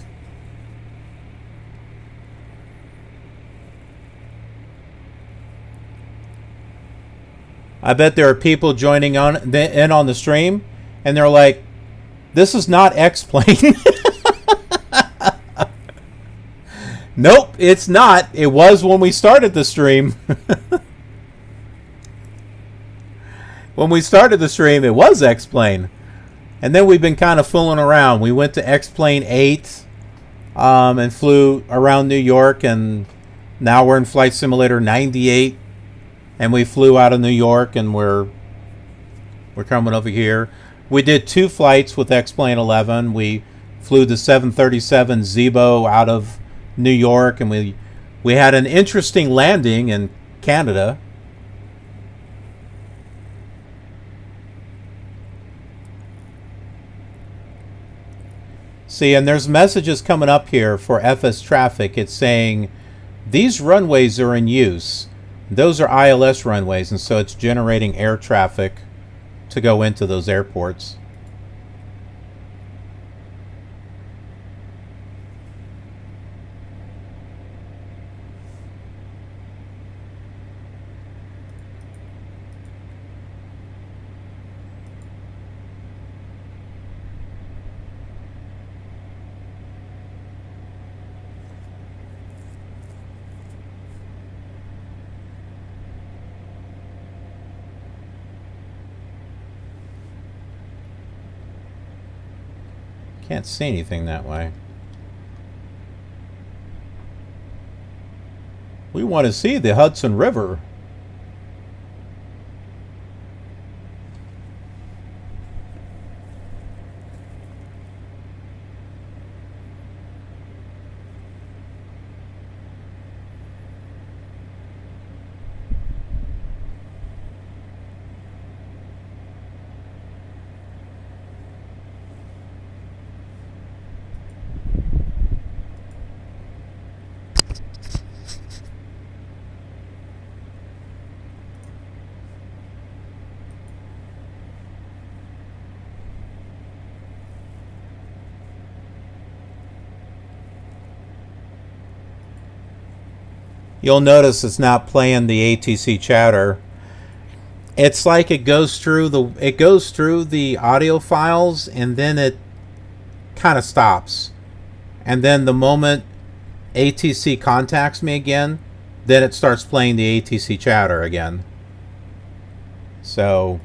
I bet there are people joining in on the stream and they're like, this is not X-Plane. Nope, it's not. It was when we started the stream. When we started the stream, it was X-Plane. And then we've been kind of fooling around. We went to X-Plane 8 and flew around New York, and now we're in Flight Simulator 98, and we flew out of New York, and we're coming over here. We did 2 flights with X-Plane 11. We flew the 737 Zibo out of New York, and we had an interesting landing in Canada. See, and there's messages coming up here for FS traffic. It's saying these runways are in use. Those are ILS runways, and so it's generating air traffic to go into those airports. Can't see anything that way. We want to see the Hudson River. You'll notice it's not playing the ATC chatter. It's like it goes through the audio files and then it kind of stops. And then the moment ATC contacts me again, then it starts playing the ATC chatter again. So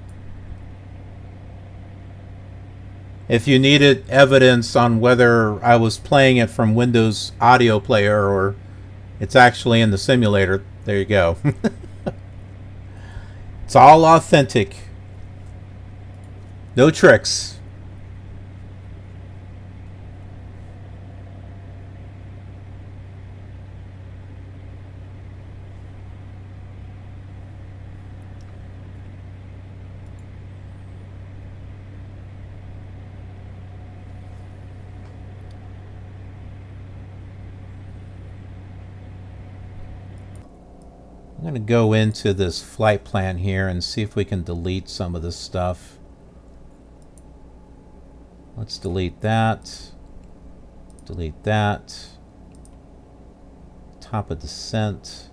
if you needed evidence on whether I was playing it from Windows Audio Player or it's actually in the simulator, there you go. It's all authentic. No tricks. I'm going to go into this flight plan here and see if we can delete some of this stuff. Let's delete that. Delete that. Top of descent.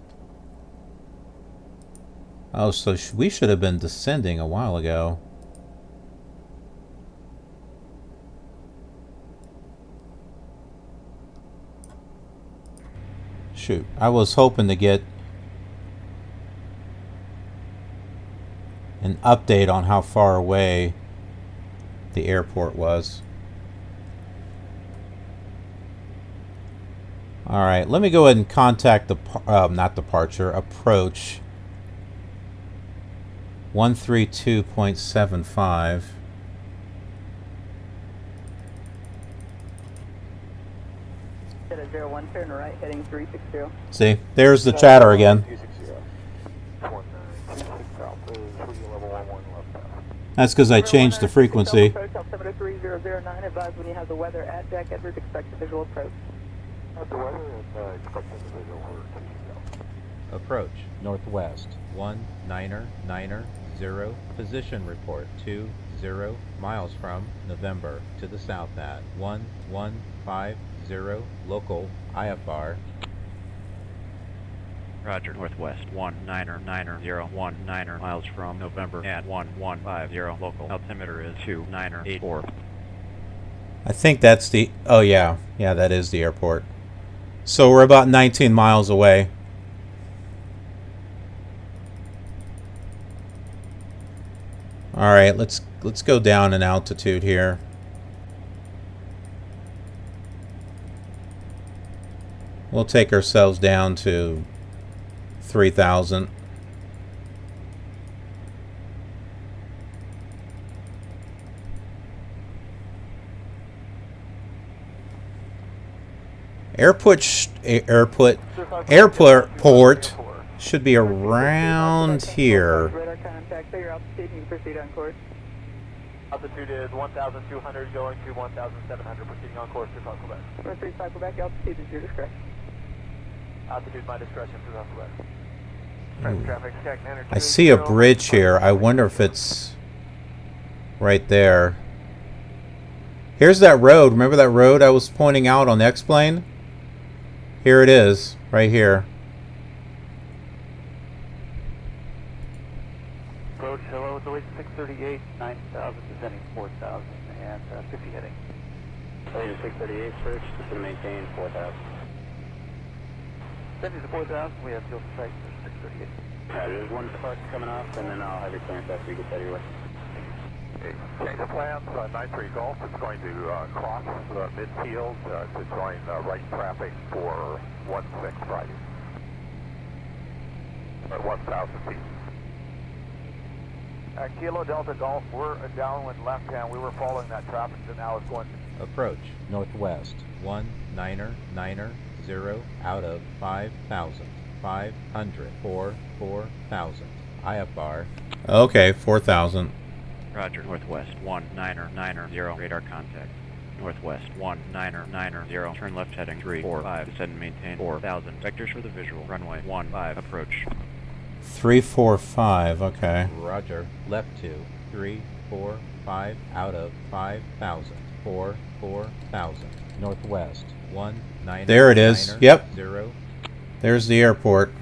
Oh, so we should have been descending a while ago. Shoot, I was hoping to get an update on how far away the airport was. Alright, let me go ahead and contact the not departure, approach 132.75. At a 01, turn right, heading 360. See, there's the chatter again. That's because I changed the frequency. Altimeter 3009, advise when you have the weather at Jack Edwards, expect a visual approach. At the weather, expect a visual order to Approach northwest 19990. Position report 20 miles from November to the south at 1150. Local IFR. Roger, northwest 19990, 19 miles from November at 1150. Local altimeter is 2984. I think that's the, oh yeah, that is the airport. So we're about 19 miles away. All right, let's go down in altitude here. We'll take ourselves down to 3,000. Airport should be around here. Radar contact, clear altitude, you can proceed on course. Altitude is 1,200 going to 1,700, proceeding on course to Quebec. 435 Quebec, altitude is your discretion. Altitude my discretion to Quebec. Traffic, I see a bridge here. I wonder if it's right there. Here's that road. Remember that road I was pointing out on the X-plane? Here it is, right here. Approach, hello, it's Oasis 638, 9,000, descending 4,000, and 50 heading. Oasis 638, search, just to maintain 4,000. Descending to 4,000, we have fuel to sight for 638. There's one spark coming off, and then I'll have your clearance after you get that your way. Okay, change of plans, 93 Golf is going to cross midfield to join right traffic for 16 Friday. At 1,000 feet. Kilo Delta Golf, we're downwind left-hand. We were following that traffic, so now it's going to... Approach northwest 1990 out of 5,000. 500 4,000. IFR. Okay, 4,000. Roger. Northwest 1990. Radar contact. Northwest 1990. Turn left heading 345. Descend and maintain 4,000. Vectors for the visual. Runway 15. Approach. 345. Okay. Roger. Left 2 345 out of 5,000. 4,000. Northwest 19. There it is. Yep. 0. There's the airport.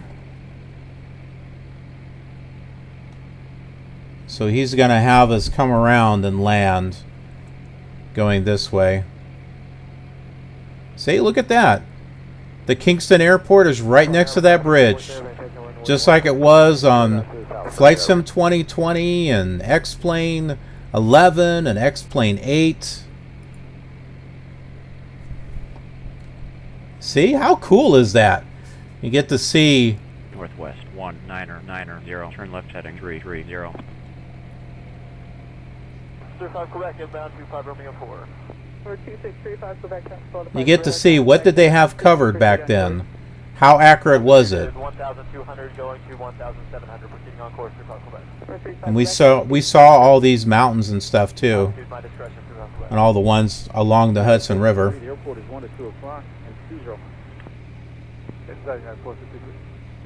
So he's going to have us come around and land going this way. See, look at that. The Kingston airport is right next to that bridge. Just like it was on Flight Sim 2020 and X-Plane 11 and X-Plane 8. See, how cool is that? You get to see Northwest 1990. Turn left heading 330. 35 Quebec, inbound 25 Romeo 4. 2635 Quebec. you get to see what did they have covered back then. How accurate was it? 1,200 going to 1,700, proceeding on course through Quebec. And we saw all these mountains and stuff too, and all the ones along the Hudson River. The airport is 1 to 2 o'clock and 20. Inside 453.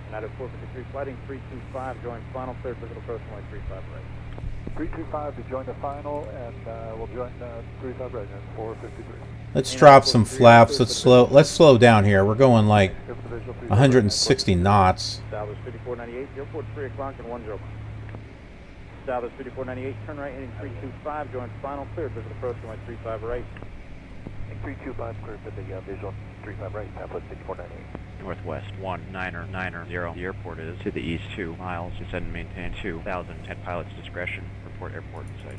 United 453, flighting 325, join final clear physical approach runway 35 right. 325 to join the final, and we'll join 35 right at 453. Let's drop some flaps. Let's slow down here. We're going like 160 knots. Southwest 5498, airport 3 o'clock and 10. Southwest 5498, turn right heading 325, join final clear physical approach runway 35 right. 325 clear for the visual 35 right, Southwest 5498. Northwest 1990. The airport is to the east 2 miles. Descend and maintain 2,000 at pilot's discretion. Report airport in sight.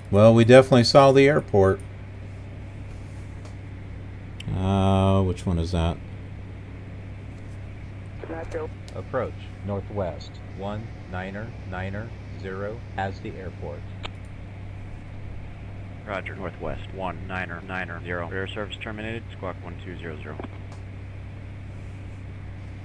Well, we definitely saw the airport. Which one is that? Approach northwest 1990 as the airport. Roger. Northwest 1990. Air service terminated. Squawk 1200.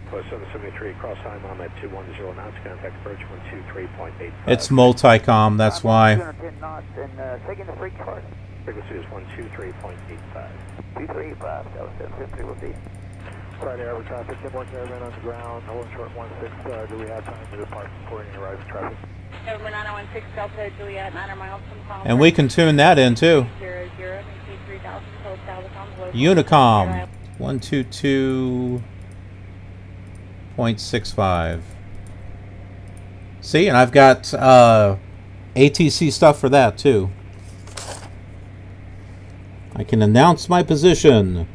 Plus 773 cross time on at 210 knots, contact approach 123.85. It's multicom, that's why. 210 knots and taking the freak chart. Frequency is 123.85. 2385, that was 753 will be. Friday Air traffic, Timberlake Airman on the ground, hold short 16, do we have time to depart before any arrives traffic? November 9016 Delta Juliet, 9 miles from Palm. And we can tune that in too. 00, 3000, total Salvacom, Unicom 122.65. See, and I've got ATC stuff for that too. I can announce my position.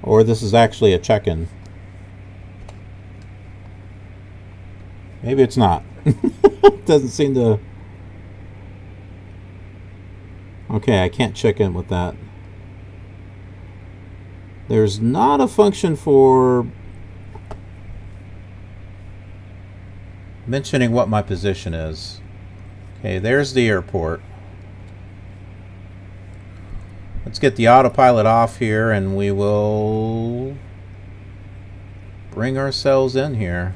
Or this is actually a check-in. Maybe it's not. Doesn't seem to... Okay, I can't check in with that. There's not a function for mentioning what my position is. Okay, there's the airport. Let's get the autopilot off here and we will bring ourselves in here.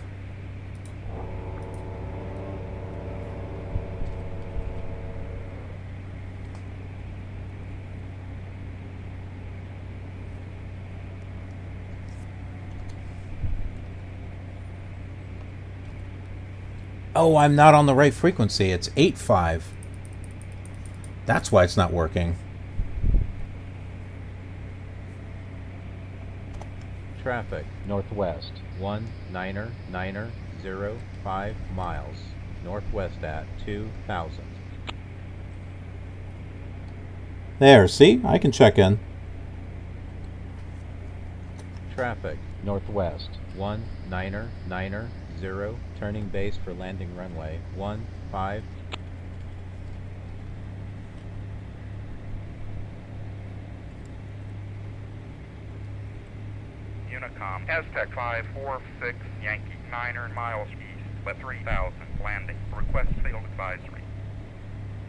Oh, I'm not on the right frequency. It's 8.5. That's why it's not working. Traffic northwest 1990 5 miles. Northwest at 2000. There, see? I can check in. Traffic northwest 1990, turning base for landing runway 15 Unicom, Aztec 546, Yankee, 9 miles east, at 3000, landing. Request field advisory.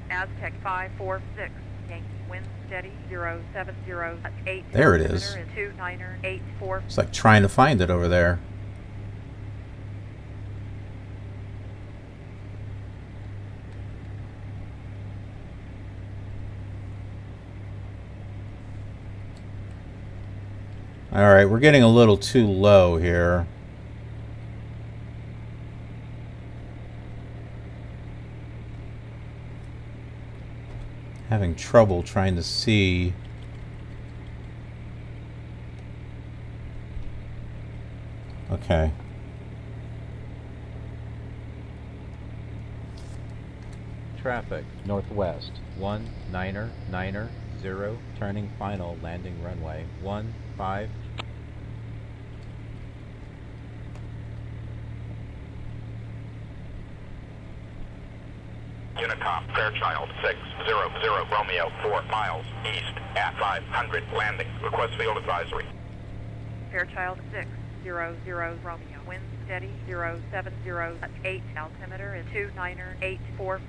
Aztec 546, Yankee, wind steady, 070, 8. There it is. 2984. It's like trying to find it over there. Alright, we're getting a little too low here. Having trouble trying to see. Okay. Traffic, northwest, 199er, 0, turning final, landing runway, 15. Unicom, Fairchild, 600, Romeo, 4 miles east, at 500, landing. Request field advisory. Fairchild 600, Romeo, wind steady, 070, 8. Altimeter is 2984.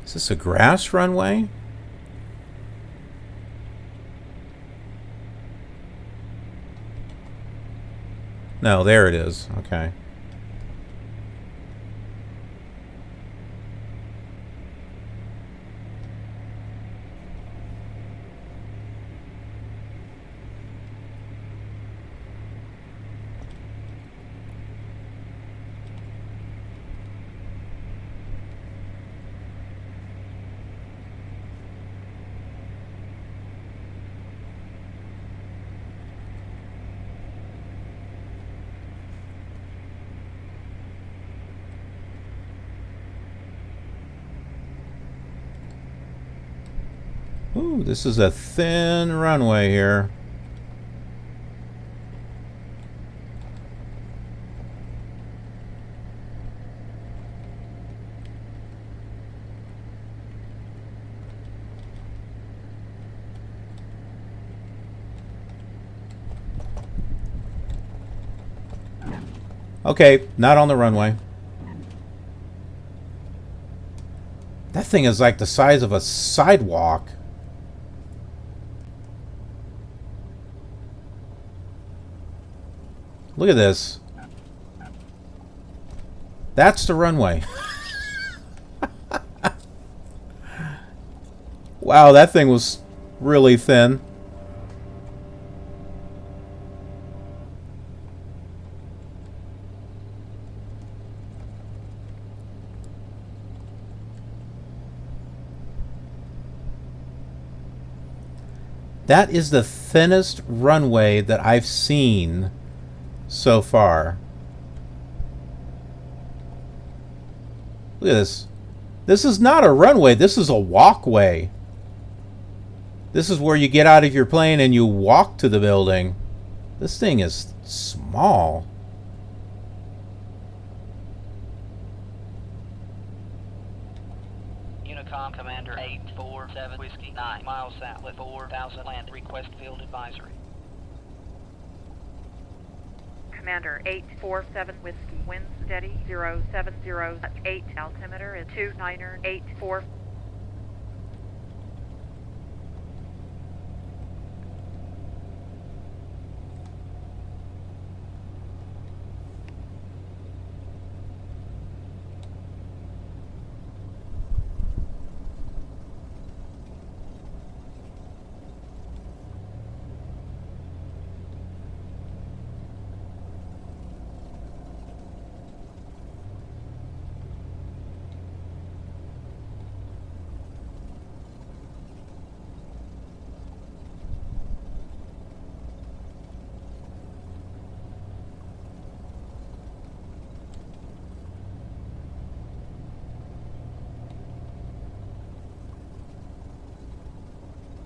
Is this a grass runway? No, there it is. Okay. Ooh, this is a thin runway here. Okay, not on the runway. That thing is like the size of a sidewalk. Look at this. That's the runway. Wow, that thing was really thin. That is the thinnest runway that I've seen so far. Look at this. This is not a runway. This is a walkway. This is where you get out of your plane and you walk to the building. This thing is small. Unicom, Commander 847, Whiskey 9 miles south at 4000, land. Request field advisory. Commander 847, Whiskey, wind steady, 070, 8. Altimeter is 2984.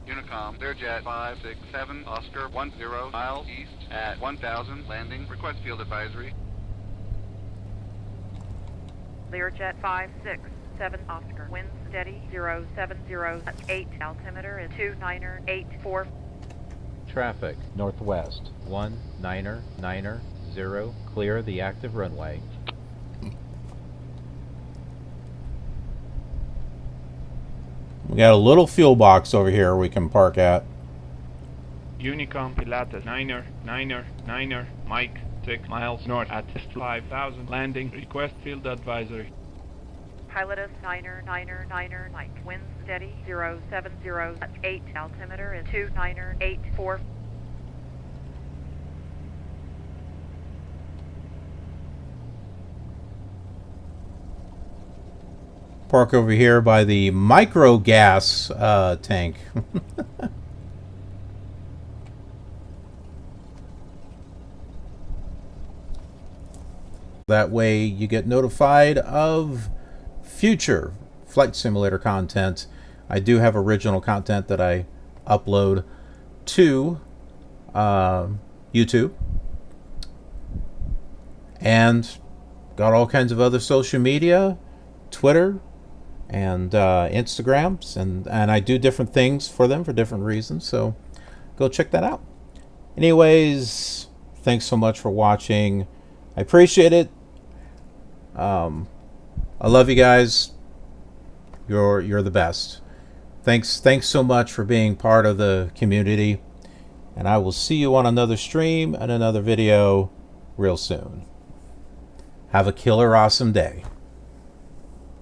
Unicom, Learjet 567, Oscar 10 miles east at 1000, landing, request field advisory. Learjet 567 Oscar, wind steady 070 at 8, altimeter is 2984. Traffic, northwest, 1990, clear the active runway. We got a little fuel box over here we can park at. Unicom Pilatus 9er, Mike 6 miles north at 5000, landing, request field advisory. Pilotus 9er, Mike, wind steady 070 at 8, altimeter is 2984. Park over here by the micro gas tank. That way you get notified of future flight simulator content. I do have original content that I upload to YouTube, and got all kinds of other social media, Twitter and Instagrams, and I do different things for them for different reasons, so go check that out. Anyways, thanks so much for watching. I appreciate it. I love you guys. You're the best. Thanks so much for being part of the community, and I will see you on another stream and another video real soon. Have a killer awesome day.